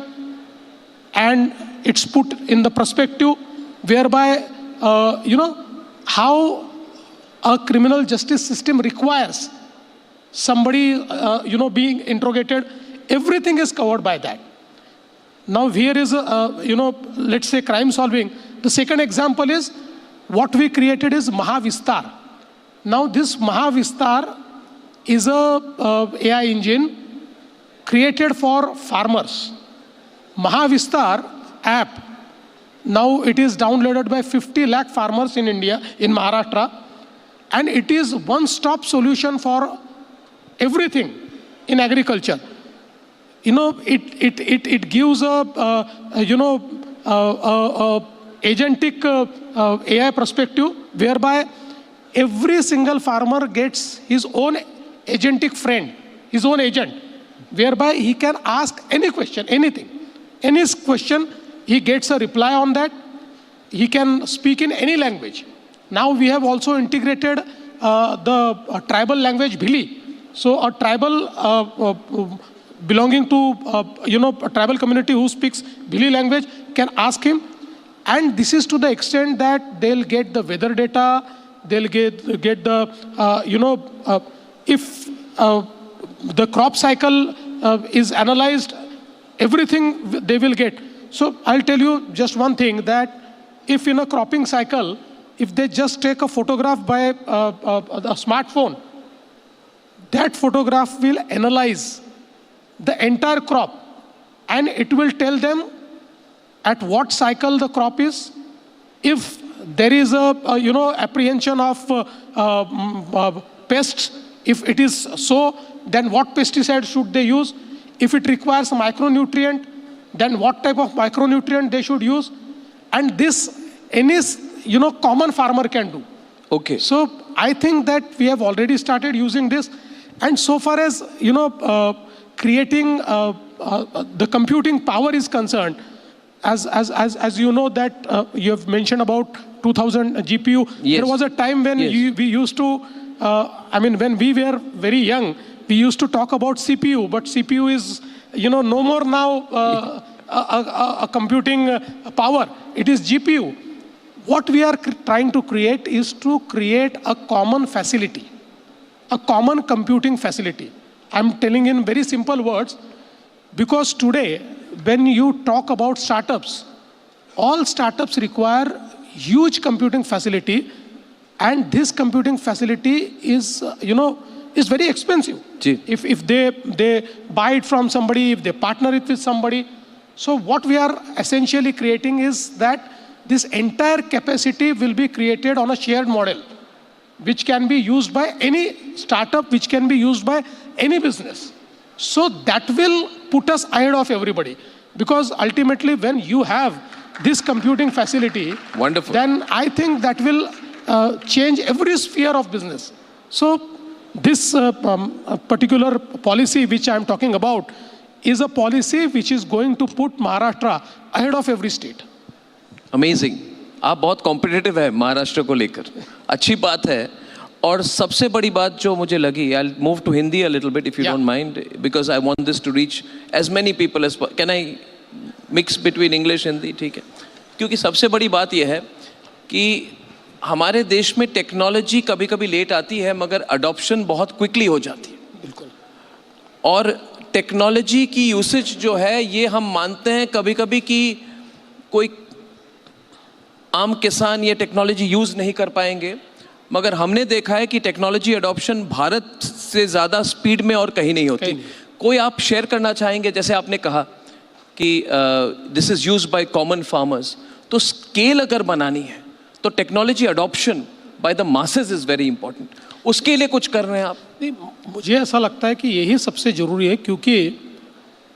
and it's put in the perspective whereby, how a criminal justice system requires somebody, being interrogated. Everything is covered by that. Now here is, let's say crime solving. The second example is what we created is Mahavistar. Now this Mahavistar is a AI engine created for farmers. Mahavistar app, now it is downloaded by 50 lakh farmers in India, in Maharashtra, and it is one-stop solution for everything in agriculture. It gives a agentic AI perspective whereby every single farmer gets his own agentic friend, his own agent, whereby he can ask any question, anything. Any question, he gets a reply on that. He can speak in any language. Now we have also integrated the tribal language Bhili. So a tribal belonging to a tribal community who speaks Bhili language can ask him. And this is to the extent that they'll get the weather data, they'll get the, if the crop cycle is analyzed, everything they will get. So I'll tell you just one thing, that if in a cropping cycle, if they just take a photograph by a smartphone, that photograph will analyze the entire crop and it will tell them at what cycle the crop is. If there is a apprehension of pests, if it is so, then what pesticide should they use? If it requires a micronutrient, then what type of micronutrient they should use? And this any common farmer can do. Okay. So I think that we have already started using this. And so far as creating the computing power is concerned, as you know that you have mentioned about 2000 GPU. Yes. There was a time when we used to, when we were very young, we used to talk about CPU, but CPU is, no more now a computing power. It is GPU. What we are trying to create is to create a common facility, a common computing facility. I'm telling in very simple words, because today, when you talk about startups, all startups require huge computing facility, and this computing facility is, is very expensive. If they buy it from somebody, if they partner it with somebody. So what we are essentially creating is that this entire capacity will be created on a shared model, which can be used by any startup, which can be used by any business. So that will put us ahead of everybody. Because ultimately when you have this computing facility, then I think that will change every sphere of business. So this particular policy which I am talking about is a policy which is going to put Maharashtra ahead of every state. Amazing. आप बहुत competitive है महाराष्ट्र को लेकर, अच्छी बात है. और सबसे बड़ी बात जो मुझे लगी, I'll move to Hindi a little bit if you don't mind, because I want this to reach as many people as possible. Can I mix between English and Hindi? ठीक है. क्योंकि सबसे बड़ी बात यह है कि हमारे देश में टेक्नोलॉजी कभी कभी लेट आती है, मगर अडॉप्शन बहुत क्विकली हो जाती है. बिल्कुल. और टेक्नोलॉजी की यूसेज जो है, ये हम मानते हैं कभी कभी कि कोई आम किसान ये टेक्नोलॉजी यूज़ नहीं कर पाएंगे, मगर हमने देखा है कि टेक्नोलॉजी अडॉप्शन भारत से ज़्यादा स्पीड में और कहीं नहीं होती. कोई आप शेयर करना चाहेंगे? जैसे आपने कहा कि this is used by common farmers, तो स्केल अगर बनानी है तो technology adoption by the masses is very important. उसके लिए कुछ कर रहे हैं आप? नहीं, मुझे ऐसा लगता है कि यही सबसे ज़रूरी है. क्योंकि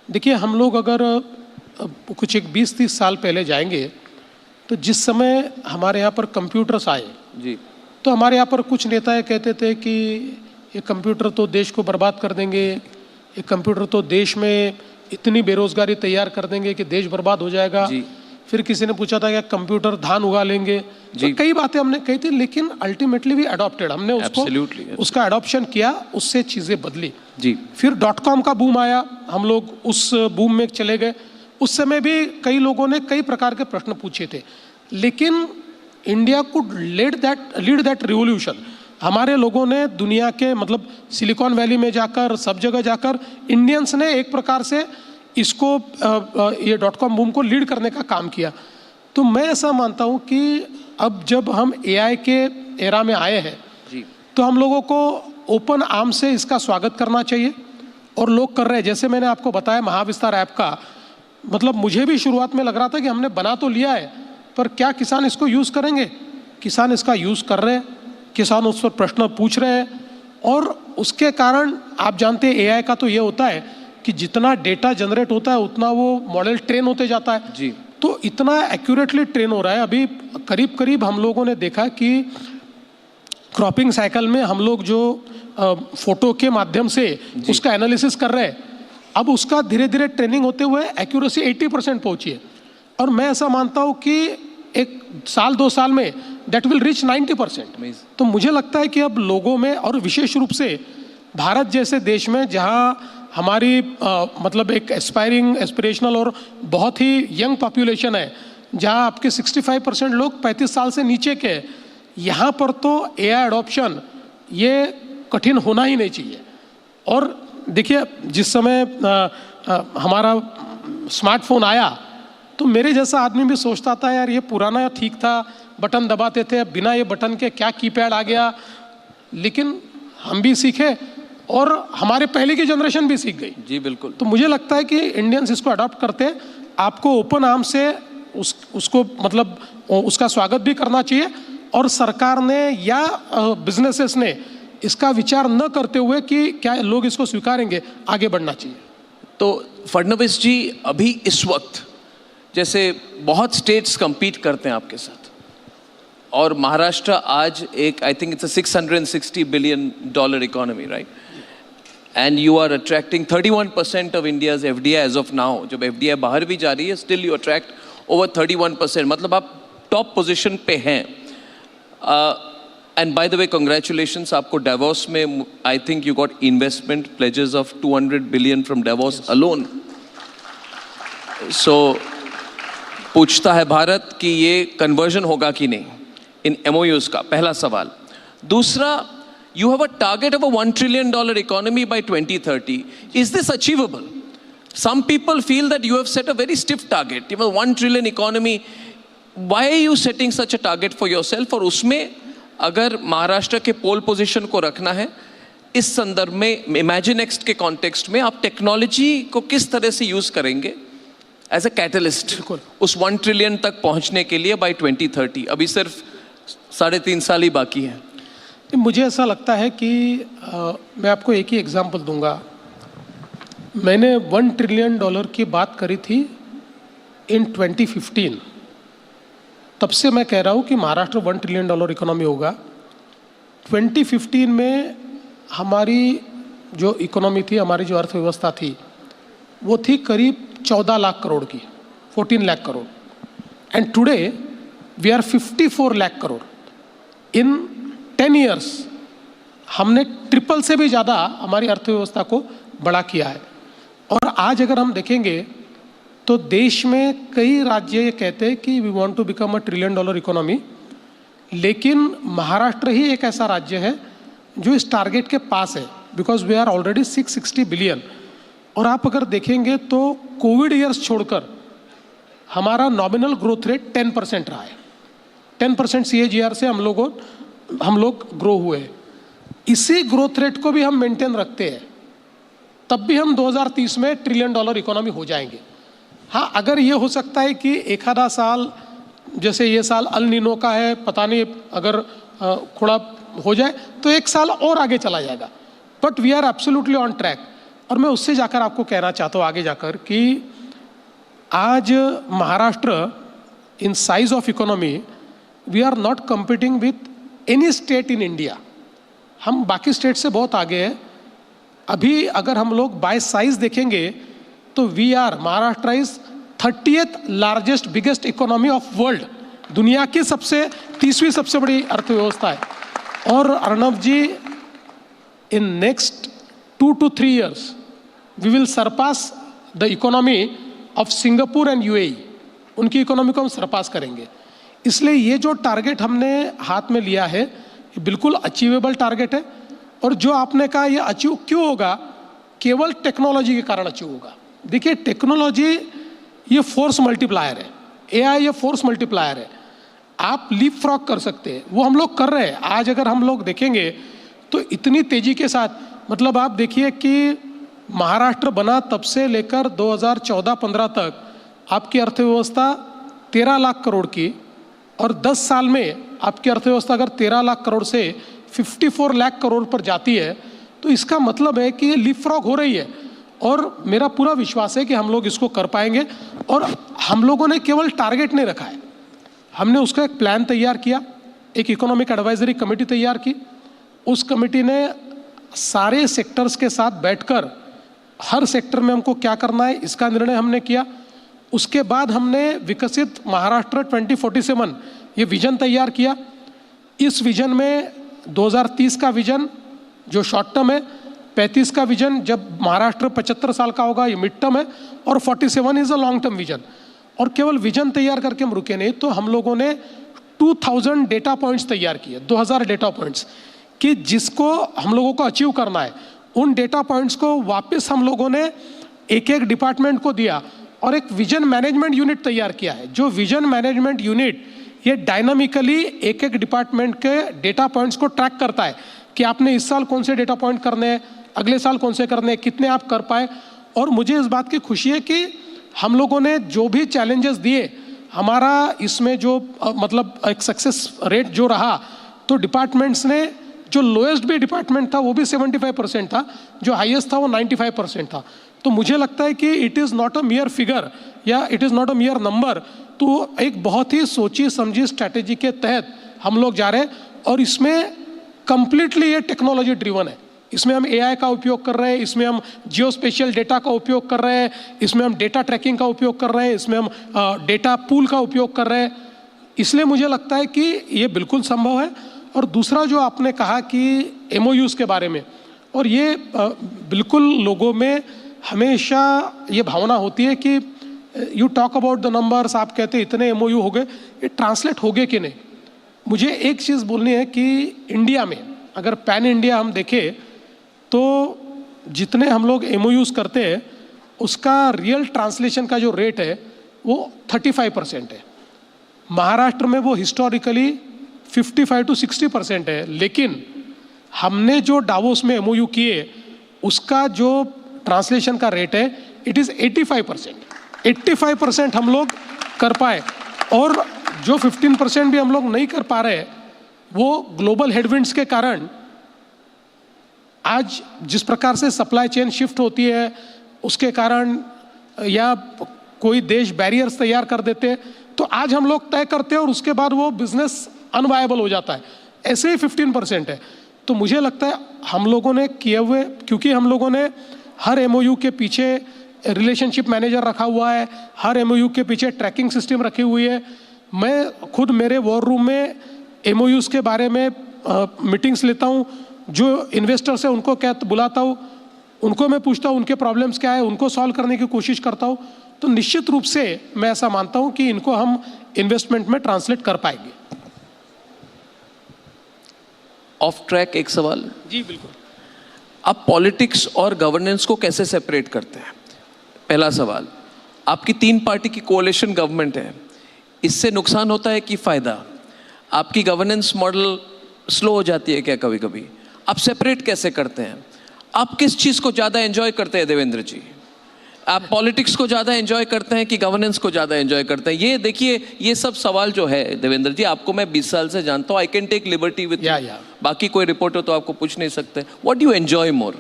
देखिए, हम लोग अगर कुछ एक 20-30 साल पहले जाएंगे, तो जिस समय हमारे यहाँ पर कंप्यूटर्स आए जी, तो हमारे यहाँ पर कुछ नेता कहते थे कि ये कंप्यूटर तो देश को बर्बाद कर देंगे, ये कंप्यूटर तो देश में इतनी बेरोजगारी तैयार कर देंगे कि देश बर्बाद हो जाएगा. फिर किसी ने पूछा था कि कंप्यूटर धान उगा लेंगे. तो कई बातें हमने कही थी, लेकिन अल्टीमेटली वी अडॉप्टेड. हमने उसका अडॉप्शन किया, उससे चीज़ें बदली. फिर .com का बूम आया, हम लोग उस बूम में चले गए. उस समय भी कई लोगों ने कई प्रकार के प्रश्न पूछे थे, लेकिन India could lead that revolution. हमारे लोगों ने दुनिया के मतलब सिलिकॉन वैली में जाकर, सब जगह जाकर, इंडियंस ने एक प्रकार से इसको ये .com बूम को लीड करने का काम किया. तो मैं ऐसा मानता हूँ कि अब जब हम AI के एरा में आए हैं, तो हम लोगों को ओपन आर्म से इसका स्वागत करना चाहिए, और लोग कर रहे हैं. जैसे मैंने आपको बताया महाविस्तार ऐप का, मतलब मुझे भी शुरुआत में लग रहा था कि हमने बना तो लिया है, पर क्या किसान इसको यूज़ करेंगे? किसान इसका यूज़ कर रहे हैं, किसान उस पर प्रश्न पूछ रहे हैं, और उसके कारण आप जानते हैं AI का तो ये होता है कि जितना डेटा जनरेट होता है उतना वो मॉडल ट्रेन होते जाता है जी. तो इतना एक्यूरेटली ट्रेन हो रहा है. अभी करीब करीब हम लोगों ने देखा कि क्रॉपिंग साइकिल में हम लोग जो फोटो के माध्यम से उसका एनालिसिस कर रहे हैं, अब उसका धीरे धीरे ट्रेनिंग होते हुए एक्यूरेसी 80% पहुंची है. और मैं ऐसा मानता हूँ कि एक साल 2 साल में दैट विल रीच 90%. तो मुझे लगता है कि अब लोगों में, और विशेष रूप से भारत जैसे देश में जहाँ हमारी मतलब एक एस्पिरेशनल और बहुत ही यंग पॉपुलेशन है, जहाँ आपके 65% लोग 35 साल से नीचे के हैं, यहाँ पर तो AI अडॉप्शन ये कठिन होना ही नहीं चाहिए. और देखिए, जिस समय हमारा स्मार्टफोन आया, तो मेरे जैसा आदमी भी सोचता था यार ये पुराना ठीक था, बटन दबाते थे, बिना ये बटन के क्या कीपैड आ गया. लेकिन हम भी सीखे और हमारे पहले की जनरेशन भी सीख गई. जी बिल्कुल. तो मुझे लगता है कि इंडियंस इसको अडॉप्ट करते हैं. आपको ओपन आर्म से उसको मतलब उसका स्वागत भी करना चाहिए, और सरकार ने या बिजनेसेस ने इसका विचार न करते हुए कि क्या लोग इसको स्वीकारेंगे, आगे बढ़ना चाहिए. तो फडणवीस जी, अभी इस वक्त जैसे बहुत स्टेट्स compete करते हैं आपके साथ, और महाराष्ट्र आज एक I think it's $660 billion economy, right? And you are attracting 31% of India's FDI as of now. जब FDI बाहर भी जा रही है, स्टिल यू अट्रैक्ट ओवर 31%. मतलब आप टॉप पोजिशन पे हैं. And by the way, congratulations आपको डावोस में, I think you got investment pledges of 200 billion from Davos alone. So पूछता है भारत कि ये कन्वर्जन होगा कि नहीं इन MOUs का, पहला सवाल. दूसरा, you have a target of a $1 trillion economy by 2030. Is this achievable? Some people feel that you have set a very stiff target. You have a 1 trillion economy. Why are you setting such a target for yourself? और उसमें अगर महाराष्ट्र के पोल position को रखना है, इस संदर्भ में इमेजिनेक्स्ट के कॉन्टेक्स्ट में आप टेक्नोलॉजी को किस तरह से यूज करेंगे एज अ कैटलिस्ट उस 1 ट्रिलियन तक पहुंचने के लिए बाय 2030? अभी सिर्फ 3.5 साल ही बाकी है। मुझे ऐसा लगता है कि मैं आपको एक ही एग्जांपल दूंगा। मैंने $1 ट्रिलियन की बात करी थी इन 2015। तब से मैं कह रहा हूँ कि महाराष्ट्र $1 ट्रिलियन इकोनॉमी होगा। 2015 में हमारी जो इकोनॉमी थी, हमारी जो अर्थव्यवस्था थी, वो थी करीब 14 लाख करोड़ की, 14 lakh crore. And today we are 54 lakh crore. In 10 years हमने ट्रिपल से भी ज़्यादा हमारी अर्थव्यवस्था को बड़ा किया है। और आज अगर हम देखेंगे तो देश में कई राज्य ये कहते हैं कि we want to become $1 trillion economy, लेकिन महाराष्ट्र ही एक ऐसा राज्य है जो इस टारगेट के पास है, because we are already 660 billion. और आप अगर देखेंगे तो कोविड ईयर्स छोड़कर हमारा नॉमिनल ग्रोथ रेट 10% रहा है। 10% CAGR से हम लोग ग्रो हुए। इसी ग्रोथ रेट को भी हम मेंटेन रखते हैं, तब भी हम 2030 में $1 ट्रिलियन इकोनॉमी हो जाएंगे। हाँ, अगर ये हो सकता है कि एक आधा साल, जैसे ये साल अल नीनो का है, पता नहीं अगर थोड़ा हो जाए तो 1 साल और आगे चला जाएगा, but we are absolutely on track. और मैं उससे जाकर आपको कहना चाहता हूँ आगे जाकर कि आज Maharashtra in size of economy we are not competing with any state in India. हम बाकी स्टेट से बहुत आगे हैं। अभी अगर हम लोग बाय साइज देखेंगे तो we are, Maharashtra is 30th largest biggest economy of world. दुनिया की 30वीं सबसे बड़ी अर्थव्यवस्था है। और Arnab ji, in next 2 to 3 years we will surpass the economy of Singapore and UAE। उनकी इकोनॉमी को हम सरपास करेंगे। इसलिए ये जो टारगेट हमने हाथ में लिया है, ये बिल्कुल अचीवेबल टारगेट है। और जो आपने कहा ये अचीव क्यों होगा, केवल टेक्नोलॉजी के कारण अचीव होगा। देखिए, टेक्नोलॉजी ये फोर्स मल्टीप्लायर है, AI ये फोर्स मल्टीप्लायर है। आप लीप फ्रॉग कर सकते हैं, वो हम लोग कर रहे हैं। आज अगर हम लोग देखेंगे तो इतनी तेजी के साथ, मतलब आप देखिए कि महाराष्ट्र बना तब से लेकर 2014-15 तक आपकी अर्थव्यवस्था 13 लाख करोड़ की, और 10 साल में आपकी अर्थव्यवस्था अगर 13 लाख करोड़ से 54 लाख करोड़ पर जाती है, तो इसका मतलब है कि ये लीप फ्रॉग हो रही है। और मेरा पूरा विश्वास है कि हम लोग इसको कर पाएंगे। और हम लोगों ने केवल टारगेट नहीं रखा है, हमने उसका एक प्लान तैयार किया, एक इकोनॉमिक एडवाइजरी कमेटी तैयार की। उस कमेटी ने सारे सेक्टर्स के साथ बैठकर हर सेक्टर में हमको क्या करना है इसका निर्णय हमने किया। उसके बाद हमने विकसित महाराष्ट्र 2047 ये विजन तैयार किया। इस विजन में 2030 का विजन जो शॉर्ट टर्म है, 35 का विजन जब महाराष्ट्र 75 साल का होगा, ये मिड टर्म है, और 47 is a long term vision. और केवल विजन तैयार करके हम रुके नहीं, तो हम लोगों ने 2000 डेटा पॉइंट्स तैयार किए, 2000 डेटा पॉइंट्स, कि जिसको हम लोगों को अचीव करना है। उन डेटा पॉइंट्स को वापस हम लोगों ने एक एक डिपार्टमेंट को दिया और एक विजन मैनेजमेंट यूनिट तैयार किया है। जो विजन मैनेजमेंट यूनिट ये डायनामिकली एक एक डिपार्टमेंट के डेटा पॉइंट्स को ट्रैक करता है कि आपने इस साल कौन से डेटा पॉइंट करने हैं, अगले साल कौन से करने हैं, कितने आप कर पाए। और मुझे इस बात की खुशी है कि हम लोगों ने जो भी चैलेंजेस दिए, हमारा इसमें जो मतलब एक सक्सेस रेट जो रहा, तो डिपार्टमेंट्स ने, जो लोएस्ट भी डिपार्टमेंट था वो भी 75% था, जो हाईएस्ट था वो 95% था। तो मुझे लगता है कि it is not a mere figure या it is not a mere number. तो एक बहुत ही सोची समझी स्ट्रैटेजी के तहत हम लोग जा रहे हैं, और इसमें कंप्लीटली ये टेक्नोलॉजी ड्रिवन है। इसमें हम AI का उपयोग कर रहे हैं, इसमें हम जियो स्पेशियल डेटा का उपयोग कर रहे हैं, इसमें हम डेटा ट्रैकिंग का उपयोग कर रहे हैं, इसमें हम डेटा पूल का उपयोग कर रहे हैं। इसलिए मुझे लगता है कि ये बिल्कुल संभव है। और दूसरा जो आपने कहा कि MOUs के बारे में, और ये बिल्कुल लोगों में हमेशा ये भावना होती है कि you talk about the numbers, आप कहते हैं इतने MOU हो गए, ये ट्रांसलेट हो गए कि नहीं। मुझे एक चीज़ बोलनी है कि इंडिया में अगर पैन इंडिया हम देखें तो जितने हम लोग MOUs करते हैं उसका रियल ट्रांसलेशन का जो रेट है वो 35% है। महाराष्ट्र में वो हिस्टोरिकली 55 to 60% है। लेकिन हमने जो डावोस में MOU किए उसका जो ट्रांसलेशन का रेट है इट इज़ 85% हम लोग कर पाए, और जो 15% भी हम लोग नहीं कर पा रहे वो ग्लोबल हेडविंड्स के कारण, आज जिस प्रकार से सप्लाई चेन शिफ्ट होती है उसके कारण, या कोई देश बैरियर्स तैयार कर देते हैं तो आज हम लोग तय करते हैं और उसके बाद वो बिजनेस अनवायबल हो जाता है, ऐसे ही 15% है। तो मुझे लगता है हम लोगों ने किए हुए, क्योंकि हम लोगों ने हर MOU के पीछे रिलेशनशिप मैनेजर रखा हुआ है, हर MOU के पीछे ट्रैकिंग सिस्टम रखी हुई है। मैं खुद मेरे वॉर रूम में MOUs के बारे में मीटिंग्स लेता हूँ, जो इन्वेस्टर्स है उनको बुलाता हूँ, उनको मैं पूछता हूँ उनके प्रॉब्लम्स क्या है, उनको सॉल्व करने की कोशिश करता हूँ। तो निश्चित रूप से मैं ऐसा मानता हूँ कि इनको हम इन्वेस्टमेंट में ट्रांसलेट कर पाएंगे। ऑफ ट्रैक एक सवाल। जी बिल्कुल। आप पॉलिटिक्स और गवर्नेंस को कैसे सेपरेट करते हैं? पहला सवाल। आपकी 3 पार्टी की कोalition गवर्नमेंट है, इससे नुकसान होता है कि फायदा? आपकी गवर्नेंस मॉडल स्लो हो जाती है क्या कभी कभी? आप सेपरेट कैसे करते हैं? आप किस चीज़ को ज़्यादा एंजॉय करते हैं देवेंद्र जी? आप पॉलिटिक्स को ज़्यादा एंजॉय करते हैं कि गवर्नेंस को ज़्यादा एंजॉय करते हैं? ये देखिए, ये सब सवाल जो है देवेंद्र जी, आपको मैं 20 साल से जानता हूँ, I can take liberty with बाकी कोई रिपोर्टर तो आपको पूछ नहीं सकते। What do you enjoy more?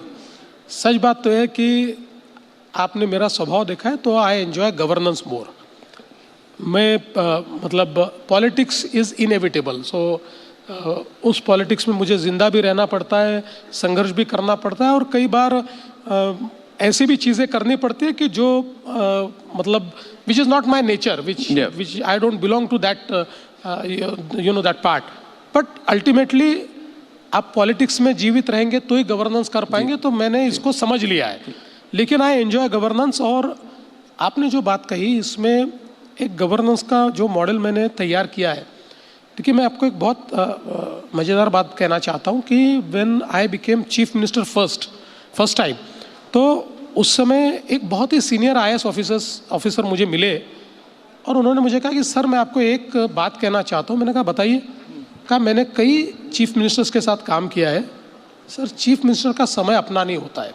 सच बात तो है कि आपने मेरा स्वभाव देखा है तो आई एंजॉय गवर्नेंस मोर। मैं मतलब पॉलिटिक्स इज़ इनएविटेबल, सो उस पॉलिटिक्स में मुझे ज़िंदा भी रहना पड़ता है, संघर्ष भी करना पड़ता है, और कई बार ऐसी भी चीज़ें करनी पड़ती है कि जो मतलब which is not my nature, which I don't belong to that you know that part. But ultimately आप पॉलिटिक्स में जीवित रहेंगे तो ही गवर्नेंस कर पाएंगे, तो मैंने इसको समझ लिया है। लेकिन आई एंजॉय गवर्नेंस। और आपने जो बात कही, इसमें एक गवर्नेंस का जो मॉडल मैंने तैयार किया है, देखिए मैं आपको एक बहुत मज़ेदार बात कहना चाहता हूँ कि when I became chief minister first time, तो उस समय एक बहुत ही सीनियर IAS ऑफिसर मुझे मिले और उन्होंने मुझे कहा कि सर मैं आपको एक बात कहना चाहता हूँ। मैंने कहा बताइए। कहा मैंने कई चीफ मिनिस्टर्स के साथ काम किया है सर, चीफ मिनिस्टर का समय अपना नहीं होता है,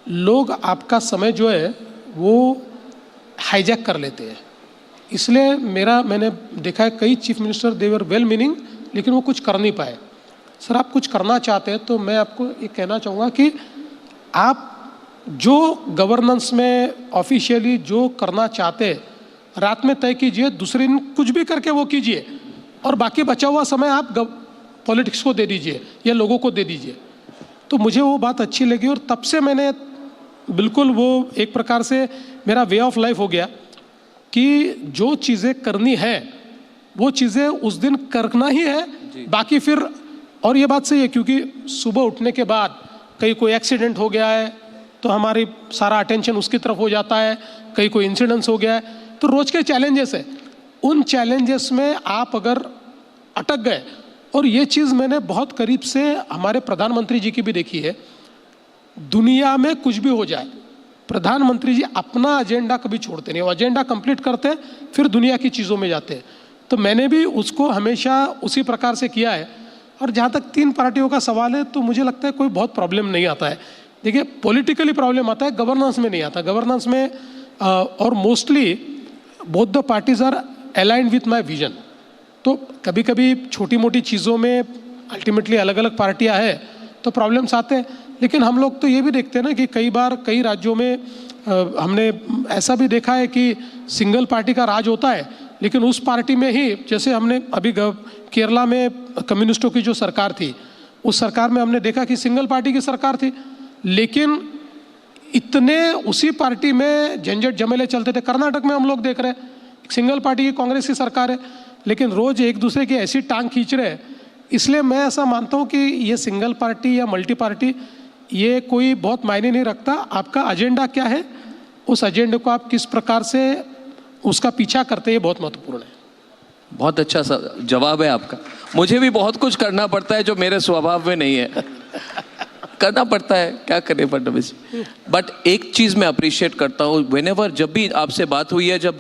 लोग आपका समय जो है वो हाईजैक कर लेते हैं। इसलिए मैंने देखा है कई chief minister they were well meaning लेकिन वो कुछ कर नहीं पाए। सर आप कुछ करना चाहते हैं तो मैं आपको ये कहना चाहूँगा कि आप जो गवर्नेंस में ऑफिशियली जो करना चाहते हैं रात में तय कीजिए, दूसरे दिन कुछ भी करके वो कीजिए, और बाकी बचा हुआ समय आप पॉलिटिक्स को दे दीजिए या लोगों को दे दीजिए। तो मुझे वो बात अच्छी लगी और तब से मैंने बिल्कुल वो एक प्रकार से मेरा वे ऑफ लाइफ हो गया कि जो चीज़ें करनी है वो चीज़ें उस दिन करना ही है, बाकी फिर। और ये बात सही है क्योंकि सुबह उठने के बाद कहीं कोई एक्सीडेंट हो गया है तो हमारी सारा अटेंशन उसकी तरफ हो जाता है, कहीं कोई इंसिडेंस हो गया है, तो रोज़ के चैलेंजेस है, उन चैलेंजेस में आप अगर अटक गए, और ये चीज़ मैंने बहुत करीब से हमारे प्रधानमंत्री जी की भी देखी है, दुनिया में कुछ भी हो जाए प्रधानमंत्री जी अपना एजेंडा कभी छोड़ते नहीं, वो एजेंडा कंप्लीट करते हैं फिर दुनिया की चीज़ों में जाते हैं। तो मैंने भी उसको हमेशा उसी प्रकार से किया है। और जहाँ तक 3 पार्टियों का सवाल है तो मुझे लगता है कोई बहुत प्रॉब्लम नहीं आता है। देखिए पॉलिटिकली प्रॉब्लम आता है, गवर्नेंस में नहीं आता। गवर्नेंस में और mostly both the parties are aligned with my vision. तो कभी कभी छोटी मोटी चीज़ों में अल्टीमेटली अलग अलग पार्टियां हैं तो प्रॉब्लम्स आते हैं, लेकिन हम लोग तो ये भी देखते हैं ना कि कई बार कई राज्यों में हमने ऐसा भी देखा है कि सिंगल पार्टी का राज होता है, लेकिन उस पार्टी में ही, जैसे हमने अभी केरला में कम्युनिस्टों की जो सरकार थी, उस सरकार में हमने देखा कि सिंगल पार्टी की सरकार थी, लेकिन इतने उसी पार्टी में झंझट झमेले चलते थे। कर्नाटक में हम लोग देख रहे हैं सिंगल पार्टी की कांग्रेस की सरकार है, लेकिन रोज एक दूसरे की ऐसी टांग खींच रहे हैं। इसलिए मैं ऐसा मानता हूँ कि ये सिंगल पार्टी या मल्टी पार्टी ये कोई बहुत मायने नहीं रखता। आपका एजेंडा क्या है, उस एजेंडे को आप किस प्रकार से उसका पीछा करते हैं, ये बहुत महत्वपूर्ण है। बहुत अच्छा सा जवाब है आपका। मुझे भी बहुत कुछ करना पड़ता है जो मेरे स्वभाव में नहीं है करना पड़ता है, क्या करें फडणवीस। बट एक चीज़ मैं अप्रिशिएट करता हूँ, व्हेनेवर जब भी आपसे बात हुई है, जब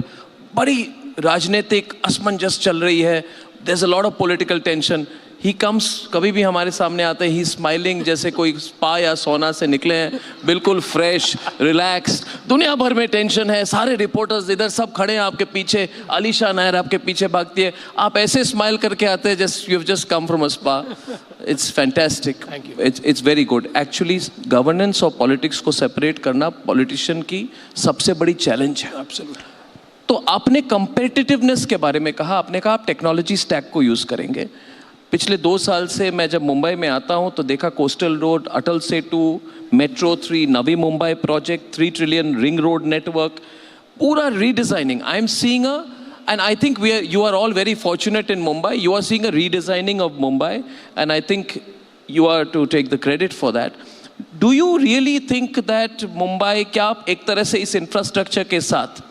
बड़ी राजनीतिक असमंजस चल रही है, there is a lot of political tension, he comes, कभी भी हमारे सामने आते हैं, ही स्माइलिंग जैसे कोई स्पा या सोना से निकले हैं, बिल्कुल फ्रेश, रिलैक्स्ड। दुनिया भर में टेंशन है, सारे रिपोर्टर्स इधर सब खड़े हैं आपके पीछे, अलीशा नायर आपके पीछे भागती है, आप ऐसे स्माइल करके आते हैं just you have just come from a spa. It's fantastic, it's very good. Actually governance और पॉलिटिक्स को सेपरेट करना पॉलिटिशियन की सबसे बड़ी चैलेंज है। तो आपने कंपेटिटिवनेस के बारे में कहा, आपने कहा आप टेक्नोलॉजी स्टैक को यूज़ करेंगे। पिछले 2 साल से मैं जब मुंबई में आता हूं तो देखा coastal road, Atal Setu, metro 3, Navi Mumbai project, 3 trillion ring road network, पूरा redesigning. I am seeing a, and I think you are all very fortunate in Mumbai. You are seeing a redesigning of Mumbai, and I think you are to take the credit for that. Do you really think that Mumbai, क्या आप एक तरह से इस infrastructure के साथ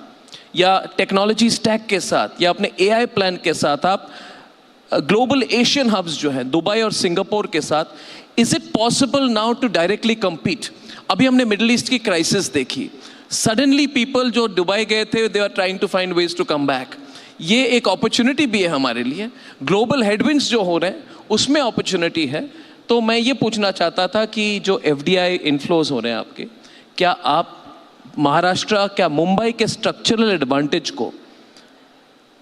या technology stack के साथ या अपने AI प्लान के साथ आप ग्लोबल एशियन हब्स जो हैं दुबई और सिंगापुर के साथ, is it possible now to directly compete? अभी हमने मिडिल ईस्ट की क्राइसिस देखी, सडनली पीपल जो दुबई गए थे they are trying to find ways to come back. ये एक अपॉर्चुनिटी भी है हमारे लिए, ग्लोबल हेडविंड्स जो हो रहे हैं उसमें अपॉर्चुनिटी है। तो मैं ये पूछना चाहता था कि जो FDI इनफ्लोज हो रहे हैं आपके, क्या आप महाराष्ट्र, क्या मुंबई के स्ट्रक्चरल एडवांटेज को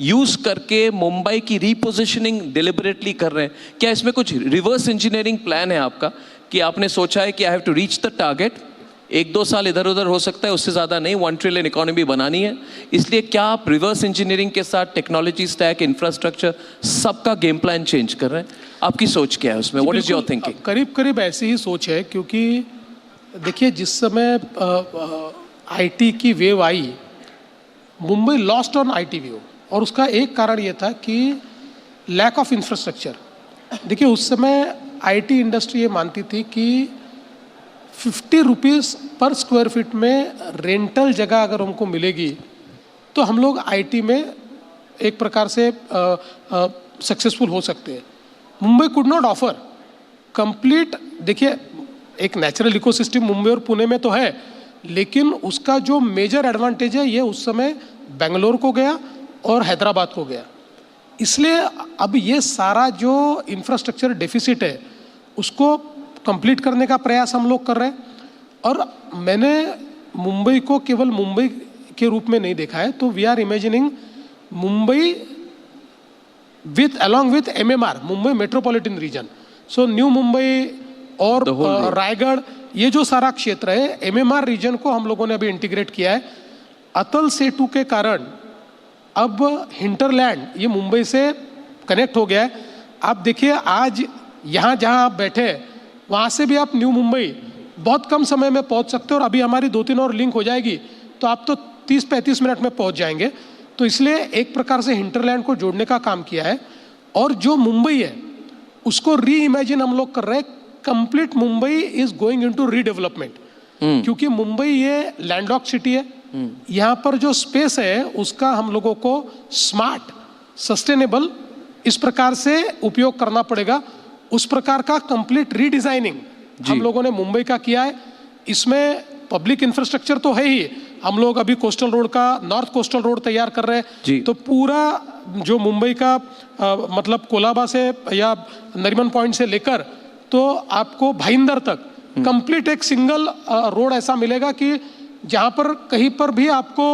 यूज करके मुंबई की रीपोजिशनिंग डिलिबरेटली कर रहे हैं? क्या इसमें कुछ रिवर्स इंजीनियरिंग प्लान है आपका कि आपने सोचा है कि I have to reach the target, 1-2 साल इधर उधर हो सकता है, उससे ज़्यादा नहीं, 1 ट्रिलियन इकोनॉमी बनानी है, इसलिए क्या आप रिवर्स इंजीनियरिंग के साथ टेक्नोलॉजी स्टैक, इंफ्रास्ट्रक्चर, सबका गेम प्लान चेंज कर रहे हैं? आपकी सोच क्या है उसमें? What is your thinking? करीब करीब ऐसी ही सोच है, क्योंकि देखिए जिस समय IT की wave I, Mumbai lost on IT wave, और उसका एक कारण ये था कि लैक ऑफ इंफ्रास्ट्रक्चर। देखिए उस समय IT इंडस्ट्री ये मानती थी कि 50 रुपीज़ पर स्क्वायर फीट में रेंटल जगह अगर हमको मिलेगी तो हम लोग IT में एक प्रकार से सक्सेसफुल हो सकते हैं। Mumbai could not offer complete. देखिए एक नेचुरल इकोसिस्टम मुंबई और पुणे में तो है, लेकिन उसका जो मेजर एडवांटेज है ये उस समय बेंगलोर को गया और हैदराबाद को गया। इसलिए अब ये सारा जो इंफ्रास्ट्रक्चर डेफिसिट है उसको कंप्लीट करने का प्रयास हम लोग कर रहे हैं। और मैंने मुंबई को केवल मुंबई के रूप में नहीं देखा है, तो we are imagining Mumbai with along with MMR, Mumbai metropolitan region. So new Mumbai और रायगढ़, ये जो सारा क्षेत्र है MMR रीजन को हम लोगों ने अभी इंटीग्रेट किया है। अटल सेतु के कारण अब हिंटरलैंड ये मुंबई से कनेक्ट हो गया है। आप देखिए आज यहाँ जहाँ आप बैठे हैं वहाँ से भी आप न्यू मुंबई बहुत कम समय में पहुँच सकते हो, और अभी हमारी 2-3 और लिंक हो जाएगी तो आप तो 30-35 मिनट में पहुँच जाएंगे। तो इसलिए एक प्रकार से हिंटरलैंड को जोड़ने का काम किया है। और जो मुंबई है उसको री इमेजिन हम लोग कर रहे हैं। Complete Mumbai is going into redevelopment, क्योंकि मुंबई ये लैंडलॉक सिटी है। यहाँ पर जो स्पेस है उसका हम लोगों को स्मार्ट, सस्टेनेबल इस प्रकार से उपयोग करना पड़ेगा। उस प्रकार का कंप्लीट रीडिजाइनिंग हम लोगों ने मुंबई का किया है। इसमें पब्लिक इंफ्रास्ट्रक्चर तो है ही, हम लोग अभी कोस्टल रोड का, नॉर्थ कोस्टल रोड तैयार कर रहे हैं। तो पूरा जो मुंबई का मतलब कोलाबा से या नरीमन पॉइंट से लेकर तो आपको भाईंदर तक कंप्लीट एक सिंगल रोड ऐसा मिलेगा कि जहाँ पर कहीं पर भी आपको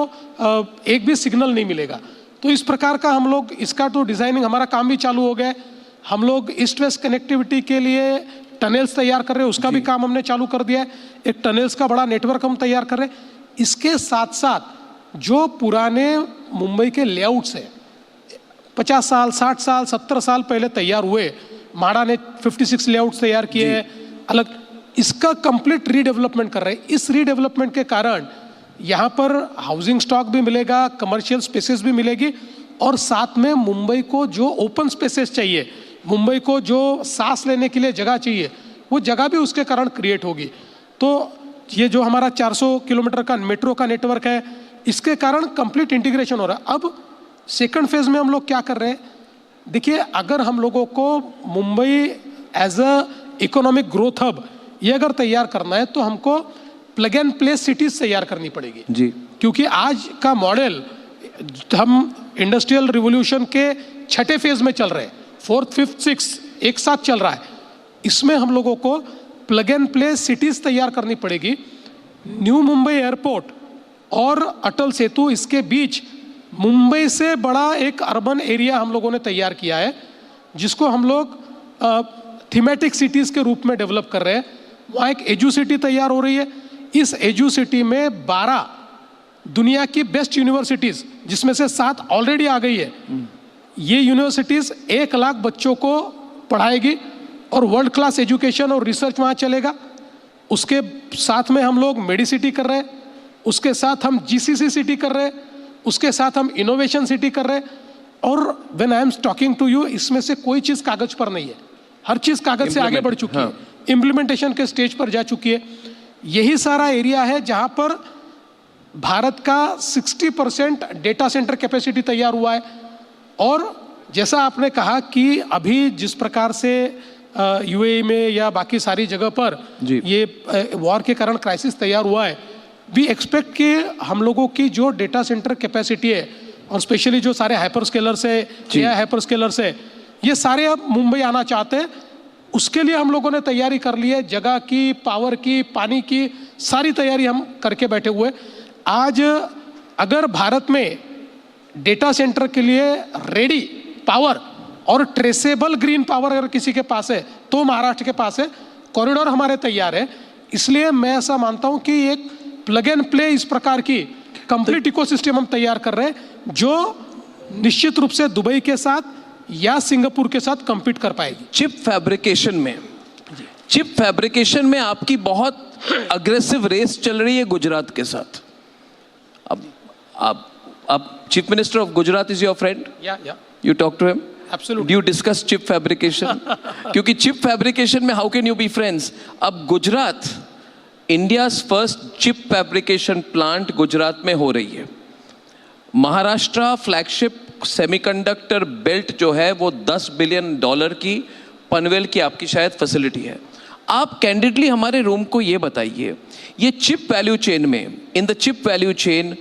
एक भी सिग्नल नहीं मिलेगा। तो इस प्रकार का हम लोग इसका तो डिजाइनिंग हमारा काम भी चालू हो गया है। हम लोग ईस्ट वेस्ट कनेक्टिविटी के लिए टनल्स तैयार कर रहे हैं, उसका भी काम हमने चालू कर दिया है। एक टनल्स का बड़ा नेटवर्क हम तैयार कर रहे हैं। इसके साथ साथ जो पुराने मुंबई के लेआउट्स हैं 50 साल 60 साल 70 साल पहले तैयार हुए, माड़ा ने 56 लेआउट्स तैयार किए हैं अलग, इसका कंप्लीट रीडेवलपमेंट कर रहे हैं। इस रीडेवलपमेंट के कारण यहाँ पर हाउसिंग स्टॉक भी मिलेगा, कमर्शियल स्पेसेस भी मिलेगी, और साथ में मुंबई को जो ओपन स्पेसेस चाहिए, मुंबई को जो सांस लेने के लिए जगह चाहिए, वो जगह भी उसके कारण क्रिएट होगी। तो ये जो हमारा 400 किलोमीटर का मेट्रो का नेटवर्क है, इसके कारण कंप्लीट इंटीग्रेशन हो रहा है। अब सेकंड फेज में हम लोग क्या कर रहे हैं, देखिए अगर हम लोगों को Mumbai as a economic growth hub ये अगर तैयार करना है तो हमको प्लग एंड प्ले सिटीज तैयार करनी पड़ेगी जी। क्योंकि आज का मॉडल, हम इंडस्ट्रियल रिवोल्यूशन के 6ठे फेज में चल रहे हैं, 4th, 5th, 6th एक साथ चल रहा है, इसमें हम लोगों को प्लग एंड प्ले सिटीज़ तैयार करनी पड़ेगी। न्यू मुंबई एयरपोर्ट और अटल सेतु, इसके बीच मुंबई से बड़ा एक अर्बन एरिया हम लोगों ने तैयार किया है, जिसको हम लोग थीमेटिक सिटीज़ के रूप में डेवलप कर रहे हैं। वहाँ एक एजू सिटी तैयार हो रही है। इस एजू सिटी में 12 दुनिया की बेस्ट यूनिवर्सिटीज़, जिसमें से 7 ऑलरेडी आ गई है, ये यूनिवर्सिटीज़ 1 लाख बच्चों को पढ़ाएगी और वर्ल्ड क्लास एजुकेशन और रिसर्च वहाँ चलेगा। उसके साथ में हम लोग मेडिसिटी कर रहे हैं, उसके साथ हम जीसीसी सिटी कर रहे हैं, उसके साथ हम इनोवेशन सिटी कर रहे हैं। और when I am talking to you, इसमें से कोई चीज़ कागज पर नहीं है, हर चीज़ कागज से आगे बढ़ चुकी है, इम्प्लीमेंटेशन के स्टेज पर जा चुकी है। यही सारा एरिया है जहाँ पर भारत का 60% डेटा सेंटर कैपेसिटी तैयार हुआ है। और जैसा आपने कहा कि अभी जिस प्रकार से यूएई में या बाकी सारी जगह पर ये वॉर के कारण क्राइसिस तैयार हुआ है, वी एक्सपेक्ट कि हम लोगों की जो डेटा सेंटर कैपेसिटी है और स्पेशली जो सारे हाइपरस्केलर्स है, एआई हाइपरस्केलर्स है, ये सारे अब मुंबई आना चाहते हैं। उसके लिए हम लोगों ने तैयारी कर ली है, जगह की, पावर की, पानी की, सारी तैयारी हम करके बैठे हुए। आज अगर भारत में डेटा सेंटर के लिए रेडी पावर और ट्रेसेबल ग्रीन पावर अगर किसी के पास है तो महाराष्ट्र के पास है। कॉरिडोर हमारे तैयार है। इसलिए मैं ऐसा मानता हूं कि एक प्लग एंड प्ले इस प्रकार की कंप्लीट इकोसिस्टम हम तैयार कर रहे हैं, जो निश्चित रूप से दुबई के साथ या सिंगापुर के साथ compete कर पाएगी। चिप फैब्रिकेशन में आपकी बहुत अग्रेसिव रेस चल रही है गुजरात के साथ। अब chief minister of Gujarat is your friend, you talk to him, Absolutely. Do you discuss chip fabrication? क्योंकि chip fabrication में how can you be friends? अब Gujarat, India's first chip fabrication plant Gujarat में हो रही है। महाराष्ट्र फ्लैगशिप सेमीकंडक्टर बेल्ट जो है वो $10 बिलियन की पनवेल की आपकी शायद फैसिलिटी है। आप कैंडिडली हमारे रूम को ये बताइए, ये चिप वैल्यू चेन में, in the chip value chain